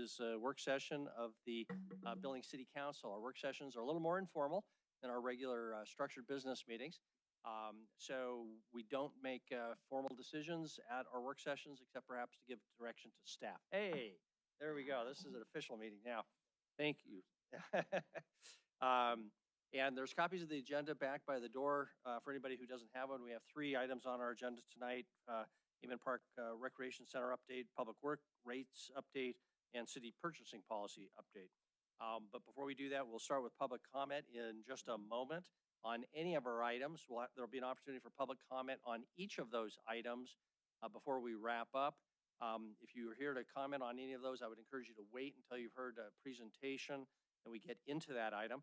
is a work session of the Billings City Council. Our work sessions are a little more informal than our regular structured business meetings. So we don't make formal decisions at our work sessions, except perhaps to give direction to staff. Hey, there we go. This is an official meeting now. Thank you. And there's copies of the agenda back by the door for anybody who doesn't have one. We have 3 items on our agenda tonight. Haven Park Recreation Center update, public work rates update, and city purchasing policy update. But before we do that, we'll start with public comment in just a moment on any of our items. There'll be an opportunity for public comment on each of those items before we wrap up. If you're here to comment on any of those, I would encourage you to wait until you've heard a presentation and we get into that item.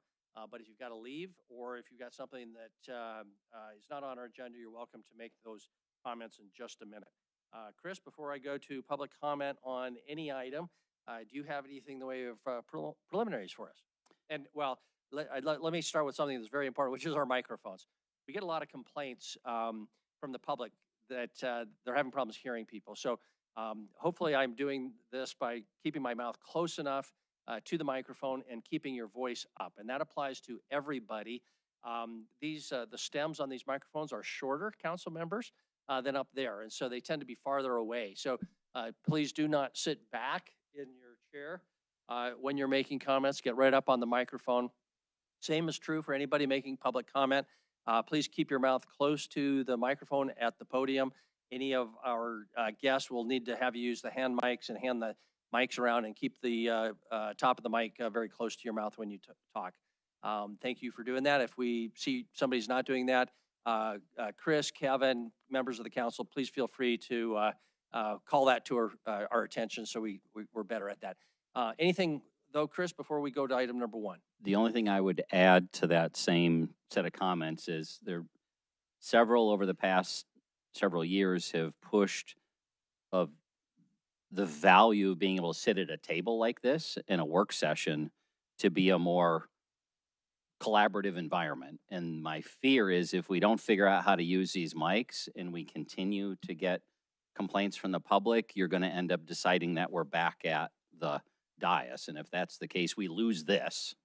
But if you've got to leave, or if you've got something that is not on our agenda, you're welcome to make those comments in just a minute. Chris, before I go to public comment on any item, do you have anything in the way of preliminaries for us? And well, let me start with something that's very important, which is our microphones. We get a lot of complaints from the public that they're having problems hearing people. So hopefully I'm doing this by keeping my mouth close enough to the microphone and keeping your voice up. And that applies to everybody. The stems on these microphones are shorter, council members, than up there. And so they tend to be farther away. So please do not sit back in your chair when you're making comments. Get right up on the microphone. Same is true for anybody making public comment. Please keep your mouth close to the microphone at the podium. Any of our guests will need to have you use the hand mics and hand the mics around and keep the top of the mic very close to your mouth when you talk. Thank you for doing that. If we see somebody's not doing that, Chris, Kevin, members of the council, please feel free to call that to our attention so we're better at that. Anything though, Chris, before we go to item number 1? The only thing I would add to that same set of comments is there several over the past several years have pushed of the value of being able to sit at a table like this in a work session to be a more collaborative environment. And my fear is if we don't figure out how to use these mics and we continue to get complaints from the public, you're going to end up deciding that we're back at the dais. And if that's the case, we lose this.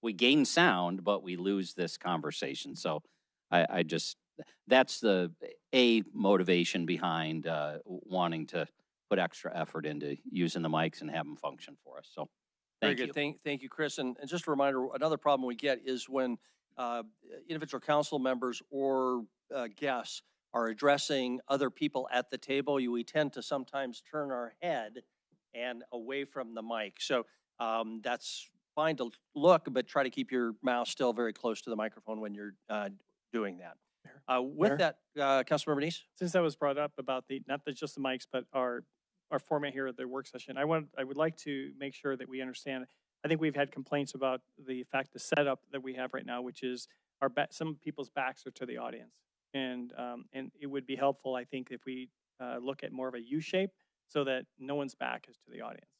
We gain sound, but we lose this conversation. So I just, that's the motivation behind wanting to put extra effort into using the mics and have them function for us. So thank you. Very good. Thank you, Chris. And just a reminder, another problem we get is when individual council members or guests are addressing other people at the table, we tend to sometimes turn our head and away from the mic. So that's fine to look, but try to keep your mouth still very close to the microphone when you're doing that. With that, Councilmember Neese? Since that was brought up about not just the mics, but our format here at the work session, I would like to make sure that we understand. I think we've had complaints about the setup that we have right now, which is some people's backs are to the audience, and it would be helpful, I think, if we look at more of a U shape so that no one's back is to the audience.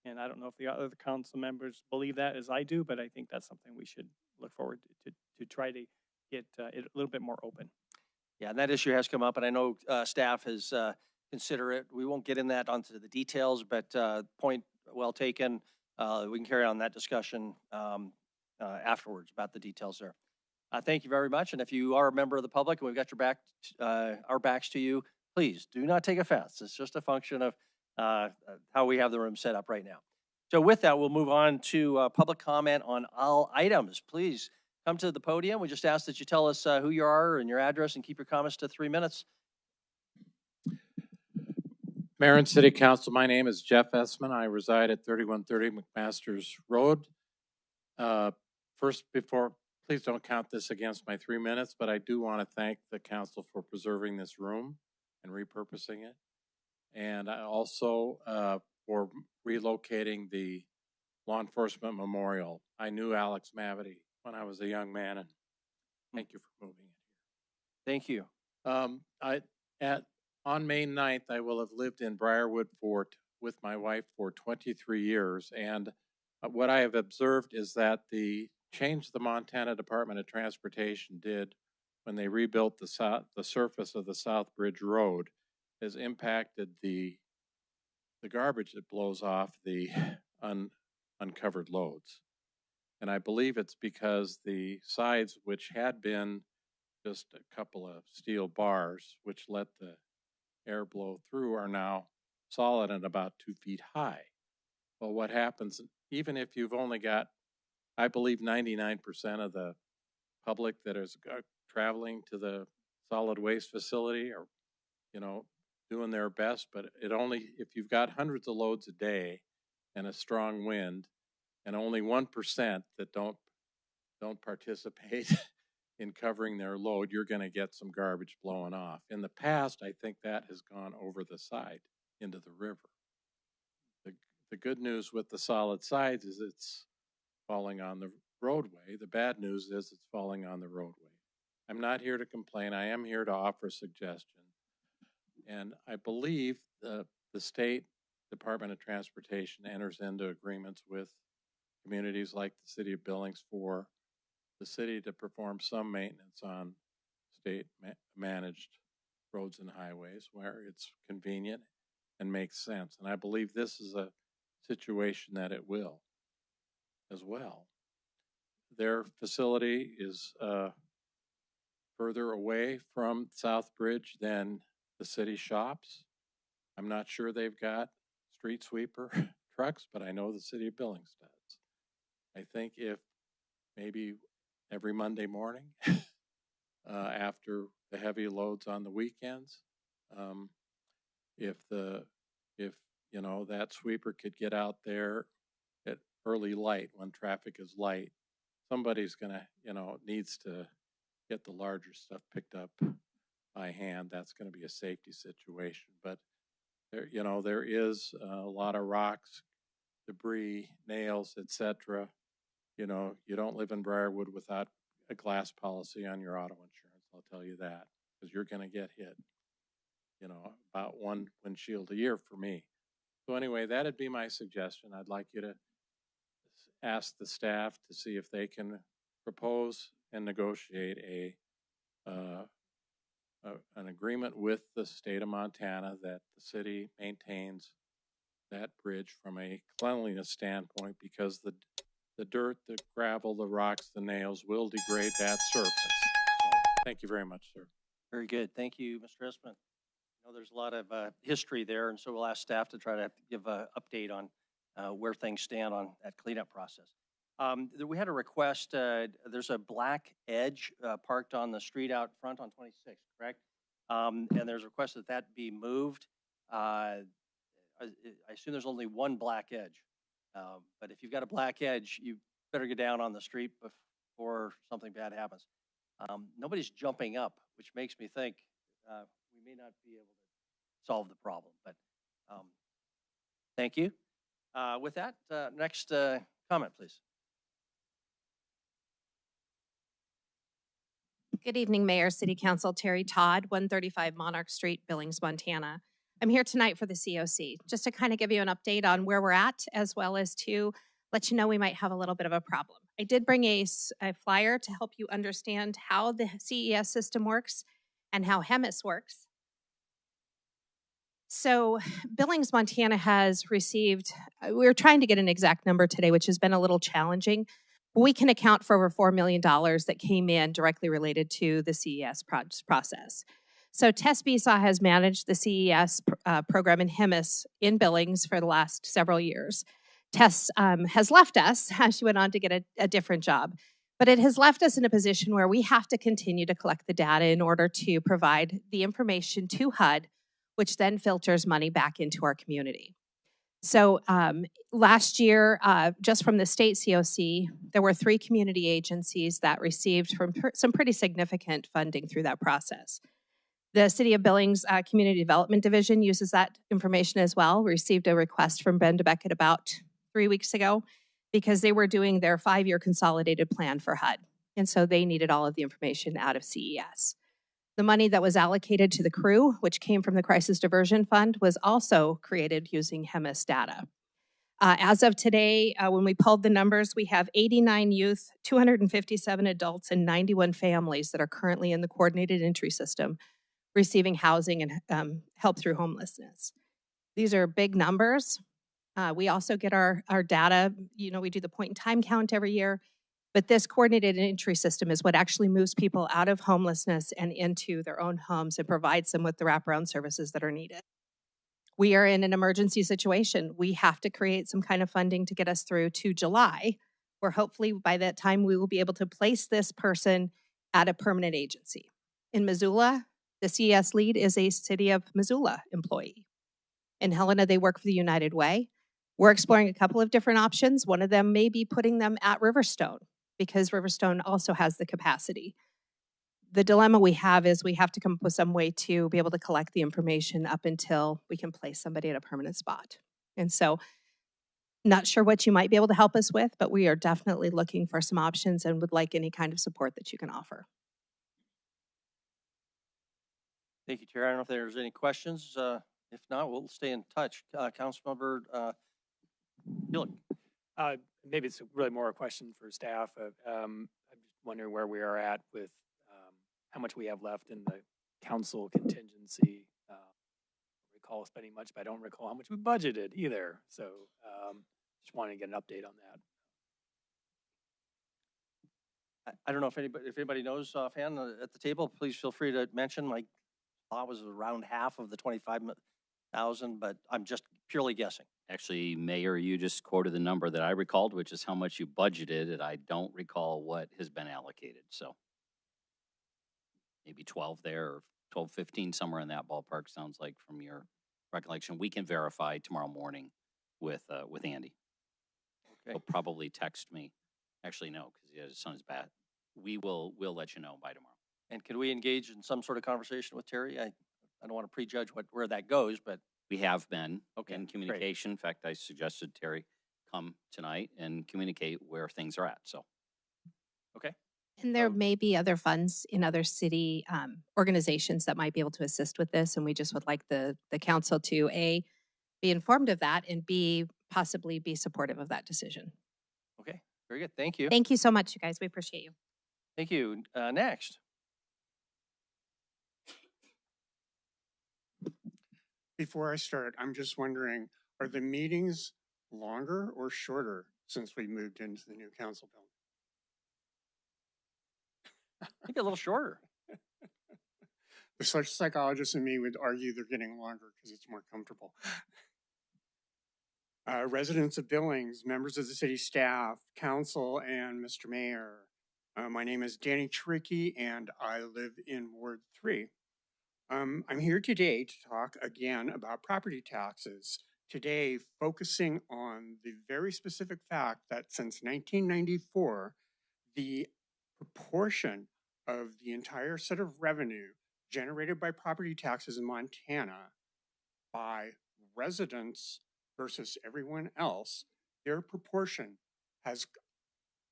And I don't know if the other council members believe that as I do, but I think that's something we should look forward to try to get it a little bit more open. Yeah, and that issue has come up, and I know staff has considered it. We won't get in that onto the details, but point well taken. We can carry on that discussion afterwards about the details there. Thank you very much. And if you are a member of the public and we've got our backs to you, please do not take offense. It's just a function of how we have the room set up right now. So with that, we'll move on to public comment on all items. Please come to the podium. We just ask that you tell us who you are and your address and keep your comments to 3 minutes. Mayor and City Council, my name is Jeff Essman. I reside at 3130 McMaster's Road. Please don't count this against my 3 minutes, but I do want to thank the council for preserving this room and repurposing it. And I also for relocating the law enforcement memorial. I knew Alex Mavity when I was a young man, and thank you for moving it here. Thank you. On May 9th, I will have lived in Briarwood Fort with my wife for 23 years. And what I have observed is that the change the Montana Department of Transportation did when they rebuilt the surface of the South Bridge Road has impacted the garbage that blows off the uncovered loads. And I believe it's because the sides, which had been just a couple of steel bars, which let the air blow through, are now solid and about 2 feet high. Well, what happens, even if you've only got, I believe 99% of the public that is traveling to the solid waste facility are, doing their best, but if you've got hundreds of loads a day and a strong wind, and only 1% that don't participate in covering their load, you're going to get some garbage blowing off. In the past, I think that has gone over the side into the river. The good news with the solid sides is it's falling on the roadway. The bad news is it's falling on the roadway. I'm not here to complain. I am here to offer a suggestion. And I believe the state Department of Transportation enters into agreements with communities like the city of Billings for the city to perform some maintenance on state managed roads and highways where it's convenient and makes sense. And I believe this is a situation that it will as well. Their facility is further away from South Bridge than the city shops. I'm not sure they've got street sweeper trucks, but I know the city of Billings does. I think if maybe every Monday morning after the heavy loads on the weekends, if that sweeper could get out there at early light when traffic is light, somebody's gonna, needs to get the larger stuff picked up by hand. That's going to be a safety situation. But there is a lot of rocks, debris, nails, etc. You don't live in Briarwood without a glass policy on your auto insurance. I'll tell you that, because you're going to get hit. About one windshield a year for me. So anyway, that'd be my suggestion. I'd like you to ask the staff to see if they can propose and negotiate an agreement with the state of Montana that the city maintains that bridge from a cleanliness standpoint, because the dirt, the gravel, the rocks, the nails will degrade that surface. So, thank you very much, sir. Very good. Thank you, Mr. Isman. There's a lot of history there, and so we'll ask staff to try to give an update on where things stand on that cleanup process. We had a request. There's a black Edge parked on the street out front on 26, correct? And there's a request that be moved. I assume there's only one black Edge, but if you've got a black Edge, you better get down on the street before something bad happens. Nobody's jumping up, which makes me think we may not be able to solve the problem, but thank you. With that, next comment, please. Good evening, Mayor, City Council, Terry Todd, 135 Monarch Street, Billings, Montana. I'm here tonight for the COC, just to kind of give you an update on where we're at, as well as to let you know we might have a little bit of a problem. I did bring a flyer to help you understand how the CES system works and how HEMIS works. So Billings, Montana has received, we're trying to get an exact number today, which has been a little challenging. We can account for over $4 million that came in directly related to the CES process. So Tess Besaw has managed the CES program in HEMIS in Billings for the last several years. Tess has left us. She went on to get a different job. But it has left us in a position where we have to continue to collect the data in order to provide the information to HUD, which then filters money back into our community. So last year, just from the state COC, there were 3 community agencies that received some pretty significant funding through that process. The City of Billings Community Development Division uses that information as well. We received a request from Brenda Beckett about 3 weeks ago because they were doing their 5-year consolidated plan for HUD. And so they needed all of the information out of CES. The money that was allocated to the crew, which came from the Crisis Diversion Fund, was also created using HEMIS data. As of today, when we pulled the numbers, we have 89 youth, 257 adults, and 91 families that are currently in the coordinated entry system receiving housing and help through homelessness. These are big numbers, We also get our data, we do the point in time count every year, but this coordinated entry system is what actually moves people out of homelessness and into their own homes and provides them with the wraparound services that are needed. We are in an emergency situation. We have to create some kind of funding to get us through to July, where hopefully by that time we will be able to place this person at a permanent agency. In Missoula, the CES lead is a City of Missoula employee. In Helena, they work for the United Way. We're exploring a couple of different options. One of them may be putting them at Riverstone because Riverstone also has the capacity. The dilemma we have is we have to come up with some way to be able to collect the information up until we can place somebody at a permanent spot. And so, not sure what you might be able to help us with, but we are definitely looking for some options and would like any kind of support that you can offer. Thank you, Terry. I don't know if there's any questions. If not, we'll stay in touch. Councilmember Billings. Maybe it's really more a question for staff. I'm just wondering where we are at with how much we have left in the council contingency. I don't recall spending much, but I don't recall how much we budgeted either. So just wanted to get an update on that. I don't know if anybody knows offhand at the table, please feel free to mention. My thought was around half of the 25,000, but I'm just purely guessing. Actually, Mayor, you just quoted the number that I recalled, which is how much you budgeted, and I don't recall what has been allocated. So maybe 12 there, or 12, 15, somewhere in that ballpark, sounds like from your recollection. We can verify tomorrow morning with Andy. Okay. He'll probably text me. Actually, no, because his son is bad. We'll let you know by tomorrow. And can we engage in some sort of conversation with Terry? I don't want to prejudge where that goes, but we have been in great. communication. In fact, I suggested Terry come tonight and communicate where things are at. So, okay. And there may be other funds in other city organizations that might be able to assist with this. And we just would like the council to A, be informed of that, and B, possibly be supportive of that decision. Okay, very good. Thank you. Thank you so much, you guys. We appreciate you. Thank you. Next. Before I start, I'm just wondering, are the meetings longer or shorter since we moved into the new council building? I think a little shorter. The social psychologist in me would argue they're getting longer because it's more comfortable. Residents of Billings, members of the city staff, council, and Mr. Mayor. My name is Danny Tricky, and I live in Ward 3. I'm here today to talk again about property taxes. Today, focusing on the very specific fact that since 1994, the proportion of the entire set of revenue generated by property taxes in Montana by residents versus everyone else, their proportion has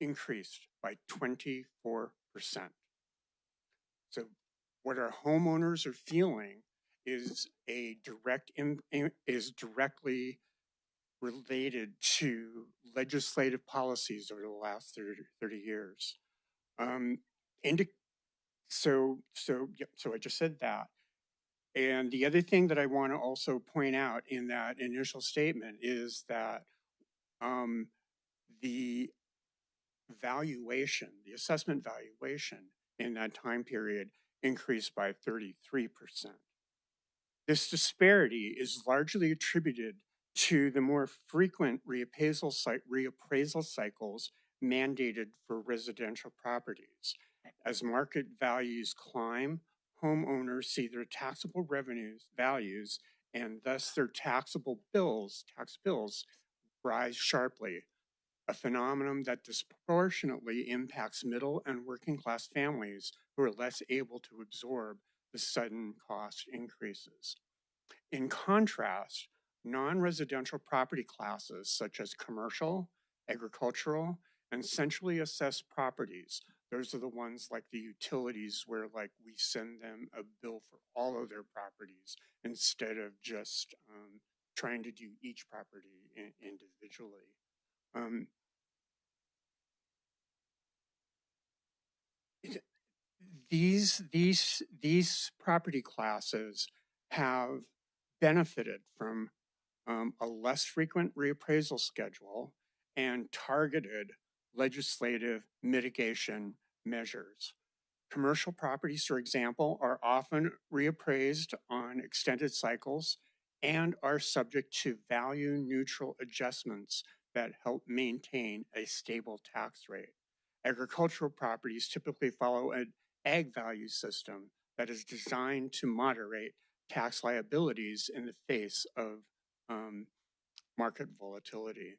increased by 24%. So what our homeowners are feeling is directly related to legislative policies over the last 30 years. So I just said that. And the other thing that I want to also point out in that initial statement is that the assessment valuation in that time period increased by 33%. This disparity is largely attributed to the more frequent reappraisal cycles mandated for residential properties. As market values climb, homeowners see their taxable values, and thus their tax bills rise sharply, a phenomenon that disproportionately impacts middle and working class families who are less able to absorb the sudden cost increases. In contrast, non-residential property classes such as commercial, agricultural, and centrally assessed properties, those are the ones like the utilities where like we send them a bill for all of their properties instead of just trying to do each property individually. These property classes have benefited from a less frequent reappraisal schedule, and targeted legislative mitigation measures. Commercial properties, for example, are often reappraised on extended cycles and are subject to value neutral adjustments that help maintain a stable tax rate. Agricultural properties typically follow an ag value system that is designed to moderate tax liabilities in the face of market volatility.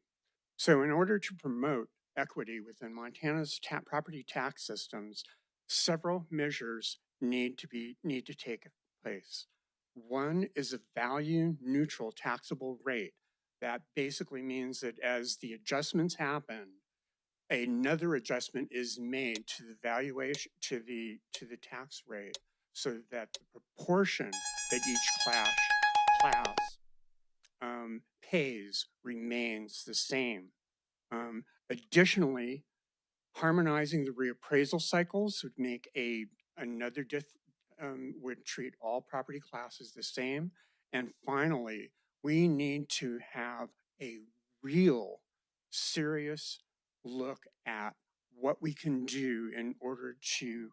So in order to promote equity within Montana's property tax systems, several measures need to take place. One is a value neutral taxable rate. That basically means that as the adjustments happen, another adjustment is made to the valuation, to the tax rate, so that the proportion that each class pays remains the same. Additionally, harmonizing the reappraisal cycles would make would treat all property classes the same. And finally, we need to have a real serious look at what we can do in order to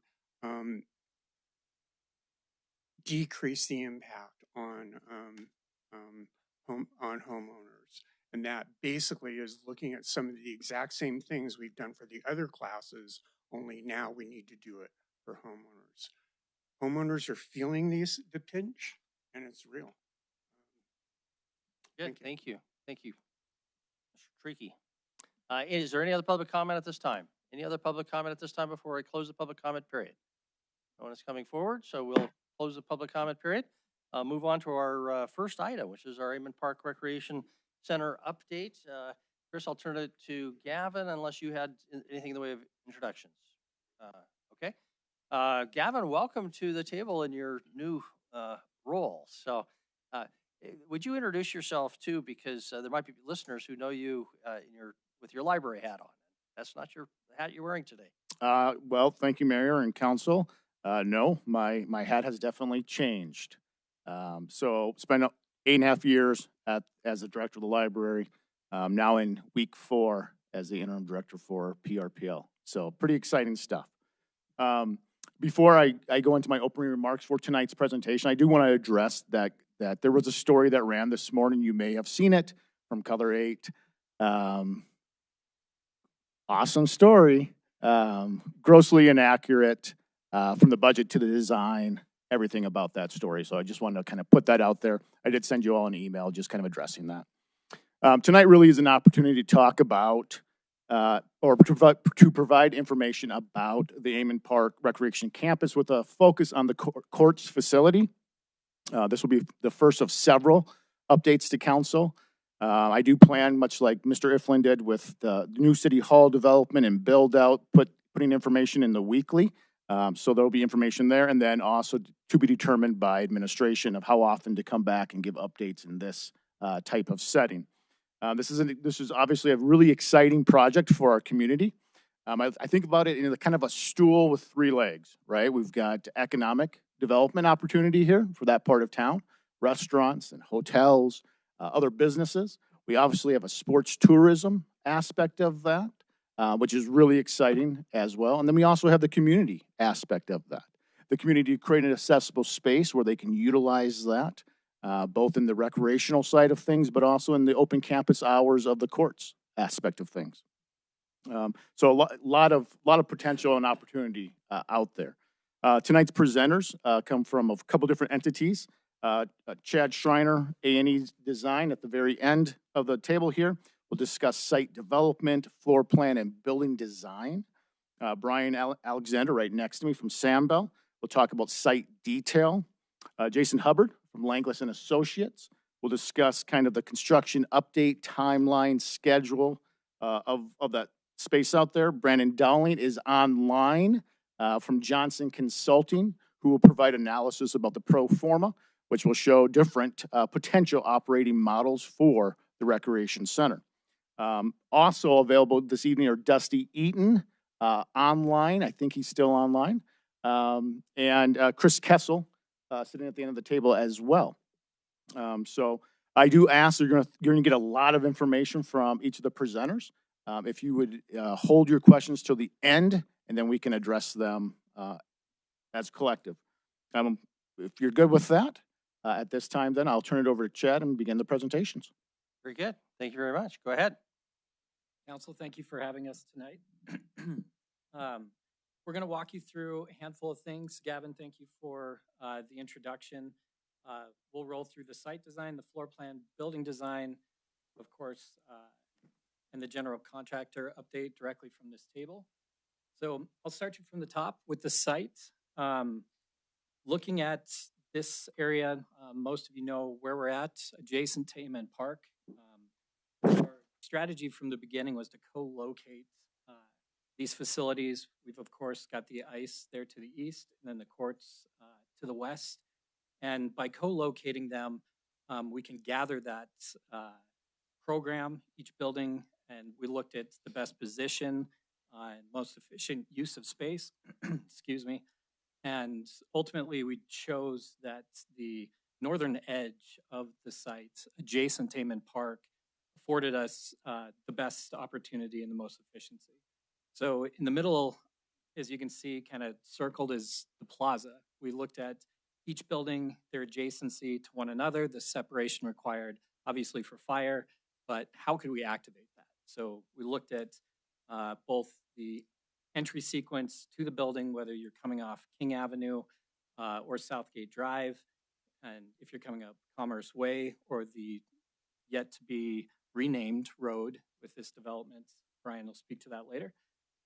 decrease the impact on homeowners. And that basically is looking at some of the exact same things we've done for the other classes, only now we need to do it for homeowners. Homeowners are feeling the pinch, and it's real. Good, thank you. Thank you. Mr. Tricky. Is there any other public comment at this time? Any other public comment at this time before I close the public comment period? No one is coming forward, so we'll close the public comment period. Move on to our first item, which is our Amon Park Recreation Center update. Chris, I'll turn it to Gavin unless you had anything in the way of introductions. Okay. Gavin, welcome to the table in your new role. So would you introduce yourself too, because there might be listeners who know you with your library hat on. That's not your hat you're wearing today. Well, thank you, Mayor and Council. No, my hat has definitely changed. So spent 8.5 years as the director of the library, now in week 4 as the interim director for PRPL. So pretty exciting stuff. Before I go into my opening remarks for tonight's presentation, I do want to address that there was a story that ran this morning. You may have seen it from Color 8. Awesome story. Grossly inaccurate from the budget to the design, everything about that story. So I just wanted to kind of put that out there. I did send you all an email just kind of addressing that. Tonight really is an opportunity to talk about or to provide information about the Amon Park Recreation Campus with a focus on the courts facility. This will be the first of several updates to council. I do plan, much like Mr. Iflin did with the new City Hall development and build out, putting information in the weekly. So there'll be information there, and then also to be determined by administration of how often to come back and give updates in this type of setting. This is obviously a really exciting project for our community. I think about it in kind of a stool with 3 legs, right? We've got economic development opportunity here for that part of town, restaurants and hotels, other businesses. We obviously have a sports tourism aspect of that, which is really exciting as well. And then we also have the community aspect of that. The community to create an accessible space where they can utilize that, both in the recreational side of things, but also in the open campus hours of the courts aspect of things. So a lot of potential and opportunity out there. Tonight's presenters come from a couple different entities. Chad Schreiner, A&E Design, at the very end of the table here. We'll discuss site development, floor plan, and building design. Brian Alexander, right next to me, from Sambell. We'll talk about site detail. Jason Hubbard from Langlis and Associates. We'll discuss kind of the construction update, timeline, schedule of that space out there. Brandon Dowling is online from Johnson Consulting, who will provide analysis about the pro forma, which will show different potential operating models for the Recreation Center. Also available this evening are Dusty Eaton online. I think he's still online. And Chris Kessel sitting at the end of the table as well. So I do ask, you're gonna get a lot of information from each of the presenters. If you would hold your questions till the end, and then we can address them as collective. If you're good with that, at this time, then I'll turn it over to Chad and begin the presentations. Very good. Thank you very much. Go ahead. Council, thank you for having us tonight. We're going to walk you through a handful of things. Gavin, thank you for the introduction. We'll roll through the site design, the floor plan, building design, of course, and the general contractor update directly from this table. So I'll start you from the top with the site. Looking at this area, most of you know where we're at, adjacent to Amen Park. Our strategy from the beginning was to co-locate these facilities. We've of course got the ice there to the east, and then the courts to the west. And by co-locating them, we can gather that program, each building, and we looked at the best position and most efficient use of space, excuse me. And ultimately, we chose that the northern edge of the site, adjacent to Amen Park, afforded us the best opportunity and the most efficiency. So in the middle, as you can see, kind of circled is the plaza. We looked at each building, their adjacency to one another, the separation required, obviously for fire, but how could we activate that? So we looked at both the entry sequence to the building, whether you're coming off King Avenue or Southgate Drive, and if you're coming up Commerce Way or the yet to be renamed road with this development. Brian will speak to that later.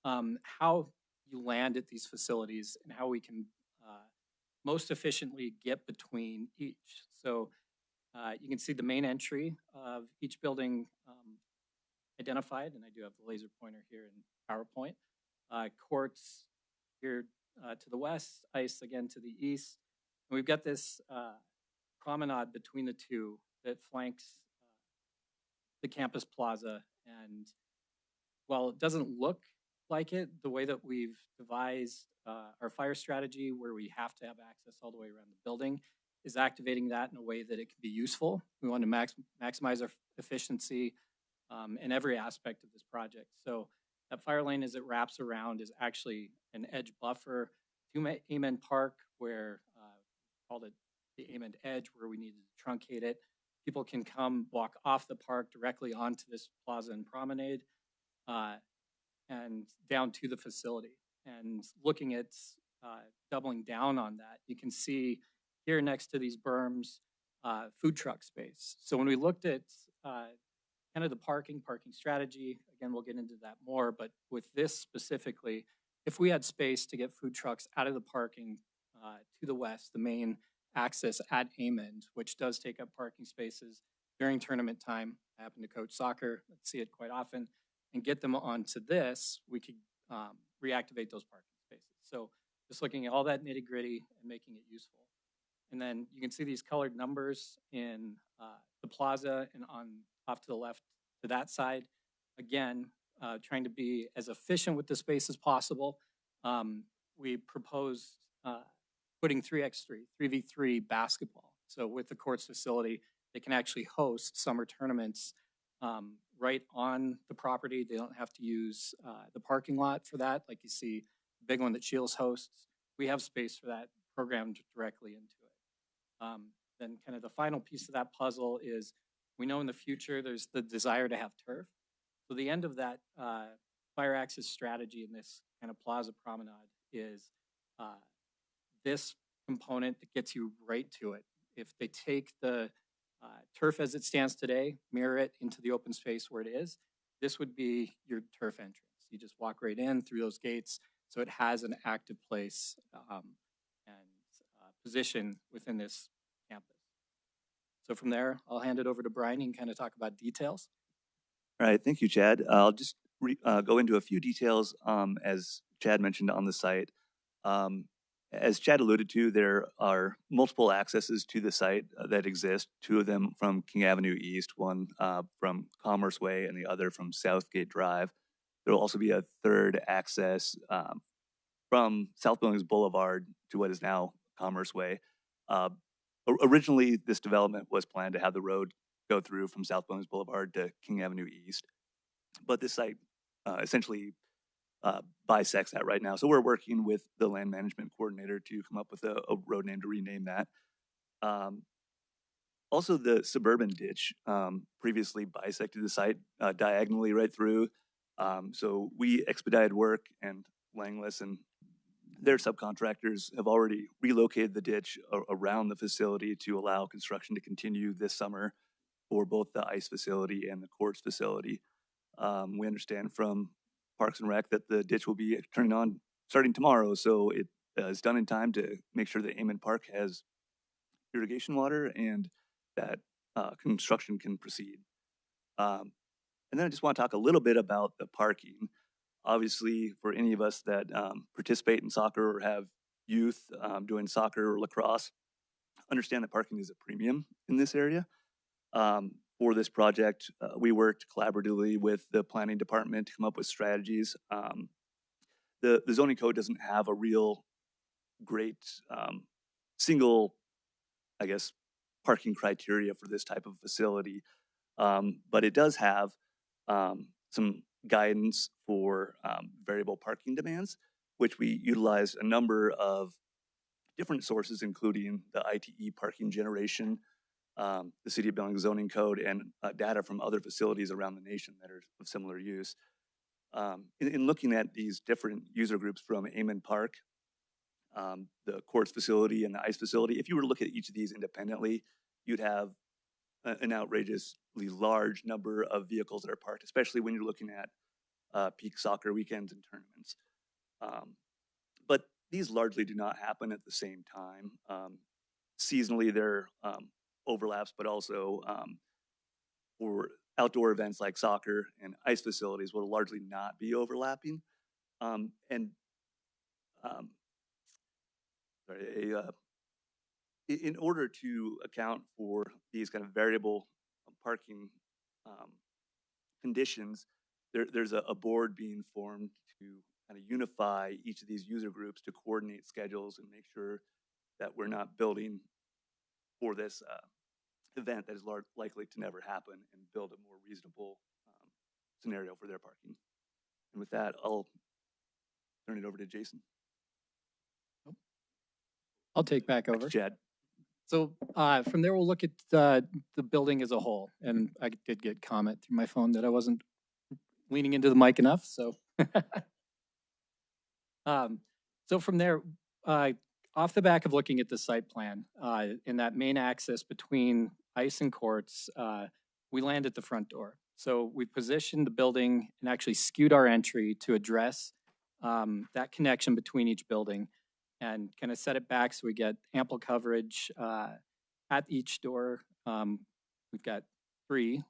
How you land at these facilities and how we can most efficiently get between each. So you can see the main entry of each building identified, and I do have the laser pointer here in PowerPoint. Courts here to the west, ice again to the east. And we've got this promenade between the two that flanks the campus plaza. And while it doesn't look like it, the way that we've devised our fire strategy, where we have to have access all the way around the building, is activating that in a way that it can be useful. We want to maximize our efficiency in every aspect of this project. So that fire lane, as it wraps around, is actually an edge buffer to Amen Park, where called it the Amen Edge, where we needed to truncate it. People can come walk off the park directly onto this plaza and promenade and down to the facility. And looking at doubling down on that, you can see here next to these berms, food truck space. So when we looked at kind of the parking strategy, again, we'll get into that more, but with this specifically, if we had space to get food trucks out of the parking to the west, the main access at Amen, which does take up parking spaces during tournament time. I happen to coach soccer, see it quite often, and get them onto this, we could reactivate those parking spaces. So just looking at all that nitty gritty and making it useful. And then you can see these colored numbers in the plaza and off to the left to that side. Again, trying to be as efficient with the space as possible. We proposed putting 3x3, 3v3 basketball. So with the courts facility, they can actually host summer tournaments right on the property. They don't have to use the parking lot for that, like you see the big one that Shields hosts. We have space for that programmed directly into it. Then kind of the final piece of that puzzle is we know in the future there's the desire to have turf. So the end of that fire access strategy in this kind of plaza promenade is this component that gets you right to it. If they take the turf as it stands today, mirror it into the open space where it is, this would be your turf entrance. You just walk right in through those gates, so it has an active place and position within this campus. So from there, I'll hand it over to Brian. He can kind of talk about details. All right, thank you, Chad. I'll just go into a few details as Chad mentioned on the site. As Chad alluded to, there are multiple accesses to the site that exist, two of them from King Avenue East, one from Commerce Way, and the other from Southgate Drive. There will also be a third access from South Billings Boulevard to what is now Commerce Way. Originally, this development was planned to have the road go through from South Billings Boulevard to King Avenue East. But this site essentially bisects that right now. So we're working with the land management coordinator to come up with a road name to rename that. Also, the suburban ditch previously bisected the site diagonally right through. So we expedited work, and Langless and their subcontractors have already relocated the ditch around the facility to allow construction to continue this summer for both the ice facility and the courts facility. We understand from Parks and Rec that the ditch will be turning on starting tomorrow, so it is done in time to make sure that Amon Park has irrigation water and that construction can proceed. And then I just want to talk a little bit about the parking. Obviously, for any of us that participate in soccer or have youth doing soccer or lacrosse, understand that parking is a premium in this area. For this project, we worked collaboratively with the planning department to come up with strategies. The zoning code doesn't have a real great single, I guess, parking criteria for this type of facility, but it does have some guidance for variable parking demands, which we utilize a number of different sources, including the ITE parking generation, the City of Billings zoning code, and data from other facilities around the nation that are of similar use. In looking at these different user groups from Amon Park, the courts facility and the ice facility, if you were to look at each of these independently, you'd have an outrageously large number of vehicles that are parked, especially when you're looking at peak soccer weekends and tournaments. But these largely do not happen at the same time. Seasonally, there are overlaps, but also for outdoor events like soccer and ice facilities will largely not be overlapping. In order to account for these kind of variable parking conditions, there's a board being formed to kind of unify each of these user groups to coordinate schedules and make sure that we're not building for this event that is likely to never happen, and build a more reasonable scenario for their parking. And with that, I'll turn it over to Jason. I'll take back over. Chad. So from there, we'll look at the building as a whole. And I did get comment through my phone that I wasn't leaning into the mic enough. So, so from there, off the back of looking at the site plan, in that main access between ice and courts, we land at the front door. So we positioned the building and actually skewed our entry to address that connection between each building, and kind of set it back so we get ample coverage at each door. We've got 3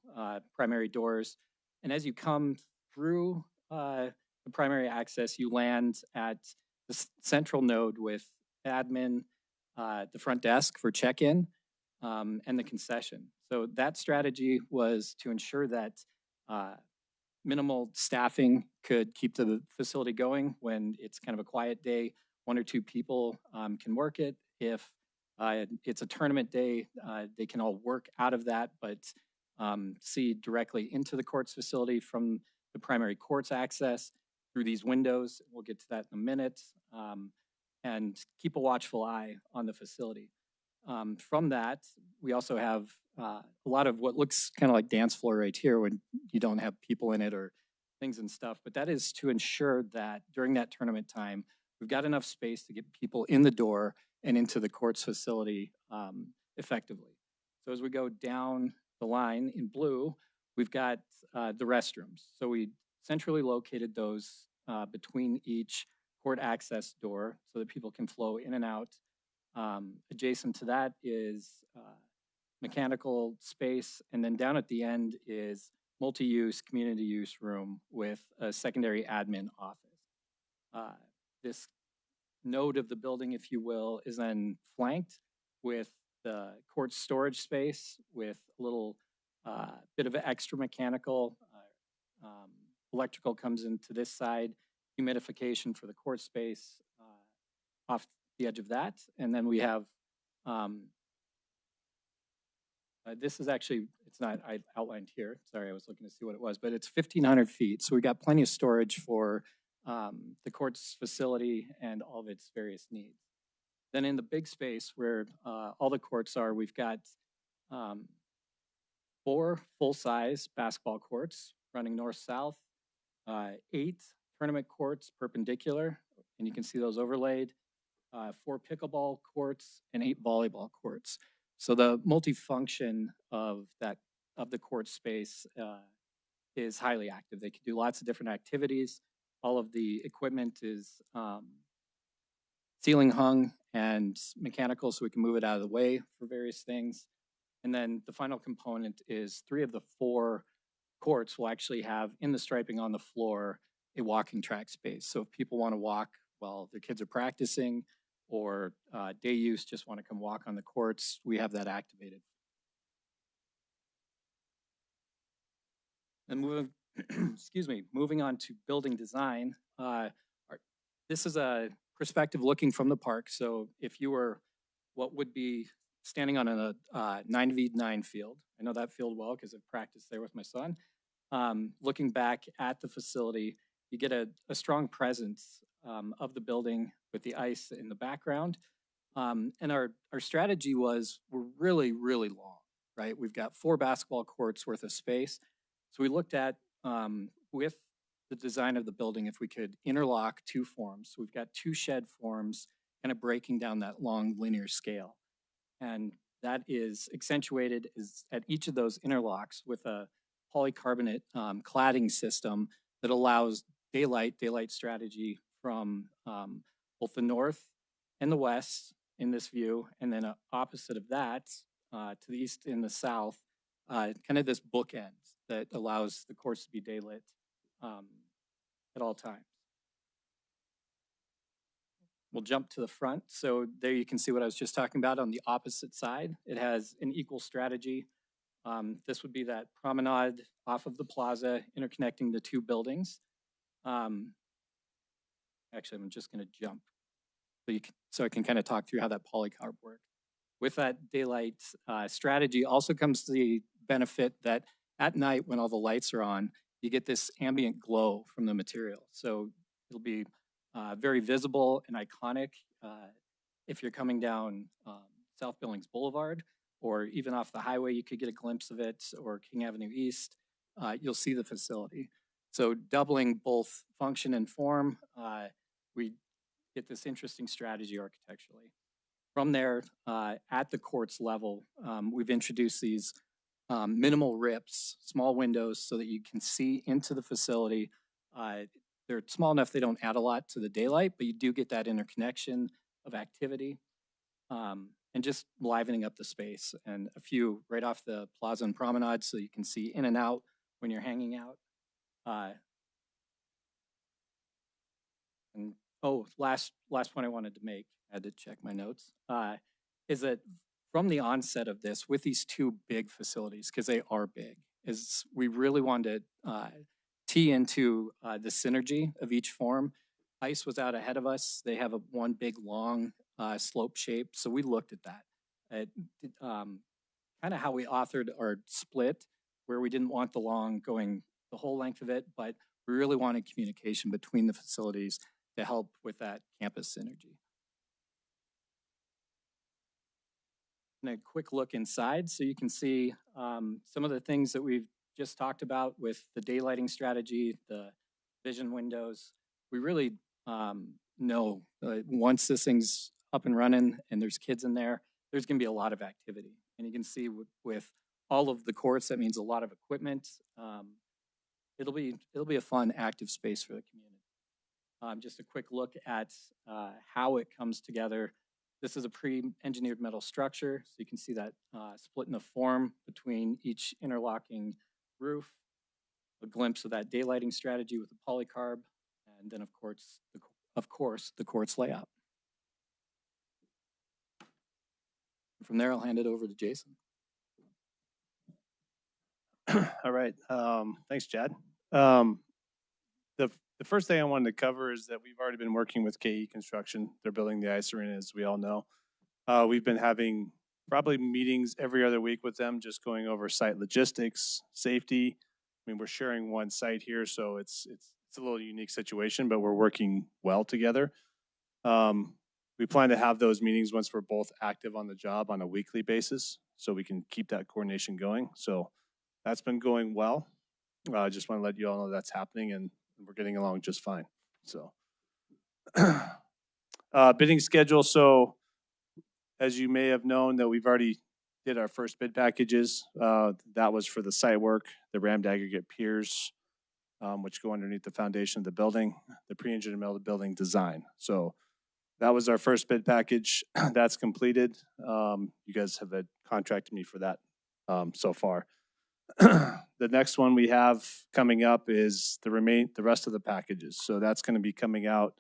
primary doors. And as you come through the primary access, you land at the central node with admin, the front desk for check-in, and the concession. So that strategy was to ensure that minimal staffing could keep the facility going when it's kind of a quiet day. 1 or 2 people can work it. If it's a tournament day, they can all work out of that, but see directly into the courts facility from the primary courts access through these windows. We'll get to that in a minute, and keep a watchful eye on the facility. From that, we also have a lot of what looks kind of like dance floor right here when you don't have people in it or things and stuff, but that is to ensure that during that tournament time, we've got enough space to get people in the door and into the courts facility effectively. So as we go down the line in blue, we've got the restrooms. So we centrally located those between each court access door so that people can flow in and out. Adjacent to that is mechanical space, and then down at the end is multi-use community use room with a secondary admin office. This node of the building, if you will, is then flanked with the court storage space with a little bit of extra mechanical. Electrical comes into this side, humidification for the court space off the edge of that. And then we have This is actually, it's not outlined here. Sorry, I was looking to see what it was, but it's 1,500 feet. So we got plenty of storage for the court's facility and all of its various needs. Then in the big space where all the courts are, we've got 4 full-size basketball courts running north-south, 8 tournament courts perpendicular, and you can see those overlaid, 4 pickleball courts, and 8 volleyball courts. So the multifunction of the court space is highly active. They can do lots of different activities. All of the equipment is ceiling hung and mechanical, so we can move it out of the way for various things. And then the final component is 3 of the 4 courts will actually have in the striping on the floor a walking track space. So if people want to walk while their kids are practicing, or day use just want to come walk on the courts, we have that activated. And moving on to building design. This is a perspective looking from the park. So if you were what would be standing on a 9v9 field, I know that field well because I've practiced there with my son. Looking back at the facility, you get a strong presence of the building with the ice in the background. And our strategy was we're really, really long, right? We've got 4 basketball courts worth of space. So we looked at with the design of the building, if we could interlock 2 forms. So we've got 2 shed forms kind of breaking down that long linear scale. And that is accentuated is at each of those interlocks with a polycarbonate cladding system that allows daylight strategy from both the north and the west in this view, and then opposite of that, to the east and the south, kind of this bookend that allows the course to be daylit at all times. We'll jump to the front. So there you can see what I was just talking about on the opposite side. It has an equal strategy. This would be that promenade off of the plaza interconnecting the 2 buildings. Actually, I'm just going to jump so I can kind of talk through how that polycarb works. With that daylight strategy also comes the benefit that at night when all the lights are on, you get this ambient glow from the material. So it'll be very visible and iconic if you're coming down South Billings Boulevard, or even off the highway, you could get a glimpse of it, or King Avenue East, you'll see the facility. So doubling both function and form, we get this interesting strategy architecturally. From there, at the courts level, we've introduced these minimal rips, small windows, so that you can see into the facility. They're small enough they don't add a lot to the daylight, but you do get that interconnection of activity and just livening up the space. And a few right off the plaza and promenade so you can see in and out when you're hanging out. And last point I wanted to make, I had to check my notes, is that from the onset of this, with these 2 big facilities, because they are big, is we really wanted to tee into the synergy of each form. Ice was out ahead of us. They have one big long slope shape, so we looked at that. Kind of how we authored our split, where we didn't want the long going the whole length of it, but we really wanted communication between the facilities to help with that campus synergy. And a quick look inside so you can see some of the things that we've just talked about with the daylighting strategy, the vision windows. We really know once this thing's up and running and there's kids in there, there's going to be a lot of activity. And you can see with all of the courts, that means a lot of equipment. It'll be a fun, active space for the community. Just a quick look at how it comes together. This is a pre-engineered metal structure, so you can see that split in the form between each interlocking roof, a glimpse of that daylighting strategy with the polycarb, and then of course the court's layout. And from there, I'll hand it over to Jason. All right, thanks, Chad. The first thing I wanted to cover is that we've already been working with KE Construction. They're building the ice arena, as we all know. We've been having probably meetings every other week with them, just going over site logistics, safety. I mean, we're sharing one site here, so it's a little unique situation, but we're working well together. We plan to have those meetings once we're both active on the job on a weekly basis, so we can keep that coordination going. So that's been going well. I just want to let you all know that's happening, and we're getting along just fine. So, bidding schedule. So, as you may have known, that we've already did our first bid packages. That was for the site work, the rammed aggregate piers, which go underneath the foundation of the building, the pre-engineered metal building design. So that was our first bid package. That's completed. You guys have contracted me for that so far. The next one we have coming up is the rest of the packages. So that's going to be coming out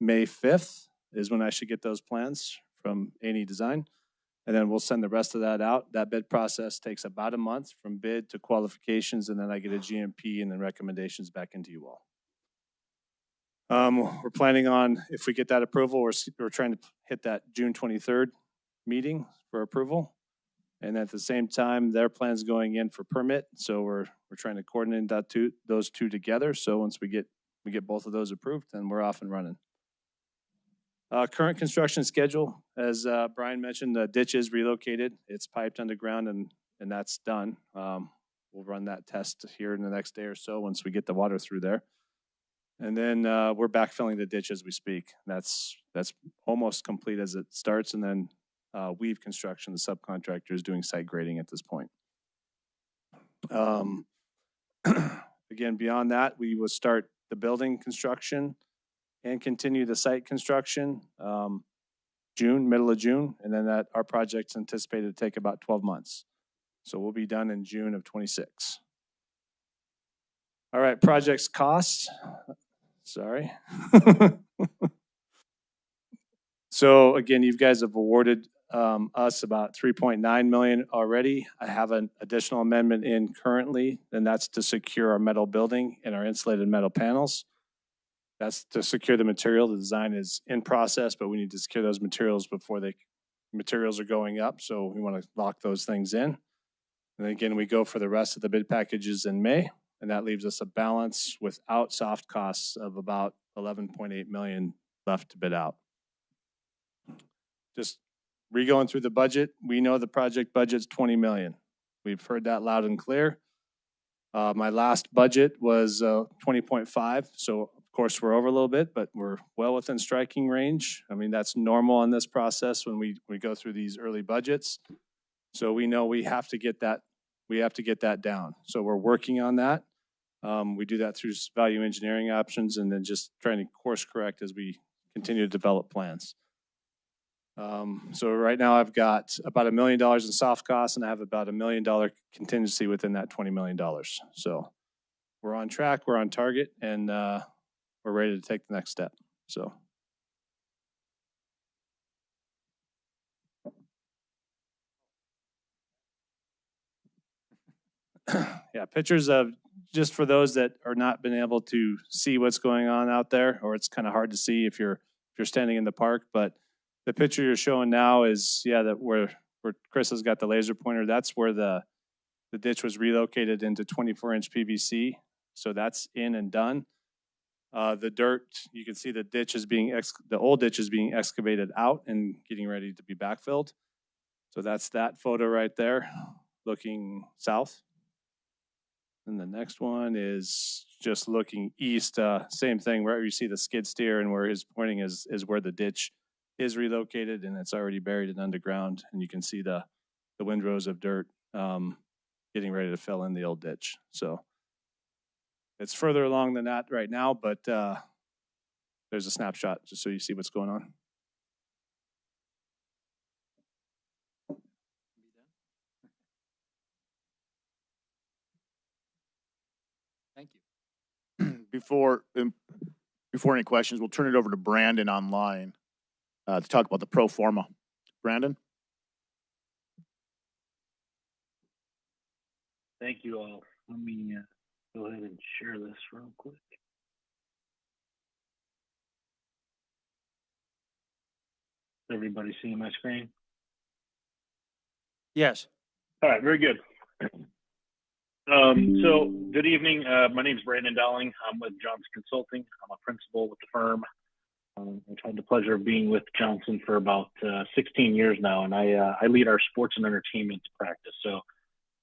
May 5th is when I should get those plans from A&E Design. And then we'll send the rest of that out. That bid process takes about a month from bid to qualifications, and then I get a GMP and then recommendations back into you all. We're planning on, if we get that approval, we're trying to hit that June 23rd meeting for approval. And at the same time, their plan's going in for permit. So we're trying to coordinate those two together. So once we get both of those approved, then we're off and running. Current construction schedule, as Brian mentioned, the ditch is relocated. It's piped underground and that's done. We'll run that test here in the next day or so once we get the water through there. And then we're backfilling the ditch as we speak. That's almost complete as it starts. And then Weave Construction, the subcontractor, is doing site grading at this point. Again, beyond that, we will start the building construction and continue the site construction middle of June, and then our project's anticipated to take about 12 months. So we'll be done in June of 26. All right, project's costs. Sorry. So again, you guys have awarded us about 3.9 million already. I have an additional amendment in currently, and that's to secure our metal building and our insulated metal panels. That's to secure the material. The design is in process, but we need to secure those materials before materials are going up. So we want to lock those things in. And then again, we go for the rest of the bid packages in May, and that leaves us a balance without soft costs of about 11.8 million left to bid out. Just re-going through the budget, we know the project budget's 20 million. We've heard that loud and clear. My last budget was 20.5, so of course we're over a little bit, but we're well within striking range. I mean, that's normal in this process when we go through these early budgets. So we know we have to get that down. So we're working on that. We do that through value engineering options and then just trying to course correct as we continue to develop plans. So right now I've got about $1 million in soft costs and I have about $1 million contingency within that $20 million. So we're on track, we're on target, and we're ready to take the next step. So. Yeah, pictures of, just for those that are not been able to see what's going on out there, or it's kind of hard to see if you're standing in the park, but the picture you're showing now is, that where Chris has got the laser pointer, that's where the ditch was relocated into 24-inch PVC. So that's in and done. The dirt, you can see the ditch is the old ditch is being excavated out and getting ready to be backfilled. So that's that photo right there, looking south. And the next one is just looking east, same thing, wherever you see the skid steer and where his pointing is where the ditch is relocated, and it's already buried and underground. And you can see the windrows of dirt getting ready to fill in the old ditch. So it's further along than that right now, but there's a snapshot just so you see what's going on. Thank you. Before any questions, we'll turn it over to Brandon online to talk about the pro forma. Brandon? Thank you all. Let me go ahead and share this real quick. Everybody seeing my screen? Yes. All right, very good. So good evening. My name is Brandon Dowling. I'm with Johnson Consulting. I'm a principal with the firm. I've had the pleasure of being with Johnson for about 16 years now, and I lead our sports and entertainment practice. So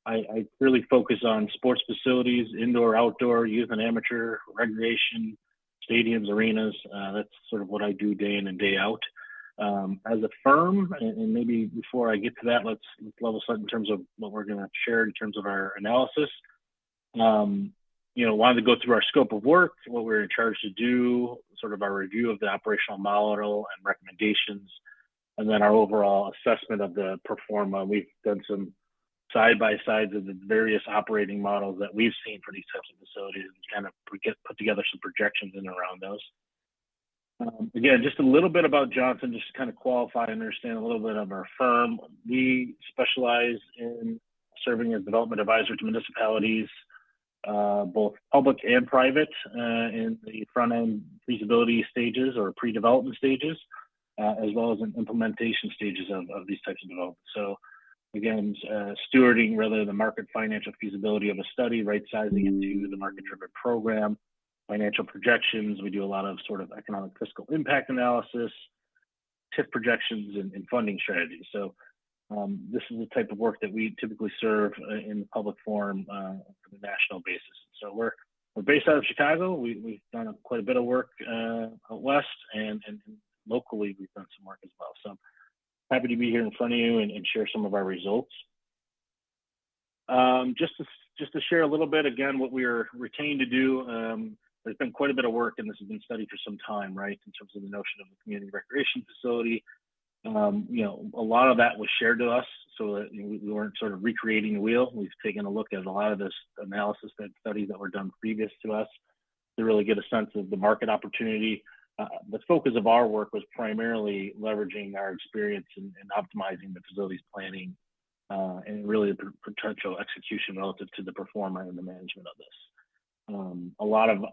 I really focus on sports facilities, indoor, outdoor, youth and amateur, recreation, stadiums, arenas. That's sort of what I do day in and day out. As a firm, and maybe before I get to that, let's level set in terms of what we're going to share in terms of our analysis. Wanted to go through our scope of work, what we're in charge to do, sort of our review of the operational model and recommendations, and then our overall assessment of the performa. We've done some side-by-sides of the various operating models that we've seen for these types of facilities and kind of put together some projections in and around those. Again, just a little bit about Johnson, just to kind of qualify and understand a little bit of our firm. We specialize in serving as development advisor to municipalities, both public and private, in the front-end feasibility stages or pre-development stages, as well as in implementation stages of these types of development. So again, stewarding rather the market financial feasibility of a study, right-sizing it to the market-driven program, financial projections. We do a lot of sort of economic fiscal impact analysis, TIF projections, and funding strategies. So this is the type of work that we typically serve in the public forum on a national basis. So we're based out of Chicago. We've done quite a bit of work out west, and locally we've done some work as well. So happy to be here in front of you and share some of our results. Just to share a little bit, again, what we are retained to do. There's been quite a bit of work, and this has been studied for some time, right, in terms of the notion of the community recreation facility. A lot of that was shared to us, so that we weren't sort of recreating the wheel. We've taken a look at a lot of this analysis and studies that were done previous to us to really get a sense of the market opportunity. The focus of our work was primarily leveraging our experience in optimizing the facilities planning and really the potential execution relative to the performer and the management of this. A lot of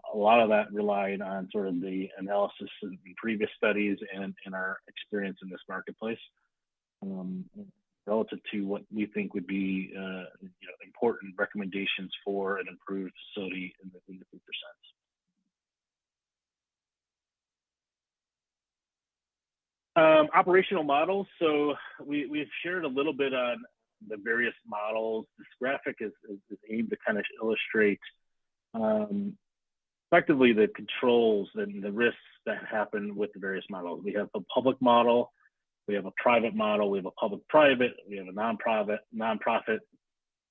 that relied on sort of the analysis in previous studies and our experience in this marketplace, relative to what we think would be important recommendations for an improved facility in the future sense. Operational models. So we've shared a little bit on the various models. This graphic is aimed to kind of illustrate effectively the controls and the risks that happen with the various models. We have a public model, we have a private model, we have a public-private, we have a nonprofit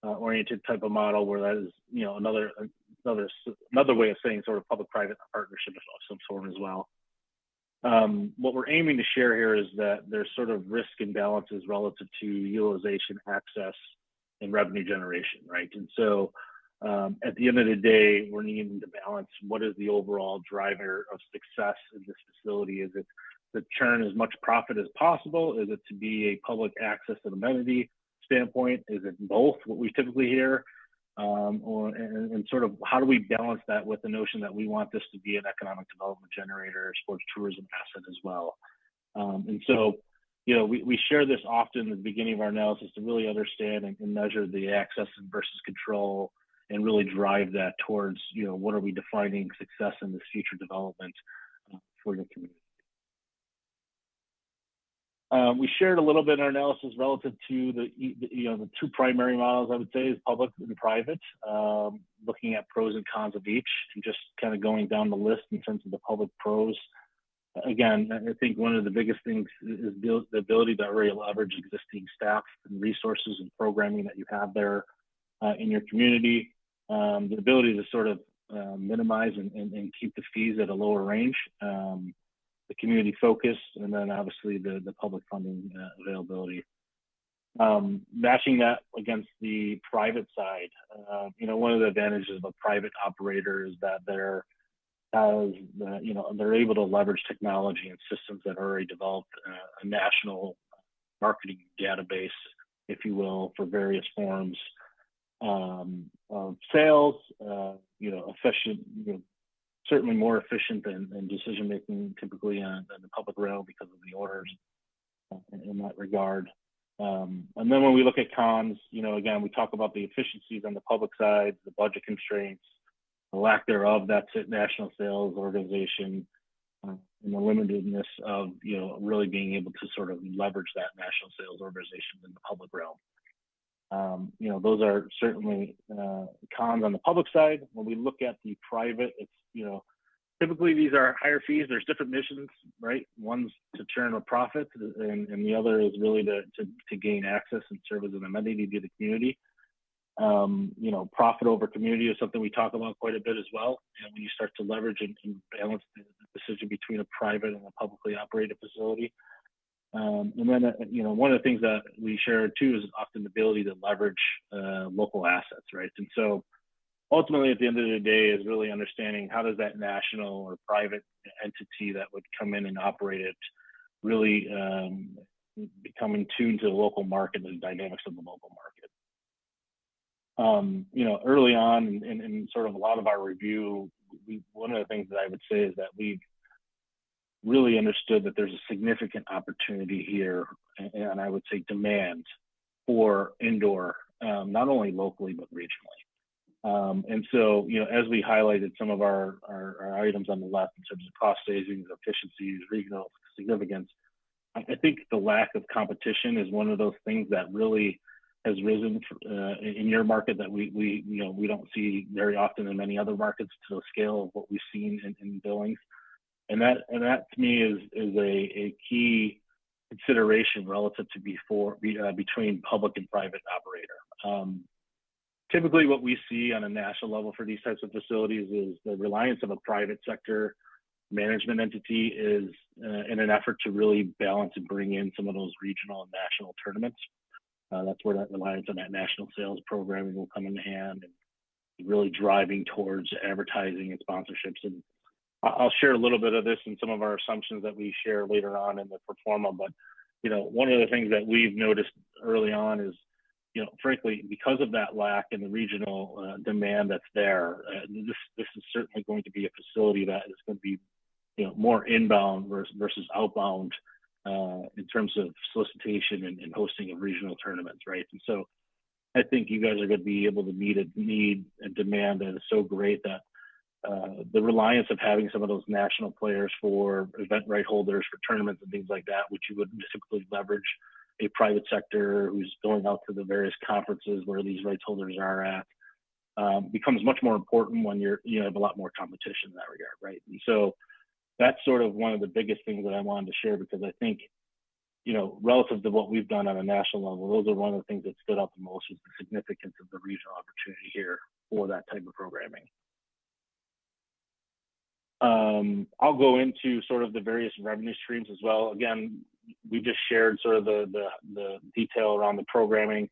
oriented type of model, where that is another way of saying sort of public-private partnership of some sort as well. What we're aiming to share here is that there's sort of risk imbalances relative to utilization, access, and revenue generation, right? And so at the end of the day, we're needing to balance what is the overall driver of success in this facility. Is it to churn as much profit as possible? Is it to be a public access and amenity standpoint? Is it both, what we typically hear? And sort of how do we balance that with the notion that we want this to be an economic development generator, sports tourism asset as well? And so, we share this often at the beginning of our analysis to really understand and measure the access versus control, and really drive that towards, what are we defining success in this future development for the community. We shared a little bit in our analysis relative to the two primary models, I would say, is public and private, looking at pros and cons of each, and just kind of going down the list in terms of the public pros. Again, I think one of the biggest things is the ability to really leverage existing staff and resources and programming that you have there in your community. The ability to sort of minimize and keep the fees at a lower range, the community focus, and then obviously the public funding availability. Matching that against the private side, one of the advantages of a private operator is that they're able to leverage technology and systems that are already developed, a national marketing database, if you will, for various forms of sales, efficient, certainly more efficient than decision making typically in the public realm because of the orders in that regard. And then when we look at cons, you know, again, we talk about the efficiencies on the public side, the budget constraints, the lack thereof, that's it, national sales organization, and the limitedness of, you know, really being able to sort of leverage that national sales organization in the public realm. You know, those are certainly cons on the public side. When we look at the private, it's, you know, typically these are higher fees. There's different missions, right? One's to turn a profit, and the other is really to gain access and serve as an amenity to the community. You know, profit over community is something we talk about quite a bit as well. And when you start to leverage and balance the decision between a private and a publicly operated facility. And then, you know, one of the things that we share too is often the ability to leverage local assets, right? And so ultimately at the end of the day is really understanding how does that national or private entity that would come in and operate it really become in tune to the local market and the dynamics of the local market. You know, early on in sort of a lot of our review, one of the things that I would say is that we've really understood that there's a significant opportunity here, and I would say demand for indoor, not only locally, but regionally. And so, you know, as we highlighted some of our items on the left in terms of cost savings, efficiencies, regional significance, I think the lack of competition is one of those things that really has risen in your market that we you know, we don't see very often in many other markets to the scale of what we've seen in Billings. And that to me is a key consideration relative to between public and private operator. Typically what we see on a national level for these types of facilities is the reliance of a private sector management entity is in an effort to really balance and bring in some of those regional and national tournaments. That's where that reliance on that national sales programming will come in hand, and really driving towards advertising and sponsorships. And I'll share a little bit of this in some of our assumptions that we share later on in the performa. But, you know, one of the things that we've noticed early on is, you know, frankly, because of that lack in the regional demand that's there, this is certainly going to be a facility that is going to be, you know, more inbound versus outbound in terms of solicitation and hosting of regional tournaments, right? And so I think you guys are going to be able to meet a need and demand that is so great that the reliance of having some of those national players for event right holders for tournaments and things like that, which you would typically leverage a private sector who's going out to the various conferences where these rights holders are at, becomes much more important when you have a lot more competition in that regard, right? And so that's sort of one of the biggest things that I wanted to share, because I think, you know, relative to what we've done on a national level, those are one of the things that stood out the most, is the significance of the regional opportunity here for that type of programming. I'll go into sort of the various revenue streams as well. Again, we just shared sort of the detail around the programming.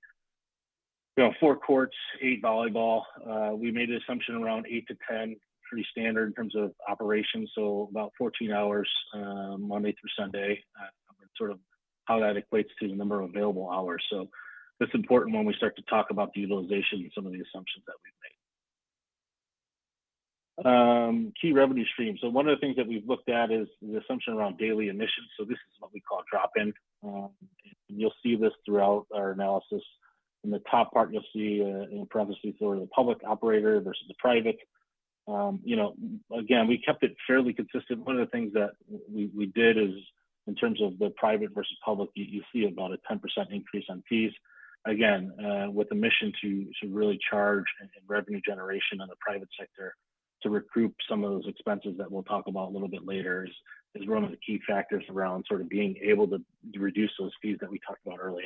You know, 4 courts, 8 volleyball. We made an assumption around 8 to 10, pretty standard in terms of operations. So about 14 hours Monday through Sunday, sort of how that equates to the number of available hours. So that's important when we start to talk about the utilization and some of the assumptions that we've made. Key revenue streams. So one of the things that we've looked at is the assumption around daily emissions. So this is what we call drop-in. And you'll see this throughout our analysis. In the top part, you'll see in parentheses sort of the public operator versus the private. You know, again, we kept it fairly consistent. One of the things that we did is, in terms of the private versus public, you see about a 10% increase on fees. Again, with the mission to really charge and revenue generation on the private sector to recoup some of those expenses that we'll talk about a little bit later is one of the key factors around sort of being able to reduce those fees that we talked about early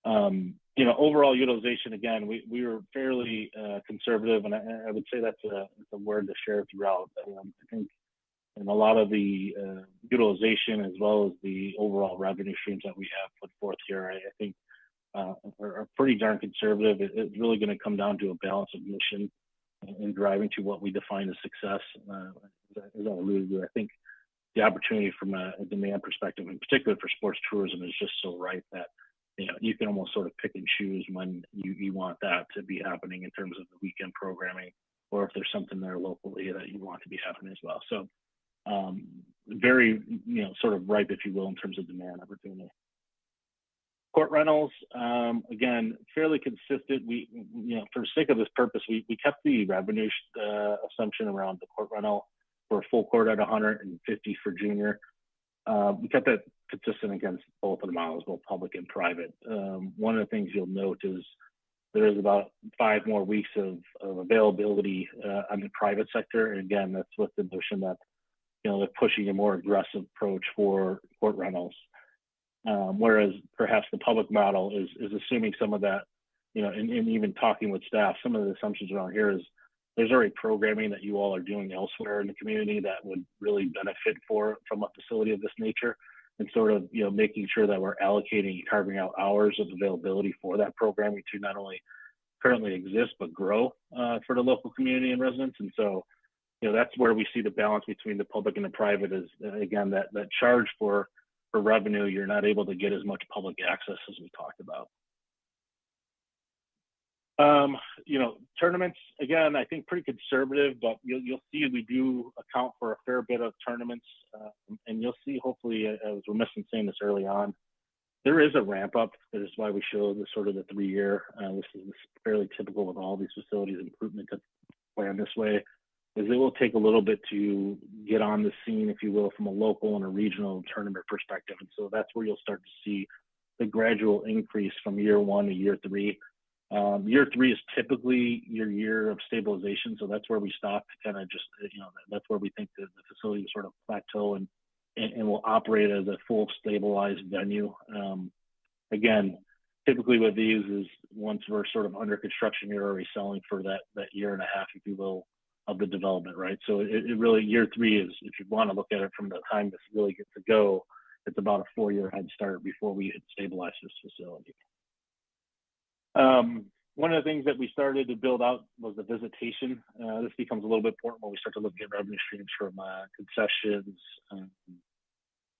on. You know, overall utilization, again, we were fairly conservative, and I would say that's a word to share throughout. I think in a lot of the utilization, as well as the overall revenue streams that we have put forth here, I think are pretty darn conservative. It's really going to come down to a balance of mission and driving to what we define as success. As I alluded to, I think the opportunity from a demand perspective, in particular for sports tourism, is just so ripe that, you know, you can almost sort of pick and choose when you want that to be happening in terms of the weekend programming, or if there's something there locally that you want to be happening as well. So very, you know, sort of ripe, if you will, in terms of demand opportunity. Court rentals, again, fairly consistent. We, for the sake of this purpose, we kept the revenue assumption around the court rental for a full court at 150 for junior. We kept that consistent against both of the models, both public and private. One of the things you'll note is there is about 5 more weeks of availability on the private sector. And again, that's with the notion that, they're pushing a more aggressive approach for court rentals. Whereas perhaps the public model is assuming some of that, and even talking with staff, some of the assumptions around here is there's already programming that you all are doing elsewhere in the community that would really benefit from a facility of this nature, and sort of, making sure that we're allocating and carving out hours of availability for that programming to not only currently exist, but grow for the local community and residents. And so, that's where we see the balance between the public and the private is, again, that charge for revenue, you're not able to get as much public access as we talked about. Tournaments, again, I think pretty conservative, but you'll see we do account for a fair bit of tournaments, and you'll see, hopefully, I was remiss in saying this early on, there is a ramp up. That is why we show the sort of the 3-year. This is fairly typical with all these facilities improvement that plan this way. Is it will take a little bit to get on the scene, if you will, from a local and a regional tournament perspective. And so that's where you'll start to see the gradual increase from year 1 to year 3. Year 3 is typically your year of stabilization. So that's where we stop to kind of just, that's where we think that the facility will sort of plateau and will operate as a full stabilized venue. Again, typically with these is once we're sort of under construction, you're already selling for that year and a half, if you will, of the development, right? So it really, year 3 is, if you want to look at it from the time this really gets to go, it's about a 4-year head start before we hit stabilize this facility. One of the things that we started to build out was the visitation. This becomes a little bit important when we start to look at revenue streams from concessions.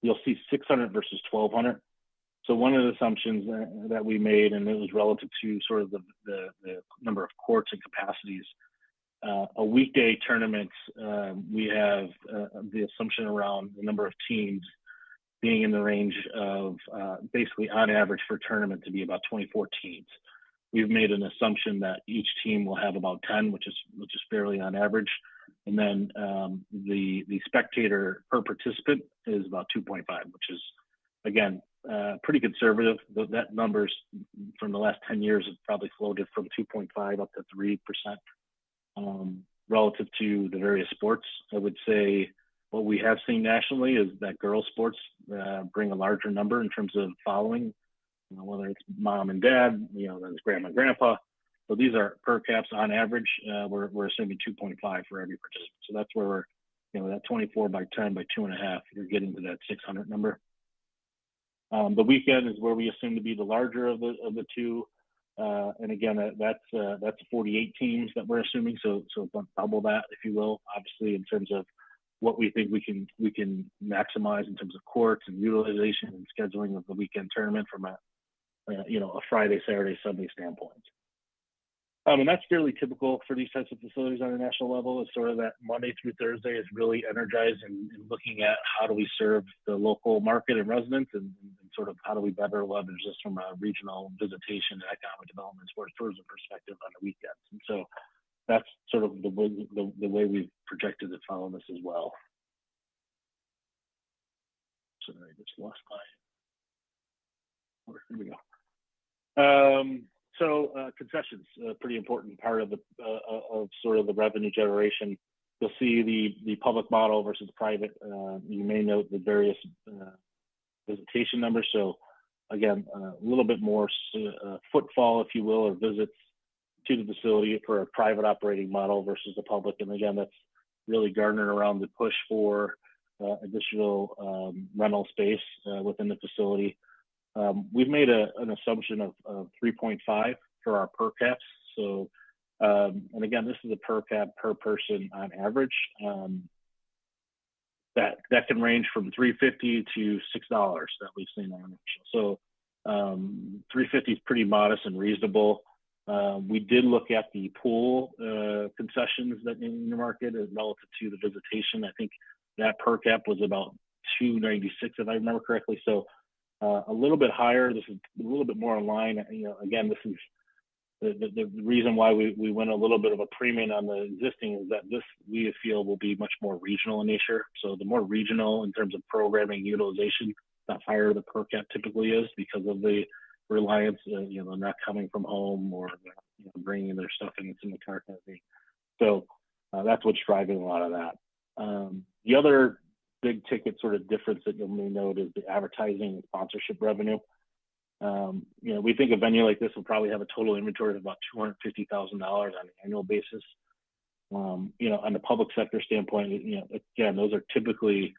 You'll see 600 versus 1,200. So one of the assumptions that we made, and it was relative to sort of the number of courts and capacities, a weekday tournament, we have the assumption around the number of teams being in the range of basically on average for a tournament to be about 24 teams. We've made an assumption that each team will have about 10, which is fairly on average. And then the spectator per participant is about 2.5, which is, again, pretty conservative. That numbers from the last 10 years have probably floated from 2.5 up to 3%. Relative to the various sports, I would say what we have seen nationally is that girls sports bring a larger number in terms of following, whether it's mom and dad, then it's grandma and grandpa. So these are per caps on average. We're assuming 2.5 for every participant. So that's where we're, that 24 by 10 by 2.5, you're getting to that 600 number. The weekend is where we assume to be the larger of the two. And again, that's 48 teams that we're assuming. So double that, if you will, obviously, in terms of what we think we can maximize in terms of courts and utilization and scheduling of the weekend tournament from a Friday, Saturday, Sunday standpoint. And that's fairly typical for these types of facilities on a national level. Is sort of that Monday through Thursday is really energized and looking at how do we serve the local market and residents, and sort of how do we better leverage this from a regional visitation and economic development sports tourism perspective on the weekends. And so that's sort of the way we've projected to follow this as well. Sorry, I just lost my. Here we go. So concessions, a pretty important part of sort of the revenue generation. You'll see the public model versus private. You may note the various visitation numbers. So again, a little bit more footfall, if you will, or visits to the facility for a private operating model versus the public. And again, that's really garnered around the push for additional rental space within the facility. We've made an assumption of 3.5 for our per caps. So, and again, this is a per cap per person on average. That can range from $3.50 to $6 that we've seen on average. So, $3.50 is pretty modest and reasonable. We did look at the pool concessions that in the market relative to the visitation. I think that per cap was about $2.96, if I remember correctly. So a little bit higher. This is a little bit more in line. Again, this is the reason why we went a little bit of a premium on the existing is that this we feel will be much more regional in nature. So the more regional in terms of programming utilization, the higher the per cap typically is because of the reliance, not coming from home or bringing their stuff in the car kind of thing. So that's what's driving a lot of that. The other big ticket sort of difference that you may note is the advertising and sponsorship revenue. We think a venue like this will probably have a total inventory of about $250,000 on an annual basis. On the public sector standpoint, again, those are typically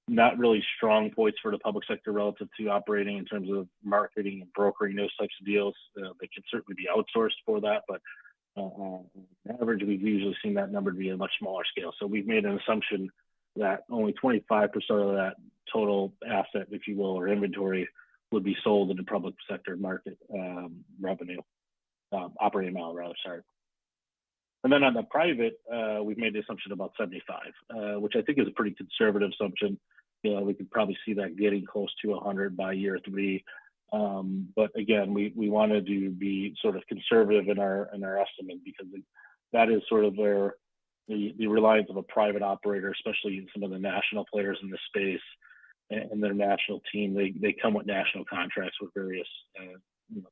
not really strong points for the public sector relative to operating in terms of marketing and brokering those types of deals. They can certainly be outsourced for that, but on average, we've usually seen that number to be a much smaller scale. So we've made an assumption that only 25% of that total asset, if you will, or inventory would be sold in the public sector market revenue, operating amount rather, sorry. And then on the private, we've made the assumption about 75, which I think is a pretty conservative assumption. We could probably see that getting close to 100 by year 3. But again, we wanted to be sort of conservative in our estimate because that is sort of where the reliance of a private operator, especially in some of the national players in this space and their national team, they come with national contracts with various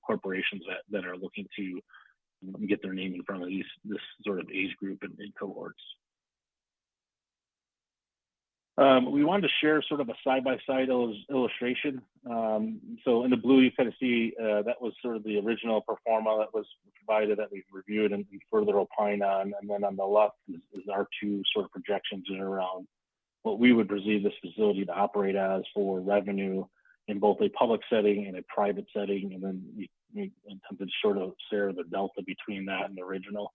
corporations that are looking to get their name in front of this sort of age group and cohorts. We wanted to share sort of a side-by-side illustration. So in the blue, you kind of see that was sort of the original pro forma that was provided that we've reviewed and further opine on. And then on the left is our two sort of projections around what we would perceive this facility to operate as for revenue in both a public setting and a private setting. And then we attempted to sort of share the delta between that and the original.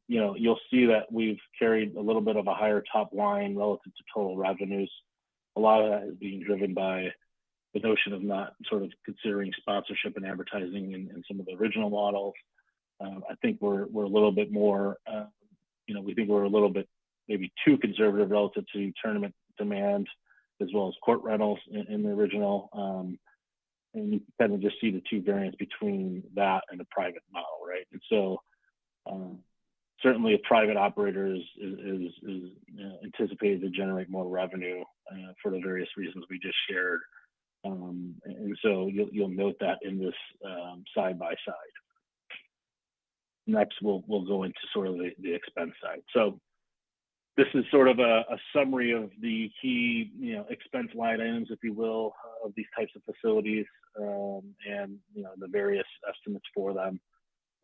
You'll see that we've carried a little bit of a higher top line relative to total revenues. A lot of that is being driven by the notion of not sort of considering sponsorship and advertising in some of the original models. I think we're a little bit more, we think we're a little bit maybe too conservative relative to tournament demand as well as court rentals in the original. And you kind of just see the two variants between that and the private model, right? And so certainly a private operator is anticipated to generate more revenue for the various reasons we just shared. And so you'll note that in this side by side. Next, we'll go into sort of the expense side. So this is sort of a summary of the key, expense line items, if you will, of these types of facilities, and the various estimates for them.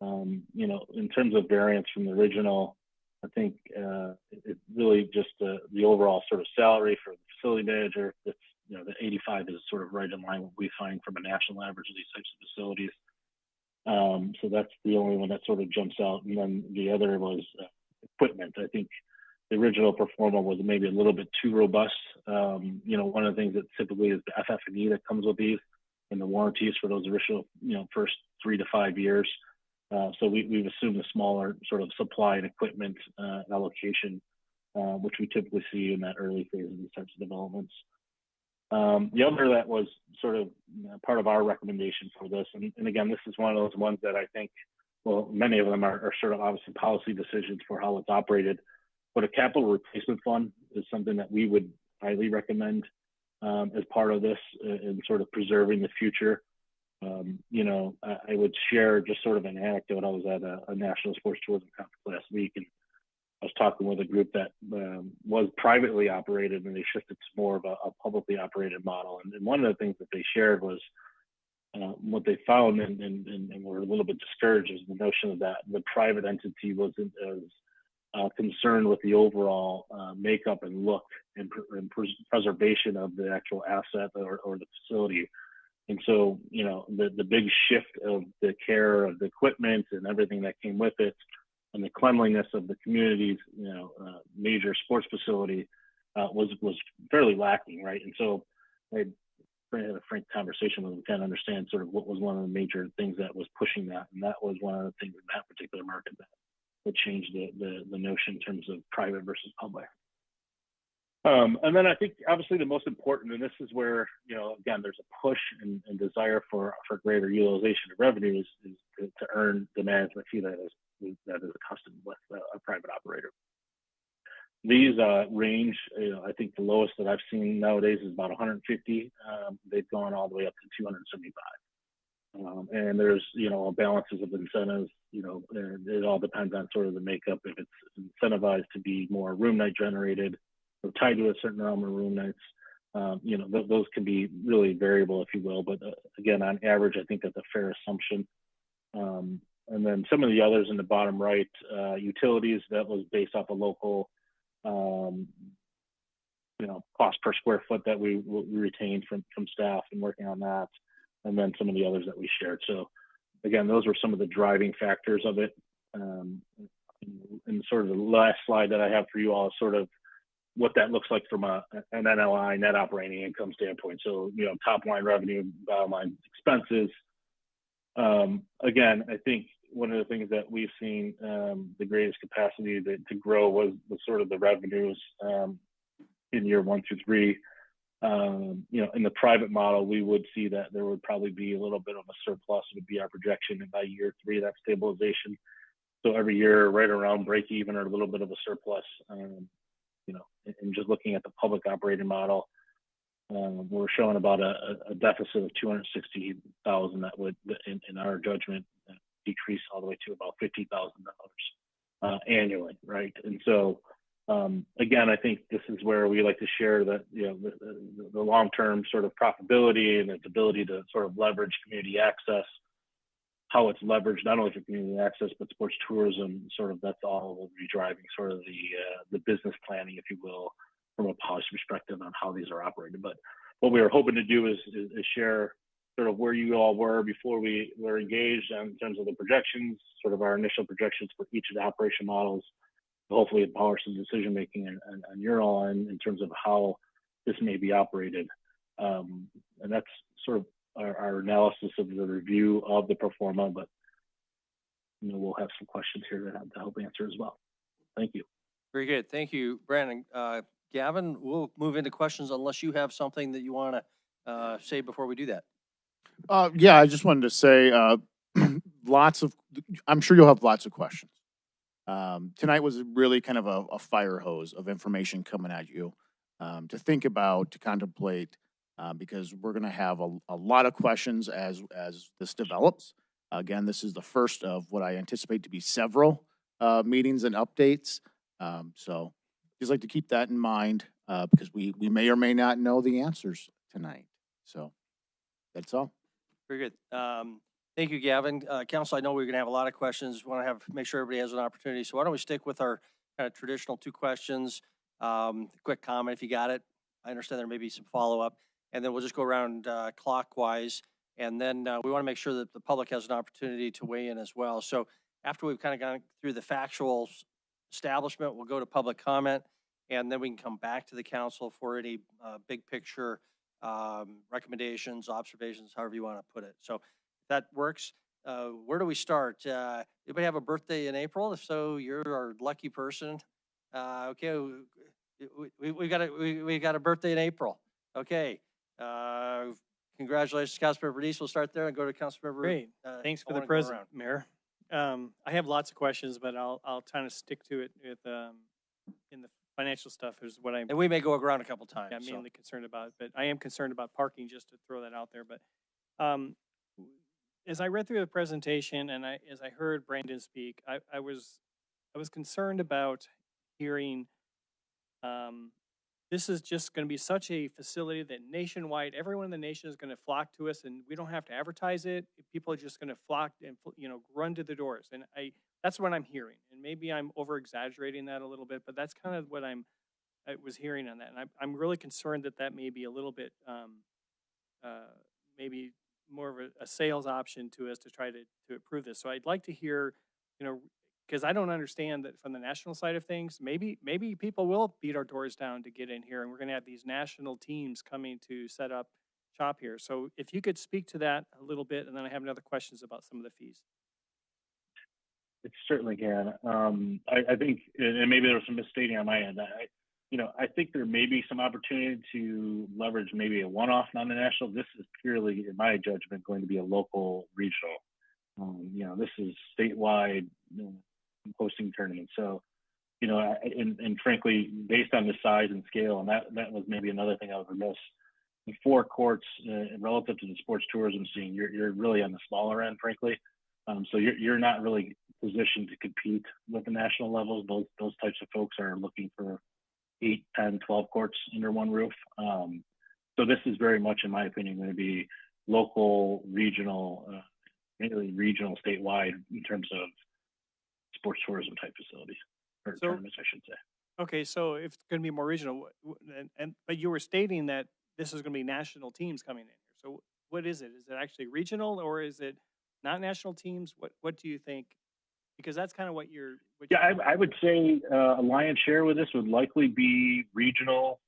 In terms of variance from the original, I think it's really just the overall sort of salary for the facility manager. That's the 85 is sort of right in line with what we find from a national average of these types of facilities. So that's the only one that sort of jumps out. And then the other was equipment. I think the original pro forma was maybe a little bit too robust. One of the things that typically is the FF&E that comes with these and the warranties for those original, first 3 to 5 years. So we've assumed a smaller sort of supply and equipment allocation, which we typically see in that early phase of these types of developments. The other that was sort of part of our recommendation for this, and again, this is one of those ones that I think, well, many of them are sort of obviously policy decisions for how it's operated, but a capital replacement fund is something that we would highly recommend as part of this in sort of preserving the future. I would share just sort of an anecdote. I was at a national sports tourism conference last week, and I was talking with a group that was privately operated, and they shifted to more of a publicly operated model. And one of the things that they shared was what they found, and were a little bit discouraged, is the notion of that the private entity wasn't as concerned with the overall makeup and look and preservation of the actual asset or the facility. And so, the big shift of the care of the equipment and everything that came with it, and the cleanliness of the community's, major sports facility was fairly lacking, right? And so I had a frank conversation with them, kind of understand sort of what was one of the major things that was pushing that, and that was one of the things in that particular market that changed the notion in terms of private versus public. And then I think obviously the most important, and this is where, again, there's a push and desire for greater utilization of revenue is to earn the management fee that is accustomed with a private operator. These range, I think the lowest that I've seen nowadays is about 150. They've gone all the way up to 275. And there's, balances of incentives, and it all depends on sort of the makeup. If it's incentivized to be more room night generated or tied to a certain number of room nights, those can be really variable, if you will. But again, on average, I think that's a fair assumption. And then some of the others in the bottom right, utilities, that was based off a local, cost per square foot that we retained from staff and working on that. And then some of the others that we shared. So again, those were some of the driving factors of it. And sort of the last slide that I have for you all is sort of what that looks like from an NLI, net operating income standpoint. So, top line revenue, bottom line expenses. Again, I think one of the things that we've seen the greatest capacity to grow was sort of the revenues in year 1 through 3. In the private model, we would see that there would probably be a little bit of a surplus would be our projection, and by year 3, that stabilization. So every year, right around break even or a little bit of a surplus. And just looking at the public operating model, we're showing about a deficit of $260,000 that would, in our judgment, decrease all the way to about $50,000 annually, right? And so, again, I think this is where we like to share that the long-term sort of profitability and its ability to sort of leverage community access, how it's leveraged not only for community access but sports tourism. Sort of that's all will be driving sort of the business planning, if you will, from a policy perspective on how these are operated. But what we were hoping to do is share sort of where you all were before we were engaged in terms of the projections, sort of our initial projections for each of the operation models. Hopefully empower some decision making on your all in terms of how this may be operated. And that's sort of our analysis of the review of the pro forma, but we'll have some questions here to help answer as well. Thank you. Very good. Thank you, Brandon. Gavin, we'll move into questions unless you have something that you want to say before we do that. Yeah, I just wanted to say I'm sure you'll have lots of questions. Tonight was really kind of a fire hose of information coming at you to think about, to contemplate, because we're going to have a lot of questions as this develops. Again, this is the first of what I anticipate to be several meetings and updates. So just like to keep that in mind because we may or may not know the answers tonight. So that's all. Very good. Thank you, Gavin. Council, I know we're going to have a lot of questions. We want to make sure everybody has an opportunity. So why don't we stick with our kind of traditional 2 questions. Quick comment if you got it. I understand there may be some follow-up. And then we'll just go around clockwise. And then we want to make sure that the public has an opportunity to weigh in as well. So after we've kind of gone through the factual establishment, we'll go to public comment. And then we can come back to the council for any big picture recommendations, observations, however you want to put it. So if that works, where do we start? Anybody have a birthday in April? If so, you're our lucky person. Okay, we got a birthday in April. Okay. Congratulations, Councilmember Bernice. We'll start there and go to Councilmember. Great. Thanks for the present, Mayor. I have lots of questions, but I'll kind of stick to it with in the financial stuff is what I'm. And we may go around a couple times. I'm mainly concerned about, but I am concerned about parking, just to throw that out there. But as I read through the presentation and as I heard Brandon speak, I was concerned about hearing. This is just going to be such a facility that nationwide, everyone in the nation is going to flock to us, and we don't have to advertise it. People are just going to flock and run to the doors, and that's what I'm hearing. And maybe I'm over exaggerating that a little bit, but that's kind of what I was hearing on that. And I'm really concerned that may be a little bit, maybe more of a sales option to us to try to approve this. So I'd like to hear, because I don't understand that from the national side of things, maybe people will beat our doors down to get in here, and we're going to have these national teams coming to set up shop here. So if you could speak to that a little bit, and then I have another questions about some of the fees. It certainly can. I think, and maybe there was some misstating on my end. I think there may be some opportunity to leverage maybe a one-off non-national. This is purely, in my judgment, going to be a local regional. This is statewide hosting tournaments. So, and frankly, based on the size and scale, and that was maybe another thing I was remiss. The 4 courts relative to the sports tourism scene, you're really on the smaller end, frankly. So you're not really positioned to compete with the national levels. Those types of folks are looking for 8, 10, 12 courts under one roof. So this is very much, in my opinion, going to be local, regional, mainly regional, statewide in terms of sports tourism type facilities or tournaments, I should say. Okay, so if it's going to be more regional, but you were stating that this is going to be national teams coming in here. So what is it? Is it actually regional or is it not national teams? What do you think? Because that's kind of what you're. I would say a lion's share with this would likely be regional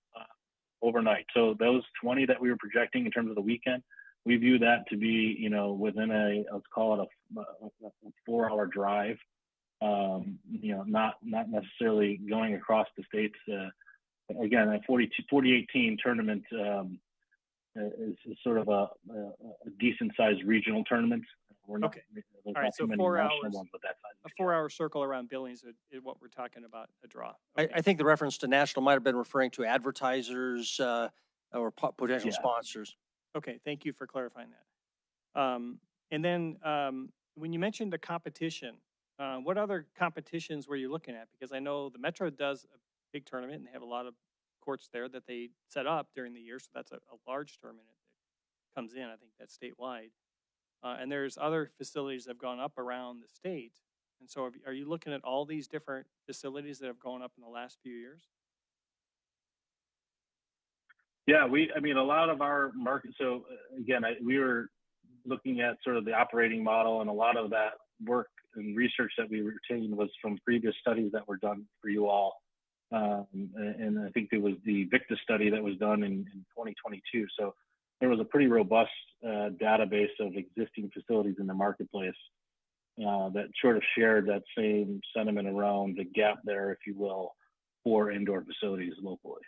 overnight. So those 20 that we were projecting in terms of the weekend, we view that to be, within let's call it a 4-hour drive. Not necessarily going across the states. Again, a 48-team tournament is sort of a decent sized regional tournament. We're not, okay. All right, so 4 hours. A 4-hour circle around Billings is what we're talking about, a draw. Okay. I think the reference to national might have been referring to advertisers or potential sponsors. Okay, thank you for clarifying that. And then when you mentioned the competition, what other competitions were you looking at? Because I know the Metro does a big tournament and they have a lot of courts there that they set up during the year. So that's a large tournament that comes in. I think that's statewide. And there's other facilities that have gone up around the state. And so are you looking at all these different facilities that have gone up in the last few years? Yeah, a lot of our market. So again, we were looking at sort of the operating model, and a lot of that work and research that we retained was from previous studies that were done for you all. And I think it was the Victa study that was done in 2022. So there was a pretty robust database of existing facilities in the marketplace that sort of shared that same sentiment around the gap there, if you will, for indoor facilities locally.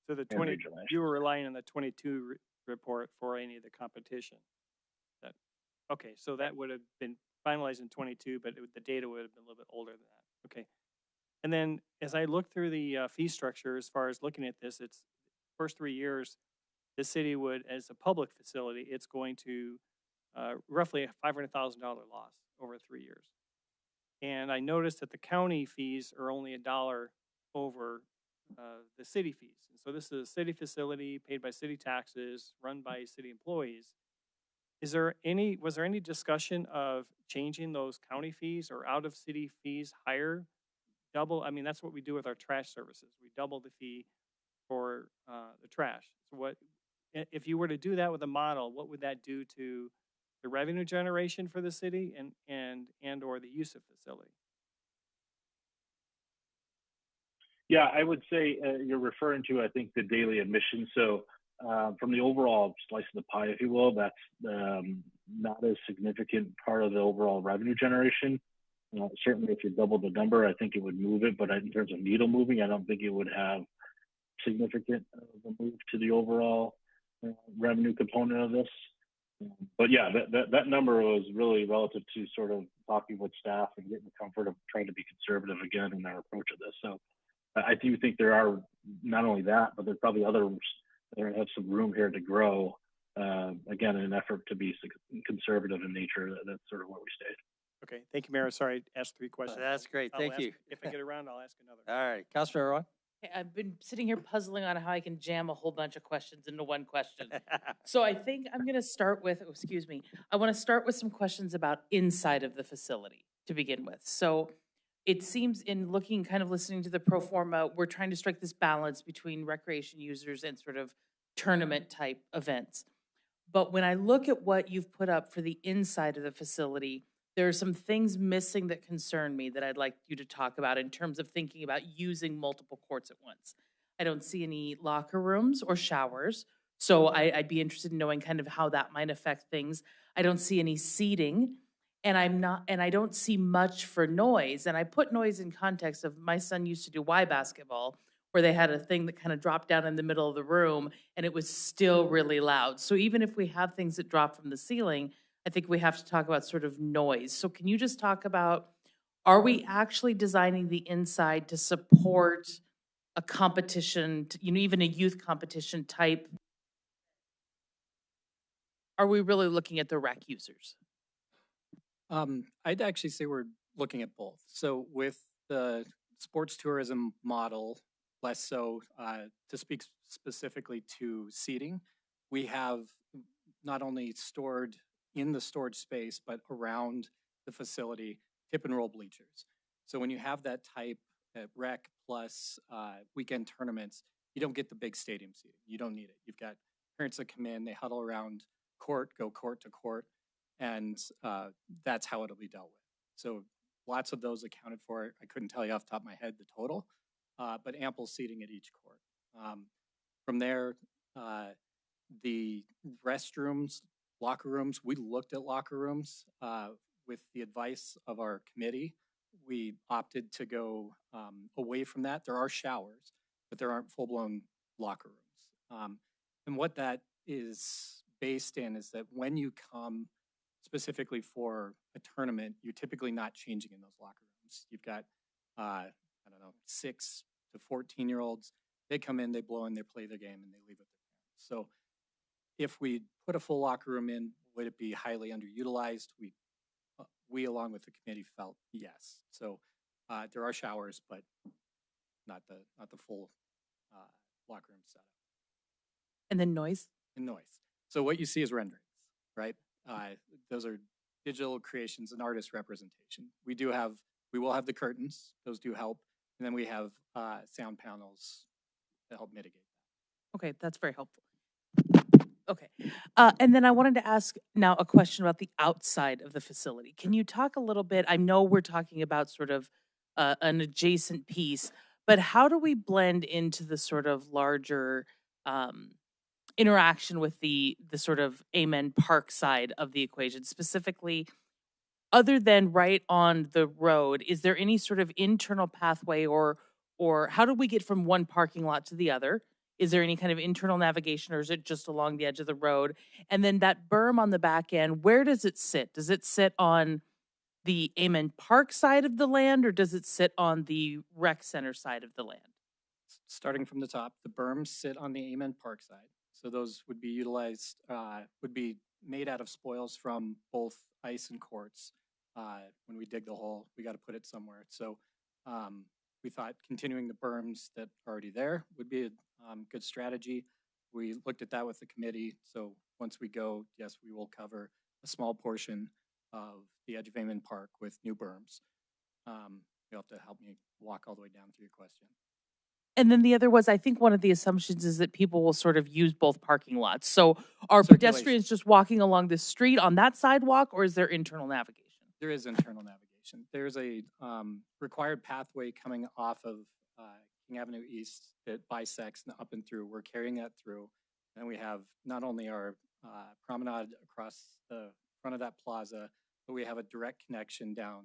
So the 20, you were relying on the 22 report for any of the competition. Okay, so that would have been finalized in 22, but the data would have been a little bit older than that. Okay. And then as I look through the fee structure, as far as looking at this, it's first 3 years, the city would, as a public facility, it's going to roughly a $500,000 loss over 3 years. And I noticed that the county fees are only $1 over the city fees. And so this is a city facility paid by city taxes, run by city employees. Was there any discussion of changing those county fees or out of city fees higher? That's what we do with our trash services. We double the fee for the trash. So if you were to do that with a model, what would that do to the revenue generation for the city and or the use of facility? Yeah, I would say you're referring to, I think, the daily admission. So from the overall slice of the pie, if you will, that's not a significant part of the overall revenue generation. Certainly, if you double the number, I think it would move it. But in terms of needle moving, I don't think it would have significant move to the overall revenue component of this. But yeah, that number was really relative to sort of talking with staff and getting the comfort of trying to be conservative again in their approach of this. So I do think there are not only that, but there's probably others that have some room here to grow. Again, in an effort to be conservative in nature. That's sort of where we stayed. Okay, thank you, Mayor. Sorry, I asked 3 questions. That's great. Thank you. If I get around, I'll ask another. All right, Councilmember Roy. I've been sitting here puzzling on how I can jam a whole bunch of questions into one question. So I think I'm going to start with, I want to start with some questions about inside of the facility to begin with. So it seems in looking, kind of listening to the pro forma, we're trying to strike this balance between recreation users and sort of tournament type events. But when I look at what you've put up for the inside of the facility, there are some things missing that concern me that I'd like you to talk about in terms of thinking about using multiple courts at once. I don't see any locker rooms or showers, so I'd be interested in knowing kind of how that might affect things. I don't see any seating, and I don't see much for noise. And I put noise in context of my son used to do Y basketball, where they had a thing that kind of dropped down in the middle of the room and it was still really loud. So even if we have things that drop from the ceiling, I think we have to talk about sort of noise. So can you just talk about, are we actually designing the inside to support a competition, even a youth competition type? Are we really looking at the rec users? I'd actually say we're looking at both. So with the sports tourism model, less so to speak specifically to seating, we have not only stored in the storage space, but around the facility, tip and roll bleachers. So when you have that type of rec plus weekend tournaments, you don't get the big stadium seating. You don't need it. You've got parents that come in, they huddle around court, go court to court, and that's how it'll be dealt with. So lots of those accounted for. I couldn't tell you off the top of my head the total, but ample seating at each court. From there, the restrooms, locker rooms, we looked at locker rooms with the advice of our committee. We opted to go away from that. There are showers, but there aren't full-blown locker rooms. And what that is based in is that when you come specifically for a tournament, you're typically not changing in those locker rooms. You've got, 6 to 14-year-olds. They come in, they blow in, they play the game, and they leave with their parents. So if we put a full locker room in, would it be highly underutilized? We along with the committee felt yes. So there are showers, but not the full locker room setup. And then noise? And noise. So what you see is renderings, right? Those are digital creations and artist representation. We will have the curtains; those do help, and then we have sound panels to help mitigate that. Okay, that's very helpful. Okay, and then I wanted to ask now a question about the outside of the facility. Can you talk a little bit? I know we're talking about sort of an adjacent piece, but how do we blend into the sort of larger interaction with the sort of Amen Park side of the equation? Specifically, other than right on the road, is there any sort of internal pathway or how do we get from one parking lot to the other? Is there any kind of internal navigation, or is it just along the edge of the road? And then that berm on the back end, where does it sit? Does it sit on the Amen Park side of the land, or does it sit on the rec center side of the land? Starting from the top, the berms sit on the Amen Park side. So those would be utilized, would be made out of spoils from both ice and courts. When we dig the hole, we got to put it somewhere. So we thought continuing the berms that are already there would be a good strategy. We looked at that with the committee. So once we go, yes, we will cover a small portion of the edge of Amen Park with new berms. You'll have to help me walk all the way down through your question. And then the other was, I think one of the assumptions is that people will sort of use both parking lots. So are pedestrians just walking along the street on that sidewalk, or is there internal navigation? There is internal navigation. There's a required pathway coming off of King Avenue East that bisects up and through. We're carrying that through. And we have not only our promenade across the front of that plaza, but we have a direct connection down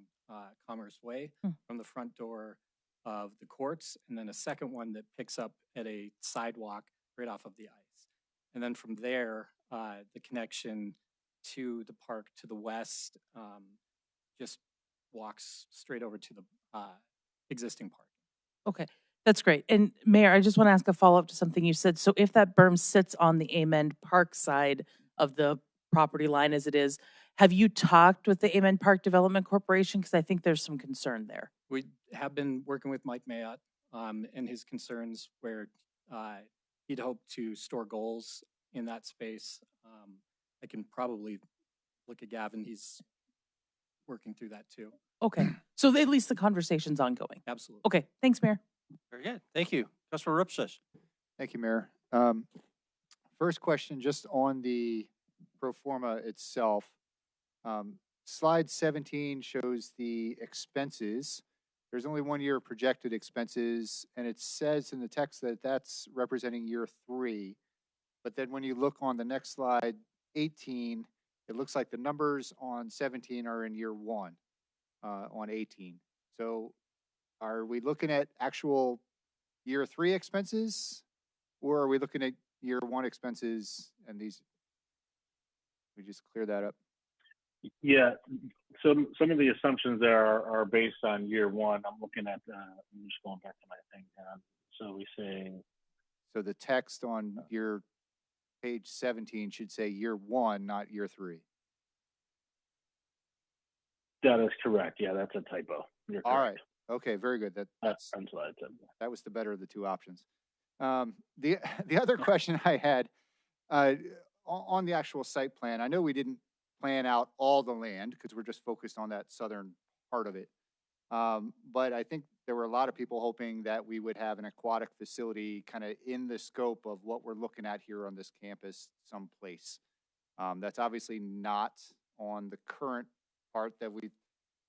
Commerce Way from the front door of the courts, and then a second one that picks up at a sidewalk right off of the ice. And then from there, the connection to the park to the west just walks straight over to the existing park. Okay, that's great. And Mayor, I just want to ask a follow-up to something you said. So if that berm sits on the Amen Park side of the property line as it is, have you talked with the Amen Park Development Corporation? Because I think there's some concern there. We have been working with Mike Mayotte and his concerns where he'd hope to store goals in that space. I can probably look at Gavin. He's working through that too. Okay. So at least the conversation's ongoing. Absolutely. Okay. Thanks, Mayor. Very good. Thank you. Councilor Ripsis. Thank you, Mayor. First question, just on the pro forma itself. Slide 17 shows the expenses. There's only 1 year of projected expenses, and it says in the text that that's representing year 3. But then when you look on the next slide, 18, it looks like the numbers on 17 are in year 1 on 18. So are we looking at actual year 3 expenses? Or are we looking at year 1 expenses and these? We just clear that up. Yeah, some of the assumptions there are based on year one. I'm looking at, I'm just going back to my thing. So we say, So the text on your page 17 should say year 1, not year 3. that is correct. Yeah, that's a typo. You're All right. correct. Okay, very good. That's On slide 7. that was the better of the two options. The other question I had on the actual site plan, I know we didn't plan out all the land because we're just focused on that southern part of it. But I think there were a lot of people hoping that we would have an aquatic facility kind of in the scope of what we're looking at here on this campus someplace. That's obviously not on the current part that we.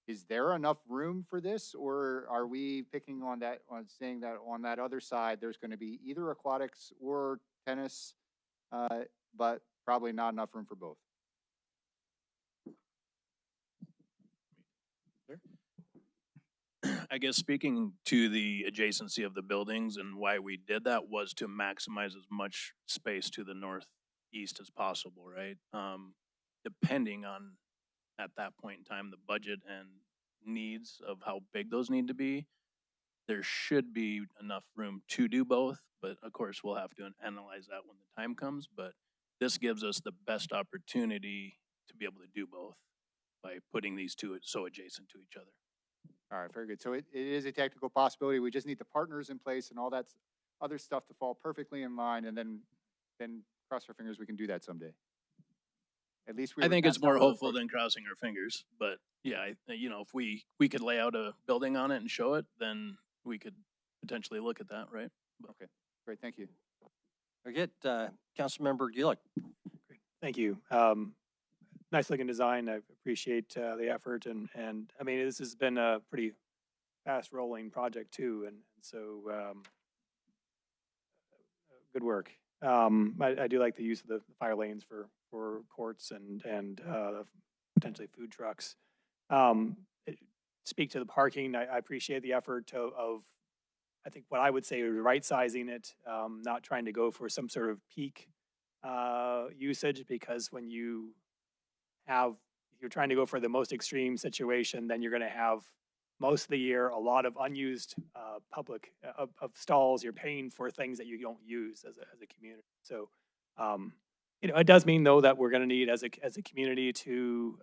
Is there enough room for this, or are we picking on that, on saying that on that other side, there's going to be either aquatics or tennis, but probably not enough room for both? I guess speaking to the adjacency of the buildings and why we did that was to maximize as much space to the northeast as possible, right? Depending on, at that point in time, the budget and needs of how big those need to be, there should be enough room to do both, but of course we'll have to analyze that when the time comes. But this gives us the best opportunity to be able to do both by putting these two so adjacent to each other. All right, very good. So it is a technical possibility. We just need the partners in place and all that other stuff to fall perfectly in line, and then cross our fingers we can do that someday. At least I think it's more hopeful than crossing our fingers, but yeah, if we could lay out a building on it and show it, then we could potentially look at that, right? Okay, great, thank you. Very good. Councilmember Gillick. Great, thank you. Nice looking design. I appreciate the effort, and I mean, this has been a pretty fast rolling project too, and so good work. I do like the use of the fire lanes for courts and potentially food trucks. Speak to the parking. I appreciate the effort of I think what I would say right sizing it, not trying to go for some sort of peak usage, because when you're trying to go for the most extreme situation, then you're going to have most of the year a lot of unused public of stalls. You're paying for things that you don't use as a community. So, it does mean though that we're going to need as a community to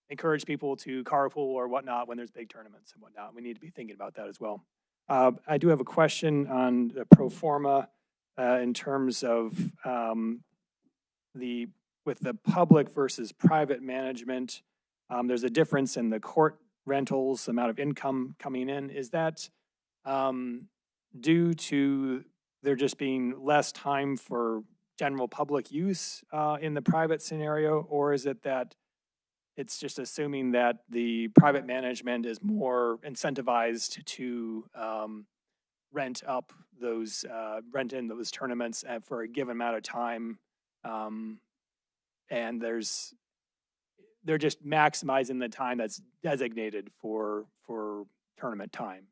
encourage people to carpool or whatnot when there's big tournaments and whatnot. We need to be thinking about that as well. I do have a question on the pro forma in terms of with the public versus private management. There's a difference in the court rentals, the amount of income coming in. Is that due to there just being less time for general public use in the private scenario, or is it that it's just assuming that the private management is more incentivized to rent in those tournaments for a given amount of time, and they're just maximizing the time that's designated for tournament time?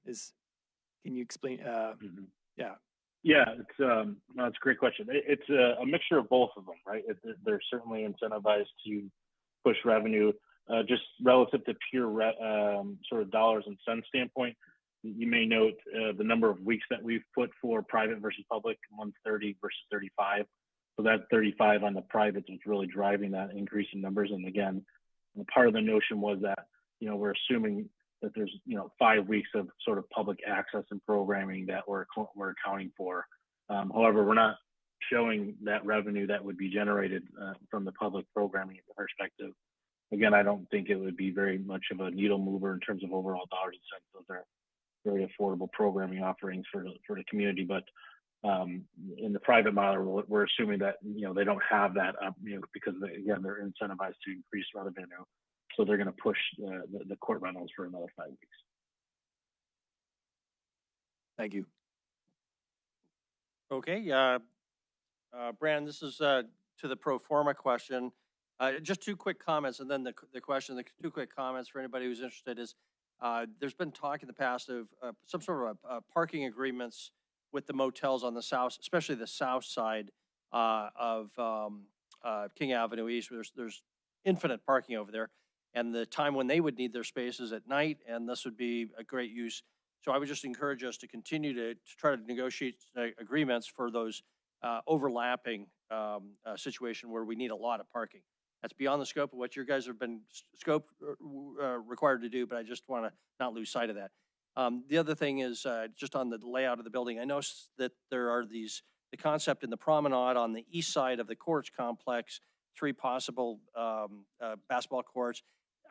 Can you explain? Yeah. Yeah, it's a great question. It's a mixture of both of them, right? They're certainly incentivized to push revenue, just relative to pure sort of dollars and cents standpoint. You may note the number of weeks that we've put for private versus public, 130 versus 35. So that 35 on the privates is really driving that increase in numbers. And again, part of the notion was that, we're assuming that there's, 5 weeks of sort of public access and programming that we're accounting for. However, we're not showing that revenue that would be generated from the public programming perspective. Again, I don't think it would be very much of a needle mover in terms of overall dollars and cents. Those are very affordable programming offerings for the community. But in the private model, we're assuming that they don't have that, because again they're incentivized to increase revenue, so they're going to push the court rentals for another 5 weeks. Thank you. Okay, Brandon, this is to the pro forma question. Just two quick comments, and then the question. The two quick comments for anybody who's interested is, There's been talk in the past of some sort of parking agreements with the motels on the south, especially the south side of King Avenue East. There's infinite parking over there, and the time when they would need their spaces at night, and this would be a great use. So I would just encourage us to continue to try to negotiate agreements for those overlapping situation where we need a lot of parking. That's beyond the scope of what your guys have been required to do, but I just want to not lose sight of that. The other thing is just on the layout of the building. I noticed that there are the concept in the promenade on the east side of the courts complex, 3 possible basketball courts.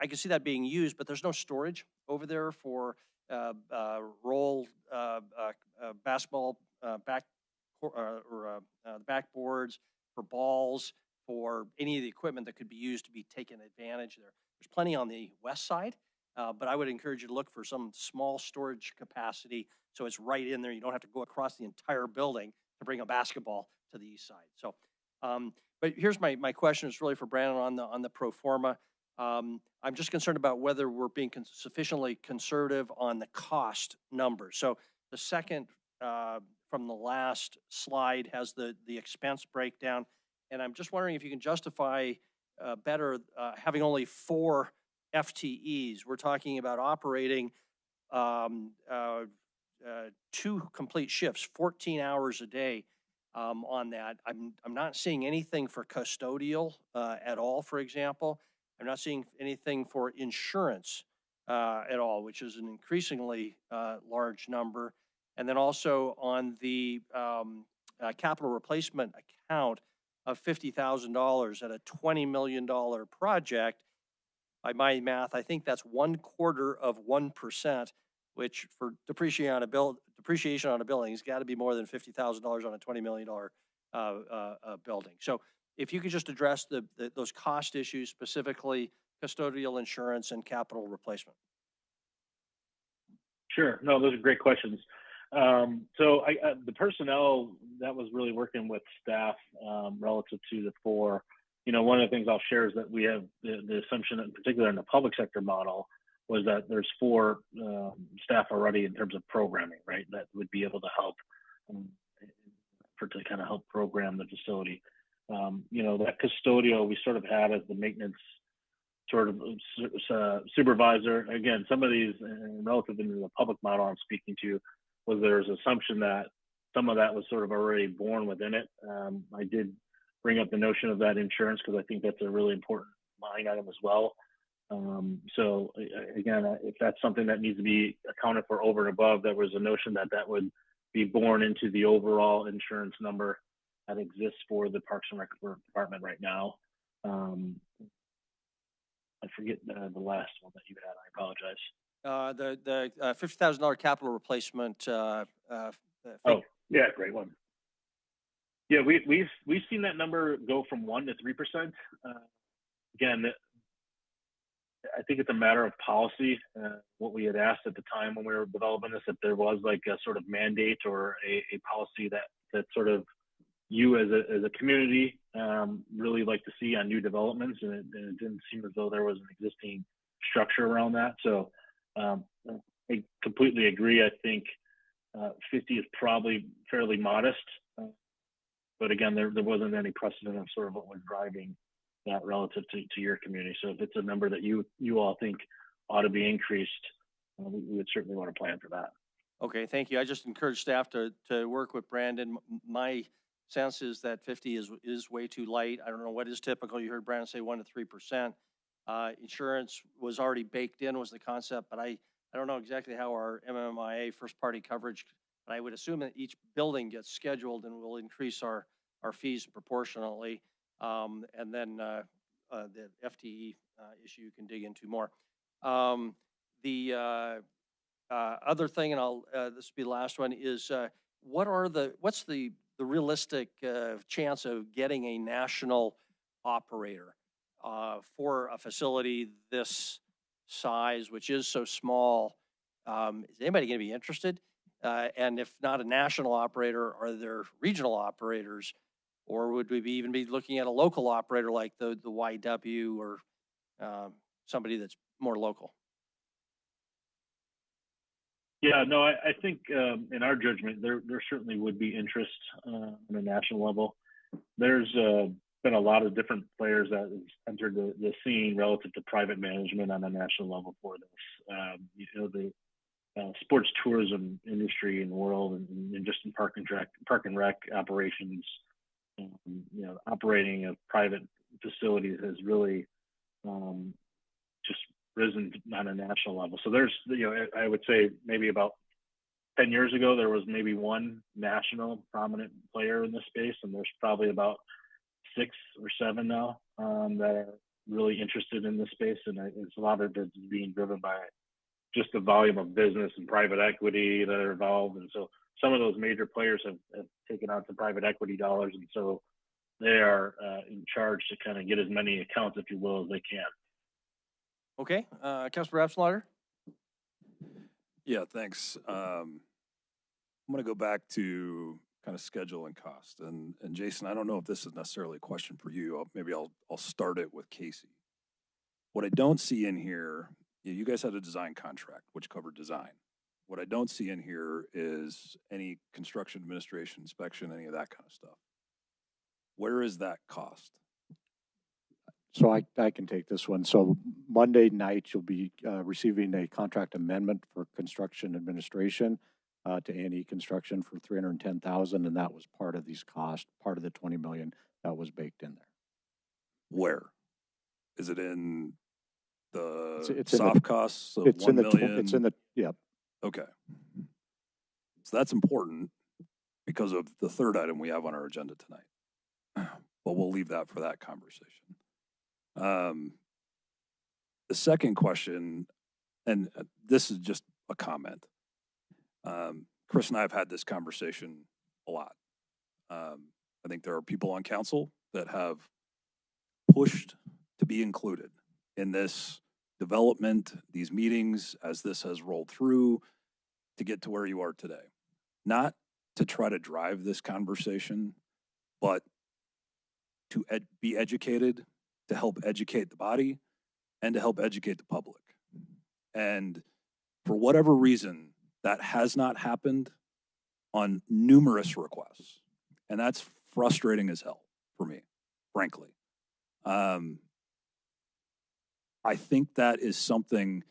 I can see that being used, but there's no storage over there for roll basketball backboards, for balls, for any of the equipment that could be used to be taken advantage there. There's plenty on the west side, but I would encourage you to look for some small storage capacity so it's right in there. You don't have to go across the entire building to bring a basketball to the east side. So, but here's my question. It's really for Brandon on the pro forma. I'm just concerned about whether we're being sufficiently conservative on the cost numbers. So the second from the last slide has the expense breakdown. And I'm just wondering if you can justify better having only 4 FTEs. We're talking about operating 2 complete shifts, 14 hours a day on that. I'm not seeing anything for custodial at all, for example. I'm not seeing anything for insurance at all, which is an increasingly large number. And then also on the capital replacement account of $50,000 at a $20 million project, by my math, I think that's 1/4 of 1%, which for depreciation on a building has got to be more than $50,000 on a $20 million building. So if you could just address those cost issues, specifically custodial insurance and capital replacement. Sure. No, those are great questions. So the personnel that was really working with staff relative to the 4, one of the things I'll share is that we have the assumption, in particular in the public sector model, was that there's 4 staff already in terms of programming, right? That would be able to help to kind of help program the facility. That custodial we sort of had as the maintenance sort of supervisor. Again, some of these, relative to the public model I'm speaking to, was there's assumption that some of that was sort of already born within it. I did bring up the notion of that insurance because I think that's a really important line item as well. So again, if that's something that needs to be accounted for over and above, there was a notion that that would be born into the overall insurance number that exists for the Parks and Rec department right now. I forget the last one that you had. I apologize. The $50,000 capital replacement. Oh, yeah, great one. Yeah, we've seen that number go from 1% to 3%. Again, I think it's a matter of policy. What we had asked at the time when we were developing this, if there was like a sort of mandate or a policy that sort of you as a community really like to see on new developments, and it didn't seem as though there was an existing structure around that. So I completely agree. I think 50 is probably fairly modest, but again, there wasn't any precedent of sort of what was driving that relative to your community. So if it's a number that you all think ought to be increased, we would certainly want to plan for that. Okay, thank you. I just encourage staff to work with Brandon. My sense is that 50 is way too light. I don't know what is typical. You heard Brandon say 1% to 3%. Insurance was already baked in, was the concept, but I don't know exactly how our MMIA first party coverage, but I would assume that each building gets scheduled and will increase our fees proportionally. And then the FTE issue you can dig into more. The other thing, and this will be the last one, is what's the realistic chance of getting a national operator for a facility this size, which is so small? Is anybody going to be interested? And if not a national operator, are there regional operators? Or would we even be looking at a local operator like the YW or somebody that's more local? Yeah, no, I think in our judgment, there certainly would be interest on a national level. There's been a lot of different players that has entered the scene relative to private management on a national level for this. The sports tourism industry in the world and just in park and rec operations, operating of private facilities has really just risen on a national level. So there's, I would say maybe about 10 years ago, there was maybe one national prominent player in this space, and there's probably about 6 or 7 now that are really interested in this space. And it's a lot of it is being driven by just the volume of business and private equity that are involved. And so some of those major players have taken on some private equity dollars. And so they are in charge to kind of get as many accounts, if you will, as they can. Okay, Councilor Absalauer? Yeah, thanks. I'm going to go back to kind of schedule and cost. And Jason, I don't know if this is necessarily a question for you. Maybe I'll start it with Casey. What I don't see in here, you guys had a design contract which covered design. What I don't see in here is any construction administration, inspection, any of that kind of stuff. Where is that cost? So I can take this one. So Monday night, you'll be receiving a contract amendment for construction administration to A&E Construction for $310,000, and that was part of these costs, part of the $20 million that was baked in there. Where? Is it in the It's soft in the, costs of it's 1 in the million? it's in the yeah. Okay. So that's important because of the third item we have on our agenda tonight. But we'll leave that for that conversation. The second question, and this is just a comment. Chris and I have had this conversation a lot. I think there are people on council that have pushed to be included in this development, these meetings, as this has rolled through to get to where you are today. Not to try to drive this conversation, but to be educated, to help educate the body, and to help educate the public. And for whatever reason, that has not happened on numerous requests. And that's frustrating as hell for me, frankly. I think that is something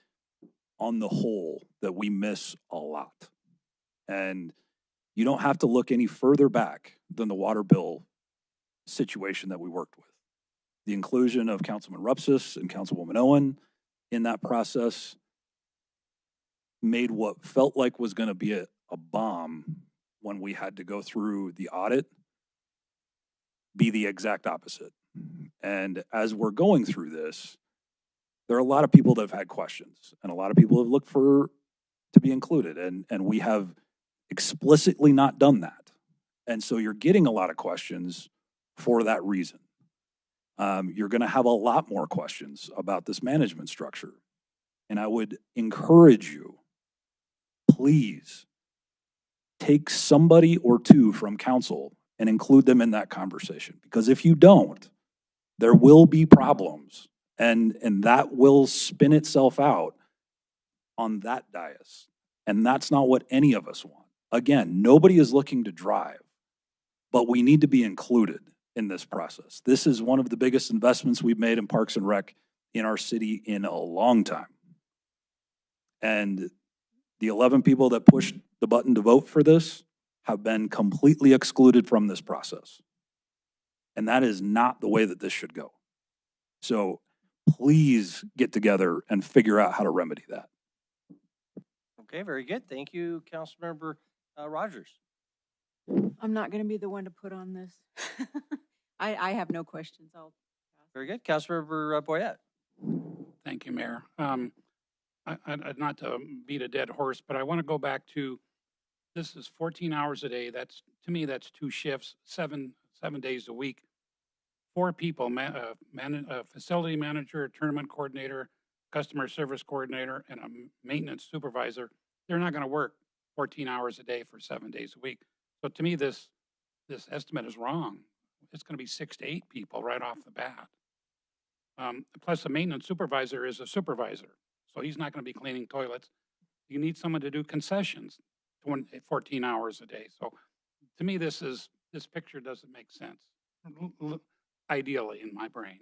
on the whole that we miss a lot. And you don't have to look any further back than the water bill situation that we worked with. The inclusion of Councilman Rupsis and Councilwoman Owen in that process made what felt like was going to be a bomb when we had to go through the audit be the exact opposite. And as we're going through this, there are a lot of people that have had questions, and a lot of people have looked to be included, and we have explicitly not done that. And so you're getting a lot of questions for that reason. You're going to have a lot more questions about this management structure. And I would encourage you, please take somebody or two from council and include them in that conversation. Because if you don't, there will be problems, and that will spin itself out on that dais. And that's not what any of us want. Again, nobody is looking to drive, but we need to be included in this process. This is one of the biggest investments we've made in Parks and Rec in our city in a long time. And the 11 people that pushed the button to vote for this have been completely excluded from this process. And that is not the way that this should go. So please get together and figure out how to remedy that. Okay, very good. Thank you, Councilmember Rogers. I'm not going to be the one to put on this. I have no questions. I'll pass. Very good. Councilmember Boyette. Thank you, Mayor. I'd not to beat a dead horse, but I want to go back to, this is 14 hours a day. That's, to me, that's 2 shifts, 7 days a week. 4 people, facility manager, tournament coordinator, customer service coordinator, and a maintenance supervisor. They're not going to work 14 hours a day for 7 days a week. So to me, this estimate is wrong. It's going to be 6 to 8 people right off the bat. Plus, the maintenance supervisor is a supervisor, so he's not going to be cleaning toilets. You need someone to do concessions 14 hours a day. So to me, this picture doesn't make sense, ideally in my brain.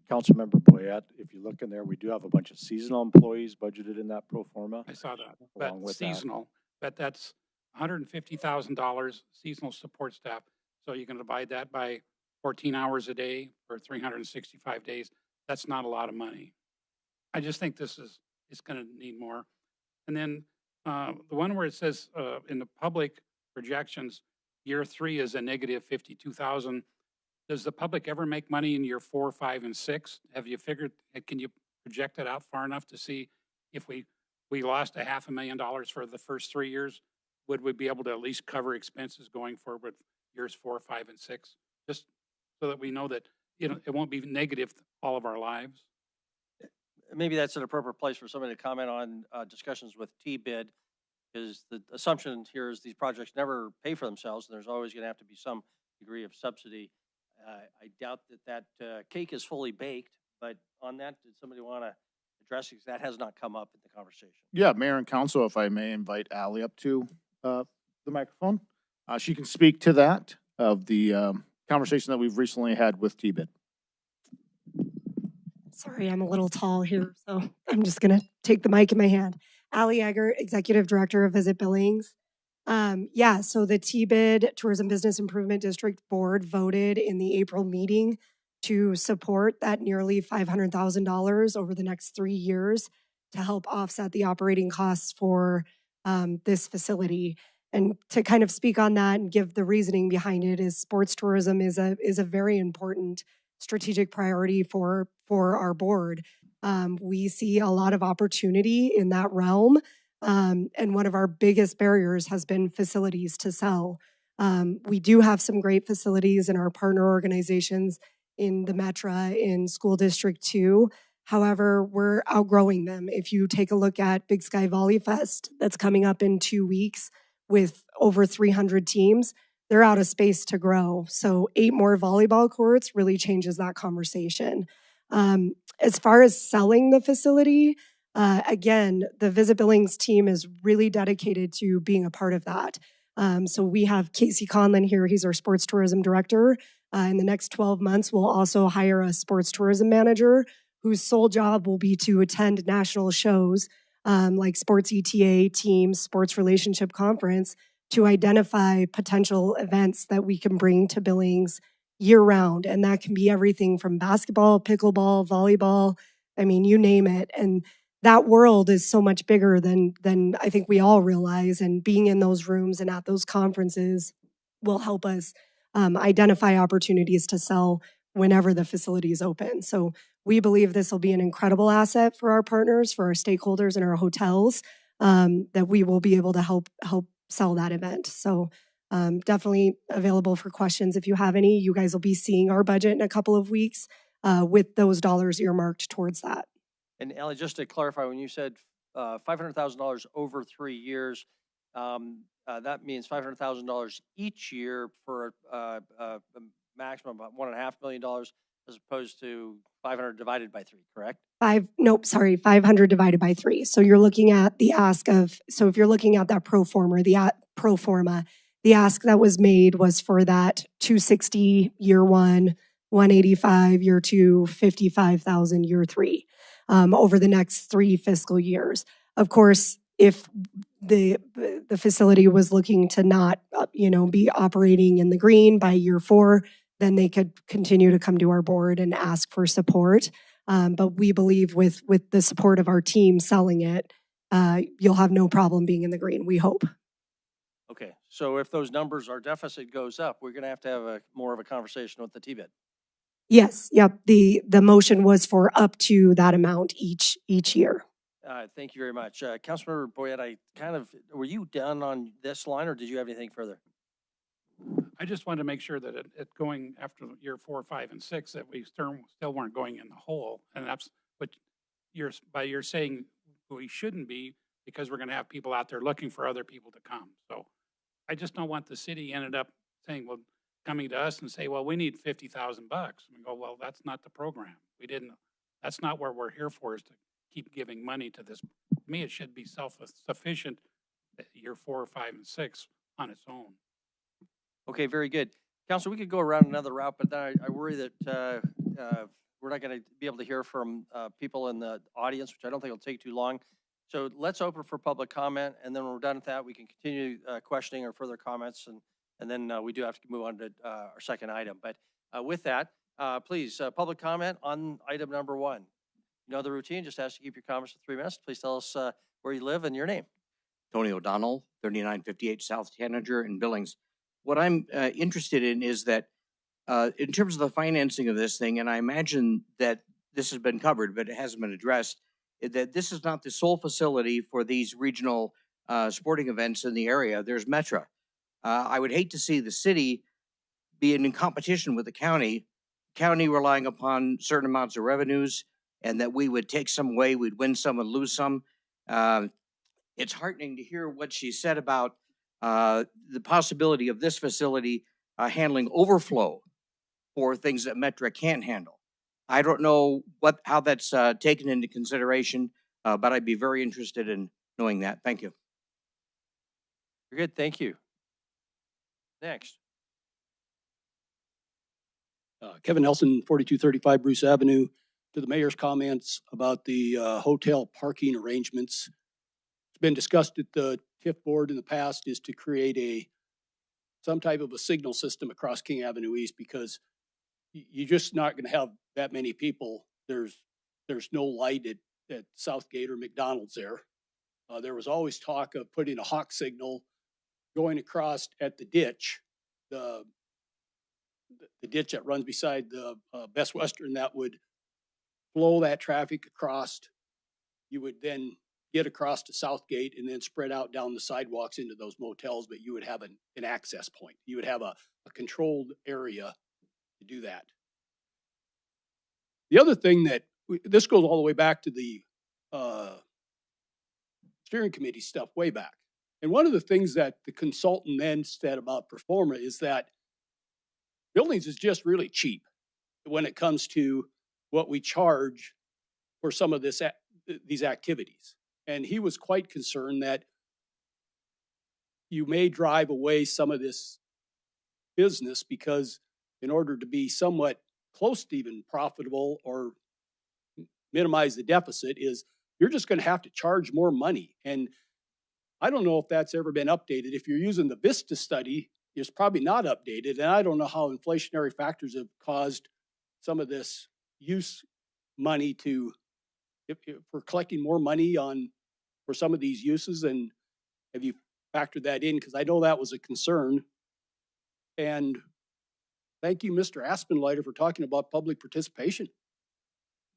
Councilmember Boyette, if you look in there, we do have a bunch of seasonal employees budgeted in that pro forma. I saw that, Along but with that. seasonal, but that's $150,000 seasonal support staff. So you can divide that by 14 hours a day for 365 days. That's not a lot of money. I just think it's going to need more. And then the one where it says in the public projections, year 3 is a negative 52,000. Does the public ever make money in year 4, 5, and 6? Have you figured, can you project it out far enough to see if we lost $500,000 for the first 3 years, would we be able to at least cover expenses going forward years 4, 5, and 6? Just so that we know that it won't be negative all of our lives. Maybe that's an appropriate place for somebody to comment on discussions with T-bid, because the assumption here is these projects never pay for themselves, and there's always going to have to be some degree of subsidy. I doubt that cake is fully baked, but on that, did somebody want to address it? Because that has not come up in the conversation. Yeah, Mayor and Council, if I may invite Ally up to the microphone. She can speak to that, of the conversation that we've recently had with T-bid. Sorry, I'm a little tall here, so I'm just going to take the mic in my hand. Ally Eggert, Executive Director of Visit Billings. Yeah, so the T-bid Tourism Business Improvement District Board voted in the April meeting to support that nearly $500,000 over the next 3 years to help offset the operating costs for this facility. And to kind of speak on that and give the reasoning behind it is sports tourism is a very important strategic priority for our board. We see a lot of opportunity in that realm. And one of our biggest barriers has been facilities to sell. We do have some great facilities in our partner organizations in the Metra, in School District 2. However, we're outgrowing them. If you take a look at Big Sky Volley Fest that's coming up in 2 weeks with over 300 teams, they're out of space to grow. So 8 more volleyball courts really changes that conversation. As far as selling the facility, again, the Visit Billings team is really dedicated to being a part of that. So we have Casey Conlon here. He's our sports tourism director. In the next 12 months, we'll also hire a sports tourism manager whose sole job will be to attend national shows like Sports ETA, Teams, Sports Relationship Conference, to identify potential events that we can bring to Billings year round. And that can be everything from basketball, pickleball, volleyball, I mean, you name it. And that world is so much bigger than I think we all realize. And being in those rooms and at those conferences will help us identify opportunities to sell whenever the facility is open. So we believe this will be an incredible asset for our partners, for our stakeholders and our hotels, that we will be able to help sell that event. So definitely available for questions if you have any. You guys will be seeing our budget in a couple of weeks with those dollars earmarked towards that. And Ally, just to clarify, when you said $500,000 over 3 years, that means $500,000 each year for a maximum of $1.5 million, as opposed to 500 divided by 3, correct? 500 divided by 3. So you're looking at the ask of, so if you're looking at that pro forma, the ask that was made was for that 260 year 1, 185 year 2, 55,000 year 3, over the next 3 fiscal years. Of course, if the facility was looking to not, be operating in the green by year 4, then they could continue to come to our board and ask for support. But we believe with the support of our team selling it, you'll have no problem being in the green, we hope. Okay, so if those numbers, our deficit goes up, we're going to have more of a conversation with the T-bid. Yes, yep. The motion was for up to that amount each year. Thank you very much. Councilmember Boyette, were you done on this line, or did you have anything further? I just wanted to make sure that it going after year 4, 5, and 6, that we still weren't going in the hole. And that's what you're saying we shouldn't be, because we're going to have people out there looking for other people to come. So I just don't want the city ended up saying, well, coming to us and say, well, we need $50,000. We go, well, that's not the program. That's not what we're here for, is to keep giving money to this to me, it should be self-sufficient, year 4, 5, and 6 on its own. Okay, very good. Council, we could go around another route, but then I worry that we're not going to be able to hear from people in the audience, which I don't think will take too long. So let's open for public comment, and then when we're done with that, we can continue questioning or further comments, and then we do have to move on to our second item. But with that, please, public comment on item number 1. You know the routine, just ask you to keep your comments to 3 minutes. Please tell us where you live and your name. Tony O'Donnell, 3958 South Tanager in Billings. What I'm interested in is that in terms of the financing of this thing, and I imagine that this has been covered, but it hasn't been addressed, that this is not the sole facility for these regional sporting events in the area. There's Metra. I would hate to see the city being in competition with the county relying upon certain amounts of revenues, and that we would take some away, we'd win some and lose some. It's heartening to hear what she said about the possibility of this facility handling overflow for things that Metra can't handle. I don't know how that's taken into consideration, but I'd be very interested in knowing that. Thank you. Very good, thank you. Next. Kevin Nelson, 4235 Bruce Avenue. To the mayor's comments about the hotel parking arrangements, it's been discussed at the TIF board in the past is to create some type of a signal system across King Avenue East, because you're just not going to have that many people. There's no light at Southgate or McDonald's there. There was always talk of putting a hawk signal going across at the ditch, the ditch that runs beside the Best Western, that would flow that traffic across. You would then get across to Southgate and then spread out down the sidewalks into those motels, but you would have an access point. You would have a controlled area to do that. The other thing this goes all the way back to the steering committee stuff way back. And one of the things that the consultant then said about Performa is that Billings is just really cheap when it comes to what we charge for some of these activities. And he was quite concerned that you may drive away some of this business, because in order to be somewhat close to even profitable or minimize the deficit, is you're just going to have to charge more money. And I don't know if that's ever been updated. If you're using the Vista study, it's probably not updated. And I don't know how inflationary factors have caused some of this use money to, if we're collecting more money for some of these uses, and have you factored that in? Because I know that was a concern. And thank you, Mr. Aspenleiter, for talking about public participation.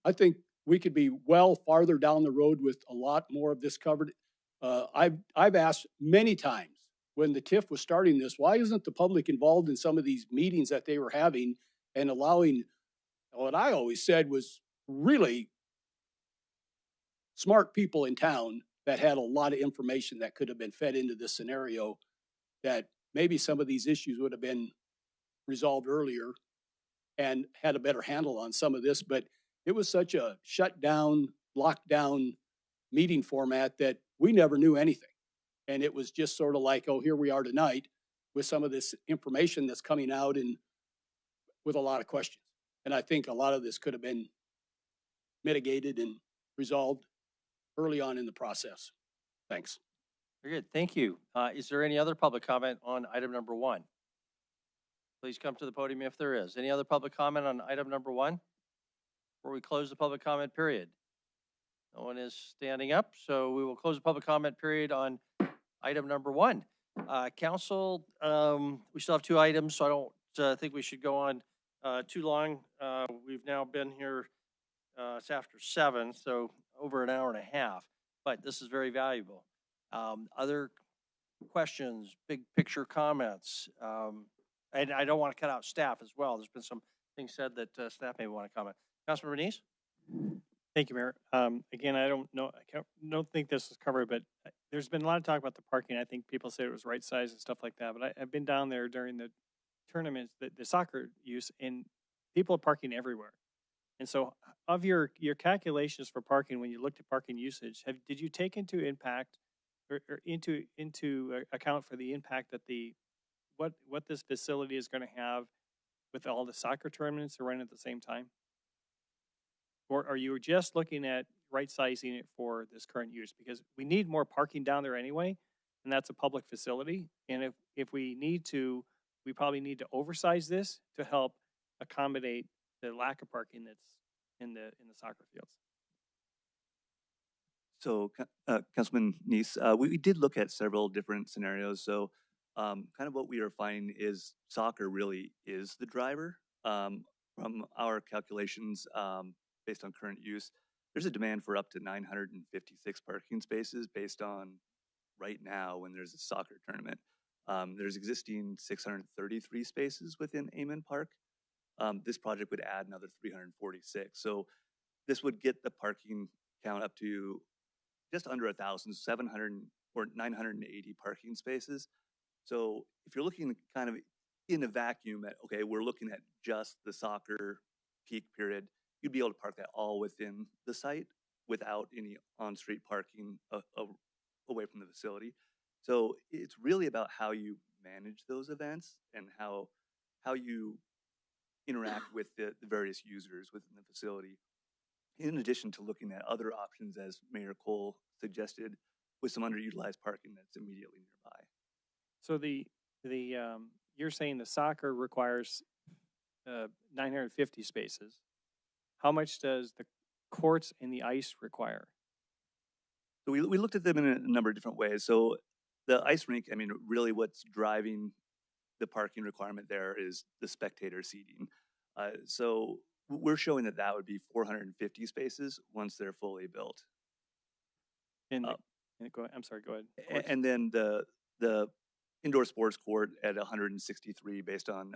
I think we could be well farther down the road with a lot more of this covered. I've asked many times when the TIF was starting this, why isn't the public involved in some of these meetings that they were having and allowing, what I always said was really smart people in town that had a lot of information that could have been fed into this scenario, that maybe some of these issues would have been resolved earlier and had a better handle on some of this. But it was such a shut down, lockdown meeting format that we never knew anything. And it was just sort of like, oh, here we are tonight with some of this information that's coming out and with a lot of questions. And I think a lot of this could have been mitigated and resolved early on in the process. Thanks. Very good, thank you. Is there any other public comment on item number 1? Please come to the podium if there is. Any other public comment on item number 1 before we close the public comment period? No one is standing up, so we will close the public comment period on item number 1. Council, we still have 2 items, so I don't think we should go on too long. We've now been here, it's after 7, so over an hour and a half, but this is very valuable. Other questions, big picture comments, and I don't want to cut out staff as well. There's been some things said that staff may want to comment. Councilman Bernice? Thank you, Mayor. Again, I don't think this is covered, but there's been a lot of talk about the parking. I think people say it was right size and stuff like that, but I've been down there during the tournaments, the soccer use, and people are parking everywhere. And so of your calculations for parking, when you looked at parking usage, did you take into impact or into account for the impact that what this facility is going to have with all the soccer tournaments that run at the same time? Or are you just looking at right sizing it for this current use? Because we need more parking down there anyway, and that's a public facility. And if we need to, we probably need to oversize this to help accommodate the lack of parking that's in the soccer fields. So, Councilman Neese, we did look at several different scenarios. So, kind of what we are finding is soccer really is the driver. From our calculations, based on current use, there's a demand for up to 956 parking spaces based on right now when there's a soccer tournament. There's existing 633 spaces within Amen Park. This project would add another 346. So this would get the parking count up to just under 1,700 or 980 parking spaces. So if you're looking kind of in a vacuum at, okay, we're looking at just the soccer peak period, you'd be able to park that all within the site without any on-street parking away from the facility. So it's really about how you manage those events and how you interact with the various users within the facility, in addition to looking at other options, as Mayor Cole suggested, with some underutilized parking that's immediately nearby. So you're saying the soccer requires 950 spaces. How much does the courts and the ice require? So we looked at them in a number of different ways. So the ice rink, I mean, really what's driving the parking requirement there is the spectator seating. So we're showing that would be 450 spaces once they're fully built. I'm sorry, go ahead. And then the indoor sports court at 163 based on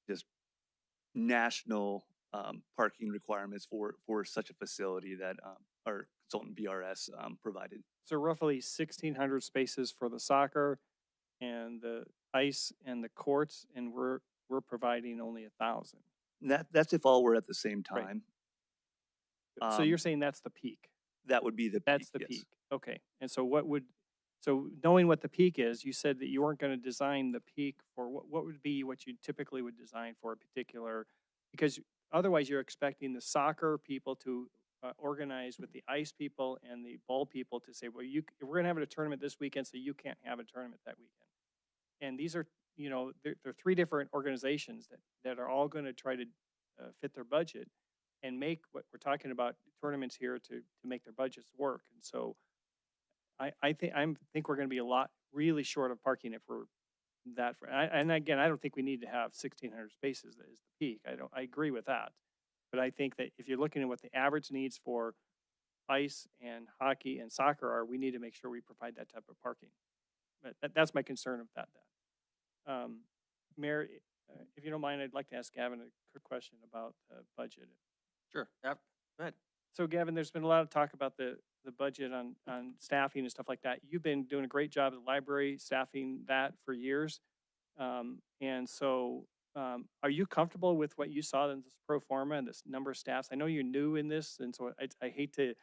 just national parking requirements for such a facility that our consultant BRS provided. So roughly 1,600 spaces for the soccer and the ice and the courts, and we're providing only 1,000. That's if all were at the same time. Right. So you're saying that's the peak? That would be the peak. That's the yes. peak. Okay. And so so knowing what the peak is, you said that you weren't going to design the peak for what would be what you typically would design for a particular, because otherwise you're expecting the soccer people to organize with the ice people and the ball people to say, well, we're going to have a tournament this weekend, so you can't have a tournament that weekend. And these are, they're three different organizations that are all going to try to fit their budget and make what we're talking about tournaments here to make their budgets work. And so I think we're going to be really short of parking if we're that. And again, I don't think we need to have 1,600 spaces that is the peak. I agree with that. But I think that if you're looking at what the average needs for ice and hockey and soccer are, we need to make sure we provide that type of parking. But that's my concern of that. Mayor, if you don't mind, I'd like to ask Gavin a quick question about budget. Sure. Yep. Go ahead. So Gavin, there's been a lot of talk about the budget on staffing and stuff like that. You've been doing a great job at the library staffing that for years. And so are you comfortable with what you saw in this pro forma and this number of staffs? I know you're new in this, and so I hate to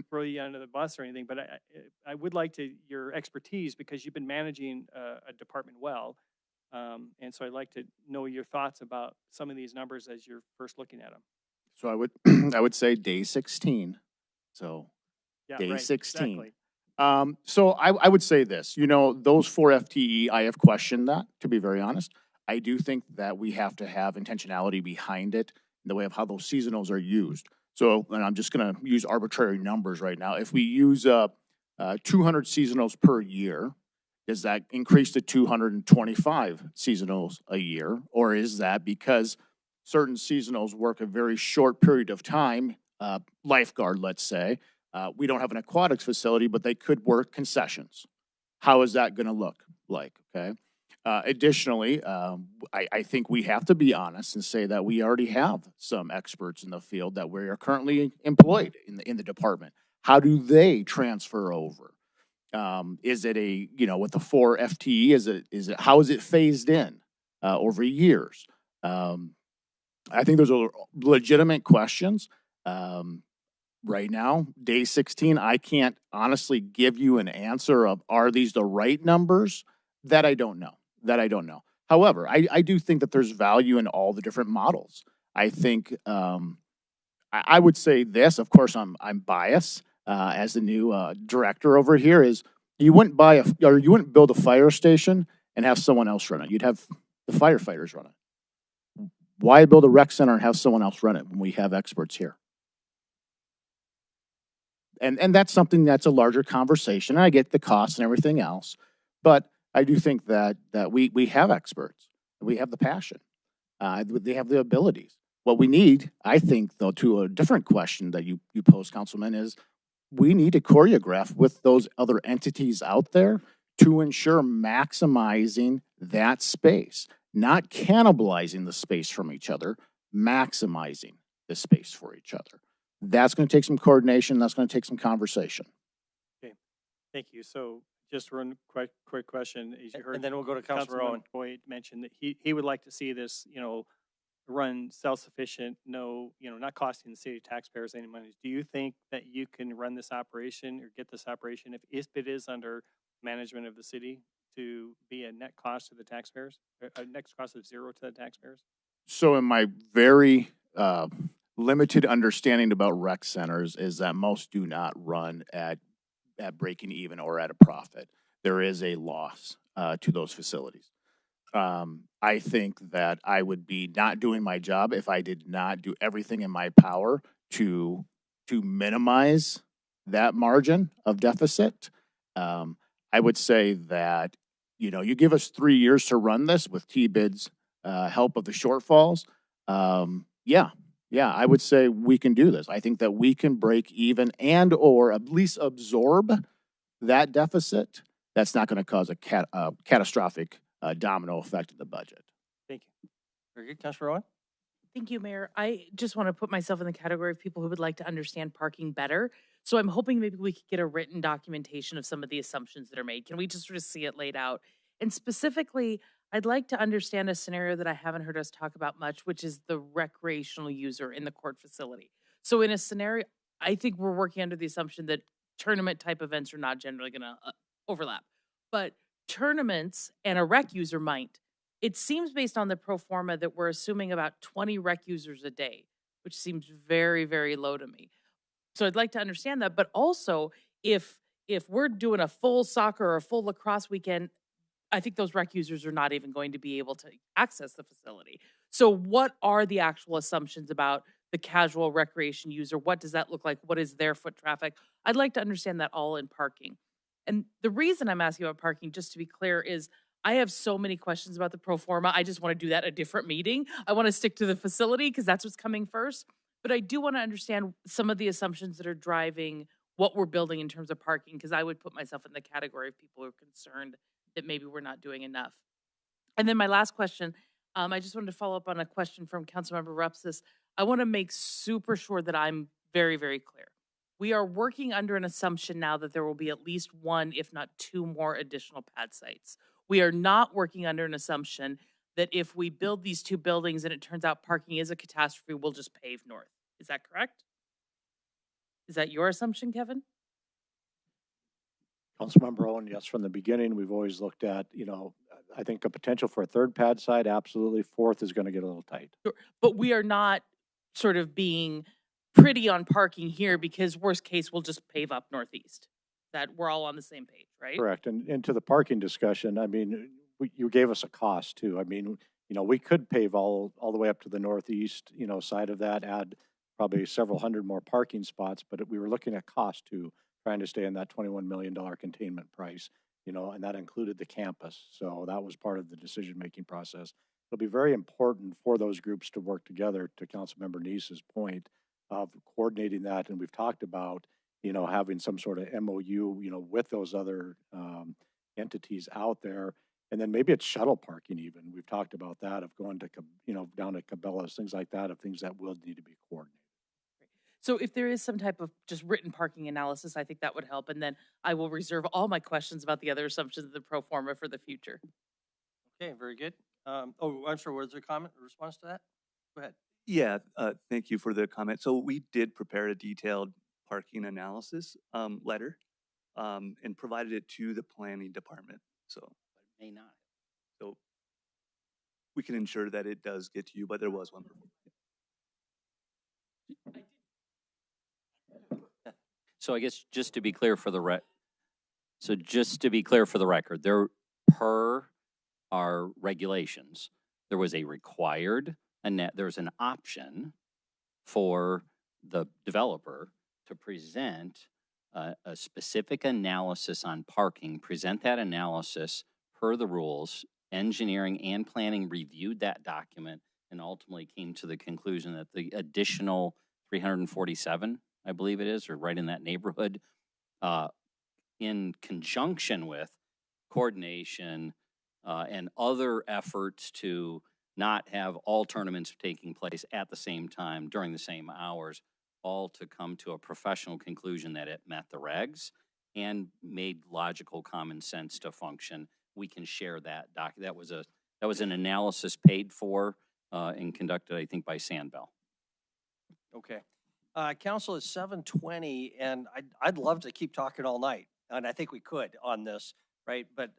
throw you under the bus or anything, but I would like your expertise, because you've been managing a department well. And so I'd like to know your thoughts about some of these numbers as you're first looking at them. So I would say day 16. So yeah, day right, 16. Exactly. So I would say this, those 4 FTE, I have questioned that, to be very honest. I do think that we have to have intentionality behind it in the way of how those seasonals are used. So, and I'm just going to use arbitrary numbers right now. If we use 200 seasonals per year, does that increase to 225 seasonals a year? Or is that because certain seasonals work a very short period of time, lifeguard, let's say, we don't have an aquatics facility, but they could work concessions. How is that going to look like, okay? Additionally, I think we have to be honest and say that we already have some experts in the field that we are currently employed in the department. How do they transfer over? Is it with the 4 FTE, is it how is it phased in over years? I think those are legitimate questions. Right now, day 16, I can't honestly give you an answer of are these the right numbers? That I don't know. However, I do think that there's value in all the different models. I think I would say this. Of course, I'm biased as the new director over here. Is you wouldn't you wouldn't build a fire station and have someone else run it. You'd have the firefighters run it. Why build a rec center and have someone else run it when we have experts here? And that's something that's a larger conversation. I get the costs and everything else, but I do think that we have experts. We have the passion. They have the abilities. What we need, I think, though, to a different question that you posed, Councilman, is we need to choreograph with those other entities out there to ensure maximizing that space, not cannibalizing the space from each other, maximizing the space for each other. That's going to take some coordination. That's going to take some conversation. Okay, thank you. So just one quick question. As you heard, And then we'll go to Councilor Owen. Boyd mentioned that he would like to see this, run self-sufficient, not costing the city taxpayers any money. Do you think that you can run this operation or get this operation if it is under management of the city to be a net cost to the taxpayers, a net cost of zero to the taxpayers? So in my very limited understanding about rec centers is that most do not run at breaking even or at a profit. There is a loss to those facilities. I think that I would be not doing my job if I did not do everything in my power to minimize that margin of deficit. I would say that, you give us 3 years to run this with T-bids, help of the shortfalls. Yeah, I would say we can do this. I think that we can break even and or at least absorb that deficit. That's not going to cause a catastrophic domino effect in the budget. Thank you. Very good. Councilor Owen? Thank you, Mayor. I just want to put myself in the category of people who would like to understand parking better. So I'm hoping maybe we could get a written documentation of some of the assumptions that are made. Can we just sort of see it laid out? And specifically, I'd like to understand a scenario that I haven't heard us talk about much, which is the recreational user in the court facility. So in a scenario, I think we're working under the assumption that tournament type events are not generally going to overlap, but tournaments and a rec user might. It seems based on the pro forma that we're assuming about 20 rec users a day, which seems very, very low to me. So I'd like to understand that. But also, if we're doing a full soccer or a full lacrosse weekend, I think those rec users are not even going to be able to access the facility. So what are the actual assumptions about the casual recreation user? What does that look like? What is their foot traffic? I'd like to understand that all in parking. And the reason I'm asking about parking, just to be clear, is I have so many questions about the pro forma. I just want to do that at a different meeting. I want to stick to the facility because that's what's coming first. But I do want to understand some of the assumptions that are driving what we're building in terms of parking, because I would put myself in the category of people who are concerned that maybe we're not doing enough. And then my last question, I just wanted to follow up on a question from Councilmember Rupsis. I want to make super sure that I'm very, very clear. We are working under an assumption now that there will be at least one, if not two more additional pad sites. We are not working under an assumption that if we build these two buildings and it turns out parking is a catastrophe, we'll just pave north. Is that correct? Is that your assumption, Kevin? Councilmember Owen, yes, from the beginning, we've always looked at, I think a potential for a third pad site, absolutely. Fourth is going to get a little tight. Sure. But we are not sort of being pretty on parking here because worst case, we'll just pave up northeast. That we're all on the same page, right? Correct. And to the parking discussion, I mean, you gave us a cost too. I mean, we could pave all the way up to the northeast, side of that, add probably several hundred more parking spots, but we were looking at cost too, trying to stay in that $21 million containment price, and that included the campus. So that was part of the decision-making process. It'll be very important for those groups to work together, to Councilmember Neese's point of coordinating that. And we've talked about, having some sort of MOU, with those other entities out there. And then maybe it's shuttle parking even. We've talked about that, of going to, down to Cabela's, things like that, of things that will need to be coordinated. So if there is some type of just written parking analysis, I think that would help. And then I will reserve all my questions about the other assumptions of the pro forma for the future. Okay, very good. I'm sorry, was there a comment or response to that? Go ahead. Yeah, thank you for the comment. So we did prepare a detailed parking analysis letter and provided it to the planning department. So May not. so we can ensure that it does get to you, but there was one. So I guess just to be clear for the record, there, per our regulations, there was a required, there's an option for the developer to present a specific analysis on parking, present that analysis per the rules. Engineering and planning reviewed that document and ultimately came to the conclusion that the additional 347, I believe it is, or right in that neighborhood, in conjunction with coordination and other efforts to not have all tournaments taking place at the same time during the same hours, all to come to a professional conclusion that it met the regs and made logical common sense to function. We can share that doc. That was an analysis paid for and conducted, I think, by Sandbell. Okay. Council is 7:20, and I'd love to keep talking all night, and I think we could on this, right? But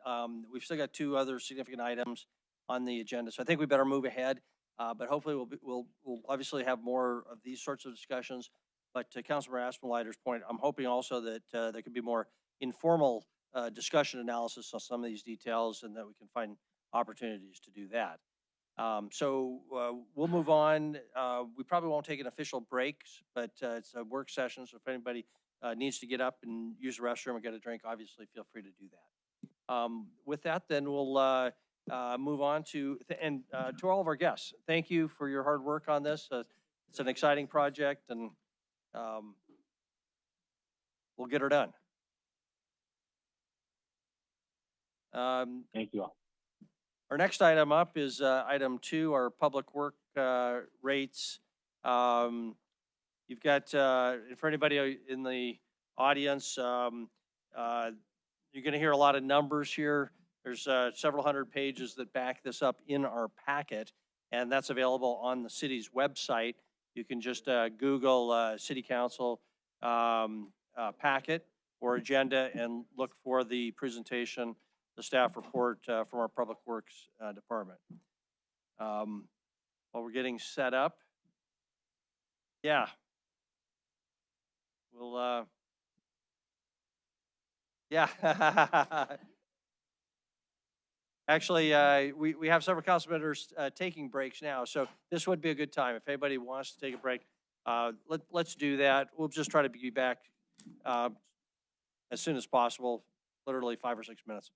we've still got two other significant items on the agenda, so I think we better move ahead. But hopefully we'll obviously have more of these sorts of discussions. But to Councilmember Aspenleiter's point, I'm hoping also that there could be more informal discussion analysis on some of these details, and that we can find opportunities to do that. So we'll move on. We probably won't take an official break, but it's a work session. So if anybody needs to get up and use the restroom or get a drink, obviously feel free to do that. With that, then we'll move on to all of our guests. Thank you for your hard work on this. It's an exciting project, and we'll get her done. Thank you all. Our next item up is item 2, our public work rates. You've got, for anybody in the audience, you're going to hear a lot of numbers here. There's several hundred pages that back this up in our packet, and that's available on the city's website. You can just Google City Council packet or agenda and look for the presentation, the staff report from our Public Works Department. While we're getting set up, yeah, we'll, yeah. Actually, we have several council members taking breaks now, so this would be a good time. If anybody wants to take a break, let's do that. We'll just try to be back as soon as possible, literally 5 or 6 minutes.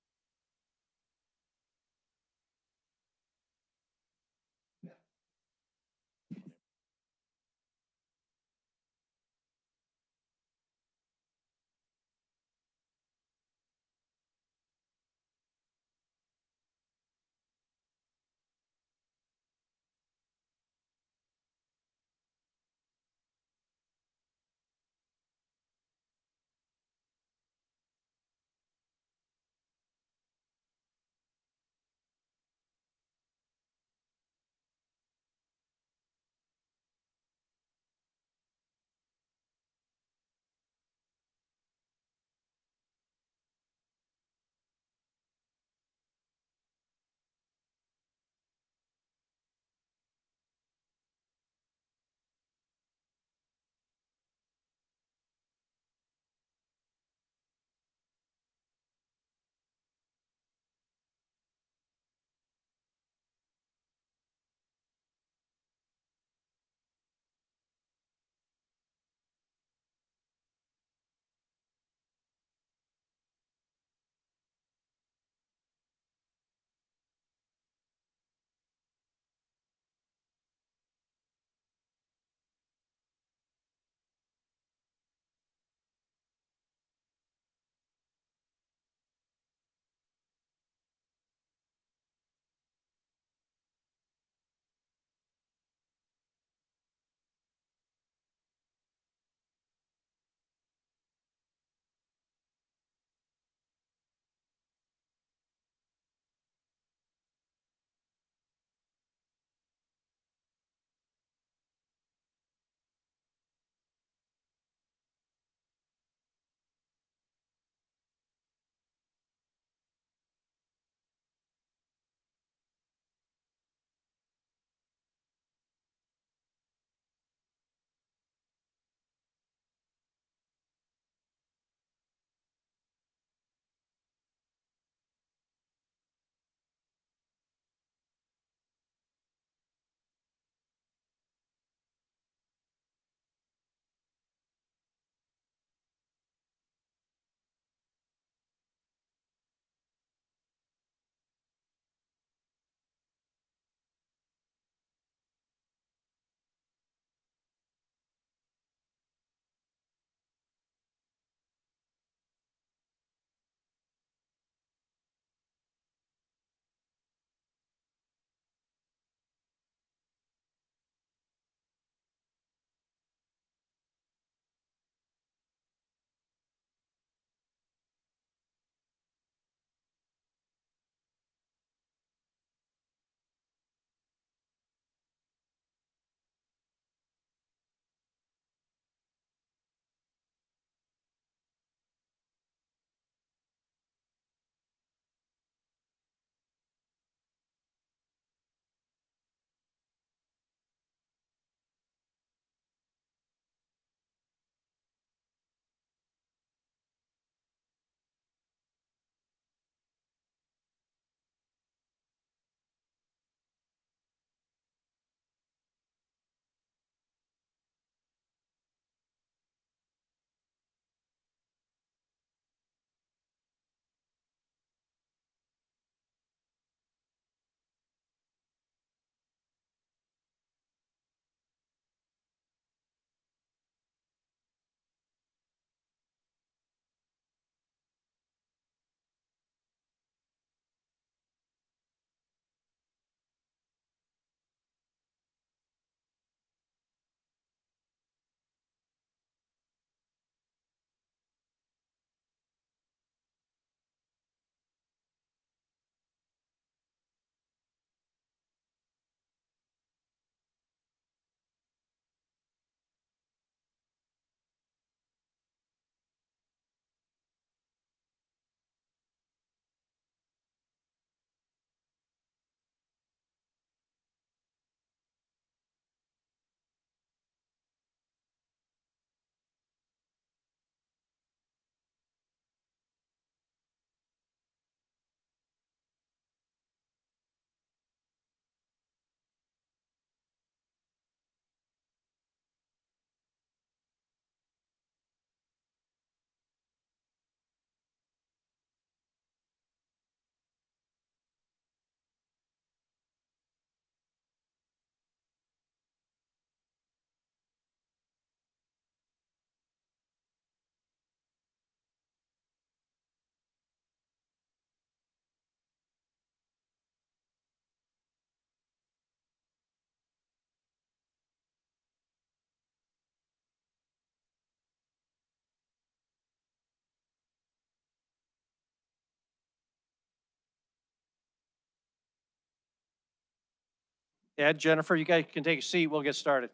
Ed, Jennifer, you guys can take a seat. We'll get started.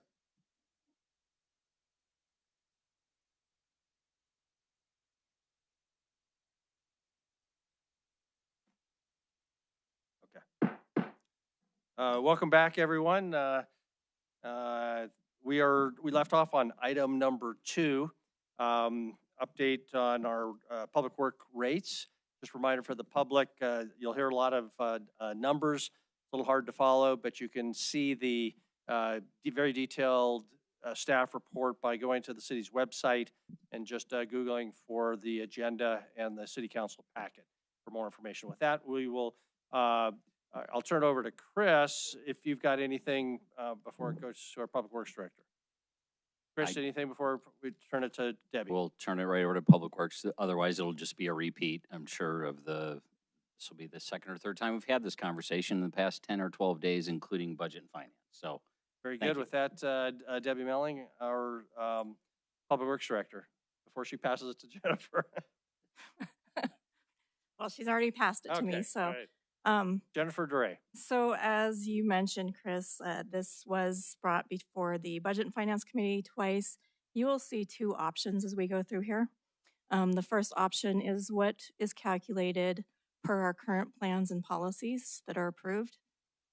Welcome back, everyone. We left off on item number 2, update on our public work rates. Just a reminder for the public, you'll hear a lot of numbers. It's a little hard to follow, but you can see the very detailed staff report by going to the city's website and just Googling for the agenda and the city council packet for more information. With that, we will I'll turn it over to Chris if you've got anything before it goes to our Public Works Director. Chris, anything before we turn it to Debbie? We'll turn it right over to Public Works. Otherwise, it'll just be a repeat, I'm sure, of this will be the second or third time we've had this conversation in the past 10 or 12 days, including budget and finance. So very good. With that, Debbie Melling, our Public Works Director, before she passes it to Jennifer. Well, she's already passed it to me, so. Right. Jennifer Dre. So as you mentioned, Chris, this was brought before the Budget and Finance Committee twice. You will see 2 options as we go through here. The first option is what is calculated per our current plans and policies that are approved,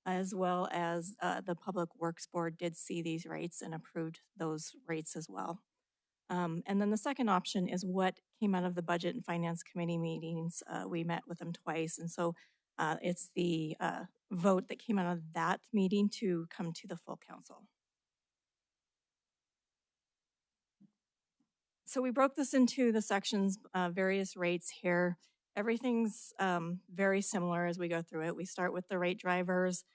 as well as the Public Works Board did see these rates and approved those rates as well. And then the second option is what came out of the Budget and Finance Committee meetings. We met with them twice, and so it's the vote that came out of that meeting to come to the full council. So we broke this into the sections, various rates here. Everything's very similar as we go through it. We start with the rate drivers.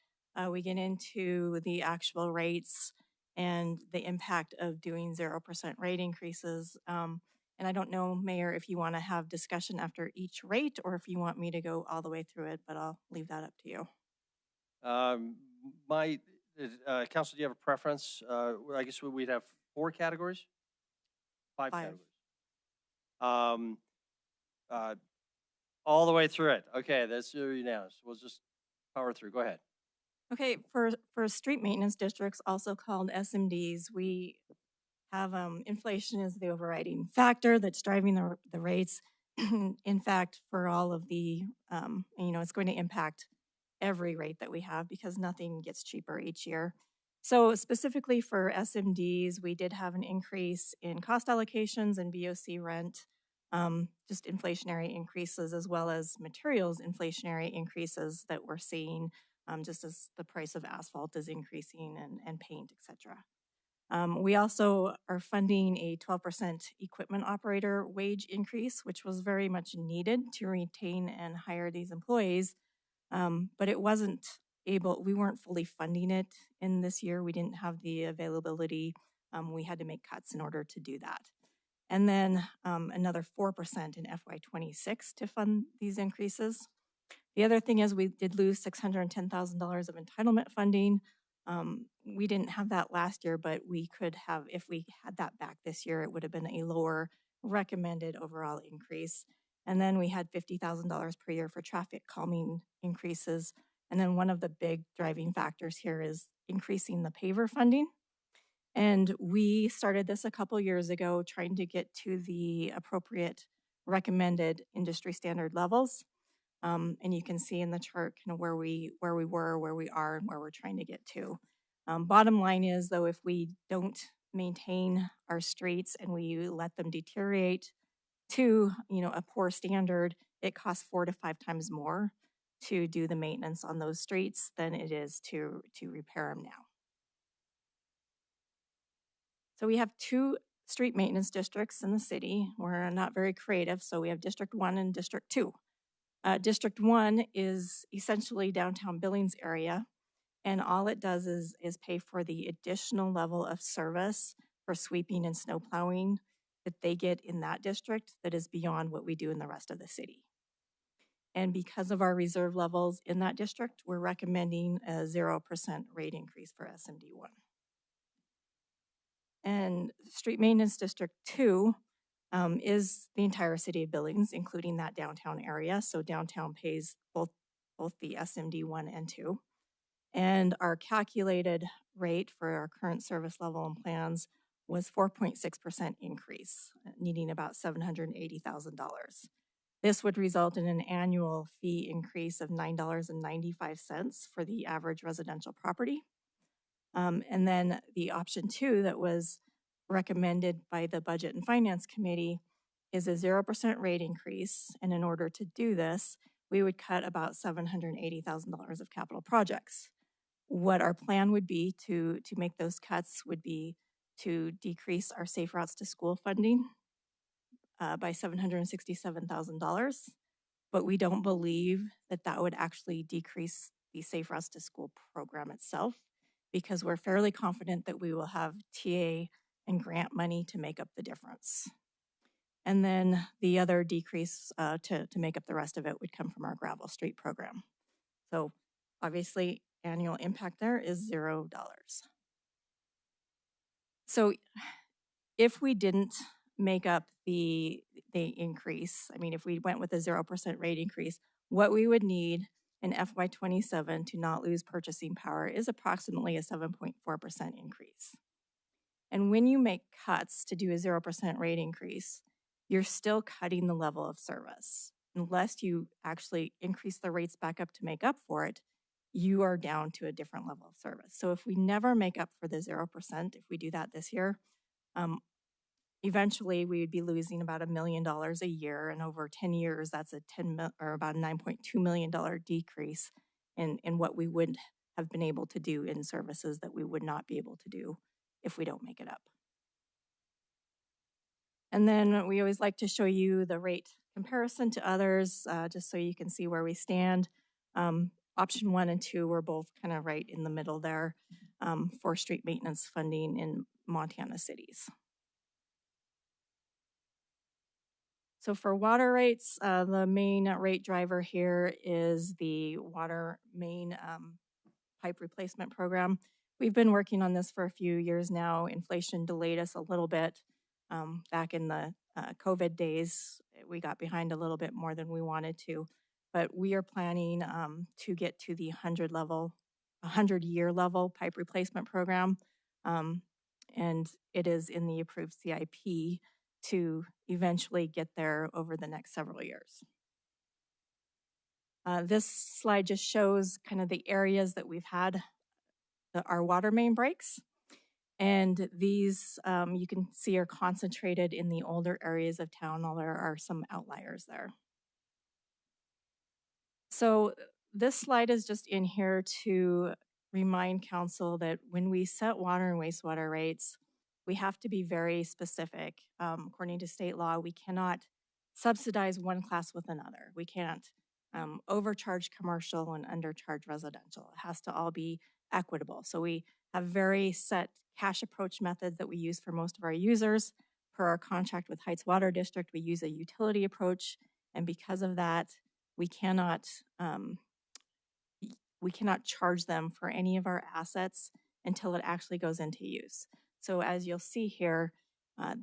We get into the actual rates and the impact of doing 0% rate increases. And I don't know, Mayor, if you want to have discussion after each rate or if you want me to go all the way through it, but I'll leave that up to you. Council, do you have a preference? I guess we'd have 4 categories? 5 categories. All the way through it. Okay, that's unanimous. We'll just power through. Go ahead. Okay, for street maintenance districts, also called SMDs, we have inflation is the overriding factor that's driving the rates. In fact, for all of the, it's going to impact every rate that we have because nothing gets cheaper each year. So specifically for SMDs, we did have an increase in cost allocations and VOC rent, just inflationary increases as well as materials inflationary increases that we're seeing just as the price of asphalt is increasing and paint, etc. We also are funding a 12% equipment operator wage increase, which was very much needed to retain and hire these employees. But it wasn't we weren't fully funding it in this year. We didn't have the availability. We had to make cuts in order to do that. And then another 4% in FY26 to fund these increases. The other thing is we did lose $610,000 of entitlement funding. We didn't have that last year, but we could have, if we had that back this year, it would have been a lower recommended overall increase. And then we had $50,000 per year for traffic calming increases. And then one of the big driving factors here is increasing the paver funding. And we started this a couple years ago, trying to get to the appropriate recommended industry standard levels. And you can see in the chart kind of where we were, where we are, and where we're trying to get to. Bottom line is, though, if we don't maintain our streets and we let them deteriorate to, a poor standard, it costs 4 to 5 times more to do the maintenance on those streets than it is to repair them now. So we have 2 street maintenance districts in the city. We're not very creative, so we have District 1 and District 2. District 1 is essentially downtown Billings area, and all it does is pay for the additional level of service for sweeping and snow plowing that they get in that district that is beyond what we do in the rest of the city. And because of our reserve levels in that district, we're recommending a 0% rate increase for SMD1. And Street Maintenance District 2 is the entire city of Billings, including that downtown area. So downtown pays both the SMD 1 and 2. And our calculated rate for our current service level and plans was 4.6% increase, needing about $780,000. This would result in an annual fee increase of $9.95 for the average residential property. And then the option 2 that was recommended by the Budget and Finance Committee is a 0% rate increase. And in order to do this, we would cut about $780,000 of capital projects. What our plan would be to make those cuts would be to decrease our Safe Routes to School funding by $767,000. But we don't believe that that would actually decrease the Safe Routes to School program itself, because we're fairly confident that we will have TA and grant money to make up the difference. And then the other decrease to make up the rest of it would come from our gravel street program. So obviously annual impact there is $0. So if we didn't make up the increase, I mean, if we went with a 0% rate increase, what we would need in FY27 to not lose purchasing power is approximately a 7.4% increase. And when you make cuts to do a 0% rate increase, you're still cutting the level of service. Unless you actually increase the rates back up to make up for it, you are down to a different level of service. So if we never make up for the 0%, if we do that this year, eventually we would be losing about $1 million a year, and over 10 years, that's about a $9.2 million decrease in what we would have been able to do in services that we would not be able to do if we don't make it up. And then we always like to show you the rate comparison to others, just so you can see where we stand. Option 1 and 2 were both kind of right in the middle there for street maintenance funding in Montana cities. So for water rates, the main rate driver here is the water main pipe replacement program. We've been working on this for a few years now. Inflation delayed us a little bit. Back in the COVID days, we got behind a little bit more than we wanted to, but we are planning to get to the 100-year level pipe replacement program. And it is in the approved CIP to eventually get there over the next several years. This slide just shows kind of the areas that we've had our water main breaks. And these, you can see, are concentrated in the older areas of town, although there are some outliers there. So this slide is just in here to remind council that when we set water and wastewater rates, we have to be very specific. According to state law, we cannot subsidize one class with another. We can't overcharge commercial and undercharge residential. It has to all be equitable. So we have very set cash approach methods that we use for most of our users. Per our contract with Heights Water District, we use a utility approach, and because of that, we cannot charge them for any of our assets until it actually goes into use. So as you'll see here,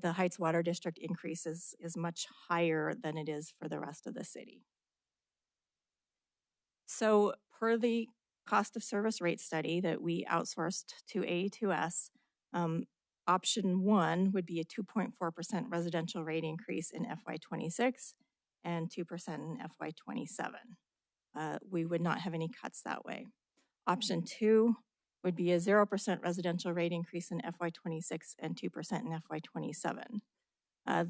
the Heights Water District increase is much higher than it is for the rest of the city. So per the cost of service rate study that we outsourced to A2S, option 1 would be a 2.4% residential rate increase in FY26 and 2% in FY27. We would not have any cuts that way. Option 2 would be a 0% residential rate increase in FY26 and 2% in FY27.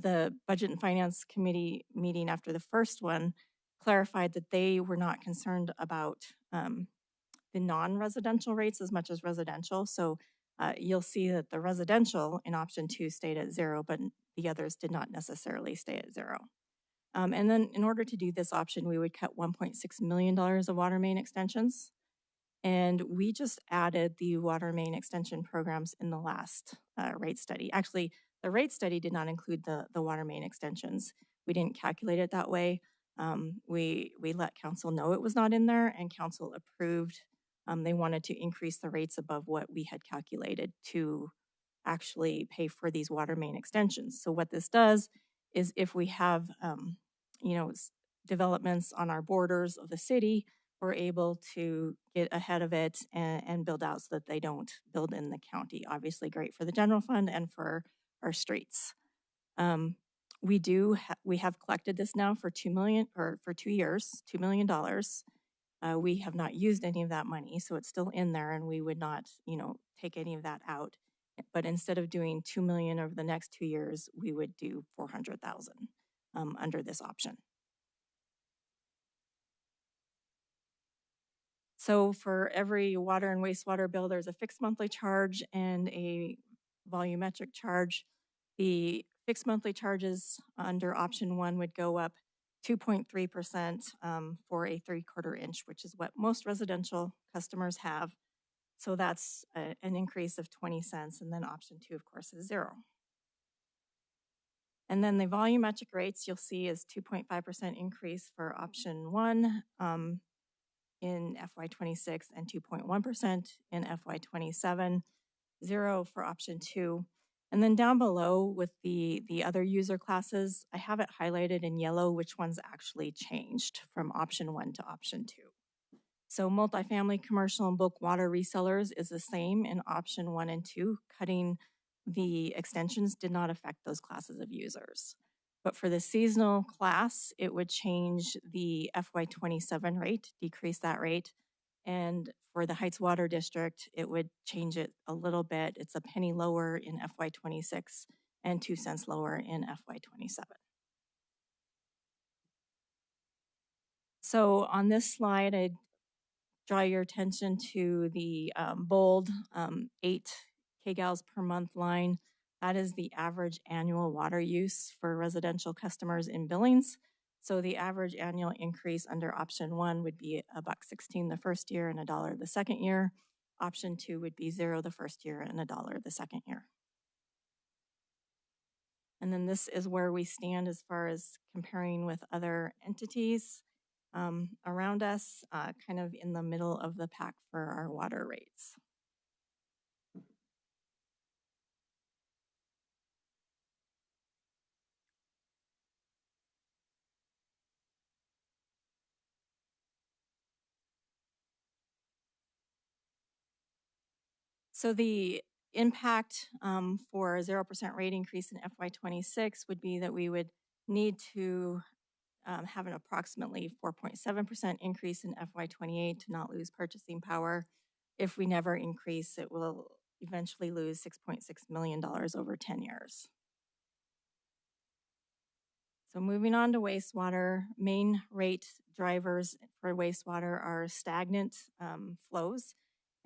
The Budget and Finance Committee meeting after the first one clarified that they were not concerned about the non-residential rates as much as residential. So you'll see that the residential in option 2 stayed at 0, but the others did not necessarily stay at 0. And then in order to do this option, we would cut $1.6 million of water main extensions. And we just added the water main extension programs in the last rate study. Actually, the rate study did not include the water main extensions. We didn't calculate it that way. We let council know it was not in there, and council approved. They wanted to increase the rates above what we had calculated to actually pay for these water main extensions. So what this does is if we have, developments on our borders of the city we're able to get ahead of it and build out so that they don't build in the county. Obviously great for the general fund and for our streets. We have collected this now for 2 million, or for 2 years, $2 million. We have not used any of that money, so it's still in there, and we would not, take any of that out. But instead of doing 2 million over the next 2 years, we would do 400,000 under this option. So for every water and wastewater bill, there's a fixed monthly charge and a volumetric charge. The fixed monthly charges under option 1 would go up 2.3% for a 3/4 inch, which is what most residential customers have. So that's an increase of 20 cents. And then option 2, of course, is 0. And then the volumetric rates you'll see is 2.5% increase for option 1 in FY26 and 2.1% in FY27, 0 for option 2. And then down below with the other user classes, I have it highlighted in yellow which ones actually changed from option 1 to option 2. So multifamily, commercial, and bulk water resellers is the same in option 1 and 2. Cutting the extensions did not affect those classes of users. But for the seasonal class, it would change the FY27 rate, decrease that rate. And for the Heights Water District, it would change it a little bit. It's a penny lower in FY26 and 2 cents lower in FY27. So on this slide, I draw your attention to the bold 8 kgals per month line. That is the average annual water use for residential customers in Billings. So the average annual increase under option 1 would be $1.16 the first year and $1 the second year. Option 2 would be 0 the first year and $1 the second year. And then this is where we stand as far as comparing with other entities around us, kind of in the middle of the pack for our water rates. So the impact for a 0% rate increase in FY26 would be that we would need to have an approximately 4.7% increase in FY28 to not lose purchasing power. If we never increase, it will eventually lose $6.6 million over 10 years. So moving on to wastewater, main rate drivers for wastewater are stagnant flows,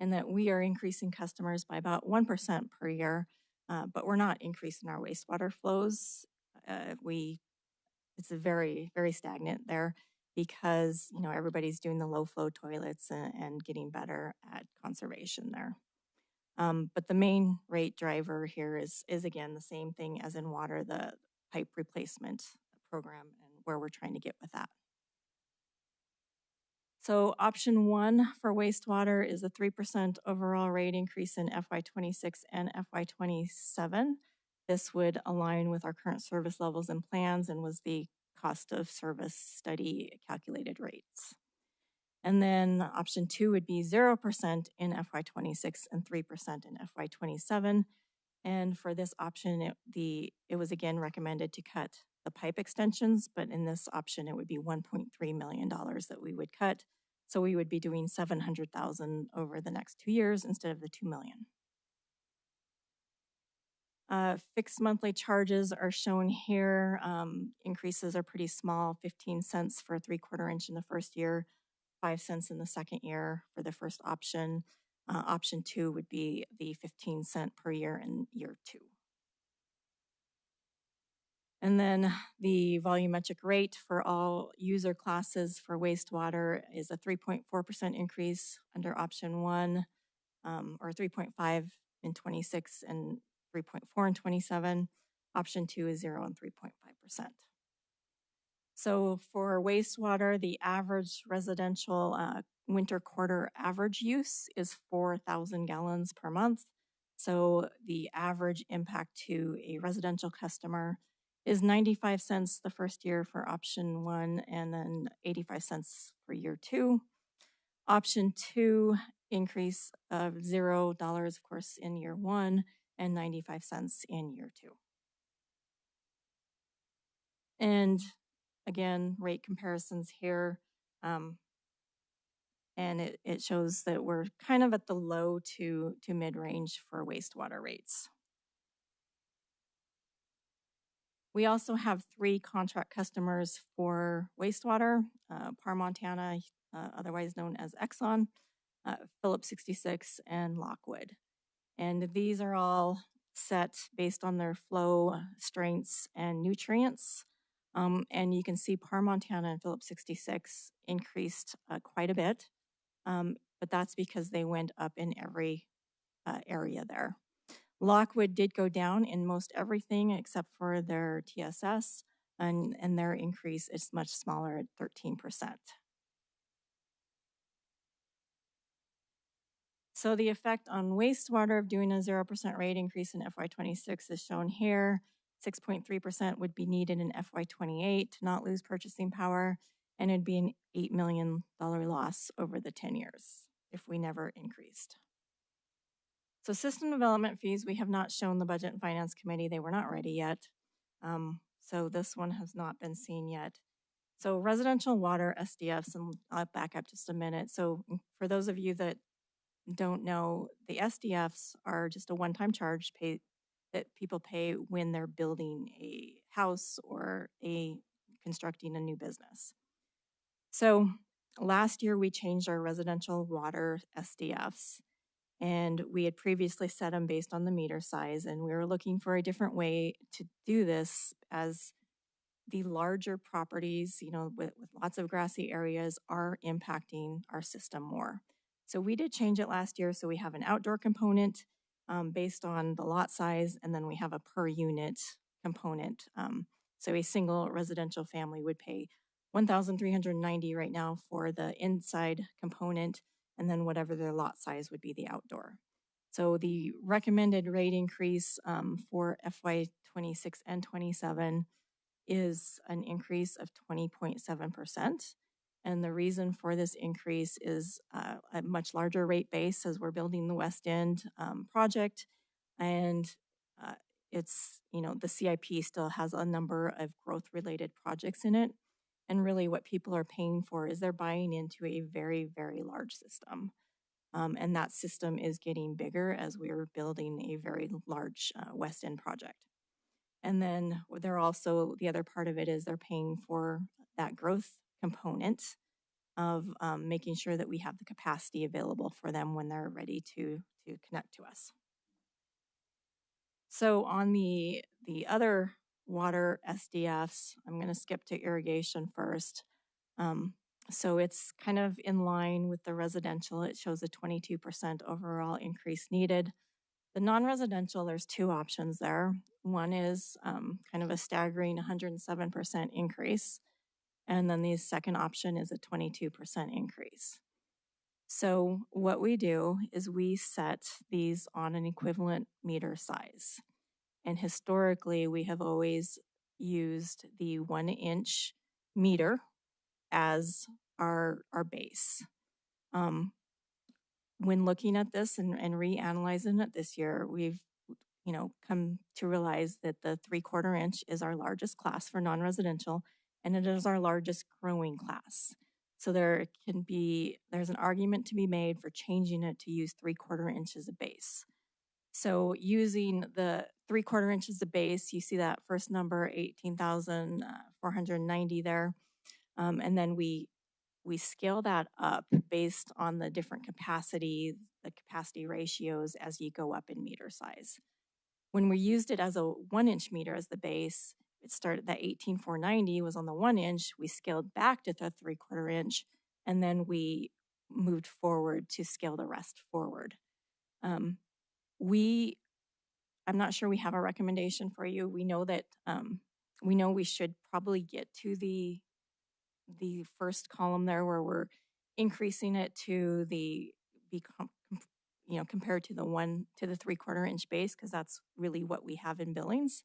and that we are increasing customers by about 1% per year, but we're not increasing our wastewater flows. It's a very, very stagnant there because, everybody's doing the low flow toilets and getting better at conservation there. But the main rate driver here is again, the same thing as in water, the pipe replacement program and where we're trying to get with that. So option 1 for wastewater is a 3% overall rate increase in FY26 and FY27. This would align with our current service levels and plans and was the cost of service study calculated rates. And then option 2 would be 0% in FY26 and 3% in FY27. And for this option, it was again recommended to cut the pipe extensions, but in this option, it would be $1.3 million that we would cut. So we would be doing $700,000 over the next 2 years instead of the $2 million. Fixed monthly charges are shown here. Increases are pretty small, 15 cents for a 3/4 inch in the first year, 5 cents in the second year for the first option. Option 2 would be the 15 cent per year in year 2. And then the volumetric rate for all user classes for wastewater is a 3.4% increase under option 1, or 3.5 in 26 and 3.4 in 27. Option 2 is 0 and 3.5%. So for wastewater, the average residential winter quarter average use is 4,000 gallons per month. So the average impact to a residential customer is 95 cents the first year for option 1 and then 85 cents for year 2. Option 2, increase of $0, of course, in year 1 and 95 cents in year 2. And again, rate comparisons here. And it shows that we're kind of at the low to mid-range for wastewater rates. We also have 3 contract customers for wastewater, Par Montana, otherwise known as Exxon, Phillips 66, and Lockwood. And these are all set based on their flow strengths and nutrients. And you can see Par Montana and Phillips 66 increased quite a bit, but that's because they went up in every area there. Lockwood did go down in most everything except for their TSS, and their increase is much smaller at 13%. So the effect on wastewater of doing a 0% rate increase in FY26 is shown here. 6.3% would be needed in FY28 to not lose purchasing power, and it'd be an $8 million loss over the 10 years if we never increased. So system development fees, we have not shown the Budget and Finance Committee. They were not ready yet. So this one has not been seen yet. So residential water SDFs, and I'll back up just a minute. So for those of you that don't know, the SDFs are just a one-time charge that people pay when they're building a house or constructing a new business. So last year we changed our residential water SDFs, and we had previously set them based on the meter size, and we were looking for a different way to do this, as the larger properties, with lots of grassy areas, are impacting our system more. So we did change it last year. So we have an outdoor component based on the lot size, and then we have a per unit component. So a single residential family would pay $1,390 right now for the inside component, and then whatever their lot size would be the outdoor. So the recommended rate increase for FY26 and 27 is an increase of 20.7%. And the reason for this increase is a much larger rate base as we're building the West End project. And it's, the CIP still has a number of growth-related projects in it. And really what people are paying for is they're buying into a very, very large system. And that system is getting bigger as we're building a very large West End project. And then they're also, the other part of it is they're paying for that growth component of making sure that we have the capacity available for them when they're ready to connect to us. So on the other water SDFs, I'm going to skip to irrigation first. So it's kind of in line with the residential. It shows a 22% overall increase needed. The non-residential, there's 2 options there. One is kind of a staggering 107% increase. And then the second option is a 22% increase. So what we do is we set these on an equivalent meter size. And historically, we have always used the 1-inch meter as our base. When looking at this and reanalyzing it this year, we've come to realize that the 3/4 inch is our largest class for non-residential, and it is our largest growing class. So there's an argument to be made for changing it to use 3/4 inch as a base. So using the 3/4 inch as a base, you see that first number, 18,490 there. And then we scale that up based on the different capacity ratios as you go up in meter size. When we used it as a 1-inch meter as the base, it started, that 18,490 was on the 1-inch. We scaled back to the 3/4 inch, and then we moved forward to scale the rest forward. I'm not sure we have a recommendation for you. We know that we know we should probably get to the first column there, where we're increasing it to compared to the 3/4 inch base, because that's really what we have in Billings.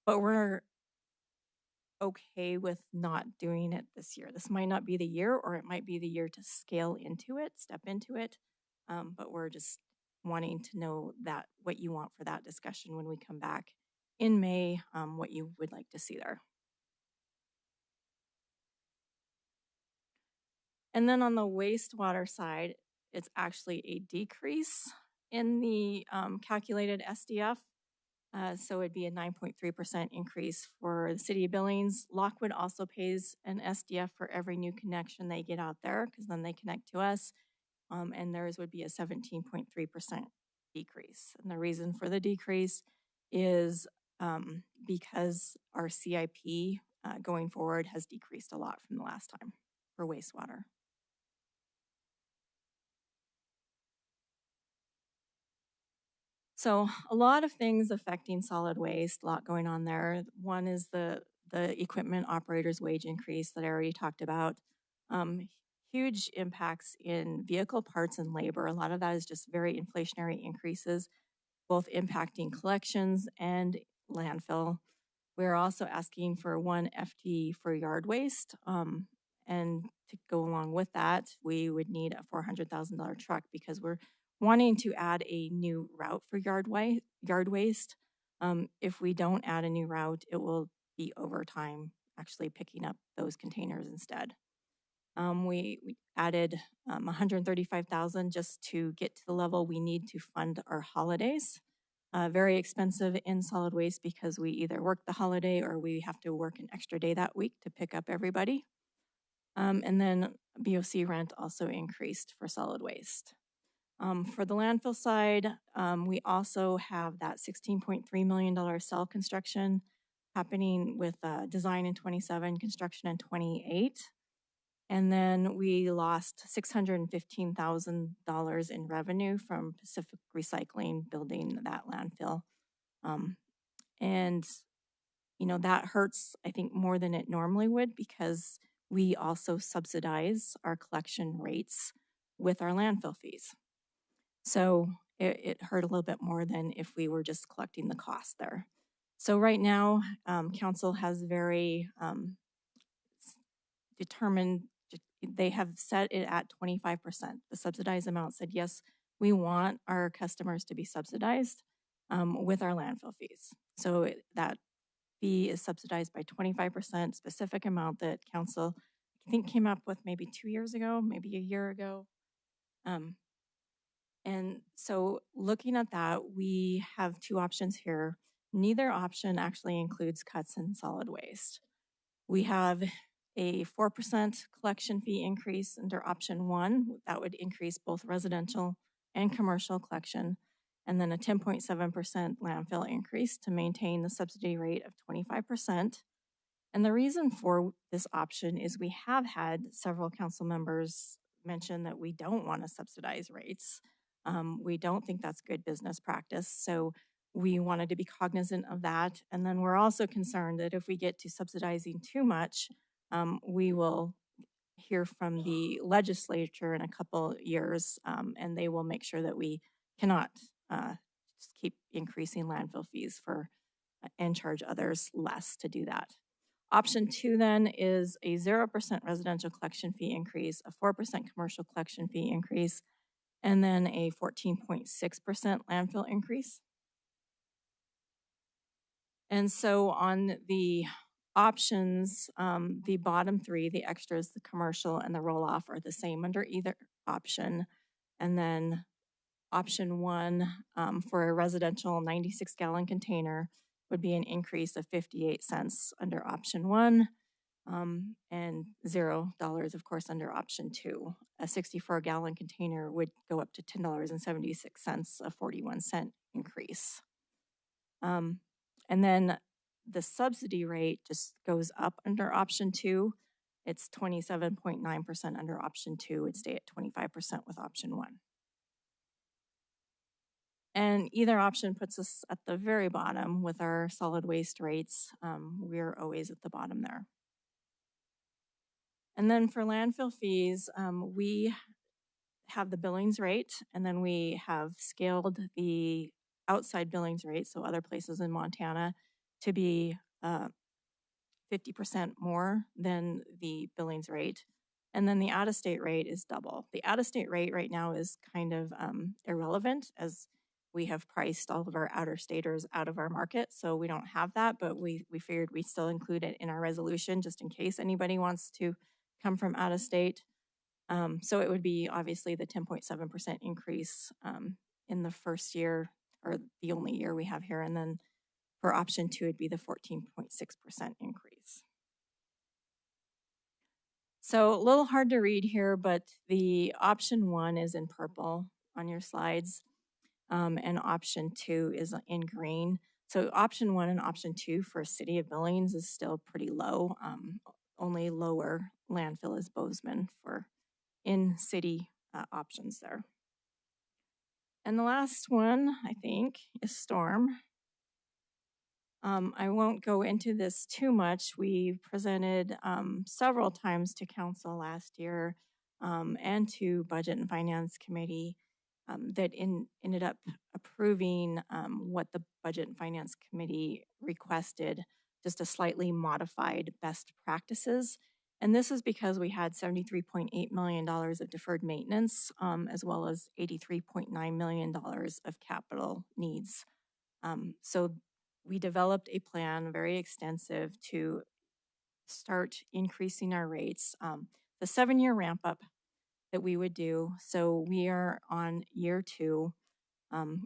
But we're okay with not doing it this year. This might not be the year, or it might be the year to scale into it, step into it. But we're just wanting to know that what you want for that discussion when we come back in May, what you would like to see there. And then on the wastewater side, it's actually a decrease in the calculated SDF. So it'd be a 9.3% increase for the city of Billings. Lockwood also pays an SDF for every new connection they get out there, because then they connect to us. And theirs would be a 17.3% decrease. And the reason for the decrease is because our CIP going forward has decreased a lot from the last time for wastewater. So a lot of things affecting solid waste, a lot going on there. One is the equipment operator's wage increase that I already talked about. Huge impacts in vehicle parts and labor. A lot of that is just very inflationary increases, both impacting collections and landfill. We're also asking for 1 FTE for yard waste. And to go along with that, we would need a $400,000 truck, because we're wanting to add a new route for yard waste. If we don't add a new route, it will be overtime actually picking up those containers instead. We added $135,000 just to get to the level we need to fund our holidays. Very expensive in solid waste, because we either work the holiday or we have to work an extra day that week to pick up everybody. And then BOC rent also increased for solid waste. For the landfill side, we also have that $16.3 million cell construction happening with design in 27, construction in 28. And then we lost $615,000 in revenue from Pacific Recycling building that landfill. And, you know, that hurts, I think, more than it normally would, because we also subsidize our collection rates with our landfill fees. So it hurt a little bit more than if we were just collecting the cost there. So right now, council has very determined, they have set it at 25%. The subsidized amount said, yes, we want our customers to be subsidized with our landfill fees. So that fee is subsidized by 25%, specific amount that council, I think, came up with maybe 2 years ago, maybe a year ago. And so looking at that, we have 2 options here. Neither option actually includes cuts in solid waste. We have a 4% collection fee increase under option 1. That would increase both residential and commercial collection, and then a 10.7% landfill increase to maintain the subsidy rate of 25%. And the reason for this option is we have had several council members mention that we don't want to subsidize rates. We don't think that's good business practice. So we wanted to be cognizant of that. And then we're also concerned that if we get to subsidizing too much, we will hear from the legislature in a couple years, and they will make sure that we cannot just keep increasing landfill fees for and charge others less to do that. Option 2 then is a 0% residential collection fee increase, a 4% commercial collection fee increase, and then a 14.6% landfill increase. And so on the options, the bottom 3, the extras, the commercial, and the roll-off are the same under either option. And then option 1 for a residential 96-gallon container would be an increase of 58 cents under option 1, and $0, of course, under option 2. A 64-gallon container would go up to $10.76, a 41-cent increase. And then the subsidy rate just goes up under option 2. It's 27.9% under option 2. It'd stay at 25% with option 1. And either option puts us at the very bottom with our solid waste rates. We're always at the bottom there. And then for landfill fees, we have the Billings rate, and then we have scaled the outside Billings rate, so other places in Montana, to be 50% more than the Billings rate. And then the out-of-state rate is double. The out-of-state rate right now is kind of irrelevant, as we have priced all of our outer-staters out of our market, so we don't have that, but we figured we'd still include it in our resolution just in case anybody wants to come from out of state. So it would be obviously the 10.7% increase in the first year, or the only year we have here, and then for option 2, it'd be the 14.6% increase. So a little hard to read here, but the option 1 is in purple on your slides, and option 2 is in green. So option 1 and option 2 for City of Billings is still pretty low. Only lower landfill is Bozeman for in-city options there. And the last one, I think, is storm. I won't go into this too much. We presented several times to council last year and to Budget and Finance Committee that ended up approving what the Budget and Finance Committee requested, just a slightly modified best practices. And this is because we had $73.8 million of deferred maintenance, as well as $83.9 million of capital needs. So we developed a plan, very extensive, to start increasing our rates. The 7-year ramp up that we would do. So we are on year 2.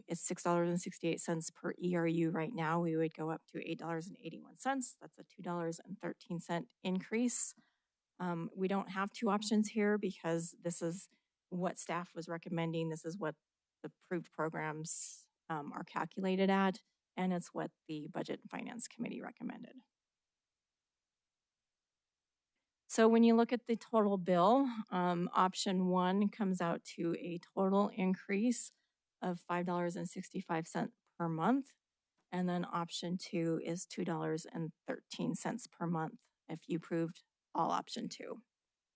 It's $6.68 per ERU right now. We would go up to $8.81. That's a $2.13 increase. We don't have 2 options here because this is what staff was recommending. This is what the approved programs are calculated at, and it's what the Budget and Finance Committee recommended. So when you look at the total bill, option 1 comes out to a total increase of $5.65 per month. And then option 2 is $2.13 per month if you proved all option 2.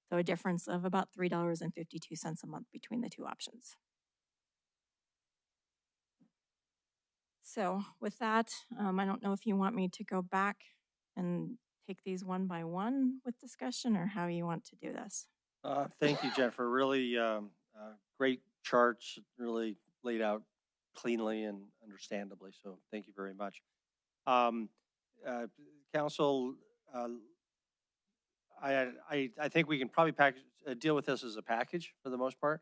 So a difference of about $3.52 a month between the 2 options. So with that, I don't know if you want me to go back and take these one by one with discussion, or how you want to do this. Thank you, Jennifer. Really great charts, really laid out cleanly and understandably. So thank you very much. Council, I think we can probably deal with this as a package for the most part.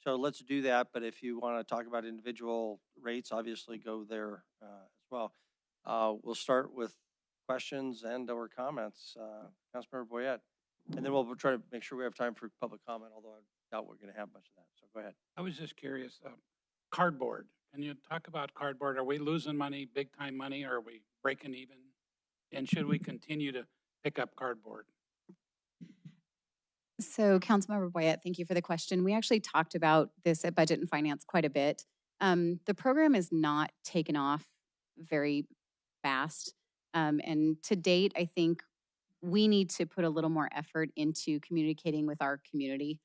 So let's do that. But if you want to talk about individual rates, obviously go there as well. We'll start with questions and or comments. Councilmember Boyette. And then we'll try to make sure we have time for public comment, although I doubt we're going to have much of that. So go ahead. I was just curious, cardboard. Can you talk about cardboard? Are we losing money, big time money, or are we breaking even? And should we continue to pick up cardboard? So Councilmember Boyette, thank you for the question. We actually talked about this at Budget and Finance quite a bit. The program is not taken off very fast. And to date, I think we need to put a little more effort into communicating with our community,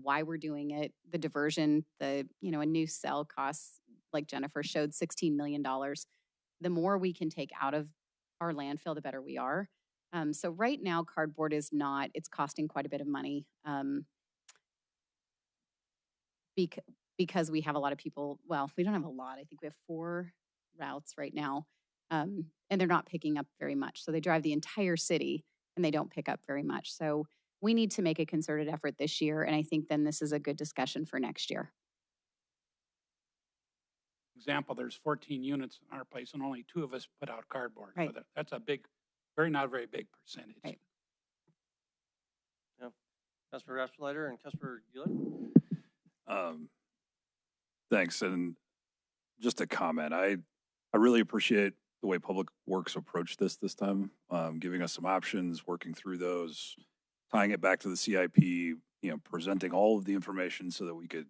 why we're doing it. The diversion, a new cell costs, like Jennifer showed, $16 million. The more we can take out of our landfill, the better we are. So right now, cardboard is not, it's costing quite a bit of money because we have a lot of people, well, we don't have a lot. I think we have 4 routes right now, and they're not picking up very much. So they drive the entire city and they don't pick up very much. So we need to make a concerted effort this year. And I think then this is a good discussion for next year. Example, there's 14 units in our place and only 2 of us put out cardboard. Right. So that's a big, not a very big percentage. Right. Yeah. Councilmember Asperleiter and Councilmember Gillett. Thanks. And just a comment, I really appreciate the way Public Works approached this time, giving us some options, working through those, tying it back to the CIP, presenting all of the information so that we could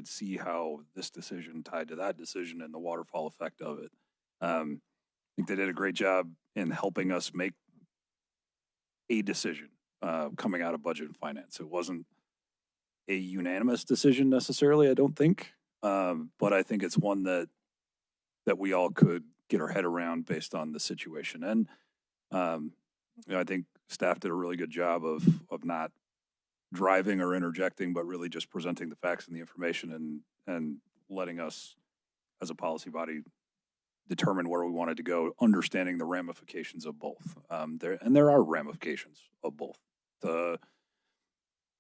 see how this decision tied to that decision and the waterfall effect of it. I think they did a great job in helping us make a decision coming out of Budget and Finance. It wasn't a unanimous decision necessarily, I don't think, but I think it's one that we all could get our head around based on the situation. And I think staff did a really good job of not driving or interjecting, but really just presenting the facts and the information and letting us as a policy body determine where we wanted to go, understanding the ramifications of both. There are ramifications of both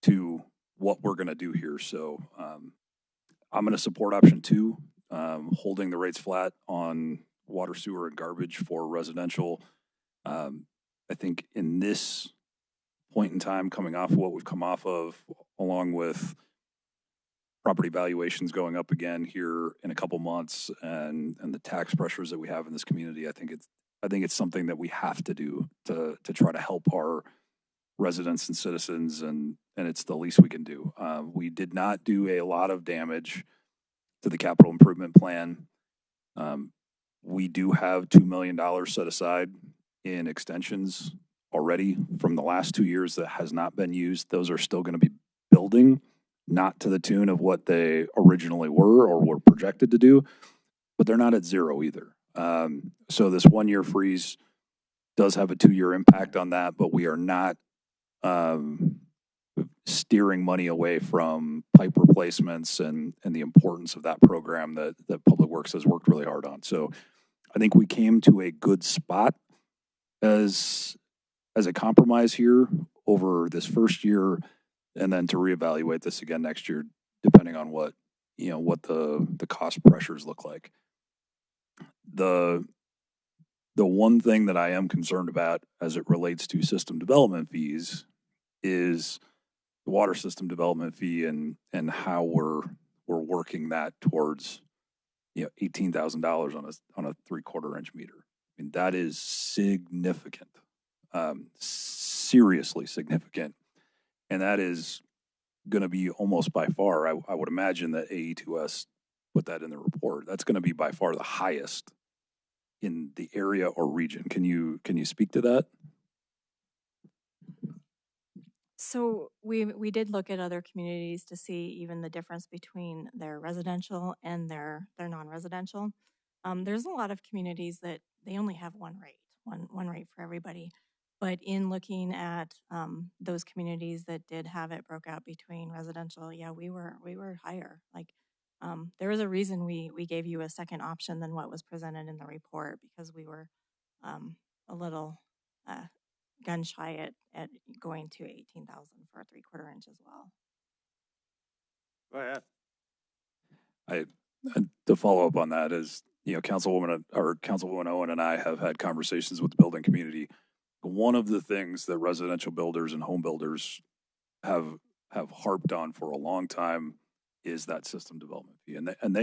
to what we're going to do here. So I'm going to support option 2, holding the rates flat on water, sewer, and garbage for residential. I think in this point in time, coming off of what we've come off of, along with property valuations going up again here in a couple months, and the tax pressures that we have in this community, I think it's something that we have to do to try to help our residents and citizens, and it's the least we can do. We did not do a lot of damage to the capital improvement plan. We do have $2 million set aside in extensions already from the last 2 years that has not been used. Those are still going to be building, not to the tune of what they originally were or were projected to do, but they're not at zero either. So this 1-year freeze does have a 2-year impact on that, but we are not steering money away from pipe replacements and the importance of that program that Public Works has worked really hard on. So I think we came to a good spot as a compromise here over this first year, and then to reevaluate this again next year, depending on what the cost pressures look like. The one thing that I am concerned about as it relates to system development fees is the water system development fee and how we're working that towards $18,000 on a 3/4 inch meter. I mean, that is significant, seriously significant, and that is going to be almost by far. I would imagine that AE2S put that in the report. That's going to be by far the highest in the area or region. Can you speak to that? So we did look at other communities to see even the difference between their residential and their non-residential. There's a lot of communities that they only have one rate for everybody. But in looking at those communities that did have it broke out between residential, yeah, we were higher. Like there was a reason we gave you a second option than what was presented in the report, because we were a little gun shy at going to 18,000 for a 3/4 inch as well. Go ahead. To follow up on that is, Councilwoman Owen and I have had conversations with the building community. One of the things that residential builders and home builders have harped on for a long time is that system development fee, and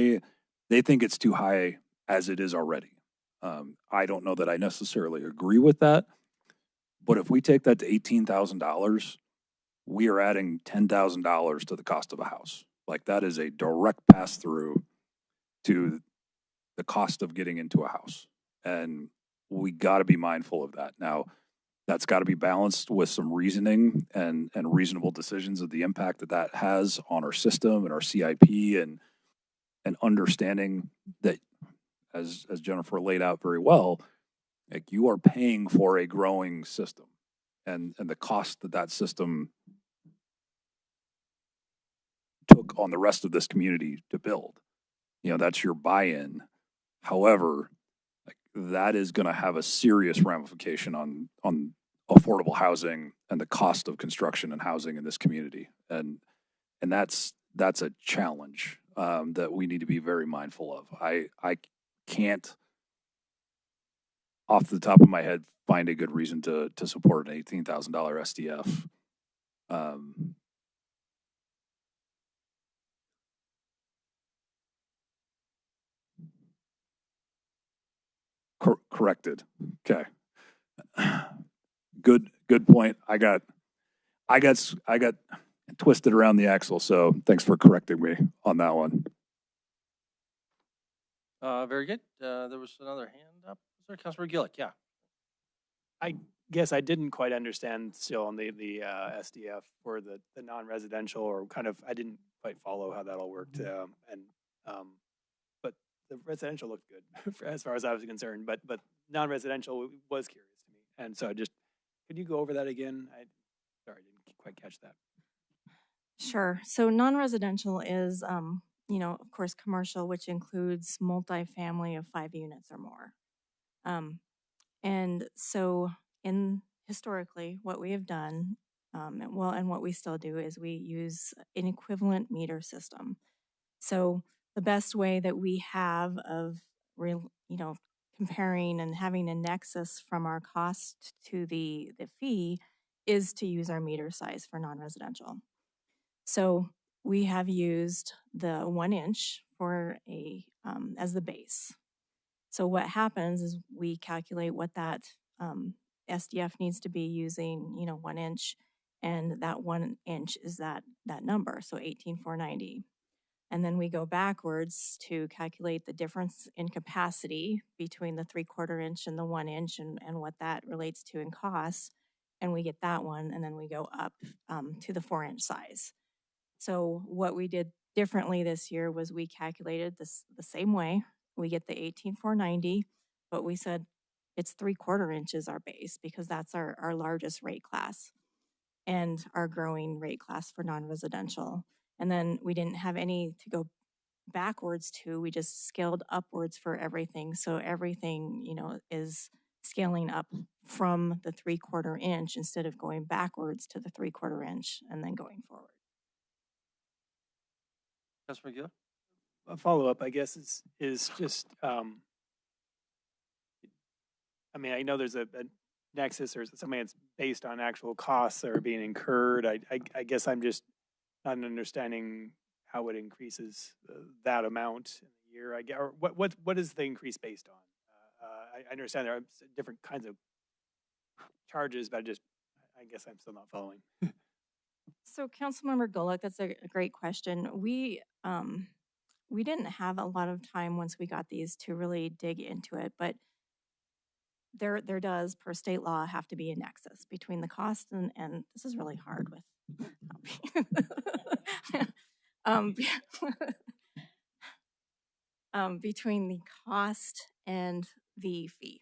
they think it's too high as it is already. I don't know that I necessarily agree with that, but if we take that to $18,000, we are adding $10,000 to the cost of a house. Like, that is a direct pass through to the cost of getting into a house, and we got to be mindful of that. Now, that's got to be balanced with some reasoning and reasonable decisions of the impact that has on our system and our CIP, and understanding that, as Jennifer laid out very well, like, you are paying for a growing system, and the cost that system took on the rest of this community to build. That's your buy-in. However, like, that is going to have a serious ramification on affordable housing and the cost of construction and housing in this community, and that's a challenge that we need to be very mindful of. I can't, off the top of my head, find a good reason to support an $18,000 SDF. Corrected. Okay. Good point. I got twisted around the axle, so thanks for correcting me on that one. Very good. There was another hand up. Sorry, Councilor Gillick. Yeah. I guess I didn't quite understand still on the SDF for the non-residential, or kind of, I didn't quite follow how that all worked. But the residential looked good as far as I was concerned, but non-residential was curious to me. And so Could you go over that again? Sorry, I didn't quite catch that. Sure. So non-residential is, of course, commercial, which includes multifamily of 5 units or more. And so historically, what we have done, and what we still do is we use an equivalent meter system. So the best way that we have of comparing and having a nexus from our cost to the fee is to use our meter size for non-residential. So we have used the 1 inch for as the base. So what happens is we calculate what that SDF needs to be using, 1 inch, and that 1 inch is that number, so 18,490. And then we go backwards to calculate the difference in capacity between the 3/4 inch and the 1 inch and what that relates to in costs. And we get that one, and then we go up to the 4 inch size. So what we did differently this year was we calculated this the same way. We get the 18,490, but we said it's 3/4 inches our base because that's our largest rate class and our growing rate class for non-residential. And then we didn't have any to go backwards to, we just scaled upwards for everything. So everything, is scaling up from the 3/4 inch instead of going backwards to the 3/4 inch and then going forward. Councilman Gill? A follow-up, I guess, is just, I mean, I know there's a nexus or something that's based on actual costs that are being incurred. I guess I'm just not understanding how it increases that amount in a year. I get, or what is the increase based on? I understand there are different kinds of charges, but I guess I'm still not following. So Councilmember Golick, that's a great question. We didn't have a lot of time once we got these to really dig into it, but there does, per state law, have to be a nexus between the cost and this is really hard with between the cost and the fee.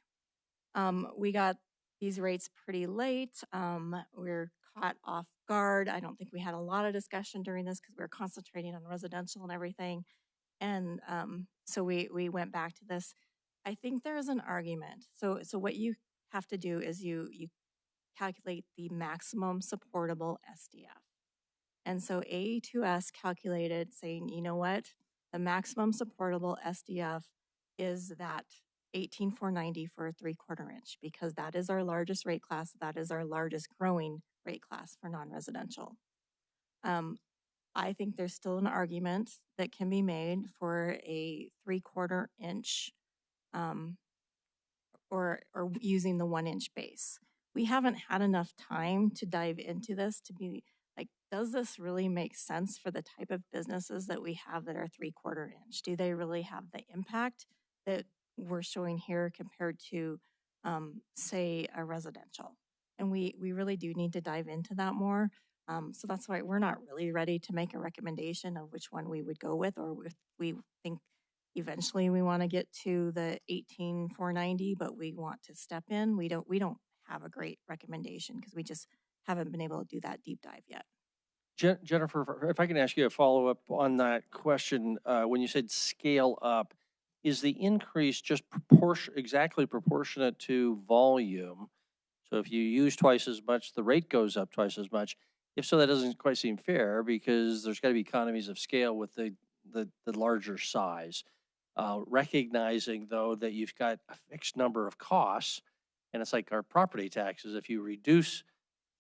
We got these rates pretty late. We're caught off guard. I don't think we had a lot of discussion during this because we were concentrating on residential and everything. And so we went back to this. I think there is an argument. So what you have to do is you calculate the maximum supportable SDF. And so AE2S calculated saying, you know what, the maximum supportable SDF is that 18,490 for a 3/4 inch because that is our largest rate class. That is our largest growing rate class for non-residential. I think there's still an argument that can be made for a 3/4 inch or using the 1 inch base. We haven't had enough time to dive into this to be like, does this really make sense for the type of businesses that we have that are 3/4 inch? Do they really have the impact that we're showing here compared to, say, a residential? And we really do need to dive into that more. So that's why we're not really ready to make a recommendation of which one we would go with, or if we think eventually we want to get to the 18,490, but we want to step in. We don't have a great recommendation because we just haven't been able to do that deep dive yet. Jennifer, if I can ask you a follow-up on that question, when you said scale up, is the increase just exactly proportionate to volume? So if you use twice as much, the rate goes up twice as much. If so, that doesn't quite seem fair because there's got to be economies of scale with the larger size. Recognizing though that you've got a fixed number of costs, and it's like our property taxes. If you reduce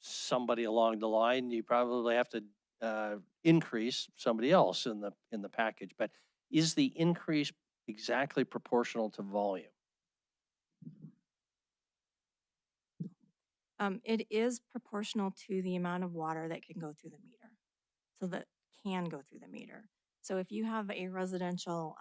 somebody along the line, you probably have to increase somebody else in the package. But is the increase exactly proportional to volume? It is proportional to the amount of water that can go through the meter. So that can go through the meter. So if you have a residential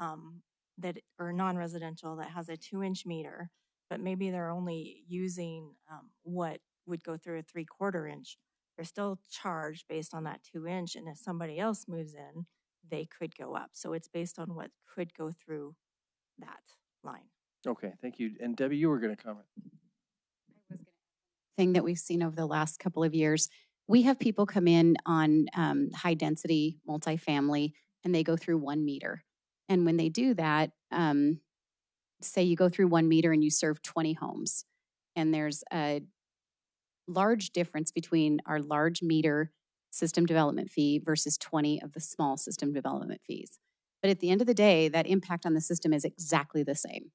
or non-residential that has a 2 inch meter, but maybe they're only using what would go through a 3/4 inch, they're still charged based on that 2 inch. And if somebody else moves in, they could go up. So it's based on what could go through that line. Okay, thank you. And Debbie, you were going to comment. thing that we've seen over the last couple of years. We have people come in on high density multifamily and they go through 1 meter. And when they do that, say you go through 1 meter and you serve 20 homes, and there's a large difference between our large meter system development fee versus 20 of the small system development fees. But at the end of the day, that impact on the system is exactly the same.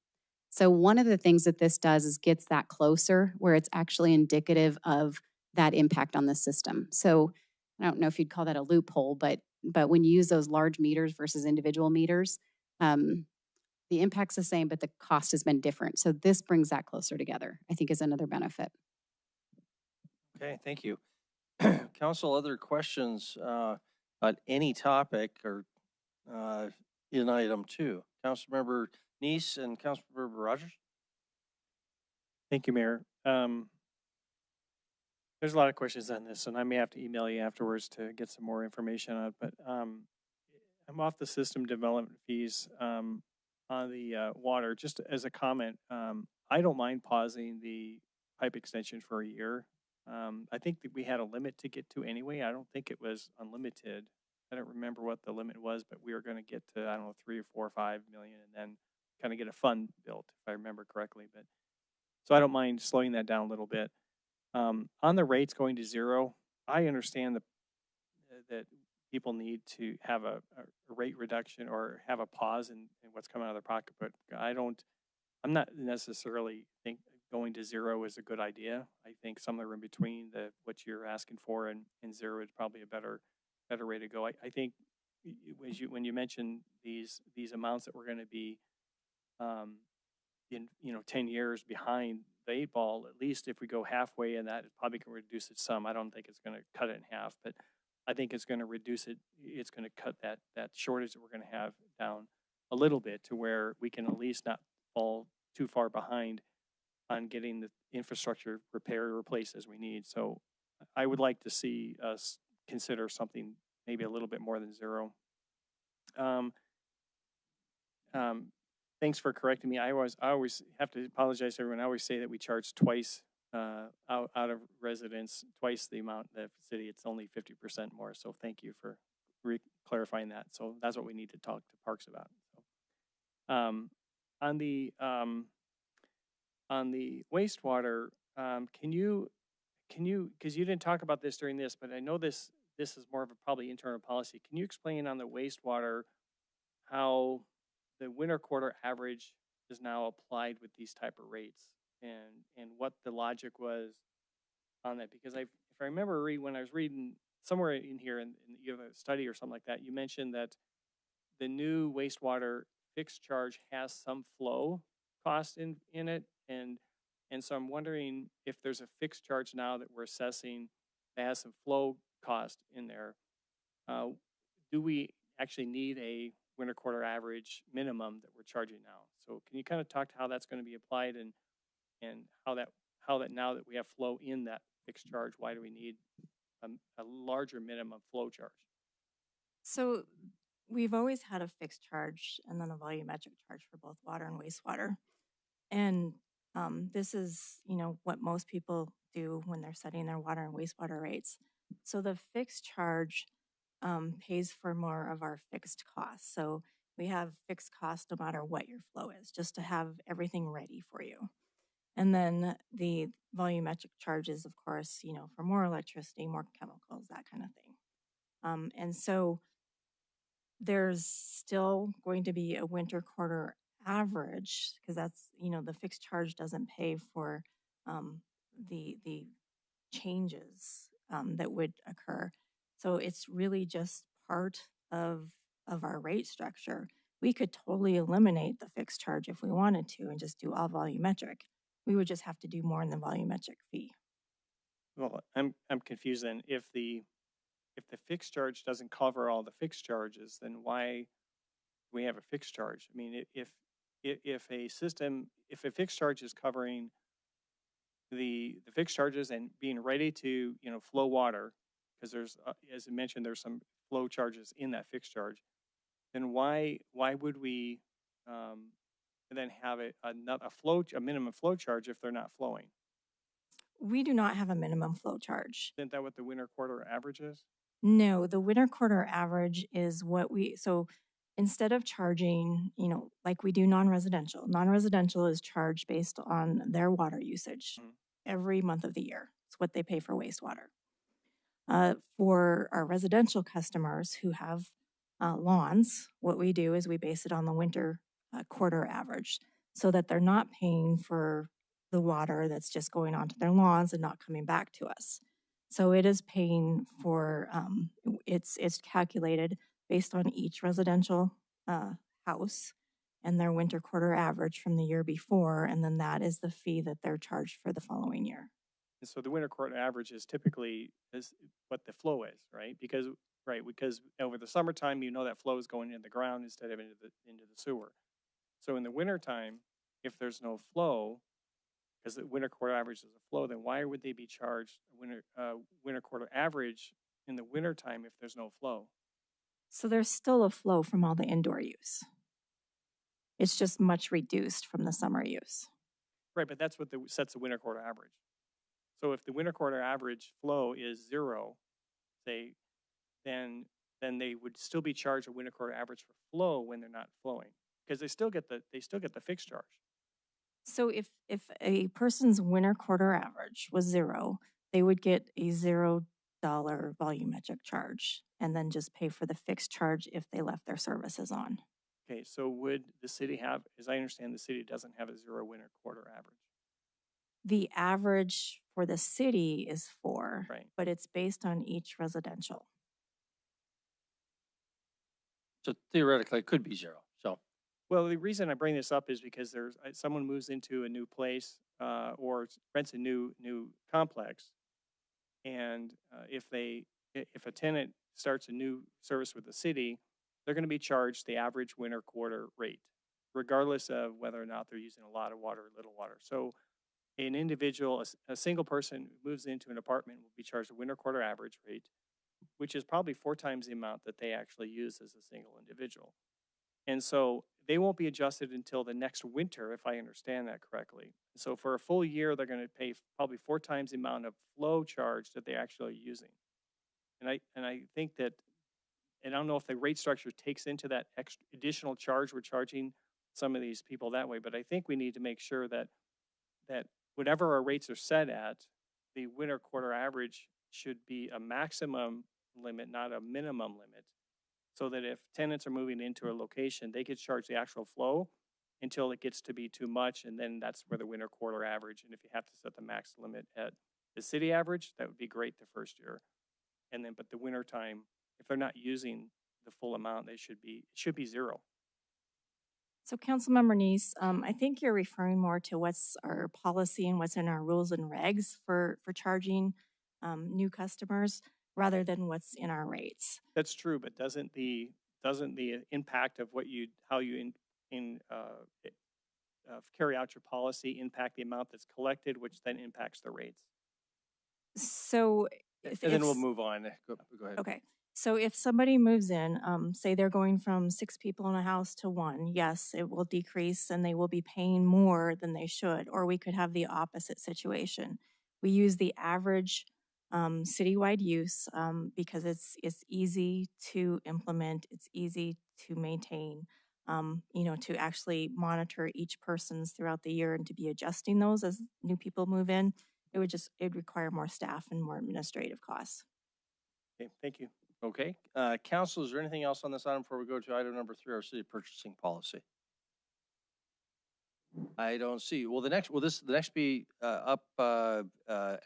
So one of the things that this does is gets that closer where it's actually indicative of that impact on the system. So I don't know if you'd call that a loophole, but when you use those large meters versus individual meters, the impact's the same, but the cost has been different. So this brings that closer together, I think, is another benefit. Okay, thank you. Council, other questions on any topic or in item 2? Councilmember Neese and Councilmember Rogers? Thank you, Mayor. There's a lot of questions on this, and I may have to email you afterwards to get some more information on it, but I'm off the system development fees on the water. Just as a comment, I don't mind pausing the pipe extension for a year. I think that we had a limit to get to anyway. I don't think it was unlimited. I don't remember what the limit was, but we were going to get to, I don't know, 3 or 4 or 5 million and then kind of get a fund built, if I remember correctly. But so I don't mind slowing that down a little bit. On the rates going to 0, I understand that people need to have a rate reduction or have a pause in what's coming out of their pocket, but I'm not necessarily think going to 0 is a good idea. I think somewhere in between what you're asking for and 0 is probably a better way to go. I think when you mentioned these amounts that we're going to be in 10 years behind the 8 ball, at least if we go halfway in that, it probably can reduce it some. I don't think it's going to cut it in half, but I think it's going to reduce it. It's going to cut that shortage that we're going to have down a little bit to where we can at least not fall too far behind on getting the infrastructure repaired or replaced as we need. So I would like to see us consider something maybe a little bit more than 0. Thanks for correcting me. I always have to apologize to everyone. I always say that we charge twice out of residents, twice the amount in the city. It's only 50% more. So thank you for clarifying that. So that's what we need to talk to Parks about. So, on the wastewater, can you, because you didn't talk about this during this, but I know this is more of a probably internal policy. Can you explain on the wastewater how the winter quarter average is now applied with these type of rates and what the logic was on that? Because if I remember when I was reading somewhere in here in you have a study or something like that, you mentioned that the new wastewater fixed charge has some flow cost in it. And so I'm wondering if there's a fixed charge now that we're assessing that has some flow cost in there. Do we actually need a winter quarter average minimum that we're charging now? So can you kind of talk to how that's going to be applied and how that now that we have flow in that fixed charge, why do we need a larger minimum flow charge? So we've always had a fixed charge and then a volumetric charge for both water and wastewater. And this is, what most people do when they're setting their water and wastewater rates. So the fixed charge pays for more of our fixed costs. So we have fixed costs no matter what your flow is, just to have everything ready for you. And then the volumetric charges, of course, for more electricity, more chemicals, that kind of thing. And so there's still going to be a winter quarter average because that's, the fixed charge doesn't pay for the changes that would occur. So it's really just part of our rate structure. We could totally eliminate the fixed charge if we wanted to and just do all volumetric. We would just have to do more in the volumetric fee. Well, I'm confused then. If the fixed charge doesn't cover all the fixed charges, then why do we have a fixed charge? I mean, if a fixed charge is covering the fixed charges and being ready to flow water, because there's as I mentioned, there's some flow charges in that fixed charge, then why would we then have a minimum flow charge if they're not flowing? We do not have a minimum flow charge. Isn't that what the winter quarter average is? No, the winter quarter average is so instead of charging, like we do non-residential is charged based on their water usage every month of the year. It's what they pay for wastewater. For our residential customers who have lawns, what we do is we base it on the winter quarter average so that they're not paying for the water that's just going onto their lawns and not coming back to us. So it is paying for, it's calculated based on each residential house and their winter quarter average from the year before, and then that is the fee that they're charged for the following year. And so the winter quarter average is typically is what the flow is, right? Because over the summertime, that flow is going into the ground instead of into the sewer. So in the wintertime, if there's no flow, because the winter quarter average is a flow, then why would they be charged a winter quarter average in the wintertime if there's no flow? So there's still a flow from all the indoor use. It's just much reduced from the summer use. Right, but that's what sets the winter quarter average. So if the winter quarter average flow is 0, say, then they would still be charged a winter quarter average for flow when they're not flowing, because they still get the fixed charge. So if a person's winter quarter average was 0, they would get a $0 volumetric charge and then just pay for the fixed charge if they left their services on. Okay, so would the city have, as I understand, the city doesn't have a 0 winter quarter average. The average for the city is 4, right, but it's based on each residential. So theoretically, it could be 0. So, well, the reason I bring this up is because there's someone moves into a new place or rents a new complex, and if a tenant starts a new service with the city, they're going to be charged the average winter quarter rate, regardless of whether or not they're using a lot of water or little water. So an individual, a single person who moves into an apartment will be charged a winter quarter average rate, which is probably 4 times the amount that they actually use as a single individual. And so they won't be adjusted until the next winter, if I understand that correctly. So for a full year, they're going to pay probably 4 times the amount of flow charge that they're actually using. And I think that, and I don't know if the rate structure takes into that extra additional charge we're charging some of these people that way, but I think we need to make sure that whatever our rates are set at, the winter quarter average should be a maximum limit, not a minimum limit, so that if tenants are moving into a location, they get charged the actual flow until it gets to be too much, and then that's where the winter quarter average, and if you have to set the max limit at the city average, that would be great the first year. And then, but the winter time, if they're not using the full amount, it should be 0. So Councilmember Neese, I think you're referring more to what's our policy and what's in our rules and regs for charging new customers rather than what's in our rates. That's true, but doesn't the impact of how you carry out your policy impact the amount that's collected, which then impacts the rates? So, and then we'll move on. Go ahead. Okay. So if somebody moves in, say they're going from 6 people in a house to 1, yes, it will decrease and they will be paying more than they should. Or we could have the opposite situation. We use the average citywide use because it's easy to implement, it's easy to maintain, to actually monitor each person's throughout the year and to be adjusting those as new people move in. It'd require more staff and more administrative costs. Okay, thank you. Okay, council, is there anything else on this item before we go to item number 3, our city purchasing policy? I don't see. Will the next be up an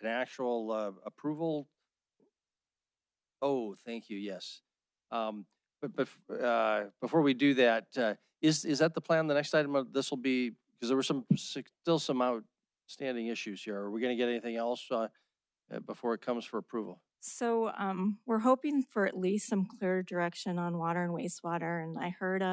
actual approval? Oh, thank you. Yes. But before we do that, is that the plan? The next item this will be, because there were still some outstanding issues here. Are we going to get anything else before it comes for approval? So we're hoping for at least some clear direction on water and wastewater. And I heard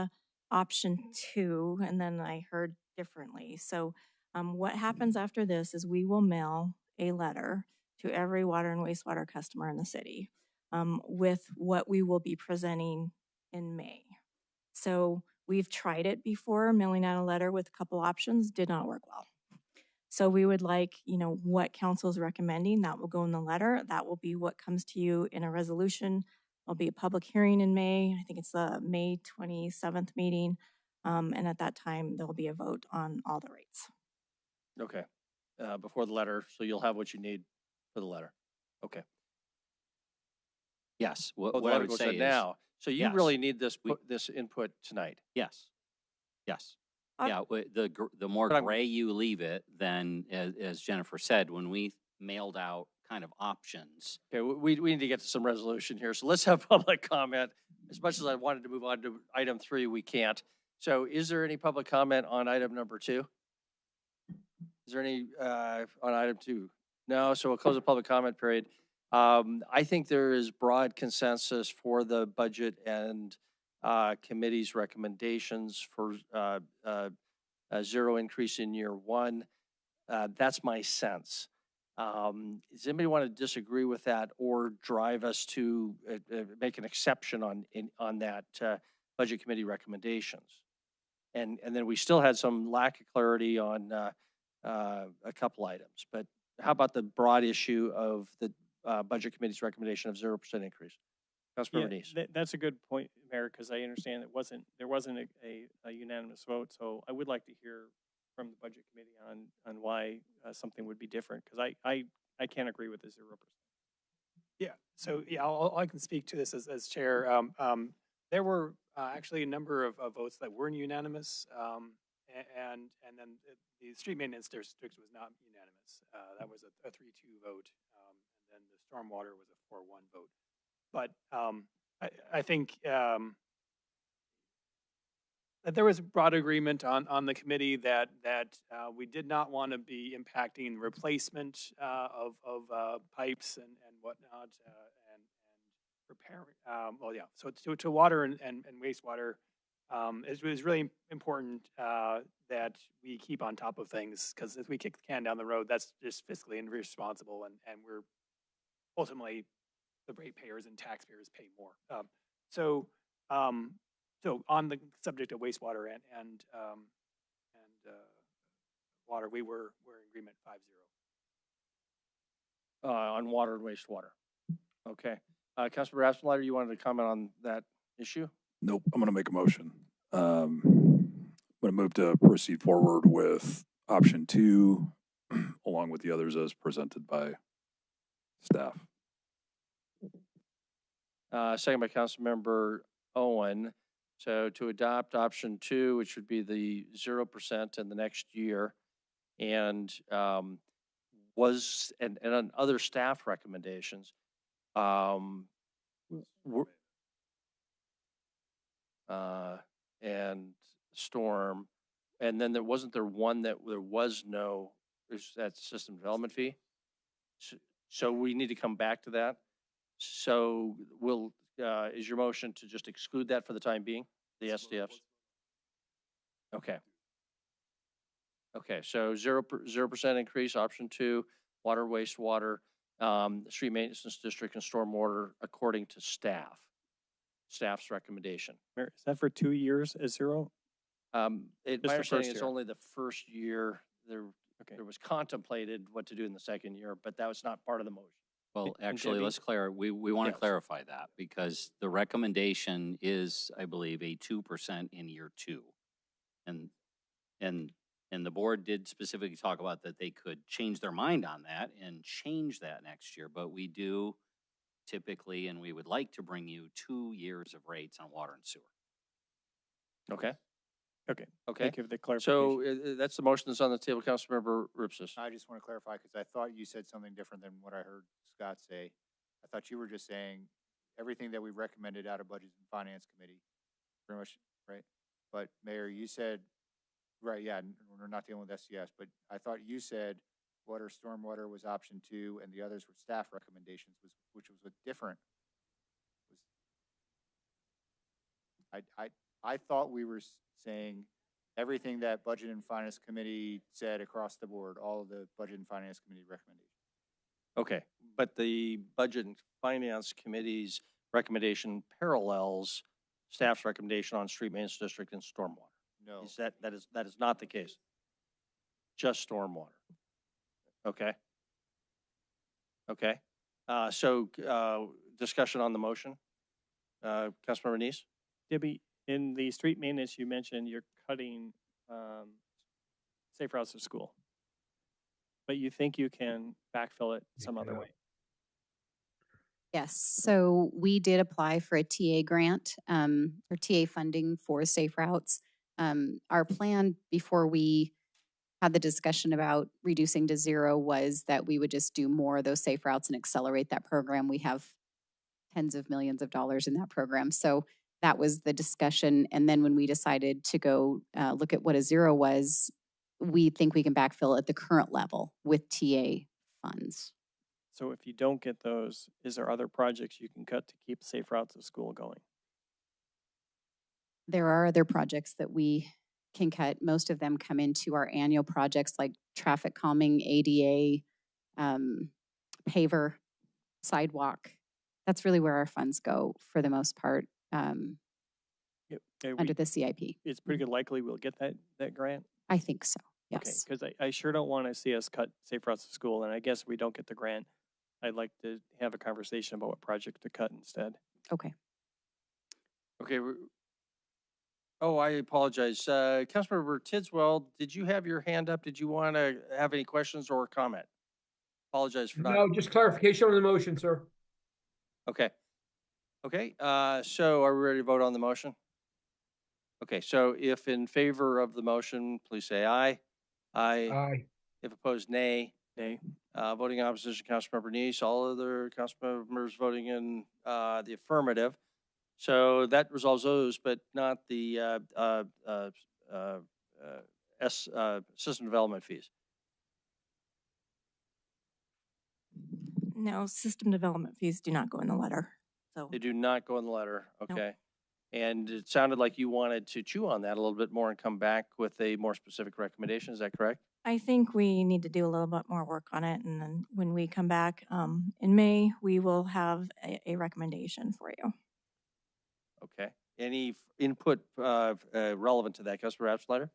option 2, and then I heard differently. So what happens after this is we will mail a letter to every water and wastewater customer in the city with what we will be presenting in May. So we've tried it before, mailing out a letter with a couple options, did not work well. So we would like, what council is recommending. That will go in the letter. That will be what comes to you in a resolution. There'll be a public hearing in May. I think it's the May 27th meeting. And at that time, there'll be a vote on all the rates. Okay. Before the letter, so you'll have what you need for the letter. Okay. Yes, Oh, what the I letter would goes say out is. now. So you yes, really need this, this input tonight. Yes, yes. Uh, Yeah, the more But I'm- gray you leave it, then as Jennifer said, when we mailed out kind of options. Okay, we need to get to some resolution here. So let's have public comment. As much as I wanted to move on to item 3, we can't. So is there any public comment on item number 2? Is there any on item 2? No, so we'll close the public comment period. I think there is broad consensus for the budget and committee's recommendations for a 0 increase in year 1. That's my sense. Does anybody want to disagree with that or drive us to make an exception on that budget committee recommendations? And then we still had some lack of clarity on a couple items, but how about the broad issue of the budget committee's recommendation of 0% increase? Councilmember Neese. That's a good point, Mayor, because I understand there wasn't a unanimous vote. So I would like to hear from the budget committee on why something would be different, because I can't agree with the 0%. Yeah, so yeah, all I can speak to this as chair. There were actually a number of votes that weren't unanimous, and then the street maintenance district was not unanimous. That was a 3-2 vote, and then the stormwater was a 4-1 vote. But I think that there was broad agreement on the committee that we did not want to be impacting replacement of pipes and whatnot, and repairing. Well, yeah. So to water and wastewater, it was really important that we keep on top of things, because if we kick the can down the road, that's just fiscally irresponsible, and we're ultimately the ratepayers and taxpayers pay more. So on the subject of wastewater and water, we were in agreement 5-0. On water and wastewater. Okay. Councilmember Absonlighter, you wanted to comment on that issue? Nope, I'm gonna make a motion. I'm gonna move to proceed forward with option 2, along with the others as presented by staff. Second by Councilmember Owen. So to adopt option 2, which would be the 0% in the next year, and on other staff recommendations, and storm, and then wasn't there one that there was no, is that system development fee? So we need to come back to that. So is your motion to just exclude that for the time being, the SDFs? Okay. Okay, so 0% increase, option 2, water, wastewater, street maintenance district, and stormwater according to staff's recommendation. Mayor, is that for 2 years at 0? My the understanding first is year. only the first year. There was contemplated what to do in the second year, but that was not part of the motion. Well, And actually, Debbie? we want to Yes. clarify that, because the recommendation is, I believe, a 2% in year 2. And the board did specifically talk about that they could change their mind on that and change that next year, but we do typically, and we would like to bring you 2 years of rates on water and sewer. Okay. Okay. Okay. Thank you for the clarification. So that's the motion that's on the table. Councilmember Ripsis. I just want to clarify, because I thought you said something different than what I heard Scott say. I thought you were just saying everything that we recommended out of Budget and Finance Committee, pretty much, right? But Mayor, you said, right, yeah, we're not dealing with SCS, but I thought you said water, stormwater was option 2, and the others were staff recommendations, which was a different. I thought we were saying everything that Budget and Finance Committee said across the board, all of the Budget and Finance Committee recommendations. Okay, but the Budget and Finance Committee's recommendation parallels staff's recommendation on street maintenance district and stormwater. No. That is not the case? Just stormwater? Okay. Okay. Discussion on the motion. Councilmember Neese? Debbie, in the street maintenance, you mentioned you're cutting safe routes to school, but you think you can backfill it some other way. Yes, so we did apply for a TA grant, or TA funding for safe routes. Our plan before we had the discussion about reducing to zero was that we would just do more of those safe routes and accelerate that program. We have tens of millions of dollars in that program. So that was the discussion. And then when we decided to go look at what a zero was, we think we can backfill at the current level with TA funds. So if you don't get those, is there other projects you can cut to keep safe routes to school going? There are other projects that we can cut. Most of them come into our annual projects like traffic calming, ADA, paver, sidewalk. That's really where our funds go for the most part under the CIP. It's pretty good likely we'll get that grant? I think so, Okay, yes. because I sure don't want to see us cut safe routes to school, and I guess if we don't get the grant, I'd like to have a conversation about what project to cut instead. Okay. Okay. I apologize. Councilmember Tidswell, did you have your hand up? Did you want to have any questions or comment? Apologize for not. No, just clarification on the motion, sir. Okay. Okay. So are we ready to vote on the motion? Okay. So if in favor of the motion, please say aye. Aye. Aye. If opposed, nay. Nay. Voting in opposition, Councilmember Neese. All other council members voting in the affirmative. So that resolves those, but not the system development fees. No, system development fees do not go in the letter. So They do not go in the letter. Okay. And it sounded like you wanted to chew on that a little bit more and come back with a more specific recommendation. Is that correct? I think we need to do a little bit more work on it. And then when we come back in May, we will have a recommendation for you. Okay. Any input relevant to that, Councilor Absleiter?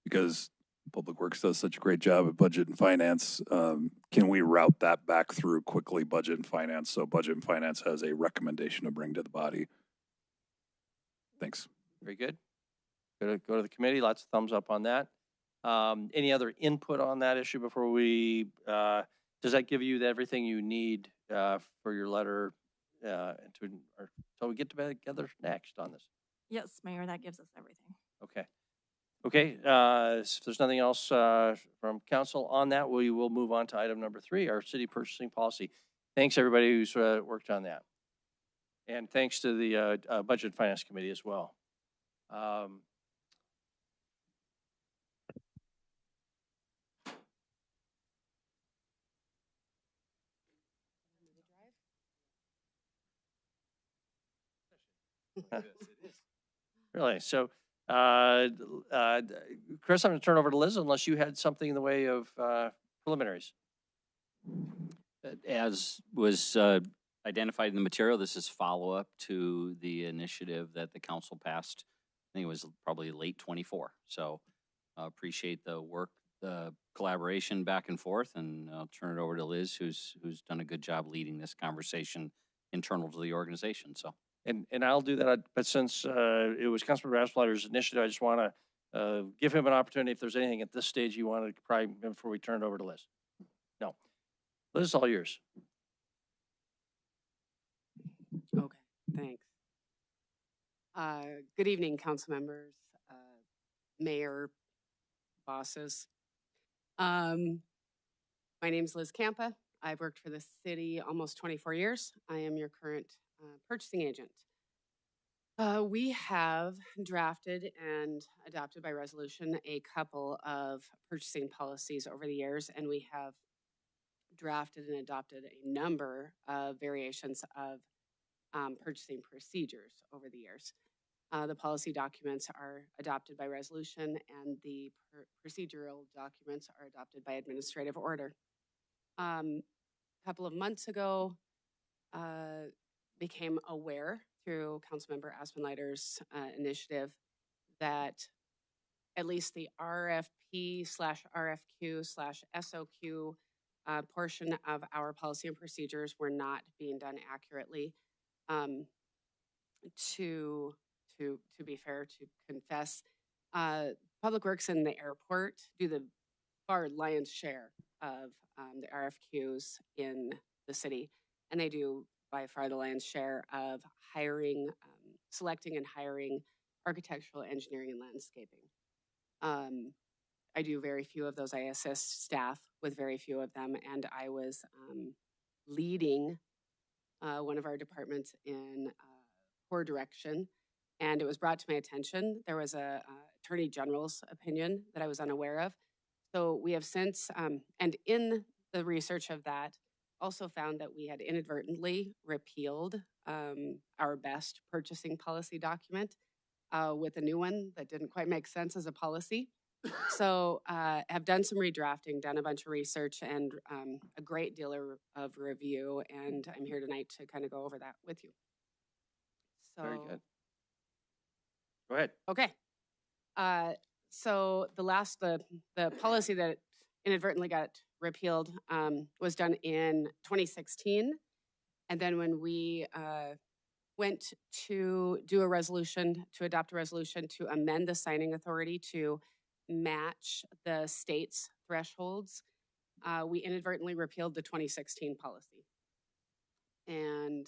Because Public Works does such a great job at budget and finance, can we route that back through quickly, budget and finance, so budget and finance has a recommendation to bring to the body? Thanks. Very good. Go to the committee. Lots of thumbs up on that. Any other input on that issue before we, does that give you everything you need for your letter so we get together next on this? Yes, Mayor, that gives us everything. Okay. Okay, if there's nothing else from council on that, we will move on to item number 3, our city purchasing policy. Thanks everybody who's worked on that. And thanks to the Budget and Finance Committee as well. Really? So, Chris, I'm going to turn over to Liz unless you had something in the way of preliminaries. As was identified in the material, this is follow-up to the initiative that the council passed. I think it was probably late 24. So appreciate the work, the collaboration back and forth, and I'll turn it over to Liz, who's done a good job leading this conversation internal to the organization. So. And I'll do that, but since it was Councilman Raspleiter's initiative, I just want to give him an opportunity if there's anything at this stage you want to probably before we turn it over to Liz. No. Liz, it's all yours. Okay, thanks. Good evening, council members, mayor, bosses. My name's Liz Campa. I've worked for the city almost 24 years. I am your current purchasing agent. We have drafted and adopted by resolution a couple of purchasing policies over the years, and we have drafted and adopted a number of variations of purchasing procedures over the years. The policy documents are adopted by resolution, and the procedural documents are adopted by administrative order. A couple of months ago, became aware through Councilmember Aspenleiter's initiative that at least the RFP/RFQ/SOQ portion of our policy and procedures were not being done accurately. To be fair, to confess, Public Works and the airport do the far lion's share of the RFQs in the city, and they do by far the lion's share of hiring, selecting and hiring architectural, engineering, and landscaping. I do very few of those. I assist staff with very few of them, and I was leading one of our departments in poor direction, and it was brought to my attention. There was a attorney general's opinion that I was unaware of. So we have since, and in the research of that, also found that we had inadvertently repealed our best purchasing policy document with a new one that didn't quite make sense as a policy. So have done some redrafting, done a bunch of research, and a great deal of review, and I'm here tonight to kind of go over that with you. So, Very good. Go ahead. Okay. So the policy that inadvertently got repealed was done in 2016. And then when we went to do a resolution, to adopt a resolution to amend the signing authority to match the state's thresholds, we inadvertently repealed the 2016 policy. And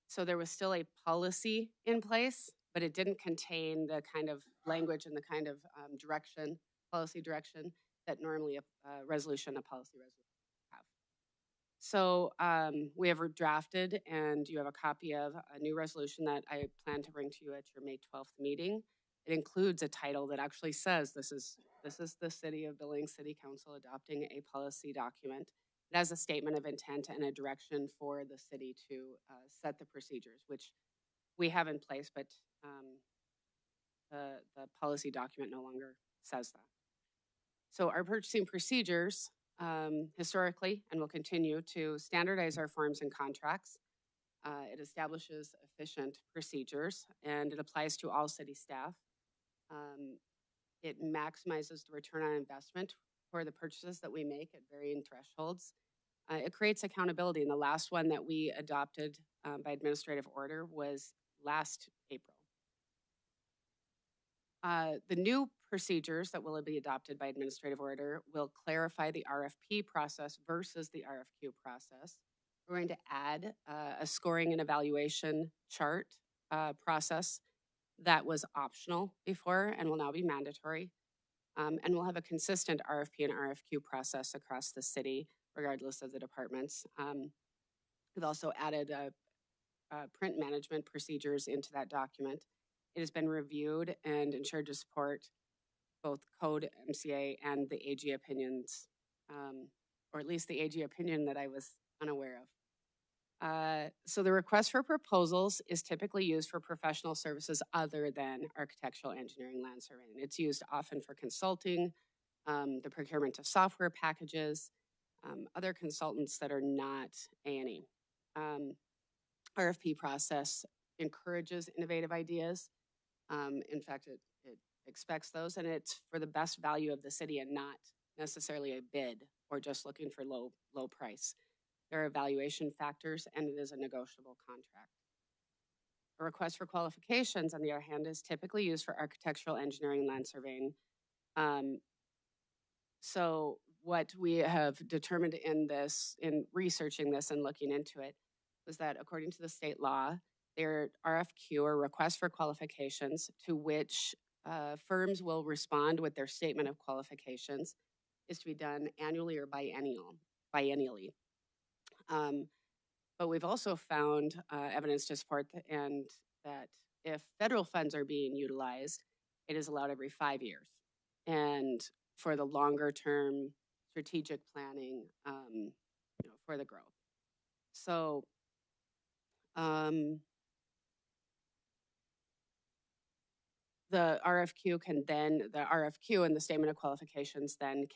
so there was still a policy in place, but it didn't contain the kind of language and the kind of direction, policy direction that normally a policy resolution have. So we have drafted, and you have a copy of a new resolution that I plan to bring to you at your May 12th meeting. It includes a title that actually says this is the City of Billings City Council adopting a policy document. It has a statement of intent and a direction for the city to set the procedures, which we have in place, but the policy document no longer says that. So our purchasing procedures historically, and will continue to standardize our forms and contracts. It establishes efficient procedures, and it applies to all city staff. It maximizes the return on investment for the purchases that we make at varying thresholds. It creates accountability, and the last one that we adopted by administrative order was last April. The new procedures that will be adopted by administrative order will clarify the RFP process versus the RFQ process. We're going to add a scoring and evaluation chart process that was optional before and will now be mandatory. And we'll have a consistent RFP and RFQ process across the city, regardless of the departments. We've also added print management procedures into that document. It has been reviewed and ensured to support both code, MCA, and the AG opinions, or at least the AG opinion that I was unaware of. So the request for proposals is typically used for professional services other than architectural, engineering, land surveying. It's used often for consulting, the procurement of software packages, other consultants that are not A&E. RFP process encourages innovative ideas. In fact, it expects those, and it's for the best value of the city and not necessarily a bid or just looking for low price. There are evaluation factors, and it is a negotiable contract. A request for qualifications, on the other hand, is typically used for architectural, engineering, land surveying. So what we have determined in researching this and looking into it, was that according to the state law, their RFQ, or request for qualifications, to which firms will respond with their statement of qualifications, is to be done annually or biennially. But we've also found evidence to support that if federal funds are being utilized, it is allowed every 5 years. And for the longer term strategic planning, for the growth. So the RFQ and the statement of qualifications then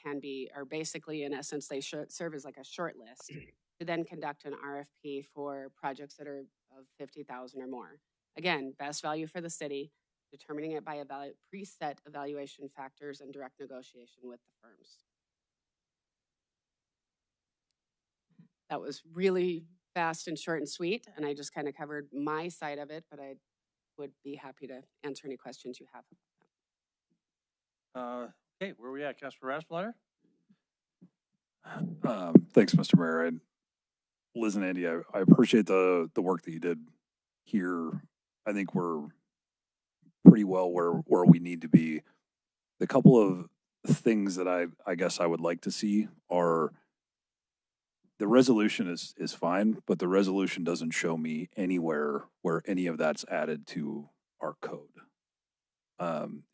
are basically, in essence, they should serve as like a short list to then conduct an RFP for projects that are of 50,000 or more. Again, best value for the city, determining it by preset evaluation factors and direct negotiation with the firms. That was really fast and short and sweet, and I just kind of covered my side of it, but I would be happy to answer any questions you have. Okay, where are we at? Councilor Rasmussen? Thanks, Mr. Mayor. Liz and Andy, I appreciate the work that you did here. I think we're pretty well where we need to be. The couple of things that I guess I would like to see are the resolution is fine, but the resolution doesn't show me anywhere where any of that's added to our code.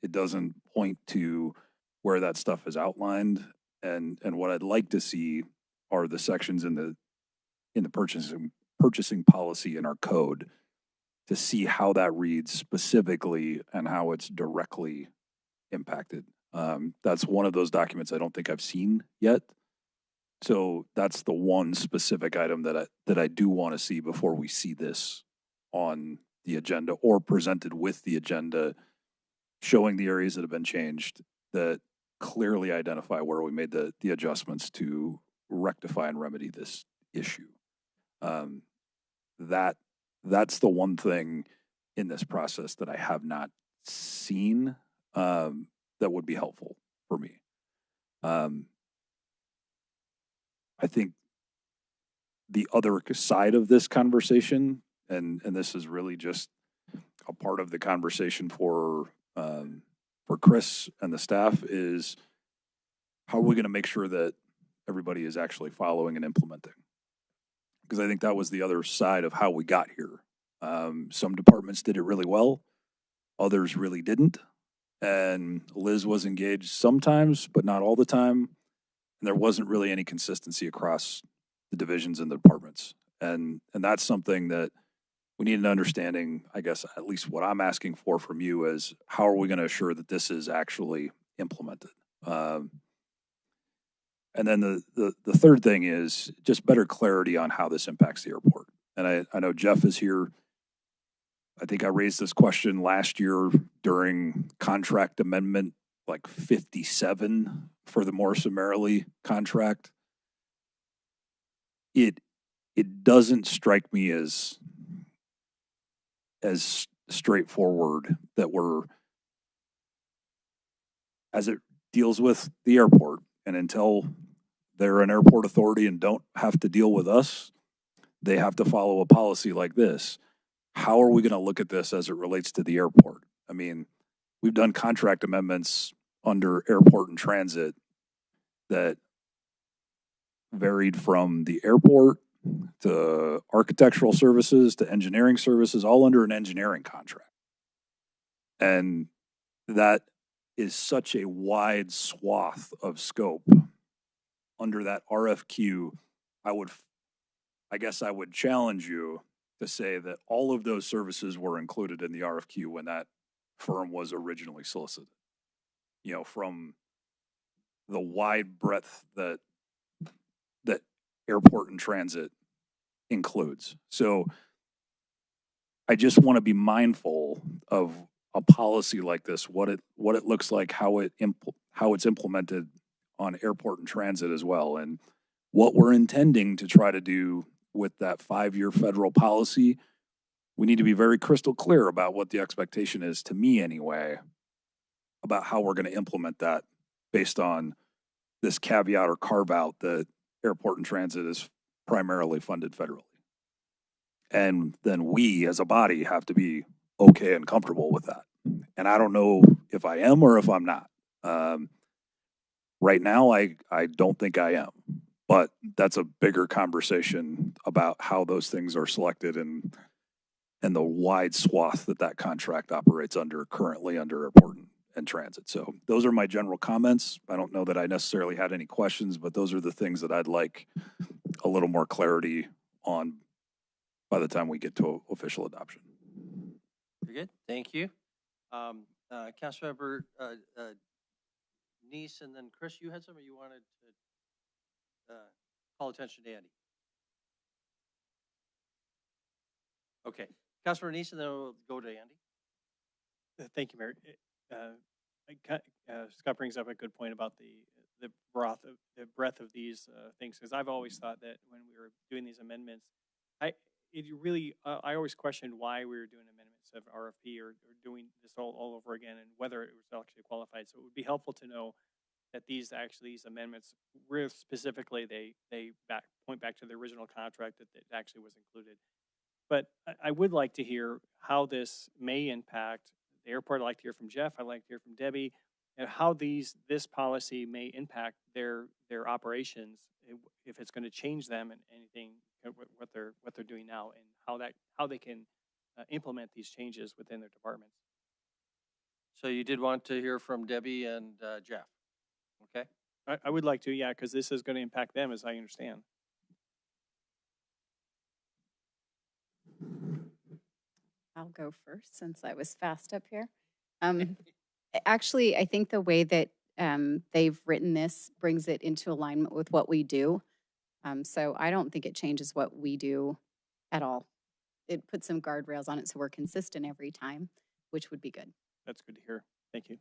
It doesn't point to where that stuff is outlined, and what I'd like to see are the sections in the purchasing policy in our code to see how that reads specifically and how it's directly impacted. That's one of those documents I don't think I've seen yet. So that's the one specific item that I do want to see before we see this on the agenda or presented with the agenda, showing the areas that have been changed that clearly identify where we made the adjustments to rectify and remedy this issue. That's the one thing in this process that I have not seen that would be helpful for me. I think the other side of this conversation, and this is really just a part of the conversation for Chris and the staff, is how are we going to make sure that everybody is actually following and implementing? Because I think that was the other side of how we got here. Some departments did it really well, others really didn't. And Liz was engaged sometimes, but not all the time. And there wasn't really any consistency across the divisions and the departments. And that's something that we need an understanding, I guess, at least what I'm asking for from you is how are we going to assure that this is actually implemented? And then the third thing is just better clarity on how this impacts the airport. And I know Jeff is here. I think I raised this question last year during contract amendment, like 57 for the Morrison Merrily contract. It doesn't strike me as straightforward that as it deals with the airport, and until they're an airport authority and don't have to deal with us, they have to follow a policy like this. How are we going to look at this as it relates to the airport? I mean, we've done contract amendments under airport and transit that varied from the airport to architectural services to engineering services, all under an engineering contract. And that is such a wide swath of scope under that RFQ. I guess I would challenge you to say that all of those services were included in the RFQ when that firm was originally solicited. You know, from the wide breadth that airport and transit includes. So I just want to be mindful of a policy like this, what it looks like, how it's implemented on airport and transit as well, and what we're intending to try to do with that 5-year federal policy. We need to be very crystal clear about what the expectation is, to me anyway, about how we're going to implement that based on this caveat or carve out that airport and transit is primarily funded federally. And then we as a body have to be okay and comfortable with that. And I don't know if I am or if I'm not. Right now, I don't think I am. But that's a bigger conversation about how those things are selected and the wide swath that contract operates currently under airport and transit. So those are my general comments. I don't know that I necessarily had any questions, but those are the things that I'd like a little more clarity on by the time we get to official adoption. Very good. Thank you. Councilmember Neese, and then Chris, you had something you wanted to call attention to Andy. Okay. Councilmember Neese, and then we'll go to Andy. Thank you, Mayor. Scott brings up a good point about the breadth of these things, because I've always thought that when we were doing these amendments, I always questioned why we were doing amendments of RFP or doing this all over again, and whether it was actually qualified. So it would be helpful to know that these amendments, real specifically, they point back to the original contract that actually was included. But I would like to hear how this may impact the airport. I'd like to hear from Jeff. I'd like to hear from Debbie, and how this policy may impact their operations, if it's going to change them and anything, what they're doing now, and how they can implement these changes within their departments. So you did want to hear from Debbie and Jeff, okay? I would like to, yeah, because this is going to impact them, as I understand. I'll go first since I was fast up here. Actually, I think the way that they've written this brings it into alignment with what we do. So I don't think it changes what we do at all. It puts some guardrails on it so we're consistent every time, which would be good. That's good to hear. Thank you.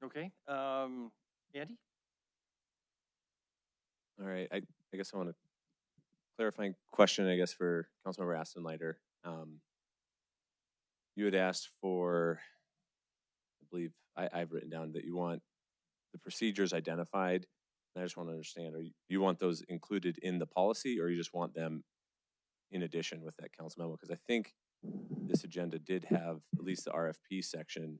Okay, Andy? All right, I guess I want to clarifying question, I guess, for Councilmember Astenleiter. You had asked for, I believe I've written down that you want the procedures identified. And I just want to understand, you want those included in the policy, or you just want them in addition with that council memo? Because I think this agenda did have at least the RFP section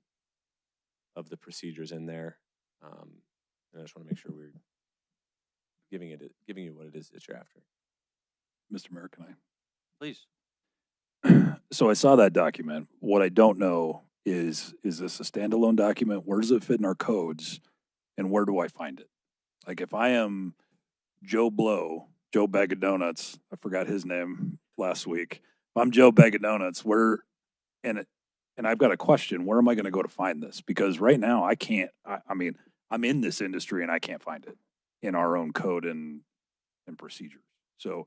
of the procedures in there. And I just want to make sure we're giving you what it is that you're after. Mr. Mayor, can I? Please. So I saw that document. What I don't know is this a standalone document? Where does it fit in our codes? And where do I find it? Like, if I am Joe Blow, Joe Bag of Donuts, I forgot his name last week. If I'm Joe Bag of Donuts, and I've got a question, where am I going to go to find this? Because right now I can't, I mean, I'm in this industry and I can't find it in our own code and procedures. So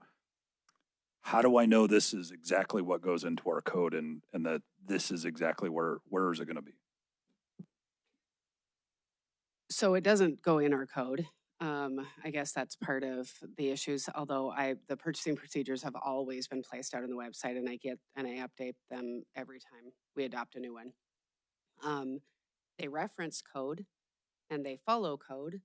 how do I know this is exactly what goes into our code and that this is exactly where is it going to be? So it doesn't go in our code. I guess that's part of the issues, although the purchasing procedures have always been placed out on the website, and I update them every time we adopt a new one. They reference code and they follow code,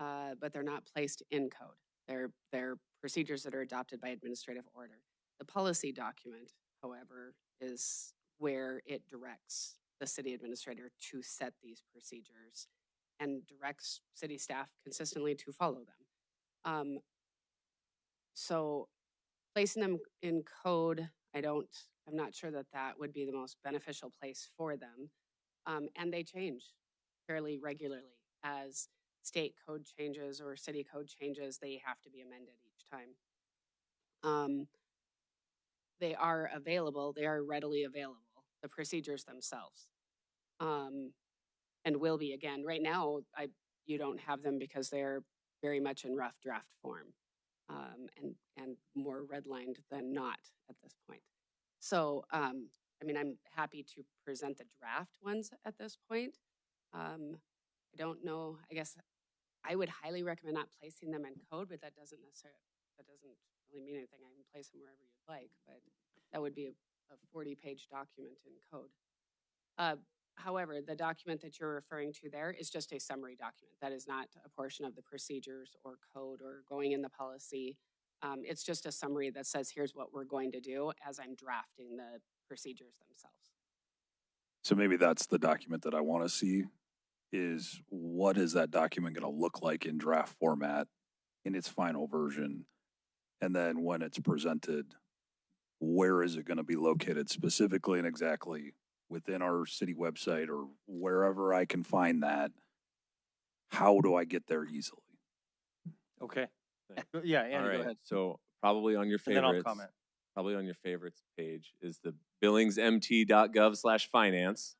but they're not placed in code. They're procedures that are adopted by administrative order. The policy document, however, is where it directs the city administrator to set these procedures and directs city staff consistently to follow them. So placing them in code, I'm not sure that would be the most beneficial place for them. And they change fairly regularly. As state code changes or city code changes, they have to be amended each time. They are available, they are readily available, the procedures themselves. And will be again. Right now, you don't have them because they're very much in rough draft form, and more redlined than not at this point. So, I mean, I'm happy to present the draft ones at this point. I don't know. I guess I would highly recommend not placing them in code, but that doesn't really mean anything. I can place them wherever you'd like, but that would be a 40-page document in code. However, the document that you're referring to there is just a summary document. That is not a portion of the procedures or code or going in the policy. It's just a summary that says, here's what we're going to do as I'm drafting the procedures themselves. So maybe that's the document that I want to see is what is that document going to look like in draft format in its final version? And then when it's presented, where is it going to be located specifically and exactly within our city website or wherever I can find that? How do I get there easily? Okay. Yeah, Andy, All go right. ahead. So probably on your And then I'll favorites, comment. probably on your favorites page is the billingsmt.gov/finance,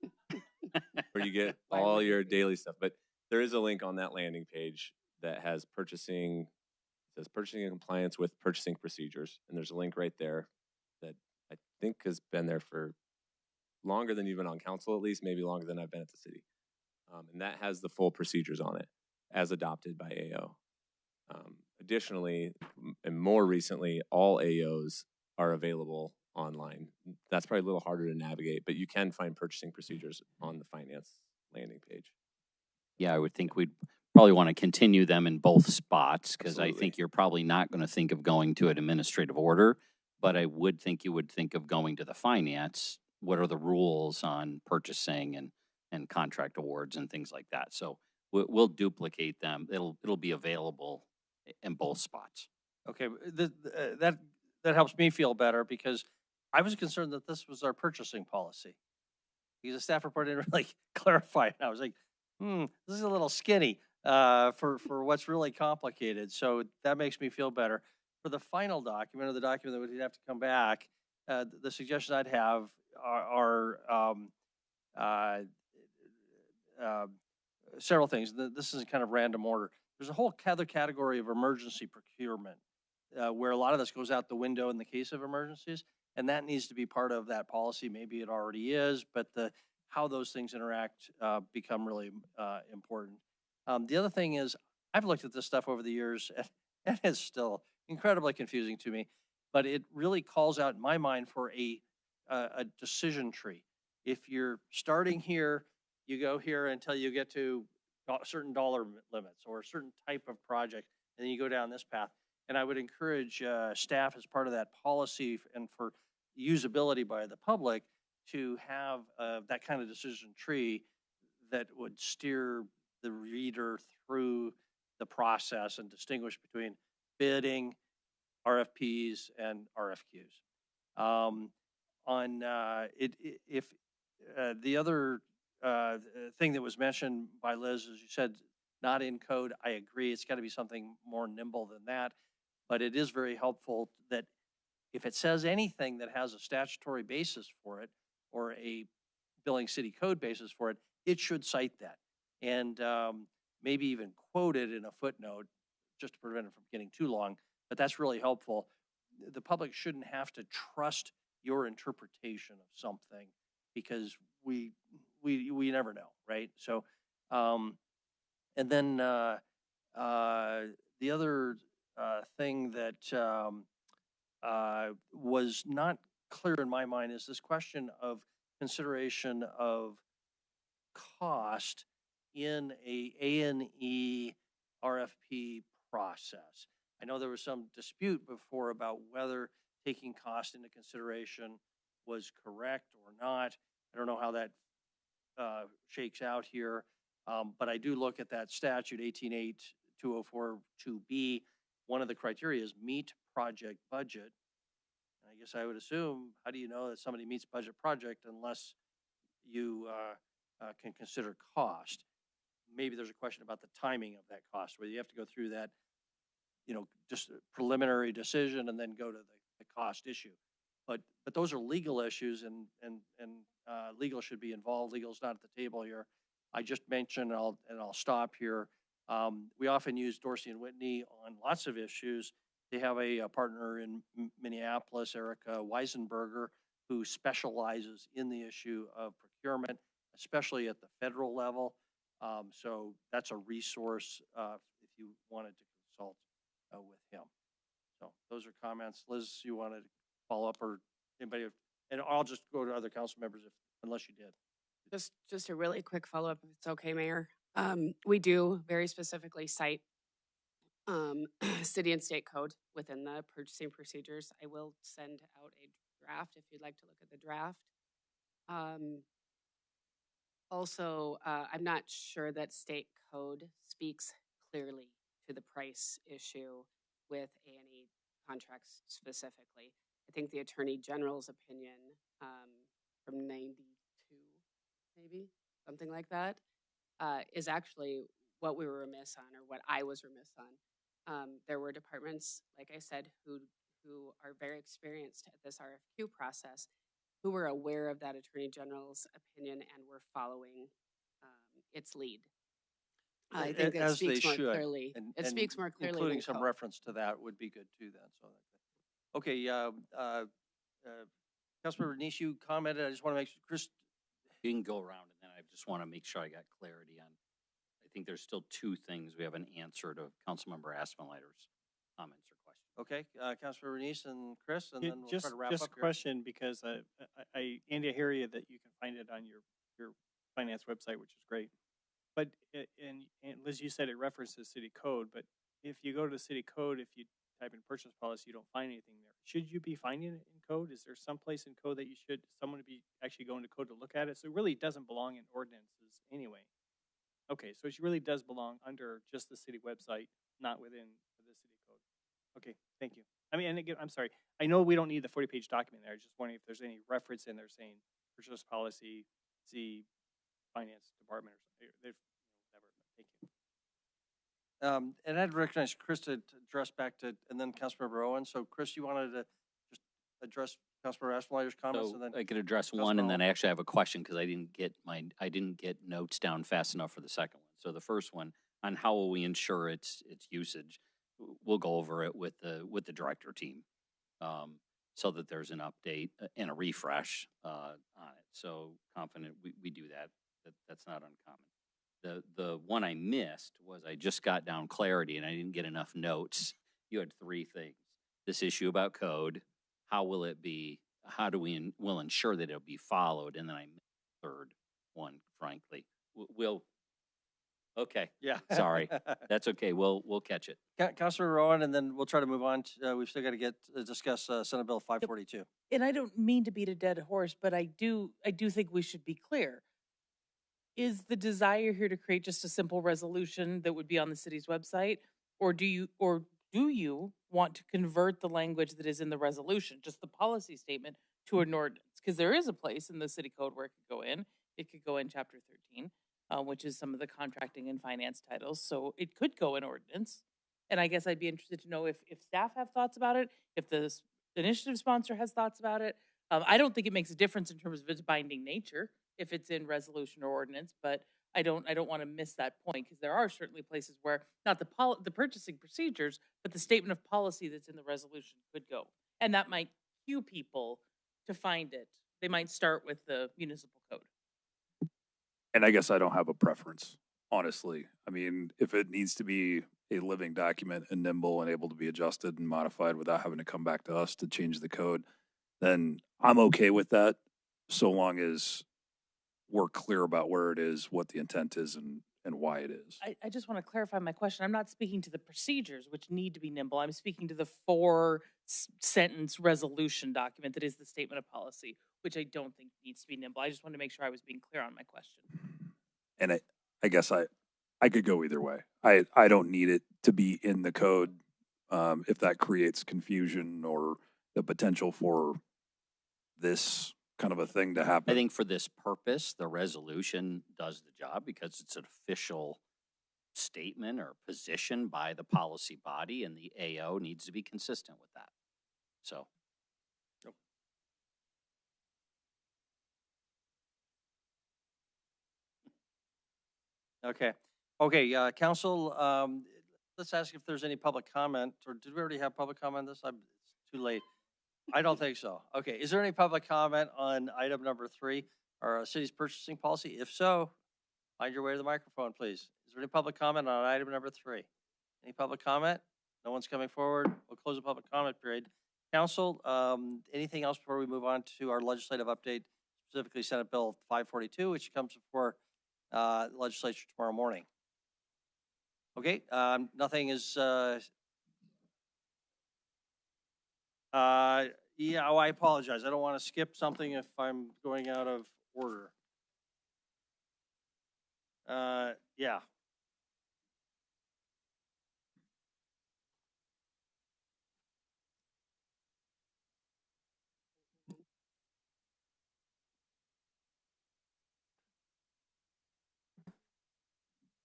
where you get Why all would it your be? daily stuff. But there is a link on that landing page that has purchasing, it says purchasing in compliance with purchasing procedures. And there's a link right there that I think has been there for longer than you've been on council, at least, maybe longer than I've been at the city. And that has the full procedures on it as adopted by AO. Additionally, and more recently, all AOs are available online. That's probably a little harder to navigate, but you can find purchasing procedures on the finance landing page. Yeah, I would think we'd probably want to continue them in both spots because I Absolutely. think you're probably not going to think of going to an administrative order, but I would think you would think of going to the finance. What are the rules on purchasing and contract awards and things like that? So we'll duplicate them. It'll be available in both spots. Okay, that helps me feel better because I was concerned that this was our purchasing policy. Because the staff report didn't really clarify it. I was like, this is a little skinny for what's really complicated. So that makes me feel better. For the final document or the document that would have to come back, the suggestions I'd have are several things. This is kind of random order. There's a whole other category of emergency procurement where a lot of this goes out the window in the case of emergencies, and that needs to be part of that policy. Maybe it already is, but how those things interact become really important. The other thing is, I've looked at this stuff over the years, and it's still incredibly confusing to me, but it really calls out in my mind for a decision tree. If you're starting here, you go here until you get to certain dollar limits or a certain type of project, and then you go down this path. And I would encourage staff as part of that policy and for usability by the public to have that kind of decision tree that would steer the reader through the process and distinguish between bidding, RFPs, and RFQs. If the other thing that was mentioned by Liz, as you said, not in code, I agree. It's got to be something more nimble than that. But it is very helpful that if it says anything that has a statutory basis for it or a Billings City Code basis for it, it should cite that and maybe even quote it in a footnote just to prevent it from getting too long. But that's really helpful. The public shouldn't have to trust your interpretation of something because we never know, right? So, and then the other thing that was not clear in my mind is this question of consideration of cost in a A&E RFP process. I know there was some dispute before about whether taking cost into consideration was correct or not. I don't know how that shakes out here, but I do look at that statute 18.8.2042B. One of the criteria is meet project budget. And I guess I would assume, how do you know that somebody meets budget project unless you can consider cost? Maybe there's a question about the timing of that cost, where you have to go through that, just a preliminary decision and then go to the cost issue. But those are legal issues, and legal should be involved. Legal's not at the table here. I just mentioned, and I'll stop here. We often use Dorsey and Whitney on lots of issues. They have a partner in Minneapolis, Erica Weisenberger, who specializes in the issue of procurement, especially at the federal level. So that's a resource if you wanted to consult with him. So those are comments. Liz, you wanted to follow up, or anybody? And I'll just go to other council members unless you did. Just a really quick follow-up, if it's okay, Mayor. We do very specifically cite city and state code within the purchasing procedures. I will send out a draft if you'd like to look at the draft. Also, I'm not sure that state code speaks clearly to the price issue with A&E contracts specifically. I think the Attorney General's opinion from 92, maybe, something like that, is actually what we were remiss on, or what I was remiss on. There were departments, like I said, who are very experienced at this RFQ process, who were aware of that Attorney General's opinion and were following its lead. I think it As they speaks more should. clearly. It speaks more clearly. Including than some code. reference to that would be good too then, so. Okay, Councilmember Nish, you commented, I just want to make sure, Chris. You can go around, and then I just want to make sure I got clarity on, I think there's still two things we haven't answered of Councilmember Aspenleiter's comments or questions. Okay, Councilmember Nish and Chris, and Yeah, then we'll try to wrap just up a here. question, because Andy, I hear you that you can find it on your finance website, which is great. But, and Liz, you said it references city code, but if you go to the city code, if you type in purchase policy, you don't find anything there. Should you be finding it in code? Is there some place in code that someone to be actually going to code to look at it? So it really doesn't belong in ordinances anyway. Okay, so it really does belong under just the city website, not within the city code. Okay, thank you. I mean, and again, I'm sorry. I know we don't need the 40-page document there. I was just wondering if there's any reference in there saying purchase policy, see finance department or something. Whatever. Thank you. And I'd recognize Chris to address back to, and then Councilmember Owen. So Chris, you wanted to just address Councilmember Aspenleiter's comments, So and then I could address Councilmember one, and then Owen. actually I have a question because I didn't get notes down fast enough for the second one. So the first one on how will we ensure its usage, we'll go over it with the director team, so that there's an update and a refresh on it. So confident we do that. That's not uncommon. The one I missed was I just got down clarity and I didn't get enough notes. You had three things: this issue about code, how will it be, how do we'll ensure that it'll be followed, and then I missed the third one, frankly. We'll okay. Yeah. Sorry. That's okay. We'll catch it. Councilmember Owen, and then we'll try to move on. We've still got to discuss Senate Bill 542. And I don't mean to beat a dead horse, but I do think we should be clear. Is the desire here to create just a simple resolution that would be on the city's website? Or do you want to convert the language that is in the resolution, just the policy statement, to an ordinance? Because there is a place in the city code where it could go in. It could go in chapter 13, which is some of the contracting and finance titles. So it could go in ordinance. And I guess I'd be interested to know if staff have thoughts about it, if the initiative sponsor has thoughts about it. I don't think it makes a difference in terms of its binding nature if it's in resolution or ordinance, but I don't want to miss that point, because there are certainly places where not the purchasing procedures, but the statement of policy that's in the resolution could go. And that might cue people to find it. They might start with the municipal code. And I guess I don't have a preference, honestly. I mean, if it needs to be a living document and nimble and able to be adjusted and modified without having to come back to us to change the code, then I'm okay with that, so long as we're clear about where it is, what the intent is, and why it is. I just want to clarify my question. I'm not speaking to the procedures, which need to be nimble. I'm speaking to the 4-sentence resolution document that is the statement of policy, which I don't think needs to be nimble. I just wanted to make sure I was being clear on my question. And I guess I could go either way. I don't need it to be in the code if that creates confusion or the potential for this kind of a thing to happen. I think for this purpose, the resolution does the job because it's an official statement or position by the policy body, and the AO needs to be consistent with that. So. Okay, council, let's ask if there's any public comment, or did we already have public comment on this? It's too late. I don't think so. Okay, is there any public comment on item number 3, our city's purchasing policy? If so, find your way to the microphone, please. Is there any public comment on item number 3? Any public comment? No one's coming forward. We'll close the public comment period. Council, anything else before we move on to our legislative update, specifically Senate Bill 542, which comes before legislature tomorrow morning? Okay, nothing is, yeah, I apologize. I don't want to skip something if I'm going out of order. Yeah.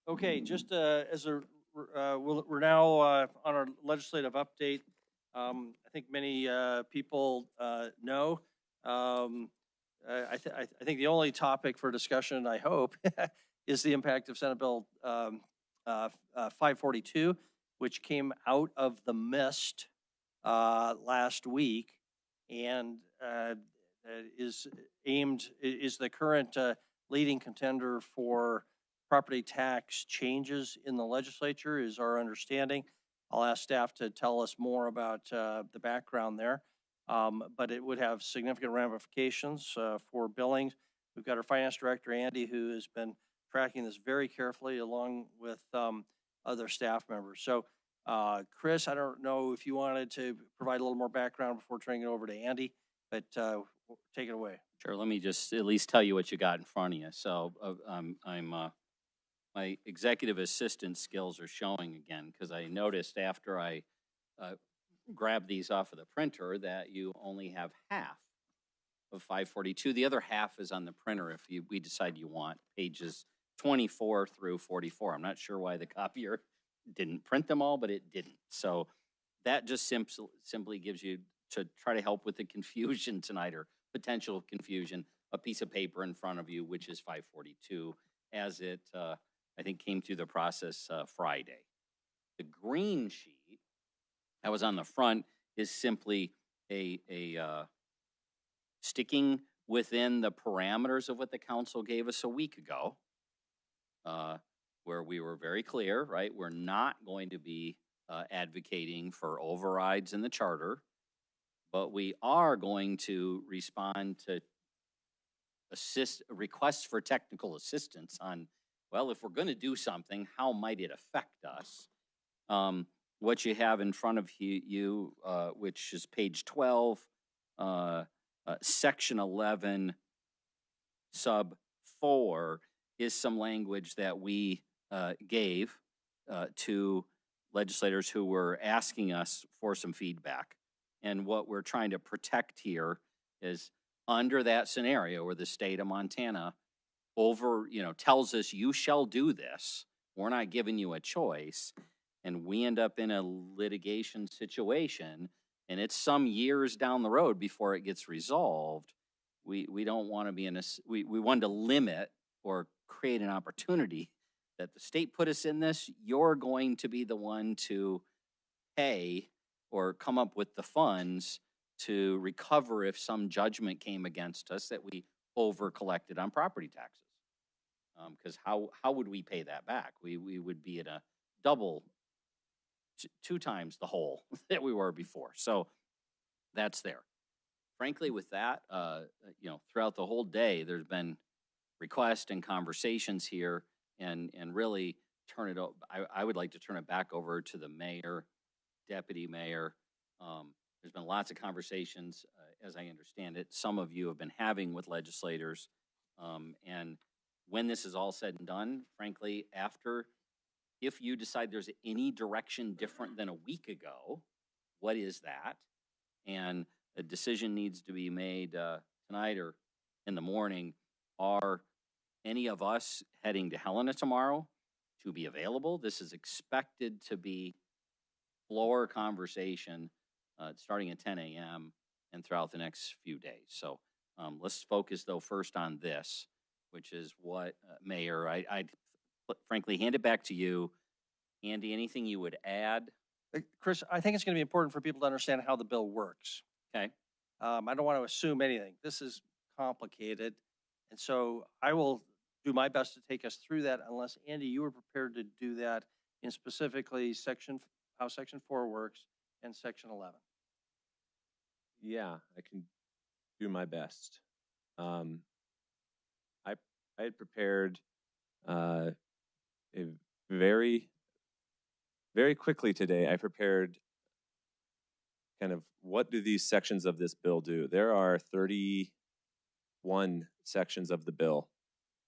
Okay, just as a, we're now on our legislative update. I think many people know. I think the only topic for discussion, I hope, is the impact of Senate Bill 542, which came out of the mist last week and is the current leading contender for property tax changes in the legislature, is our understanding. I'll ask staff to tell us more about the background there, but it would have significant ramifications for Billings. We've got our finance director, Andy, who has been tracking this very carefully along with other staff members. So, Chris, I don't know if you wanted to provide a little more background before turning it over to Andy, but take it away. Sure. Let me just at least tell you what you got in front of you. So my executive assistant skills are showing again, because I noticed after I grabbed these off of the printer that you only have half of 542. The other half is on the printer if we decide you want pages 24 through 44. I'm not sure why the copier didn't print them all, but it didn't. So that just simply gives you, to try to help with the confusion tonight or potential confusion, a piece of paper in front of you, which is 542, as it, I think, came through the process Friday. The green sheet that was on the front is simply a sticking within the parameters of what the council gave us a week ago, where we were very clear, right? We're not going to be advocating for overrides in the charter, but we are going to respond to requests for technical assistance on, well, if we're going to do something, how might it affect us? What you have in front of you, which is page 12, section 11, sub 4, is some language that we gave to legislators who were asking us for some feedback. And what we're trying to protect here is, under that scenario where the state of Montana tells us you shall do this, we're not giving you a choice, and we end up in a litigation situation and it's some years down the road before it gets resolved, we don't want to be in a, we want to limit or create an opportunity that the state put us in this, you're going to be the one to pay or come up with the funds to recover if some judgment came against us that we over collected on property taxes. Because how would we pay that back? We would be in a double, two times the hole that we were before. So that's there. Frankly, with that, throughout the whole day, there's been requests and conversations here, and really turn it over. I would like to turn it back over to the mayor, deputy mayor. There's been lots of conversations, as I understand it, some of you have been having with legislators. And when this is all said and done, frankly, if you decide there's any direction different than a week ago, what is that? And a decision needs to be made tonight or in the morning. Are any of us heading to Helena tomorrow to be available? This is expected to be floor conversation starting at 10 a.m. and throughout the next few days. So let's focus, though, first on this, which is what, Mayor, I'd frankly hand it back to you. Andy, anything you would add? Chris, I think it's going to be important for people to understand how the bill works. Okay. I don't want to assume anything. This is complicated. And so I will do my best to take us through that, unless, Andy, you were prepared to do that in specifically how Section 4 works and Section 11. Yeah, I can do my best. I had prepared a very quickly today. I prepared kind of what do these sections of this bill do. There are 31 sections of the bill.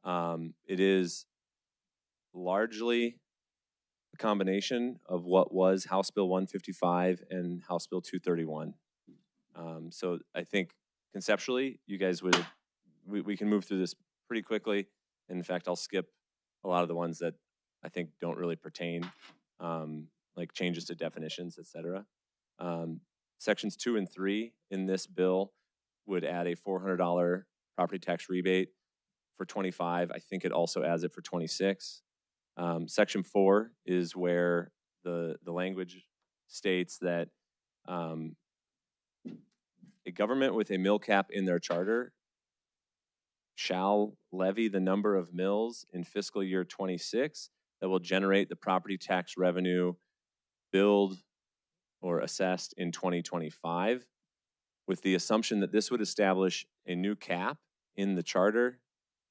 It is largely a combination of what was House Bill 155 and House Bill 231. So I think conceptually, you guys we can move through this pretty quickly. In fact, I'll skip a lot of the ones that I think don't really pertain, like changes to definitions, et cetera. Sections 2 and 3 in this bill would add a $400 property tax rebate for 25. I think it also adds it for 26. Section 4 is where the language states that a government with a mill cap in their charter shall levy the number of mills in fiscal year 26 that will generate the property tax revenue billed or assessed in 2025, with the assumption that this would establish a new cap in the charter,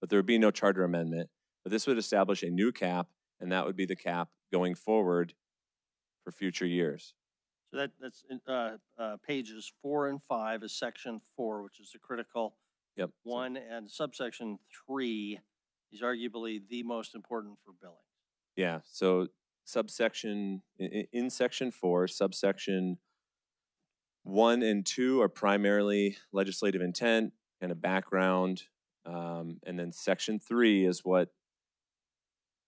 but there would be no charter amendment. But this would establish a new cap, and that would be the cap going forward for future years. So that's pages 4 and 5 is section 4, which is the critical one, and subsection 3 is arguably the most important for billing. Yeah, so subsection, in section 4, subsection 1 and 2 are primarily legislative intent and a background, and then section 3 is what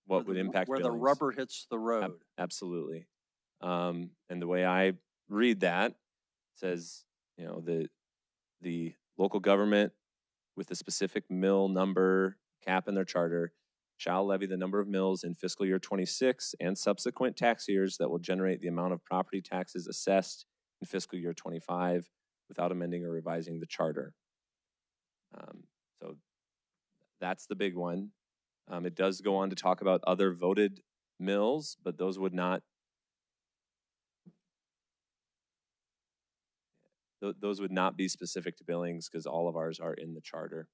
would impact where billings. The rubber hits the road. Absolutely. And the way I read that says, the local government with a specific mill number cap in their charter shall levy the number of mills in fiscal year 26 and subsequent tax years that will generate the amount of property taxes assessed in fiscal year 25 without amending or revising the charter. So that's the big one. It does go on to talk about other voted mills, but those would not be specific to Billings because all of ours are in the charter.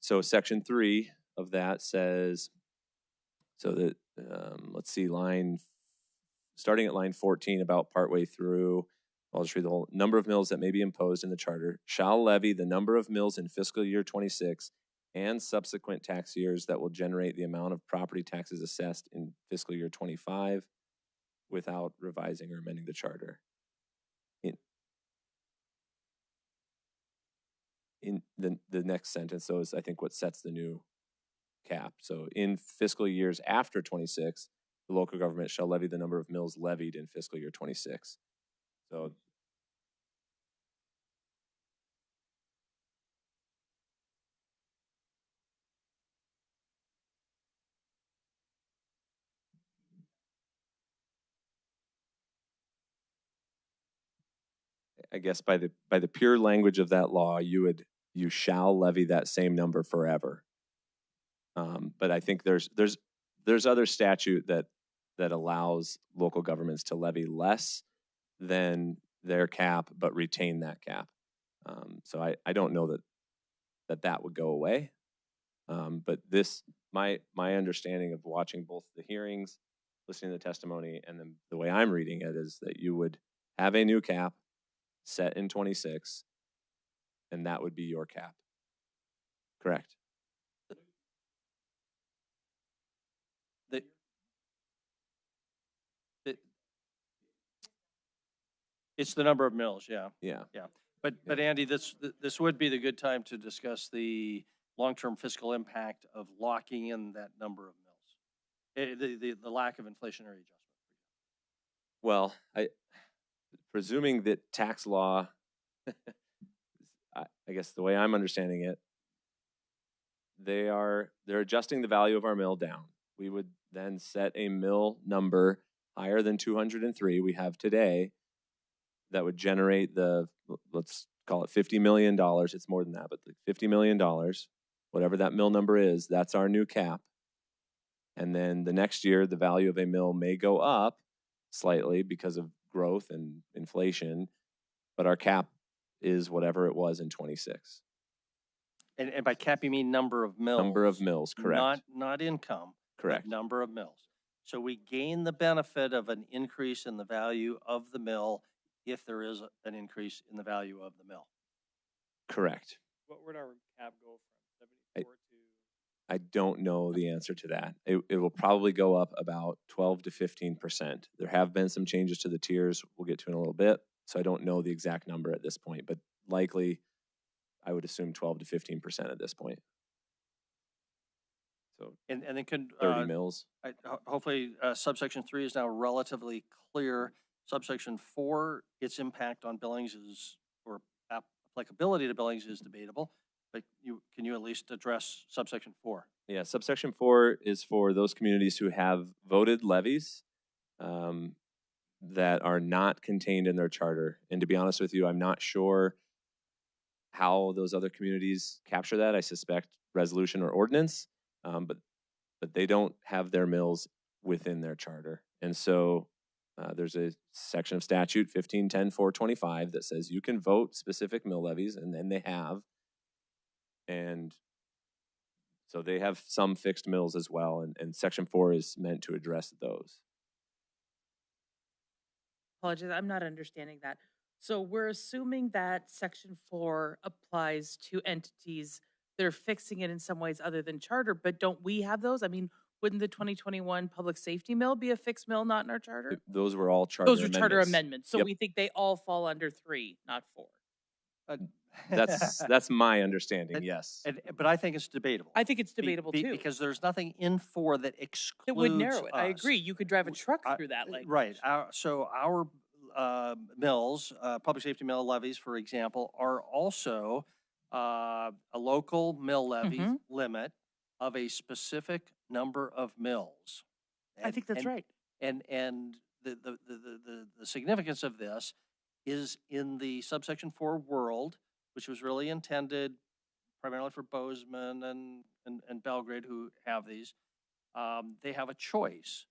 So section 3 of that says, so that, let's see, starting at line 14, about partway through, I'll just read the whole number of mills that may be imposed in the charter shall levy the number of mills in fiscal year 26 and subsequent tax years that will generate the amount of property taxes assessed in fiscal year 25 without revising or amending the charter. In the next sentence, though, is I think what sets the new cap. So in fiscal years after 26, the local government shall levy the number of mills levied in fiscal year 26. So I guess by the pure language of that law, you shall levy that same number forever. But I think there's other statute that allows local governments to levy less than their cap, but retain that cap. So I don't know that would go away. But my understanding of watching both the hearings, listening to the testimony, and then the way I'm reading it is that you would have a new cap set in 26, and that would be your cap. Correct. It's the number of mills, yeah. Yeah. But Andy, this would be the good time to discuss the long-term fiscal impact of locking in that number of mills, the lack of inflationary adjustment. Well, presuming that tax law, I guess the way I'm understanding it, they're adjusting the value of our mill down. We would then set a mill number higher than 203 we have today that would generate let's call it $50 million. It's more than that, but $50 million, whatever that mill number is, that's our new cap. And then the next year, the value of a mill may go up slightly because of growth and inflation, but our cap is whatever it was in 26. And by cap, you mean number of mills? Number of mills, correct. Not income. Correct. Number of mills. So we gain the benefit of an increase in the value of the mill if there is an increase in the value of the mill. Correct. What would our cap go from I don't know the answer to that. It will probably go up about 12 to 15%. There have been some changes to the tiers we'll get to in a little bit. So I don't know the exact number at this point, but likely I would assume 12 to 15% at this point. So And then can 30 mils. hopefully subsection 3 is now relatively clear. Subsection 4, its impact on Billings is, or applicability to Billings is debatable. But can you at least address subsection 4? Yeah, subsection 4 is for those communities who have voted levies that are not contained in their charter. And to be honest with you, I'm not sure how those other communities capture that. I suspect resolution or ordinance, but they don't have their mills within their charter. And so there's a section of statute 1510-425 that says you can vote specific mill levies, and then they have. And so they have some fixed mills as well, and section 4 is meant to address those. Apologies, I'm not understanding that. So we're assuming that section 4 applies to entities that are fixing it in some ways other than charter, but don't we have those? I mean, wouldn't the 2021 public safety mill be a fixed mill, not in our charter? Those were all charter Those are amendments. charter amendments. So Yep. we think they all fall under 3, not 4. That's my understanding, yes. But I think it's debatable. I think it's debatable too. Because there's nothing in 4 that excludes It would narrow it. I us. agree. You could drive a truck through that language. Right. So our mills, public safety mill levies, for example, are also a local mill levy limit of a specific number of mills. I think that's right. And the significance of this is in the subsection 4 world, which was really intended primarily for Bozeman and Belgrade, who have these. They have a choice.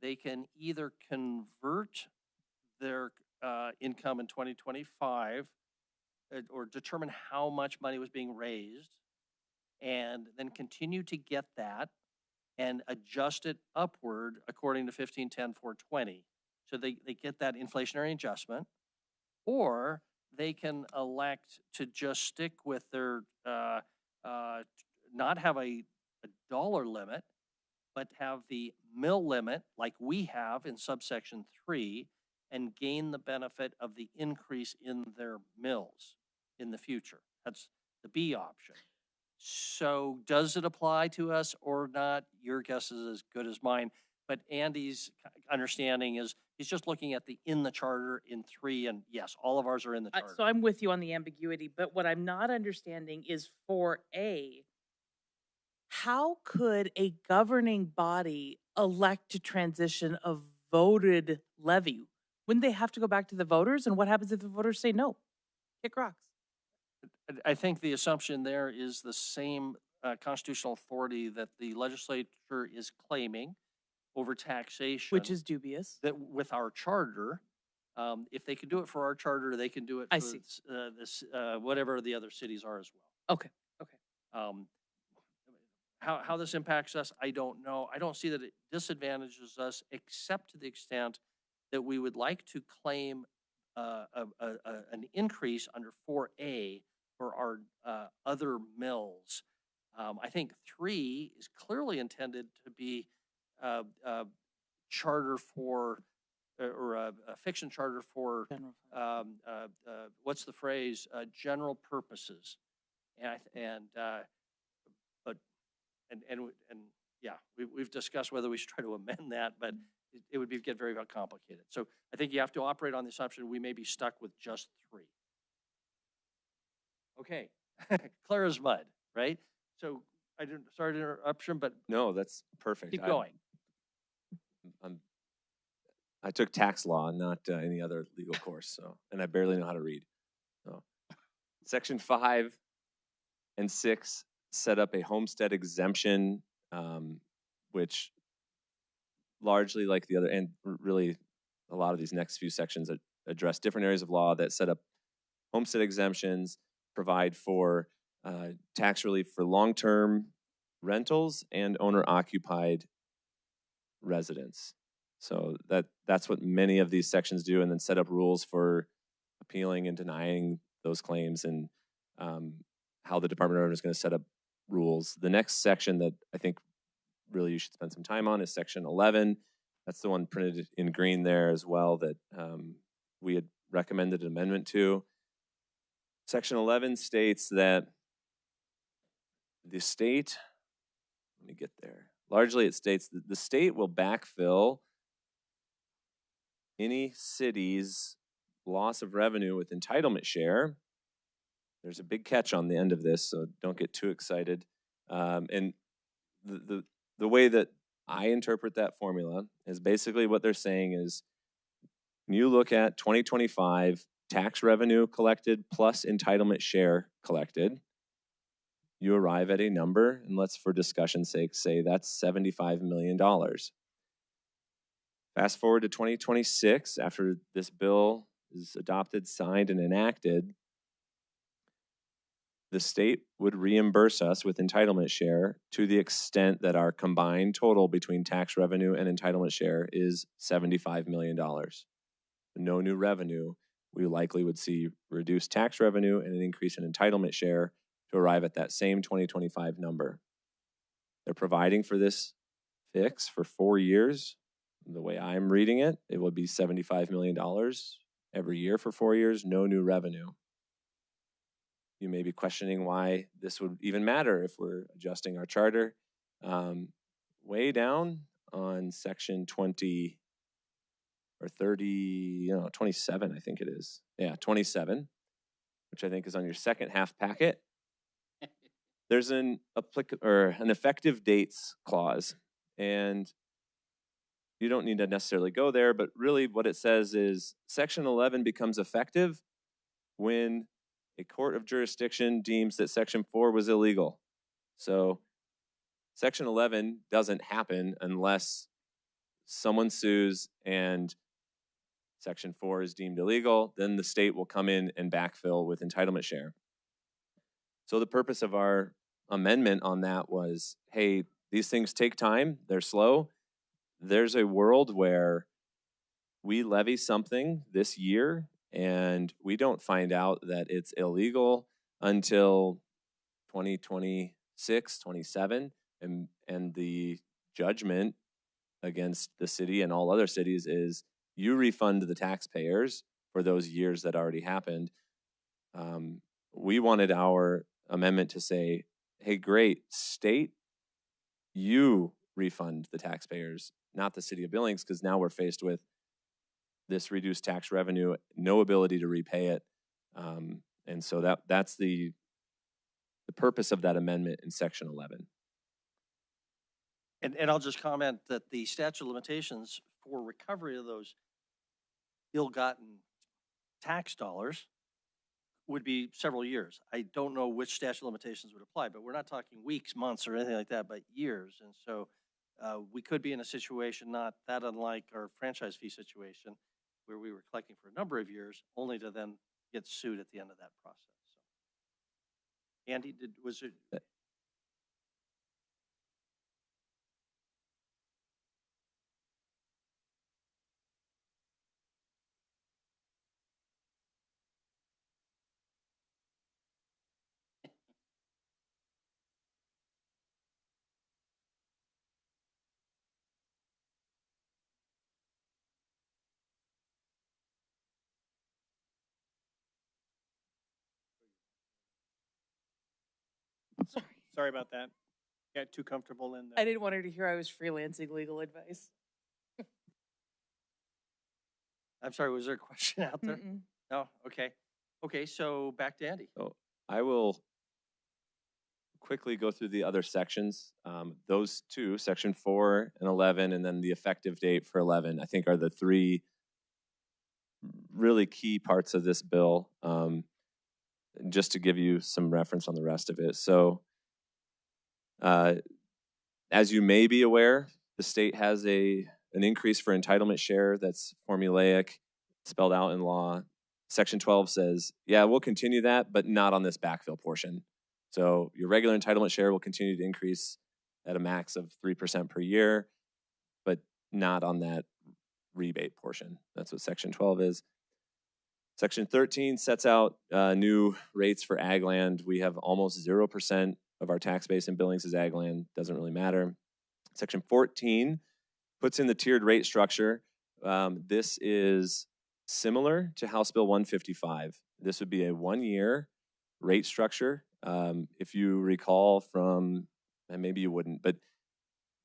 They can either convert their income in 2025 or determine how much money was being raised and then continue to get that and adjust it upward according to 1510-420. So they get that inflationary adjustment, or they can elect to just stick with their, not have a dollar limit, but have the mill limit like we have in subsection 3 and gain the benefit of the increase in their mills in the future. That's the B option. So does it apply to us or not? Your guess is as good as mine. But Andy's understanding is he's just looking at in the charter in 3, and yes, all of ours are in the charter. So I'm with you on the ambiguity, but what I'm not understanding is 4A. How could a governing body elect to transition a voted levy? Wouldn't they have to go back to the voters? And what happens if the voters say no? Kick rocks. I think the assumption there is the same constitutional authority that the legislature is claiming over taxation, Which is dubious. That with our charter, if they can do it for our charter, they can do it for this whatever the other cities are as well. Okay. How this impacts us, I don't know. I don't see that it disadvantages us, except to the extent that we would like to claim an increase under 4A for our other mills. I think 3 is clearly intended to be charter for, or a fiction charter for, what's the phrase? General purposes. We've discussed whether we should try to amend that, but it would get very, very complicated. So I think you have to operate on the assumption we may be stuck with just 3. Okay, clear as mud, right? So sorry to interruption, but no, that's perfect. Keep going. I took tax law, not any other legal course, and I barely know how to read. So, Section 5 and 6 set up a homestead exemption, which largely like the other, and really a lot of these next few sections address different areas of law that set up homestead exemptions, provide for tax relief for long-term rentals and owner-occupied residents. So that's what many of these sections do, and then set up rules for appealing and denying those claims, and how the Department of Revenue is going to set up rules. The next section that I think really you should spend some time on is section 11. That's the one printed in green there as well that we had recommended an amendment to. Section 11 states that the state, let me get there. Largely it states that the state will backfill any city's loss of revenue with entitlement share. There's a big catch on the end of this, so don't get too excited. And the way that I interpret that formula is basically what they're saying is when you look at 2025 tax revenue collected plus entitlement share collected, you arrive at a number, and let's for discussion's sake say that's $75 million. Fast forward to 2026, after this bill is adopted, signed, and enacted, the state would reimburse us with entitlement share to the extent that our combined total between tax revenue and entitlement share is $75 million. No new revenue, we likely would see reduced tax revenue and an increase in entitlement share to arrive at that same 2025 number. They're providing for this fix for 4 years. The way I'm reading it, it would be $75 million every year for 4 years, no new revenue. You may be questioning why this would even matter if we're adjusting our charter. Way down on section 20 or 30, 27, I think it is. Yeah, 27, which I think is on your second half packet. There's an effective dates clause, and you don't need to necessarily go there, but really what it says is section 11 becomes effective when a court of jurisdiction deems that section 4 was illegal. So section 11 doesn't happen unless someone sues and section 4 is deemed illegal, then the state will come in and backfill with entitlement share. So the purpose of our amendment on that was, hey, these things take time, they're slow. There's a world where we levy something this year and we don't find out that it's illegal until 2026, 27, and the judgment against the city and all other cities is you refund the taxpayers for those years that already happened. We wanted our amendment to say, hey, great, state, you refund the taxpayers, not the city of Billings, because now we're faced with this reduced tax revenue, no ability to repay it. And so that's the purpose of that amendment in section 11. And I'll just comment that the statute of limitations for recovery of those ill-gotten tax dollars would be several years. I don't know which statute of limitations would apply, but we're not talking weeks, months, or anything like that, but years. And so we could be in a situation not that unlike our franchise fee situation, where we were collecting for a number of years, only to then get sued at the end of that process. So, Andy, was it? Sorry about that. Got too comfortable in I didn't want her to hear I was freelancing legal advice. I'm sorry, was there a question out there? Mm-mm. No? Okay. Okay, so back to Andy. So I will quickly go through the other sections. Those two, section 4 and 11, and then the effective date for 11, I think are the three really key parts of this bill. Just to give you some reference on the rest of it. So as you may be aware, the state has an increase for entitlement share that's formulaic, spelled out in law. Section 12 says, yeah, we'll continue that, but not on this backfill portion. So your regular entitlement share will continue to increase at a max of 3% per year, but not on that rebate portion. That's what Section 12 is. Section 13 sets out new rates for ag land. We have almost 0% of our tax base in Billings is ag land, doesn't really matter. Section 14 puts in the tiered rate structure. This is similar to House Bill 155. This would be a 1-year rate structure. If you recall from, and maybe you wouldn't, but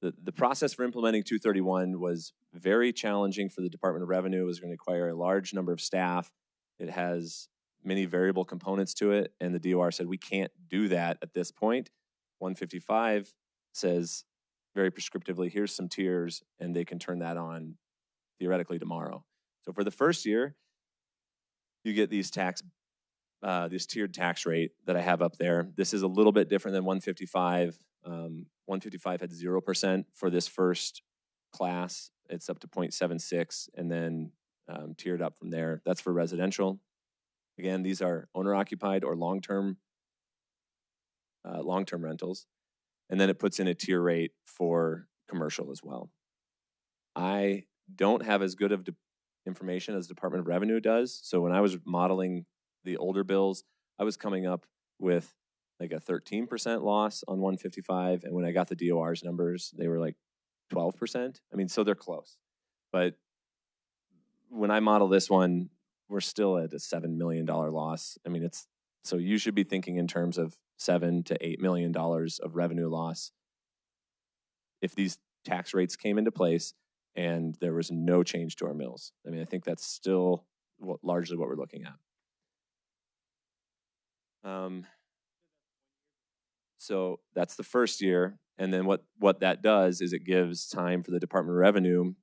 the process for implementing 231 was very challenging for the Department of Revenue. It was going to require a large number of staff. It has many variable components to it, and the DOR said we can't do that at this point. 155 says very prescriptively, here's some tiers, and they can turn that on theoretically tomorrow. So for the first year, you get these this tiered tax rate that I have up there. This is a little bit different than 155. 155 had 0% for this first class. It's up to 0.76 and then tiered up from there. That's for residential. Again, these are owner-occupied or long-term rentals. And then it puts in a tier rate for commercial as well. I don't have as good of information as Department of Revenue does. So when I was modeling the older bills, I was coming up with like a 13% loss on 155. And when I got the DOR's numbers, they were like 12%. I mean, so they're close. But when I model this one, we're still at a $7 million loss. I mean, so you should be thinking in terms of $7 to $8 million of revenue loss if these tax rates came into place and there was no change to our mills. I mean, I think that's still largely what we're looking at. So that's the first year. And then what that does is it gives time for the Department of Revenue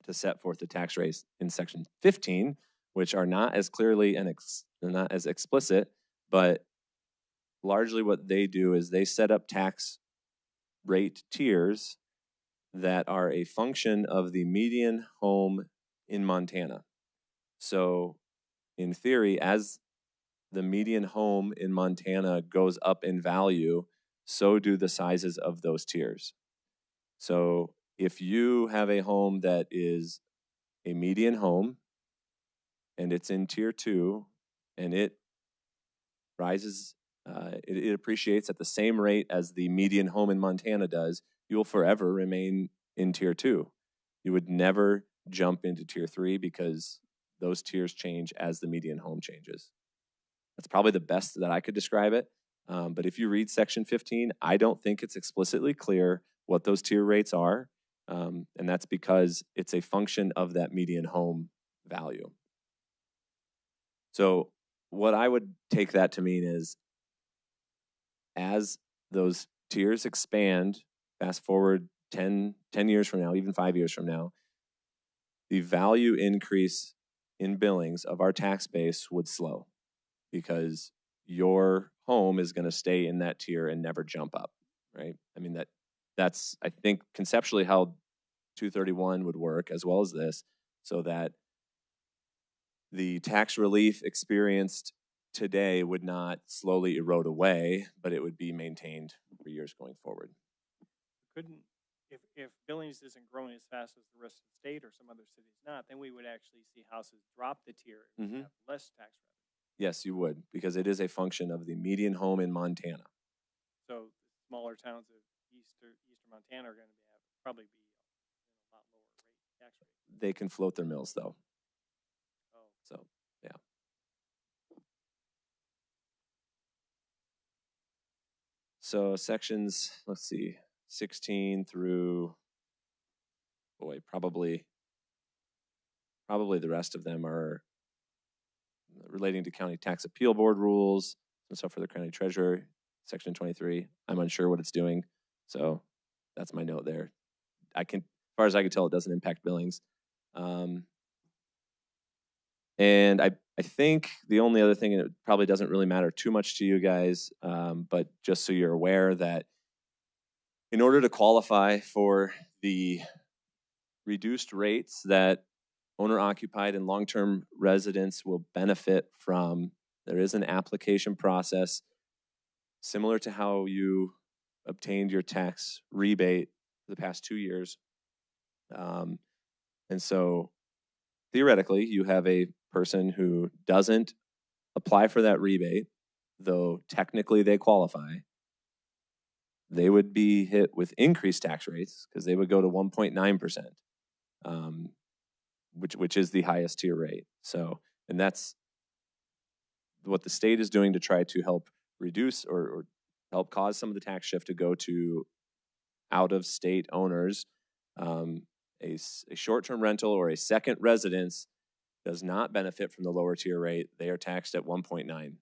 to set forth the tax rates in Section 15, which are not as clearly and not as explicit, but largely what they do is they set up tax rate tiers that are a function of the median home in Montana. So in theory, as the median home in Montana goes up in value, so do the sizes of those tiers. So if you have a home that is a median home and it's in tier 2 and it rises, it appreciates at the same rate as the median home in Montana does, you will forever remain in tier 2. You would never jump into tier 3 because those tiers change as the median home changes. That's probably the best that I could describe it. But if you read Section 15, I don't think it's explicitly clear what those tier rates are. And that's because it's a function of that median home value. So what I would take that to mean is as those tiers expand, fast forward 10 years from now, even 5 years from now, the value increase in Billings of our tax base would slow because your home is going to stay in that tier and never jump up, right? I mean, that's, I think, conceptually how 231 would work as well as this, so that the tax relief experienced today would not slowly erode away, but it would be maintained for years going forward. If Billings isn't growing as fast as the rest of the state or some other cities not, then we would actually see houses drop the tier and have less tax revenue. Yes, you would, because it is a function of the median home in Montana. So smaller towns of eastern Montana are going to probably be a lot lower tax rate. They can float their mills though. Oh. So, yeah. So sections, let's see, 16 through, boy, probably the rest of them are relating to county tax appeal board rules and stuff for the county treasurer. Section 23, I'm unsure what it's doing. So that's my note there. As far as I can tell, it doesn't impact Billings. And I think the only other thing, and it probably doesn't really matter too much to you guys, but just so you're aware that in order to qualify for the reduced rates that owner-occupied and long-term residents will benefit from, there is an application process similar to how you obtained your tax rebate for the past 2 years. And so theoretically, you have a person who doesn't apply for that rebate, though technically they qualify. they would be hit with increased tax rates because they would go to 1.9%, which is the highest tier rate. So, and that's what the state is doing to try to help reduce or help cause some of the tax shift to go to out of state owners. A short-term rental or a second residence does not benefit from the lower tier rate. They are taxed at 1.9,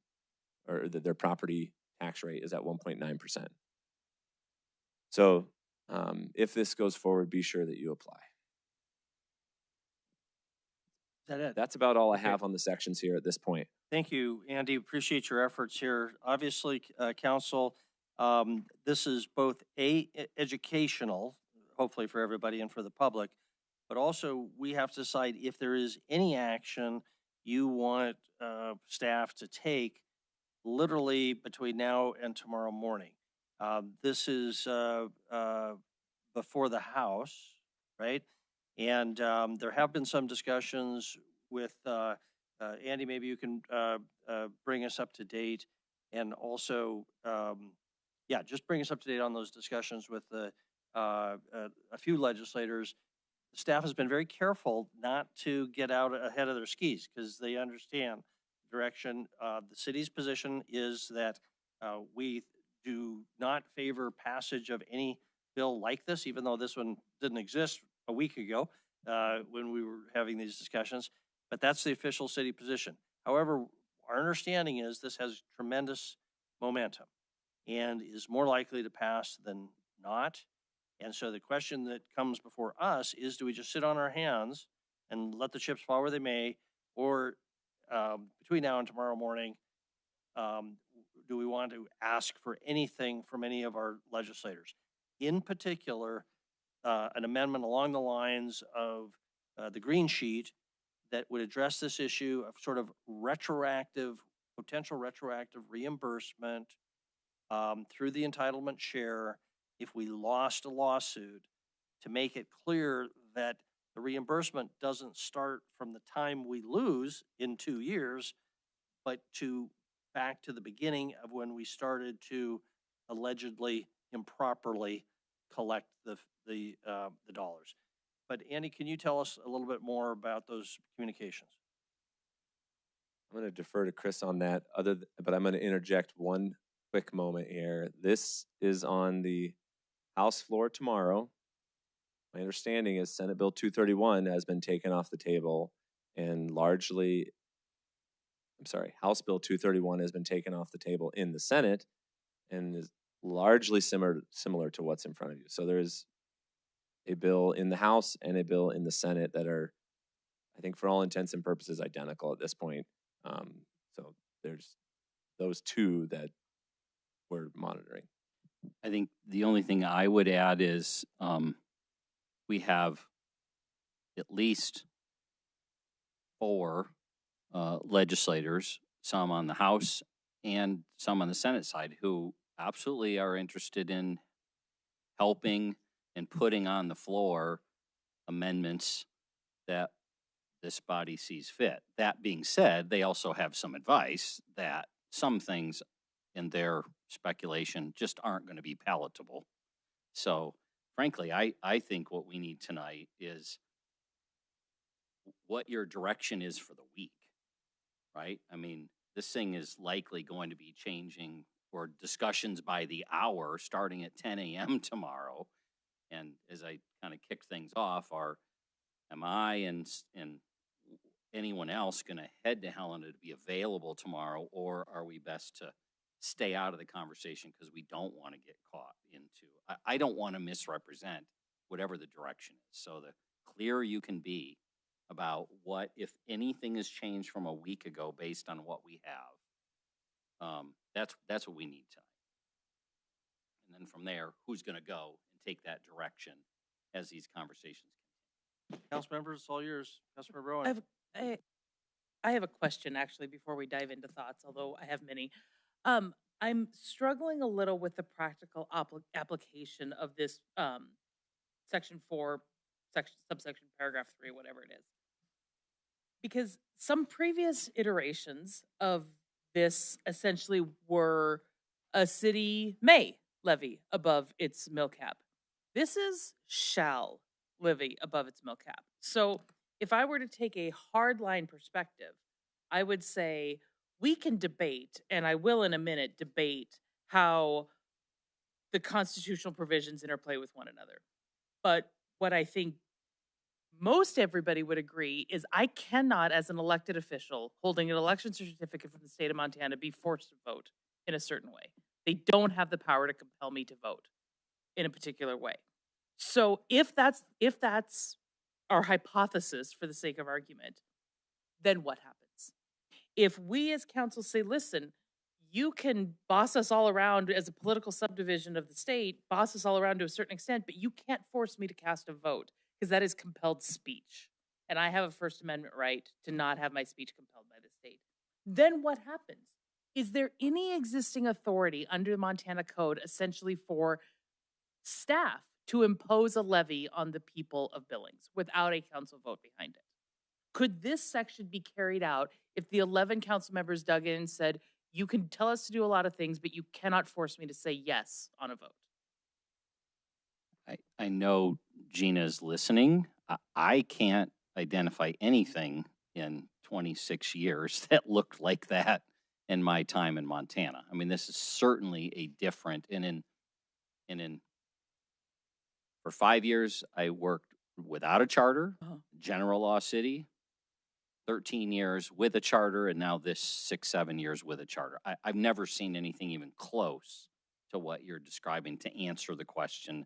or their property tax rate is at 1.9%. So if this goes forward, be sure that you apply. Is that it? That's about all I Okay. have on the sections here at this point. Thank you, Andy. Appreciate your efforts here. Obviously, council, this is both educational, hopefully for everybody and for the public, but also we have to decide if there is any action you want staff to take literally between now and tomorrow morning. This is before the House, right? And there have been some discussions with Andy. Maybe you can bring us up to date, and also, yeah, just bring us up to date on those discussions with a few legislators. The staff has been very careful not to get out ahead of their skis because they understand the direction. The city's position is that we do not favor passage of any bill like this, even though this one didn't exist a week ago when we were having these discussions. But that's the official city position. However, our understanding is this has tremendous momentum and is more likely to pass than not. And so the question that comes before us is, do we just sit on our hands and let the chips fall where they may, or between now and tomorrow morning, do we want to ask for anything from any of our legislators? In particular, an amendment along the lines of the green sheet that would address this issue of sort of potential retroactive reimbursement through the entitlement share if we lost a lawsuit, to make it clear that the reimbursement doesn't start from the time we lose in 2 years, but back to the beginning of when we started to allegedly improperly collect the dollars. But Andy, can you tell us a little bit more about those communications? I'm going to defer to Chris on that, but I'm going to interject one quick moment here. This is on the House floor tomorrow. My understanding is Senate Bill 231 has been taken off the table, and House Bill 231 has been taken off the table in the Senate and is largely similar to what's in front of you. So there's a bill in the House and a bill in the Senate that are, I think, for all intents and purposes, identical at this point. So there's those two that we're monitoring. I think the only thing I would add is we have at least 4 legislators, some on the House and some on the Senate side, who absolutely are interested in helping and putting on the floor amendments that this body sees fit. That being said, they also have some advice that some things in their speculation just aren't going to be palatable. So frankly, I think what we need tonight is what your direction is for the week, right? I mean, this thing is likely going to be changing for discussions by the hour starting at 10 a.m. tomorrow. And as I kind of kick things off, am I and anyone else going to head to Helena to be available tomorrow, or are we best to stay out of the conversation because we don't want to get caught into, I don't want to misrepresent whatever the direction is. So the clearer you can be about what, if anything has changed from a week ago based on what we have, that's what we need tonight. And then from there, who's going to go and take that direction as these conversations continue. Council members, it's all yours. Councilmember Rowan. I have a question actually before we dive into thoughts, although I have many. I'm struggling a little with the practical application of this section 4, subsection paragraph 3, whatever it is. Because some previous iterations of this essentially were a city may levy above its mill cap. This is shall levy above its mill cap. So if I were to take a hard line perspective, I would say we can debate, and I will in a minute debate how the constitutional provisions interplay with one another. But what I think most everybody would agree is I cannot, as an elected official holding an election certificate from the state of Montana, be forced to vote in a certain way. They don't have the power to compel me to vote in a particular way. So if that's our hypothesis for the sake of argument, then what happens? If we as council say, listen, you can boss us all around as a political subdivision of the state, boss us all around to a certain extent, but you can't force me to cast a vote because that is compelled speech. And I have a First Amendment right to not have my speech compelled by the state. Then what happens? Is there any existing authority under the Montana Code essentially for staff to impose a levy on the people of Billings without a council vote behind it? Could this section be carried out if the 11 council members dug in and said, you can tell us to do a lot of things, but you cannot force me to say yes on a vote? I know Gina's listening. I can't identify anything in 26 years that looked like that in my time in Montana. I mean, this is certainly a different, for 5 years, I worked without a charter, general law city, 13 years with a charter, and now this 6-7 years with a charter. I've never seen anything even close to what you're describing to answer the question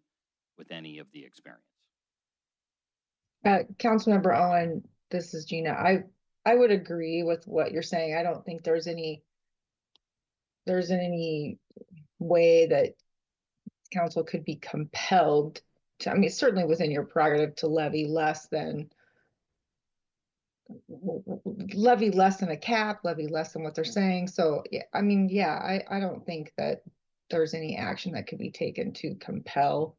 with any of the experience. Councilmember Owen, this is Gina. I would agree with what you're saying. I don't think there isn't any way that council could be compelled to, I mean, it's certainly within your prerogative to levy less than a cap, levy less than what they're saying. So, yeah, I mean, yeah, I don't think that there's any action that could be taken to compel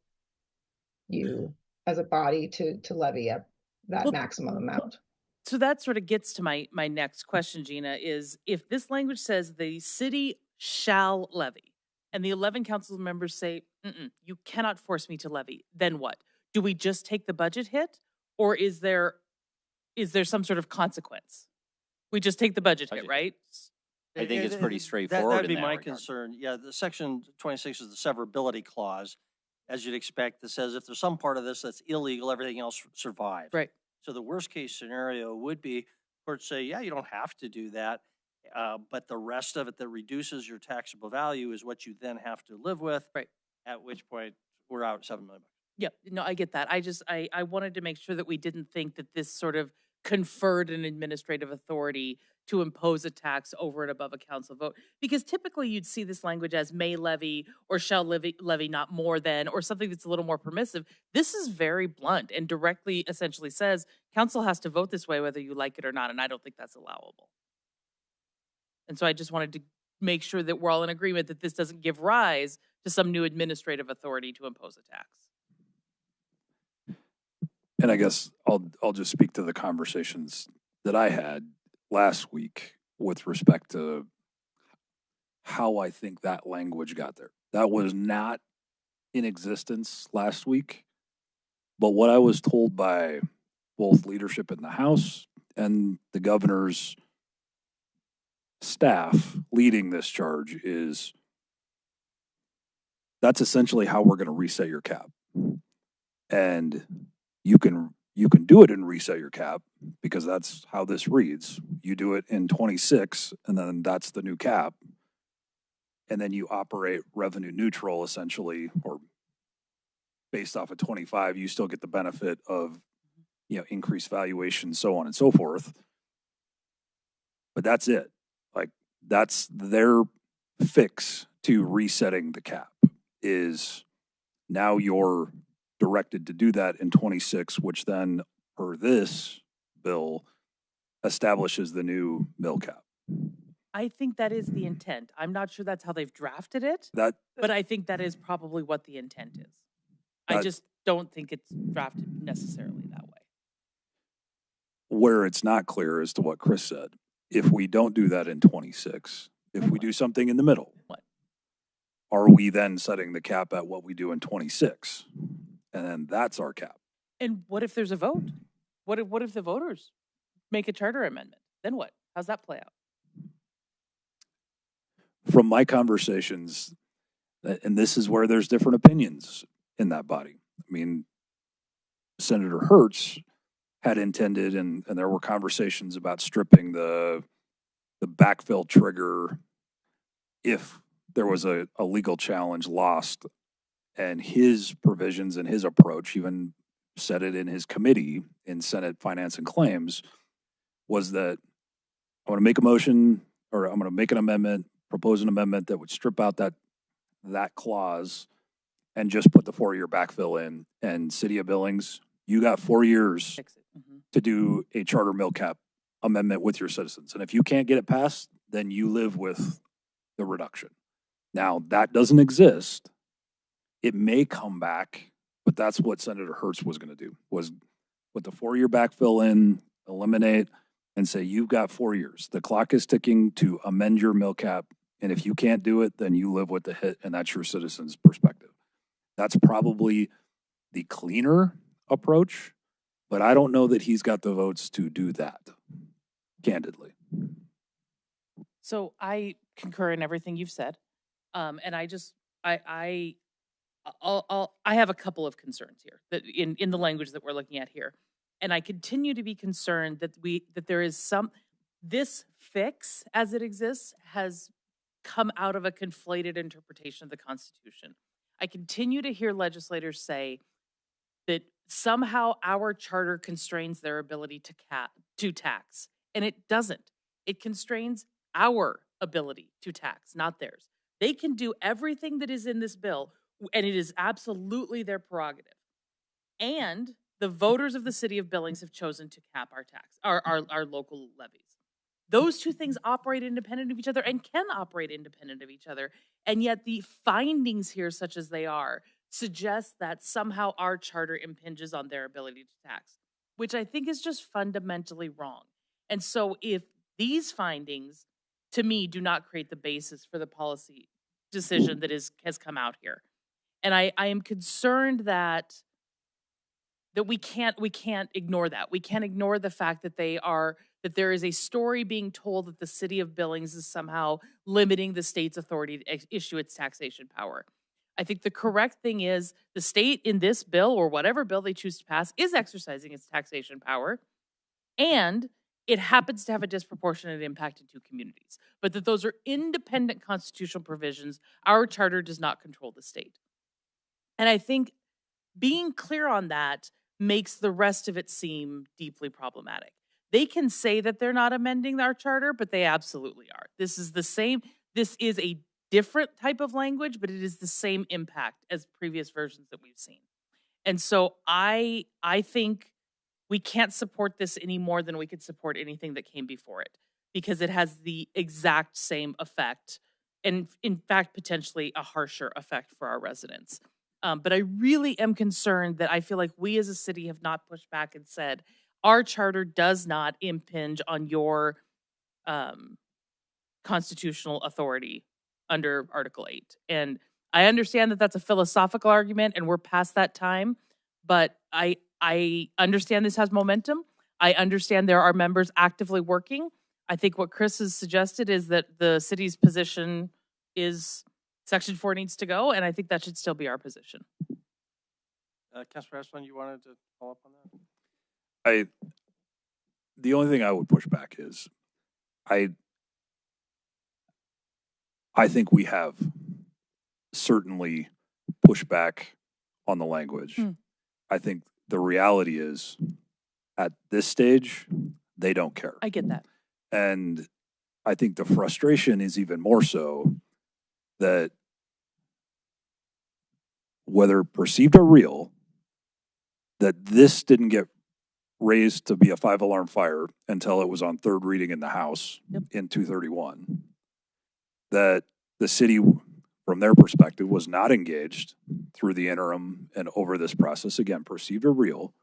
you as a body to levy up that maximum amount. So that sort of gets to my next question, Gina, is if this language says the city shall levy, and the 11 council members say, you cannot force me to levy, then what? Do we just take the budget hit, or is there some sort of consequence? We just take the budget hit, right? I think it's pretty straightforward. That'd be in that my regard. concern. Yeah, the section 26 is the severability clause. As you'd expect, that says if there's some part of this that's illegal, everything else survives. Right. So the worst case scenario would be courts say, yeah, you don't have to do that, but the rest of it that reduces your taxable value is what you then have to live with. Right. At which point we're out $7 million. Yeah, no, I get that. I wanted to make sure that we didn't think that this sort of conferred an administrative authority to impose a tax over and above a council vote, because typically you'd see this language as may levy or shall levy not more than, or something that's a little more permissive. This is very blunt and directly essentially says council has to vote this way whether you like it or not, and I don't think that's allowable. And so I just wanted to make sure that we're all in agreement that this doesn't give rise to some new administrative authority to impose a tax. And I guess I'll just speak to the conversations that I had last week with respect to how I think that language got there. That was not in existence last week, but what I was told by both leadership in the House and the governor's staff leading this charge is that's essentially how we're going to reset your cap. And you can do it and reset your cap because that's how this reads. You do it in 26 and then that's the new cap. And then you operate revenue neutral essentially, or based off of 25, you still get the benefit of, increased valuation, so on and so forth. But that's it. Like that's their fix to resetting the cap is now you're directed to do that in 26, which then, per this bill, establishes the new mill cap. I think that is the intent. I'm not sure that's how they've drafted it, but I think that is probably what the intent is. I just don't think it's drafted necessarily that way. Where it's not clear as to what Chris said, if we don't do that in 26, if we do something in the middle, what? are we then setting the cap at what we do in 26? And then that's our cap. And what if there's a vote? What if the voters make a charter amendment? Then what? How's that play out? From my conversations, and this is where there's different opinions in that body. I mean, Senator Hertz had intended, and there were conversations about stripping the backfill trigger if there was a legal challenge lost. And his provisions and his approach, even said it in his committee in Senate Finance and Claims, was that I'm going to make a motion, or I'm going to make an amendment, propose an amendment that would strip out that clause and just put the 4-year backfill in. And City of Billings, you got 4 years to do a charter mill cap amendment with your citizens. And if you can't get it passed, then you live with the reduction. Now, that doesn't exist. It may come back, but that's what Senator Hertz was going to do, was put the 4-year backfill in, eliminate, and say, you've got 4 years. The clock is ticking to amend your mill cap. And if you can't do it, then you live with the hit, and that's your citizens' perspective. That's probably the cleaner approach, but I don't know that he's got the votes to do that, candidly. So I concur in everything you've said. And I have a couple of concerns here that in the language that we're looking at here. And I continue to be concerned that there is this fix as it exists has come out of a conflated interpretation of the Constitution. I continue to hear legislators say that somehow our charter constrains their ability to tax, and it doesn't. It constrains our ability to tax, not theirs. They can do everything that is in this bill, and it is absolutely their prerogative. And the voters of the city of Billings have chosen to cap our local levies. Those two things operate independent of each other and can operate independent of each other. And yet the findings here, such as they are, suggest that somehow our charter impinges on their ability to tax, which I think is just fundamentally wrong. And so if these findings, to me, do not create the basis for the policy decision that has come out here. And I am concerned that we can't ignore that. We can't ignore the fact that there is a story being told that the city of Billings is somehow limiting the state's authority to issue its taxation power. I think the correct thing is the state in this bill, or whatever bill they choose to pass, is exercising its taxation power, and it happens to have a disproportionate impact in two communities. But that those are independent constitutional provisions. Our charter does not control the state. And I think being clear on that makes the rest of it seem deeply problematic. They can say that they're not amending our charter, but they absolutely are. This is a different type of language, but it is the same impact as previous versions that we've seen. And so I think we can't support this any more than we could support anything that came before it, because it has the exact same effect, and in fact, potentially a harsher effect for our residents. But I really am concerned that I feel like we as a city have not pushed back and said, our charter does not impinge on your constitutional authority under Article 8. And I understand that that's a philosophical argument and we're past that time, but I understand this has momentum. I understand there are members actively working. I think what Chris has suggested is that the city's position is Section 4 needs to go, and I think that should still be our position. Councilor Esplin, you wanted to follow up on that? The only thing I would push back is I think we have certainly pushed back on the language. I think the reality is at this stage, they don't care. I get that. And I think the frustration is even more so that whether perceived or real, that this didn't get raised to be a 5-alarm fire until it was on third reading in the House in 231. That the city, from their perspective, was not engaged through the interim and over this process, again, perceived or real,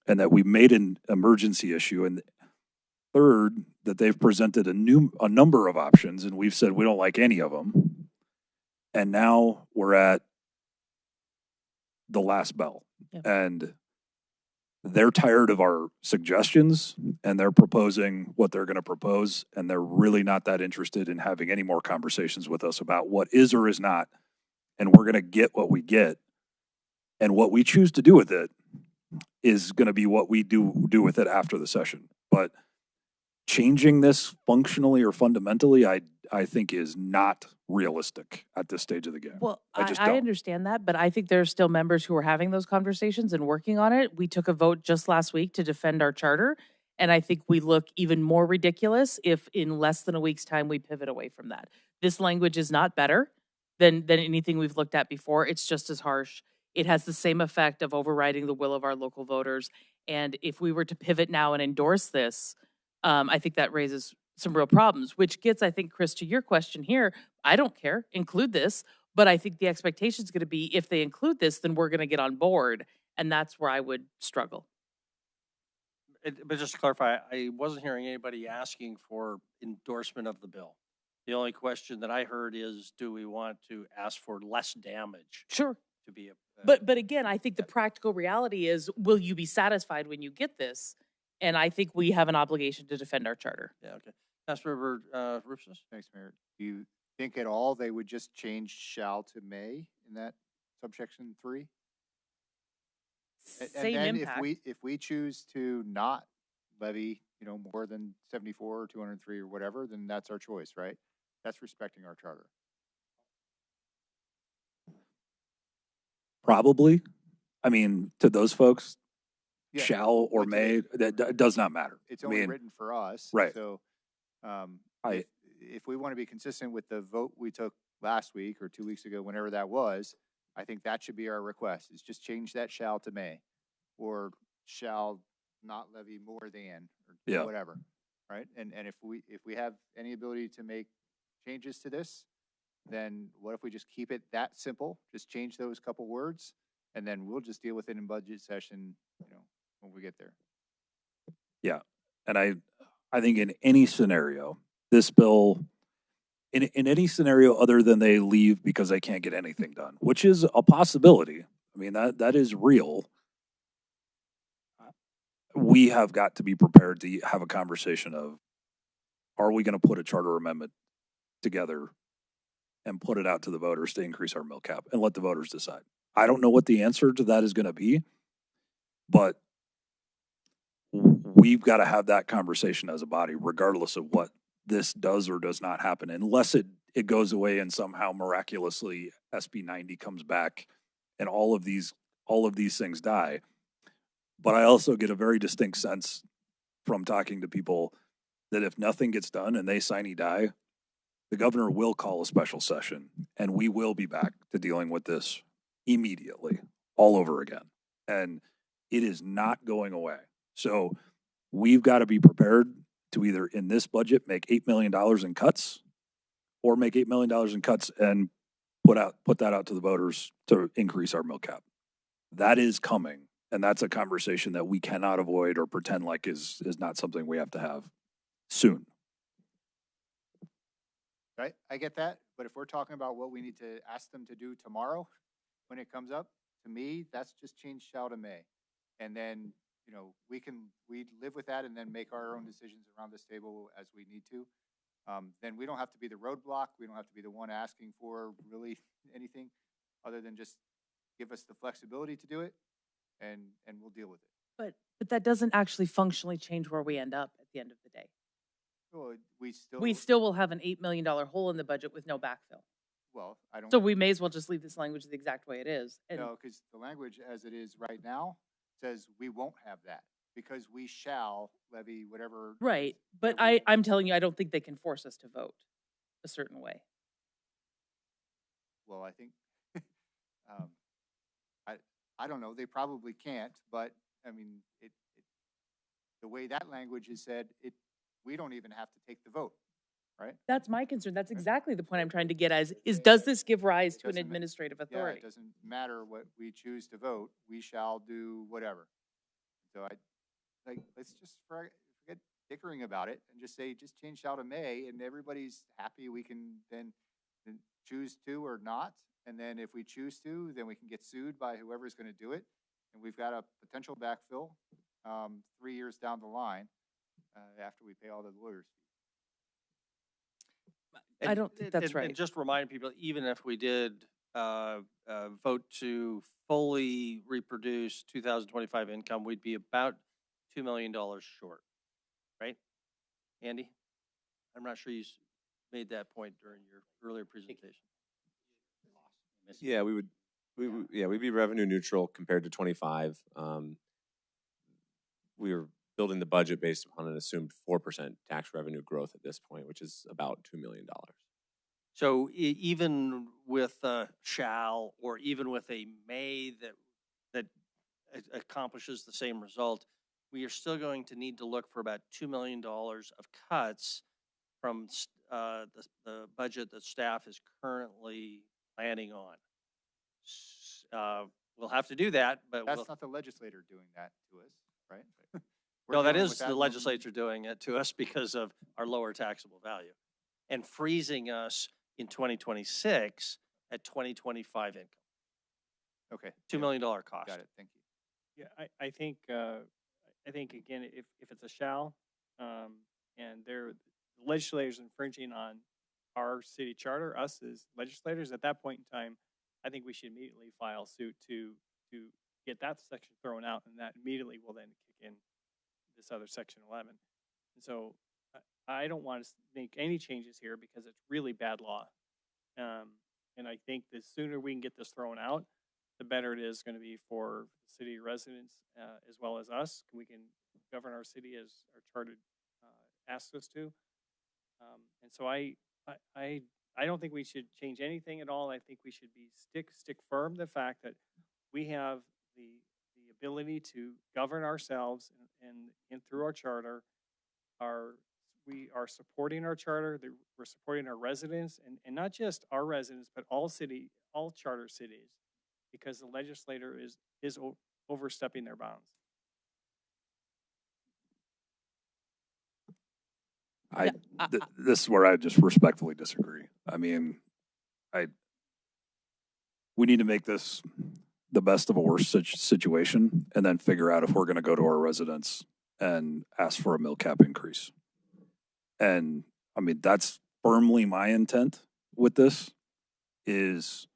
and that we made an emergency issue. And third, that they've presented a number of options, and we've said we don't like any of them. And now we're at the last bell. Yeah. And they're tired of our suggestions and they're proposing what they're going to propose. And they're really not that interested in having any more conversations with us about what is or is not. And we're going to get what we get. And what we choose to do with it is going to be what we do with it after the session. But changing this functionally or fundamentally, I think is not realistic at this stage of the game. Well, I just I don't. understand that, but I think there's still members who are having those conversations and working on it. We took a vote just last week to defend our charter, and I think we look even more ridiculous if in less than a week's time we pivot away from that. This language is not better than anything we've looked at before. It's just as harsh. It has the same effect of overriding the will of our local voters. And if we were to pivot now and endorse this, I think that raises some real problems, which gets, I think, Chris, to your question here. I don't care, include this, but I think the expectation is going to be if they include this, then we're going to get on board. And that's where I would struggle. But just to clarify, I wasn't hearing anybody asking for endorsement of the bill. The only question that I heard is, do we want to ask for less damage? Sure. To be a, But again, I think the practical reality is, will you be satisfied when you get this? And I think we have an obligation to defend our charter. yeah, okay. Councilmember Rufus? Thanks, Mayor. Do you think at all they would just change shall to may in that subsection 3? And Same then impact. if we choose to not levy, more than 74 or 203 or whatever, then that's our choice, right? That's respecting our charter. Probably. I mean, to those folks, Yeah, shall or but may, that does not matter. It's I only mean, written for us. right. So if we want to be consistent with the vote we took last week or 2 weeks ago, whenever that was, I think that should be our request, is just change that shall to may, or shall not levy more than, or Yeah. whatever, right? And if we have any ability to make changes to this, then what if we just keep it that simple? Just change those couple words, and then we'll just deal with it in budget session, when we get there. Yeah. And I think in any scenario, this bill, in any scenario other than they leave because they can't get anything done, which is a possibility. I mean, that is real. We have got to be prepared to have a conversation of, are we going to put a charter amendment together and put it out to the voters to increase our mill cap and let the voters decide? I don't know what the answer to that is going to be, but we've got to have that conversation as a body, regardless of what this does or does not happen, unless it goes away and somehow miraculously SB 90 comes back and all of these things die. But I also get a very distinct sense from talking to people that if nothing gets done and they sine die, the governor will call a special session and we will be back to dealing with this immediately all over again. And it is not going away. So we've got to be prepared to either in this budget make $8 million in cuts or make $8 million in cuts and put that out to the voters to increase our mill cap. That is coming. And that's a conversation that we cannot avoid or pretend like is not something we have to have soon. Right, I get that, but if we're talking about what we need to ask them to do tomorrow, when it comes up, to me, that's just change shall to may. And then, we live with that and then make our own decisions around this table as we need to. Then we don't have to be the roadblock. We don't have to be the one asking for really anything other than just give us the flexibility to do it and we'll deal with it. But that doesn't actually functionally change where we end up at the end of the day. Well, We still will have an $8 million hole in the budget with no backfill. Well, I don't. So we may as well just leave this language the exact way it is. And No, because the language as it is right now says we won't have that because we shall levy whatever. Right. But I'm telling you, I don't think they can force us to vote a certain way. Well, I think, I don't know, they probably can't, but I mean, the way that language is said, we don't even have to take the vote, right? That's my concern. That's exactly the point I'm trying to get at is does this give rise to an administrative authority? Yeah, it doesn't matter what we choose to vote, we shall do whatever. So let's just forget dickering about it and just say, just change shall to may and everybody's happy. We can then then choose to or not. And then if we choose to, then we can get sued by whoever's going to do it. And we've got a potential backfill 3 years down the line after we pay all the lawyers' fees. I don't think that's And right. just remind people, even if we did vote to fully reproduce 2025 income, we'd be about $2 million short, right? Andy? I'm not sure you made that point during your earlier presentation. Yeah, we'd be revenue neutral compared to 25. We were building the budget based upon an assumed 4% tax revenue growth at this point, which is about $2 million. So even with a shall, or even with a may that accomplishes the same result, we are still going to need to look for about $2 million of cuts from the budget that staff is currently planning on. We'll have to do that, but That's not the legislator doing that to us, right? no, that dealing is with that the when- legislature doing it to us because of our lower taxable value and freezing us in 2026 at 2025 income. Okay. $2 million cost. Got it. Thank you. Yeah, I think again, if it's a shall, and the legislators infringing on our city charter, us as legislators, at that point in time, I think we should immediately file suit to get that section thrown out, and that immediately will then kick in this other section 11. And so I don't want to make any changes here because it's really bad law. And I think the sooner we can get this thrown out, the better it is going to be for the city residents as well as us. We can govern our city as our charter asks us to. And so I don't think we should change anything at all. I think we should be stick firm the fact that we have the ability to govern ourselves and through our charter. We are supporting our charter. We're supporting our residents, and not just our residents, but all charter cities, because the legislator is overstepping their bounds. This is where I just respectfully disagree. I mean, we need to make this the best of a worst situation and then figure out if we're going to go to our residents and ask for a mill cap increase. And I mean, that's firmly my intent with this, is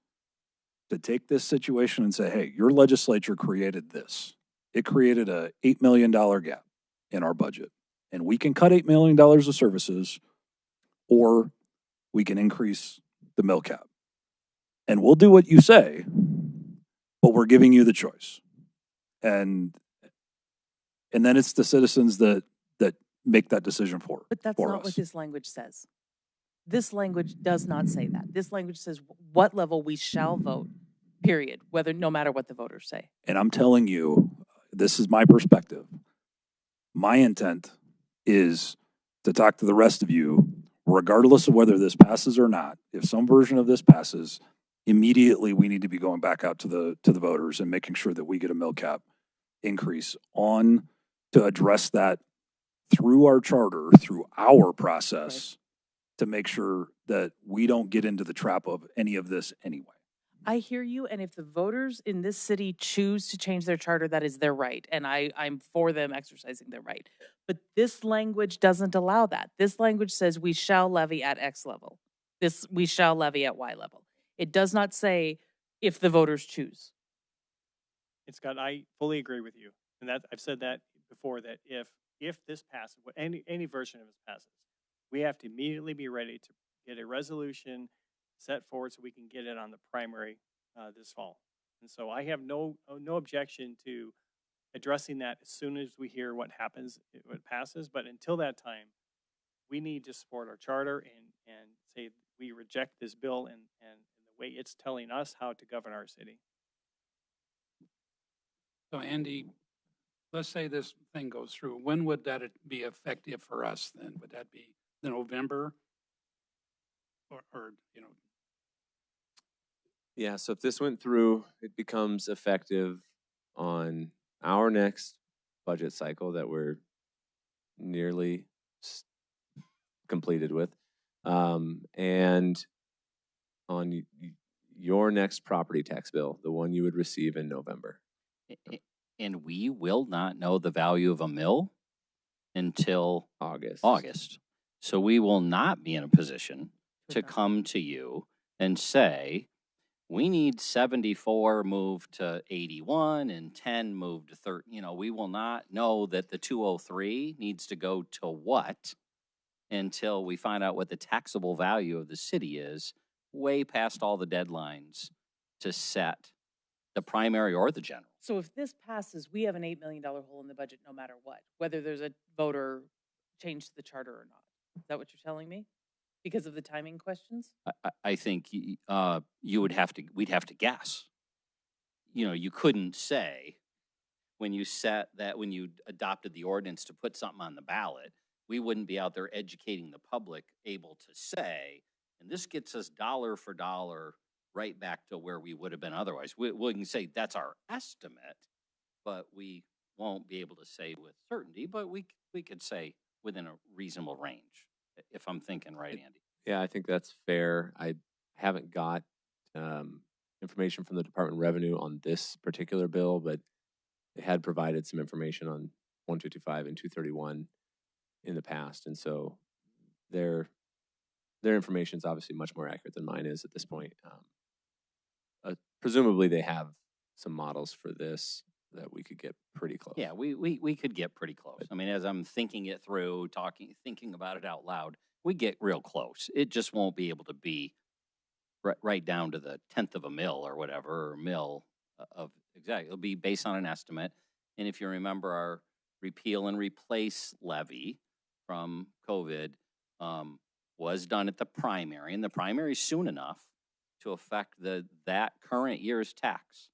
to take this situation and say, hey, your legislature created this. It created a $8 million gap in our budget. And we can cut $8 million of services, or we can increase the mill cap. And we'll do what you say, but we're giving you the choice. And then it's the citizens that make that decision for us. But that's not what this language says. This language does not say that. This language says what level we shall vote, period, no matter what the voters say. And I'm telling you, this is my perspective. My intent is to talk to the rest of you, regardless of whether this passes or not. If some version of this passes, immediately we need to be going back out to the voters and making sure that we get a mill cap increase to address that through our charter, through our process, to make sure that we don't get into the trap of any of this anyway. I hear you, and if the voters in this city choose to change their charter, that is their right, and I'm for them exercising their right. But this language doesn't allow that. This language says we shall levy at X level. We shall levy at Y level. It does not say if the voters choose. Scott, I fully agree with you, and that I've said that before, that if this passes, any version of this passes, we have to immediately be ready to get a resolution set forward so we can get it on the primary this fall. And so I have no objection to addressing that as soon as we hear what happens, what passes. But until that time, we need to support our charter and say we reject this bill and the way it's telling us how to govern our city. So Andy, let's say this thing goes through. When would that be effective for us then? Would that be November? Or Yeah, so if this went through, it becomes effective on our next budget cycle that we're nearly completed with. And on your next property tax bill, the one you would receive in November. And we will not know the value of a mill until August. So we will not be in a position to come to you and say, we need 74 moved to 81 and 10 moved to 30. You know, we will not know that the 203 needs to go to what until we find out what the taxable value of the city is, way past all the deadlines to set the primary or the general. So if this passes, we have an $8 million hole in the budget no matter what, whether there's a voter change to the charter or not. Is that what you're telling me? Because of the timing questions? I think we'd have to guess. You know, you couldn't say when you adopted the ordinance to put something on the ballot, we wouldn't be out there educating the public, able to say, and this gets us dollar for dollar right back to where we would have been otherwise. We can say that's our estimate, but we won't be able to say with certainty, but we could say within a reasonable range, if I'm thinking right, Andy. Yeah, I think that's fair. I haven't got information from the Department of Revenue on this particular bill, but they had provided some information on 155 and 231 in the past, and so their information is obviously much more accurate than mine is at this point. Presumably, they have some models for this that we could get pretty close. Yeah, we could get pretty close. I mean, as I'm thinking it through, thinking about it out loud, we get real close. It just won't be able to be right down to the 10th of a mil or whatever, or mil of exactly. It'll be based on an estimate. And if you remember our repeal and replace levy from COVID was done at the primary, and the primary is soon enough to affect that current year's tax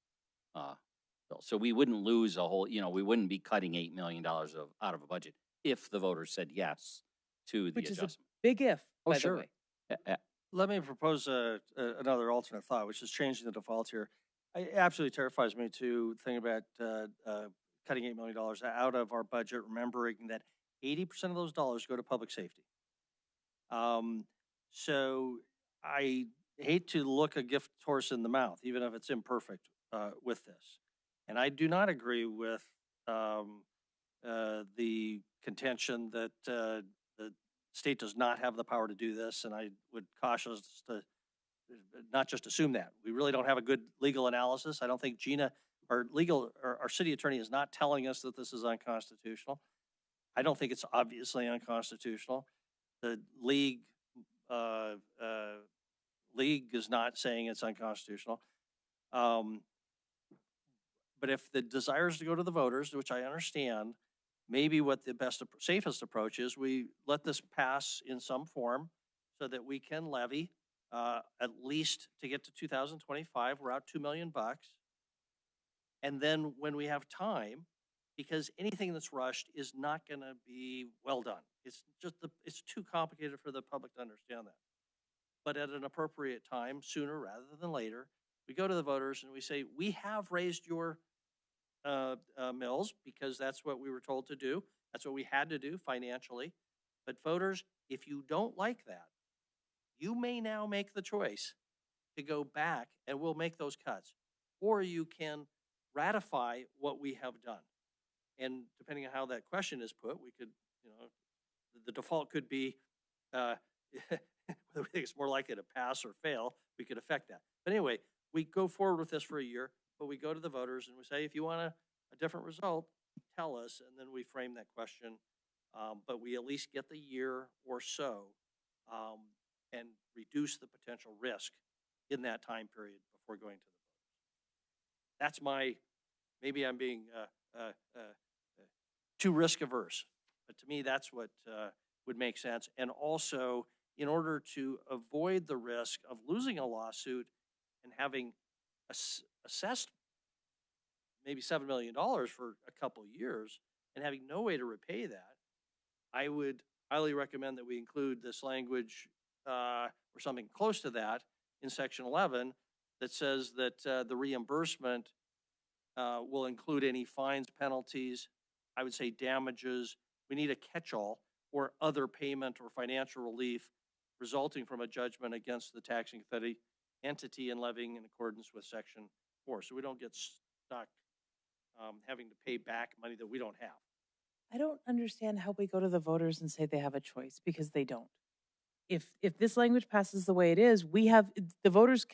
bill. So we wouldn't lose a whole, we wouldn't be cutting $8 million out of a budget if the voters said yes to the adjustment. Which is a big if, by sure. the way. Let me propose another alternate thought, which is changing the default here. It absolutely terrifies me to think about cutting $8 million out of our budget, remembering that 80% of those dollars go to public safety. So I hate to look a gift horse in the mouth, even if it's imperfect with this. And I do not agree with the contention that the state does not have the power to do this. And I would caution us to not just assume that. We really don't have a good legal analysis. I don't think Gina, our city attorney, is not telling us that this is unconstitutional. I don't think it's obviously unconstitutional. The league is not saying it's unconstitutional. But if the desire is to go to the voters, which I understand, maybe what the safest approach is, we let this pass in some form so that we can levy at least to get to 2025. We're out $2 million. And then when we have time, because anything that's rushed is not going to be well done. It's just it's too complicated for the public to understand that. But at an appropriate time, sooner rather than later, we go to the voters and we say, we have raised your mills because that's what we were told to do. That's what we had to do financially. But voters, if you don't like that, you may now make the choice to go back and we'll make those cuts. Or you can ratify what we have done. And depending on how that question is put, we could, the default could be, whether we think it's more likely to pass or fail, we could affect that. But anyway, we go forward with this for a year, but we go to the voters and we say, if you want a different result, tell us, and then we frame that question. But we at least get the year or so and reduce the potential risk in that time period before going to the voters. That's maybe I'm being too risk averse, but to me, that's what would make sense. And also, in order to avoid the risk of losing a lawsuit and having assessed maybe $7 million for a couple of years and having no way to repay that, I would highly recommend that we include this language or something close to that in section 11 that says that the reimbursement will include any fines, penalties, I would say damages. We need a catch-all or other payment or financial relief resulting from a judgment against the taxing entity and levying in accordance with section 4. So we don't get stuck having to pay back money that we don't have. I don't understand how we go to the voters and say they have a choice, because they don't. If this language passes the way it is, the voters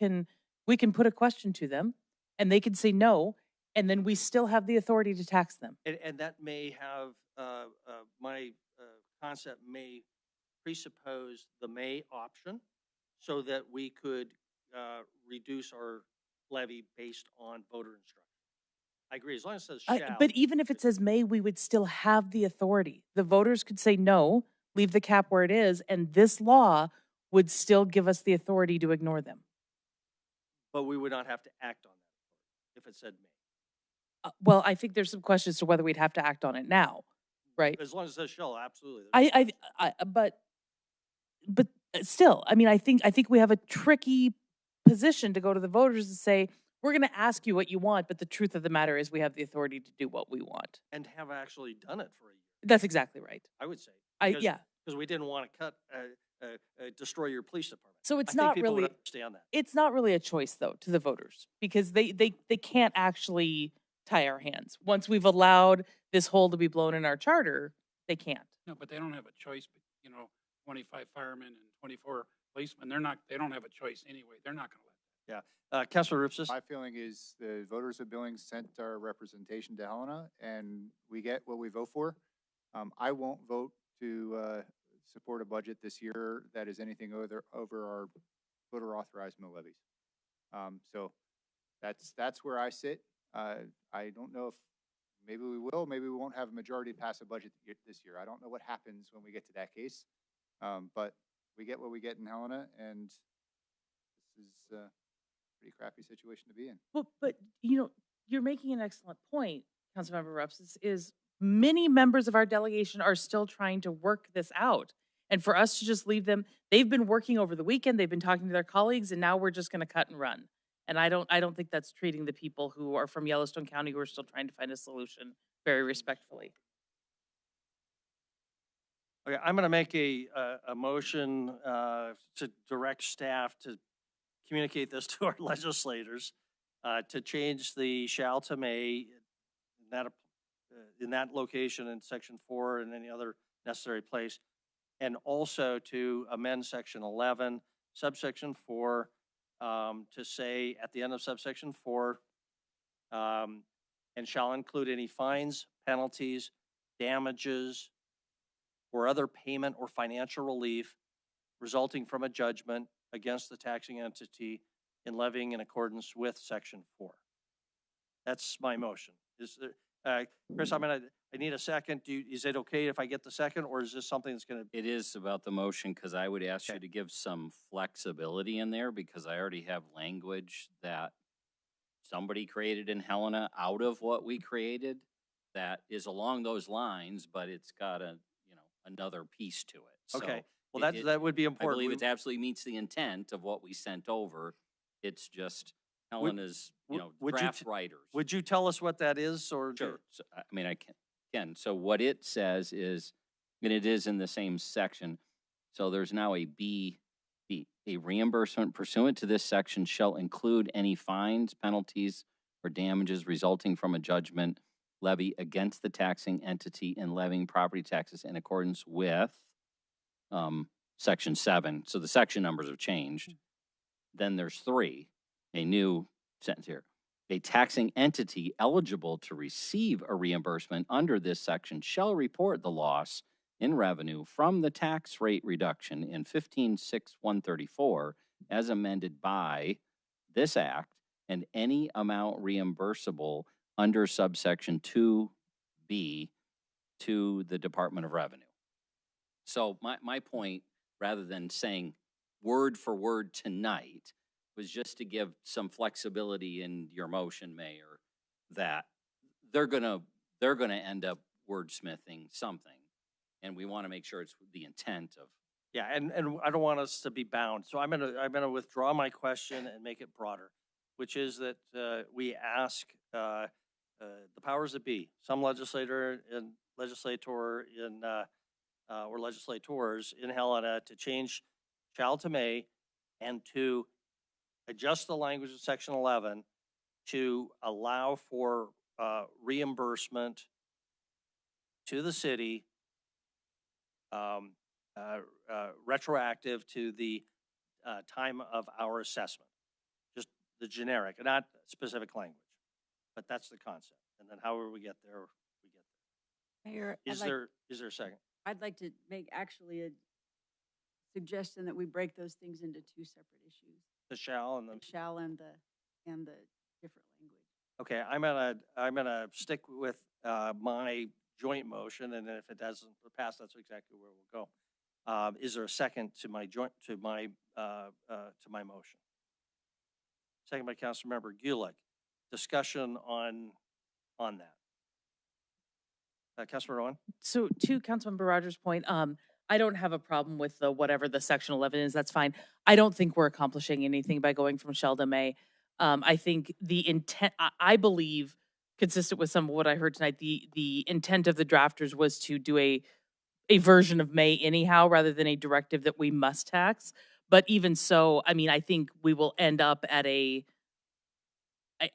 we can put a question to them and they can say no, and then we still have the authority to tax them. And that may have, my concept may presuppose the may option so that we could reduce our levy based on voter instruction. I agree, as long as it says shall. But even if it says may, we would still have the authority. The voters could say no, leave the cap where it is, and this law would still give us the authority to ignore them. But we would not have to act on that if it said may. Well, I think there's some questions to whether we'd have to act on it now, right? As long as it says shall, absolutely. But still, I mean, I think we have a tricky position to go to the voters and say, we're going to ask you what you want, but the truth of the matter is we have the authority to do what we want. And have actually done it for a year. That's exactly right. I would say. Yeah. Because we didn't want to destroy your police department. So it's I think not people would really, understand that. it's not really a choice though to the voters, because they can't actually tie our hands. Once we've allowed this hole to be blown in our charter, they can't. No, but they don't have a choice. 25 firemen and 24 policemen, they don't have a choice anyway. They're not going to let that. Yeah. Councilor Rupsis? My feeling is the voters of Billings sent our representation to Helena, and we get what we vote for. I won't vote to support a budget this year that is anything over our voter authorized mill levies. So that's where I sit. I don't know if maybe we will, maybe we won't have a majority pass a budget this year. I don't know what happens when we get to that case. But we get what we get in Helena, and this is a pretty crappy situation to be in. Well, but you're making an excellent point, Councilmember Rups, is many members of our delegation are still trying to work this out. And for us to just leave them, they've been working over the weekend, they've been talking to their colleagues, and now we're just going to cut and run. And I don't think that's treating the people who are from Yellowstone County who are still trying to find a solution very respectfully. Okay, I'm going to make a motion to direct staff to communicate this to our legislators to change the shall to may in that location in section 4 and any other necessary place, and also to amend section 11, subsection 4, to say at the end of subsection 4, and shall include any fines, penalties, damages, or other payment or financial relief resulting from a judgment against the taxing entity in levying in accordance with section 4. That's my motion. Is there, Chris, I need a second. Is it okay if I get the second, or is this something that's going to? It is about the motion, because I would ask you to give some flexibility in there, because I already have language that somebody created in Helena out of what we created that is along those lines, but it's got another piece to it. So okay. Well, that would be important. I believe it absolutely meets the intent of what we sent over. It's just Helena's, draft writers. Would you tell us what that is, or? Sure. So, I mean, I can. So what it says is, and it is in the same section. So there's now a B. A reimbursement pursuant to this section shall include any fines, penalties, or damages resulting from a judgment levy against the taxing entity in levying property taxes in accordance with section 7. So the section numbers have changed. Then there's 3, a new sentence here. A taxing entity eligible to receive a reimbursement under this section shall report the loss in revenue from the tax rate reduction in 15-6-134 as amended by this act, and any amount reimbursable under subsection 2B to the Department of Revenue. So my point, rather than saying word for word tonight, was just to give some flexibility in your motion, Mayor, that they're gonna end up wordsmithing something, and we want to make sure it's the intent of. Yeah, and I don't want us to be bound. So I'm gonna withdraw my question and make it broader, which is that we ask the powers that be, some legislator and legislator in or legislators in Helena, to change shall to may and to adjust the language of section 11 to allow for reimbursement to the city, retroactive to the time of our assessment. Just the generic, not specific language, but that's the concept. And then however we get there, we get there. Mayor, Is there a second? I'd like to make actually a suggestion that we break those things into two separate issues. The shall and the Shall and the different language. okay. I'm gonna stick with my joint motion, and then if it doesn't pass, that's exactly where we'll go. Is there a second to my motion? Second by Councilmember Gulick. Discussion on that. Councilmember Owen? So to Councilmember Rogers' point, I don't have a problem with the whatever the section 11 is. That's fine. I don't think we're accomplishing anything by going from shall to may. I think the intent, I believe, consistent with some of what I heard tonight, the intent of the drafters was to do a version of may anyhow, rather than a directive that we must tax. But even so, I mean, I think we will end up at I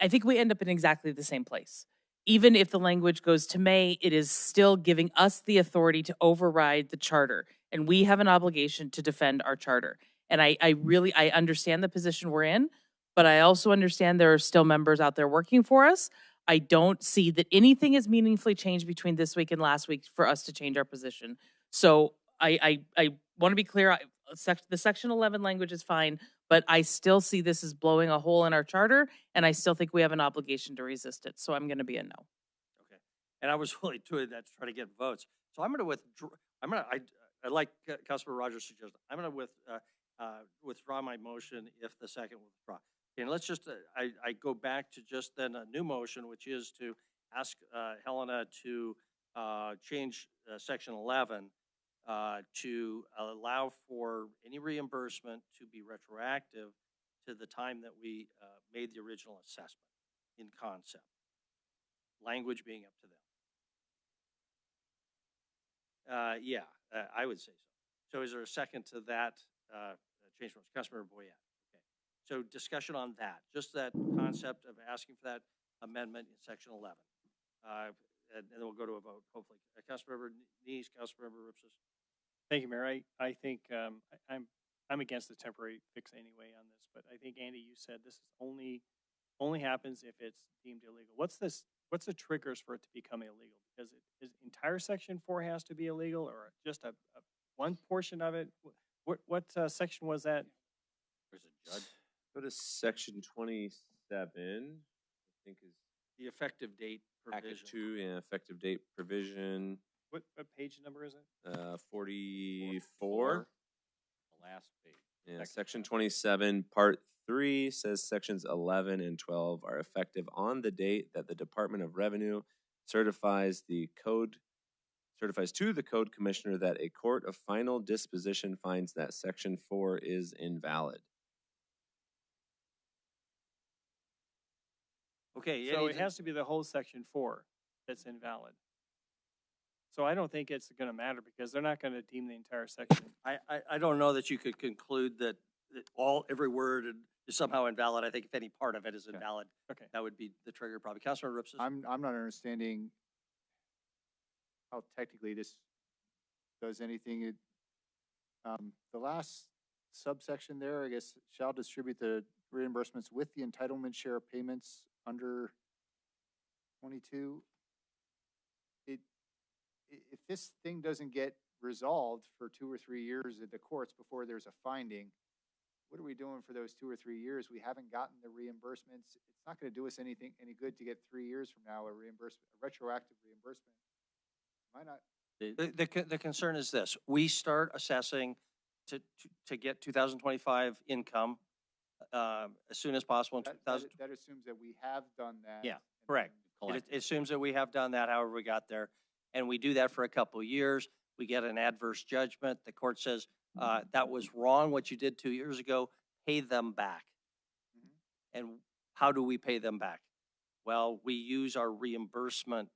think we end up in exactly the same place. Even if the language goes to may, it is still giving us the authority to override the charter. And we have an obligation to defend our charter. And I understand the position we're in, but I also understand there are still members out there working for us. I don't see that anything has meaningfully changed between this week and last week for us to change our position. So I want to be clear, the section 11 language is fine, but I still see this as blowing a hole in our charter, and I still think we have an obligation to resist it. So I'm going to be a no. Okay. And I was really doing that to try to get votes. So I'm going to withdraw. I like Councilmember Rogers' suggestion. I'm going to withdraw my motion if the second will withdraw. And let's just, I go back to just then a new motion, which is to ask Helena to change section 11 to allow for any reimbursement to be retroactive to the time that we made the original assessment in concept. Language being up to them. I would say so. So is there a second to that change from Councilmember Boyette? Okay. So discussion on that, just that concept of asking for that amendment in section 11. And then we'll go to a vote, hopefully. Councilmember Nees, Councilmember Ripsis. Thank you, Mayor. I think I'm against the temporary fix anyway on this, but I think Andy, you said this is only happens if it's deemed illegal. What's the triggers for it to become illegal? Because is entire section 4 has to be illegal, or just a one portion of it? What section was that? There's a judge. Go to section 27. I think is the effective date provision. Packet 2, yeah, effective date provision. What page number is it? 44. The last page. Yeah, section 27, part 3 says sections 11 and 12 are effective on the date that the Department of Revenue certifies to the Code Commissioner that a court of final disposition finds that section 4 is invalid. Okay. So it has to be the whole section 4 that's invalid. So I don't think it's going to matter because they're not going to deem the entire section. I don't know that you could conclude that every word is somehow invalid. I think if any part of it is invalid, that would be the trigger probably. Councilor Ripsis? I'm not understanding how technically this does anything. The last subsection there, I guess, shall distribute the reimbursements with the entitlement share payments under 22. If this thing doesn't get resolved for 2 or 3 years at the courts before there's a finding, what are we doing for those 2 or 3 years? We haven't gotten the reimbursements. It's not going to do us any good to get 3 years from now a retroactive reimbursement. Why not? The concern is this: we start assessing to get 2025 income as soon as possible in 2000. That assumes that we have done that. Yeah, correct. It assumes that we have done that. However, we got there. And we do that for a couple of years. We get an adverse judgment. The court says, that was wrong what you did 2 years ago. Pay them back. And how do we pay them back? Well, we use our reimbursement,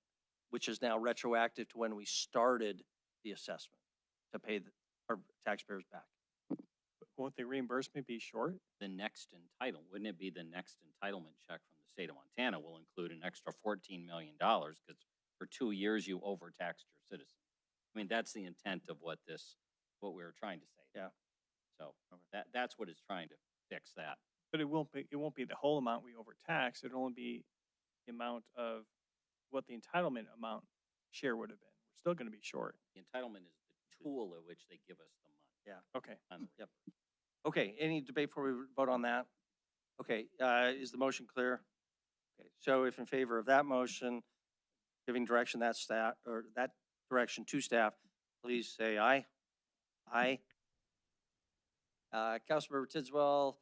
which is now retroactive to when we started the assessment, to pay our taxpayers back. Won't the reimbursement be short? The next wouldn't it be the next entitlement check from the state of Montana will include an extra $14 million because for 2 years you overtaxed your citizens. I mean, that's the intent of what we were trying to say. Yeah. So that's what it's trying to fix that. But it won't be the whole amount we overtax. It'll only be the amount of what the entitlement amount share would have been. We're still going to be short. The entitlement is the tool at which they give us the money. Yeah. Okay. Yep. Okay, any debate before we vote on that? Okay, is the motion clear? Okay, so if in favor of that motion, giving direction that direction to staff, please say aye. Aye. Councilmember Tidswell,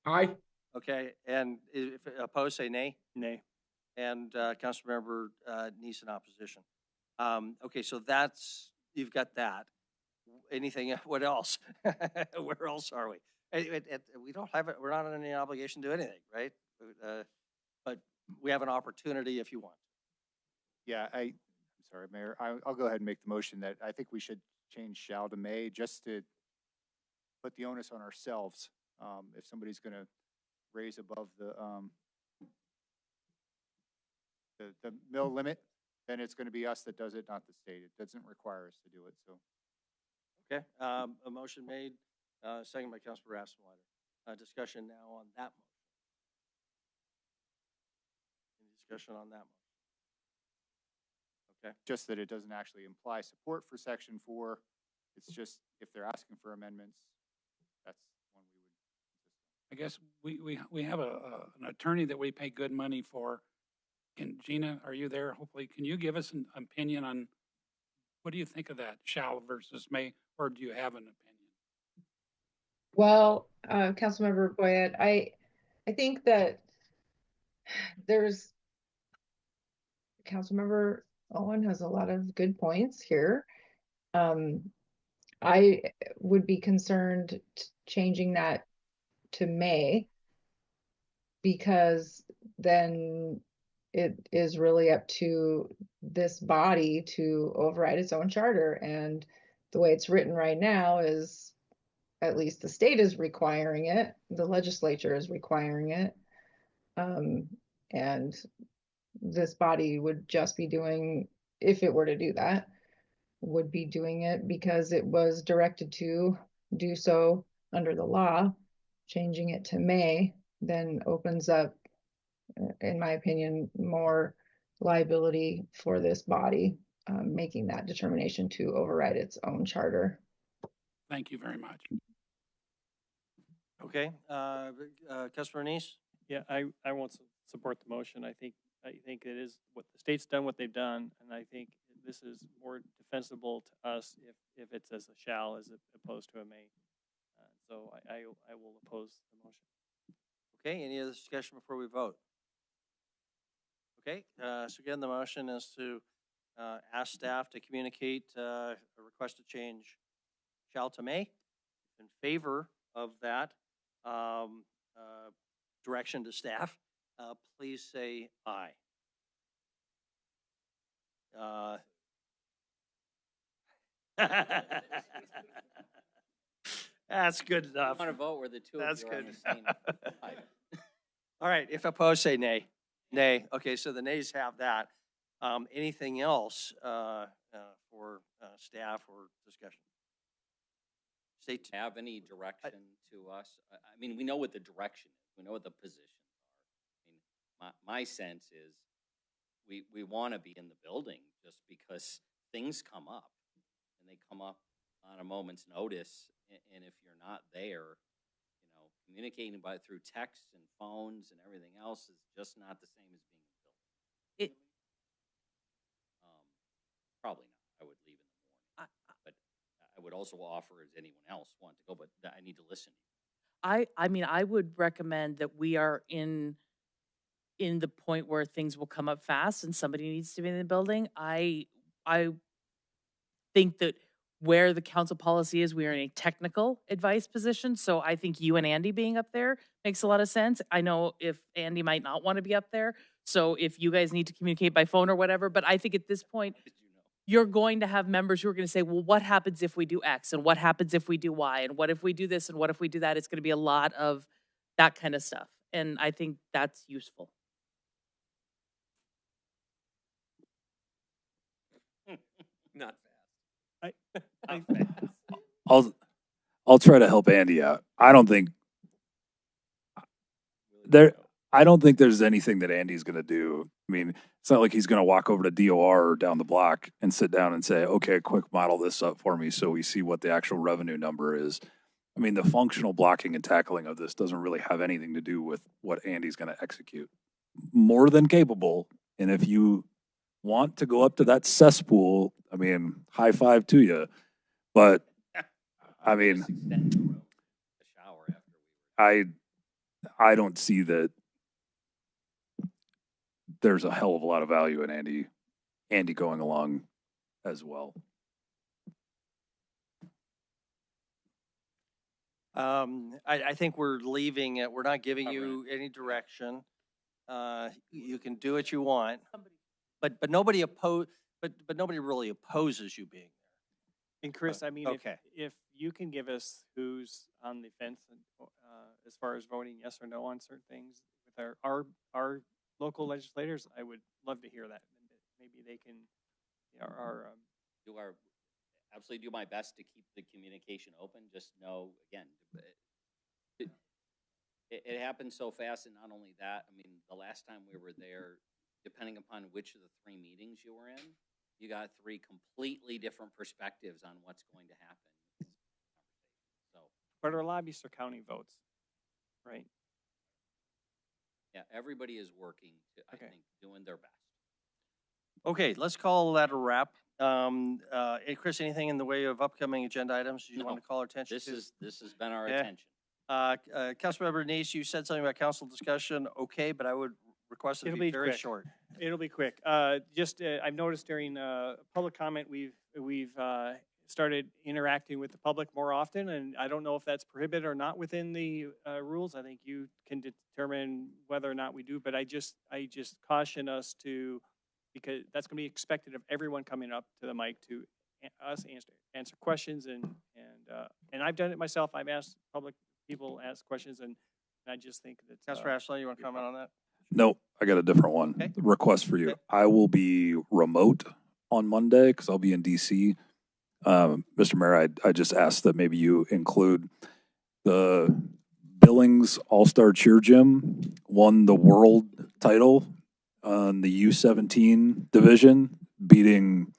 Aye. okay, and if opposed, say nay. Nay. And Councilmember Neese in opposition. Okay, so you've got that. Anything, what else? Where else are we? We don't have it, we're not under any obligation to do anything, right? But we have an opportunity if you want. Yeah, I'm sorry, Mayor. I'll go ahead and make the motion that I think we should change shall to may, just to put the onus on ourselves. If somebody's going to raise above the mill limit, then it's going to be us that does it, not the state. It doesn't require us to do it. So, okay, a motion made, second by Councilor Rasmussen. Discussion now on that motion. Any discussion on that motion? Okay. just that it doesn't actually imply support for Section 4. It's just if they're asking for amendments, that's one we would. I guess we have an attorney that we pay good money for. Gina, are you there? Hopefully, can you give us an opinion on what do you think of that, shall versus may, or do you have an opinion? Well, Councilmember Boyette, I think that there's Councilmember Owen has a lot of good points here. I would be concerned changing that to may, because then it is really up to this body to override its own charter. And the way it's written right now is, at least the state is requiring it, the legislature is requiring it. And this body would just be doing, if it were to do that, would be doing it because it was directed to do so under the law. Changing it to may then opens up, in my opinion, more liability for this body, making that determination to override its own charter. Thank you very much. Okay, Councilor Neese? Yeah, I won't support the motion. I think it is what the state's done, what they've done, and I think this is more defensible to us if it's as a shall as opposed to a may. So I will oppose the motion. Okay, any other discussion before we vote? Okay, so again, the motion is to ask staff to communicate a request to change shall to may. In favor of that direction to staff, please say aye. That's good enough. I want to vote where the two That's of you are on good. the same side. All right, if opposed, say nay. Nay. Okay, so the nays have that. Anything else for staff or discussion? State Have any direction to us? I mean, we know what the direction is. We know what the positions are. I mean, my sense is we want to be in the building just because things come up, and they come up on a moment's notice. And if you're not there, communicating through texts and phones and everything else is just not the same as being in the building. Probably not. I would leave in the morning, but I would also offer as anyone else want to go, but I need to listen. I mean, I would recommend that we are in the point where things will come up fast and somebody needs to be in the building. I think that where the council policy is, we are in a technical advice position. So I think you and Andy being up there makes a lot of sense. I know if Andy might not want to be up there. So if you guys need to communicate by phone or whatever, but I think at this point, you're going to have members who are going to say, well, what happens if we do X and what happens if we do Y and what if we do this and what if we do that? It's going to be a lot of that kind of stuff. And I think that's useful. Not I'll try to help Andy out. I don't think there's anything that Andy's going to do. I mean, it's not like he's going to walk over to DOR or down the block and sit down and say, okay, quick model this up for me so we see what the actual revenue number is. I mean, the functional blocking and tackling of this doesn't really have anything to do with what Andy's going to execute. More than capable. And if you want to go up to that cesspool, I mean, high five to you. But I mean, I don't see that there's a hell of a lot of value in Andy going along as well. I think we're leaving it. We're not giving you any direction. You can do what you want, but nobody really opposes you being there. And Chris, I mean, okay. if you can give us who's on the fence and, as far as voting yes or no on certain things with our local legislators, I would love to hear that. Maybe they can, absolutely do my best to keep the communication open. Just know, again, it happened so fast, and not only that, I mean, the last time we were there, depending upon which of the 3 meetings you were in, you got 3 completely different perspectives on what's going to happen. So, but our lobbyists are counting votes, right? Yeah, everybody is working to, I think, doing their best. Okay, let's call that a wrap. Hey, Chris, anything in the way of upcoming agenda items you want to call our attention to? This has been our attention. Councilmember Neese, you said something about council discussion. Okay, but I would request it to be very short. It'll be quick. I've noticed during public comment, we've started interacting with the public more often, and I don't know if that's prohibited or not within the rules. I think you can determine whether or not we do, but I just caution us to, because that's going to be expected of everyone coming up to the mic to answer questions, and I've done it myself. I've asked public people ask questions, and I just think that. Councilor Ashley, you want to comment on that? No, I got a different one. Okay. Request for you. Okay. I will be remote on Monday because I'll be in DC. Mr. Mayor, I just asked that maybe you include the Billings All-Star Cheer Gym won the world title on the U17 division, beating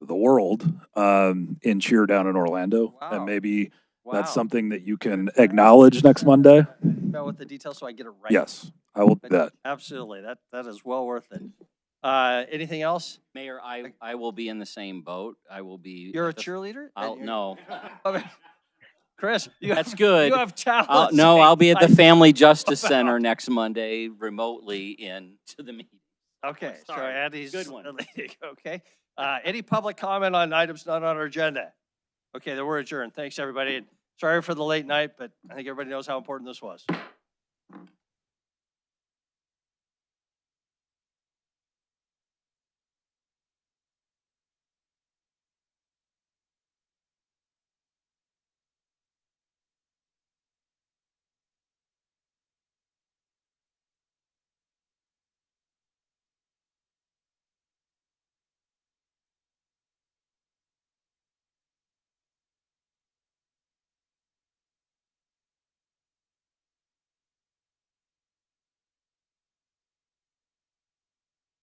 the world in cheer down in Orlando. Wow. And maybe that's something that you can acknowledge next Monday. About with the details so I get it right. Yes, I will do that. Absolutely. That is well worth it. Anything else? Mayor, I will be in the same boat. I will be. You're a cheerleader? No. Chris, that's good. You have talent. I'll be at the Family Justice Center next Monday, remotely into the meeting. Okay, so Andy's good one. Okay. Any public comment on items not on our agenda? Okay, then we're adjourned. Thanks, everybody. Sorry for the late night, but I think everybody knows how important this was.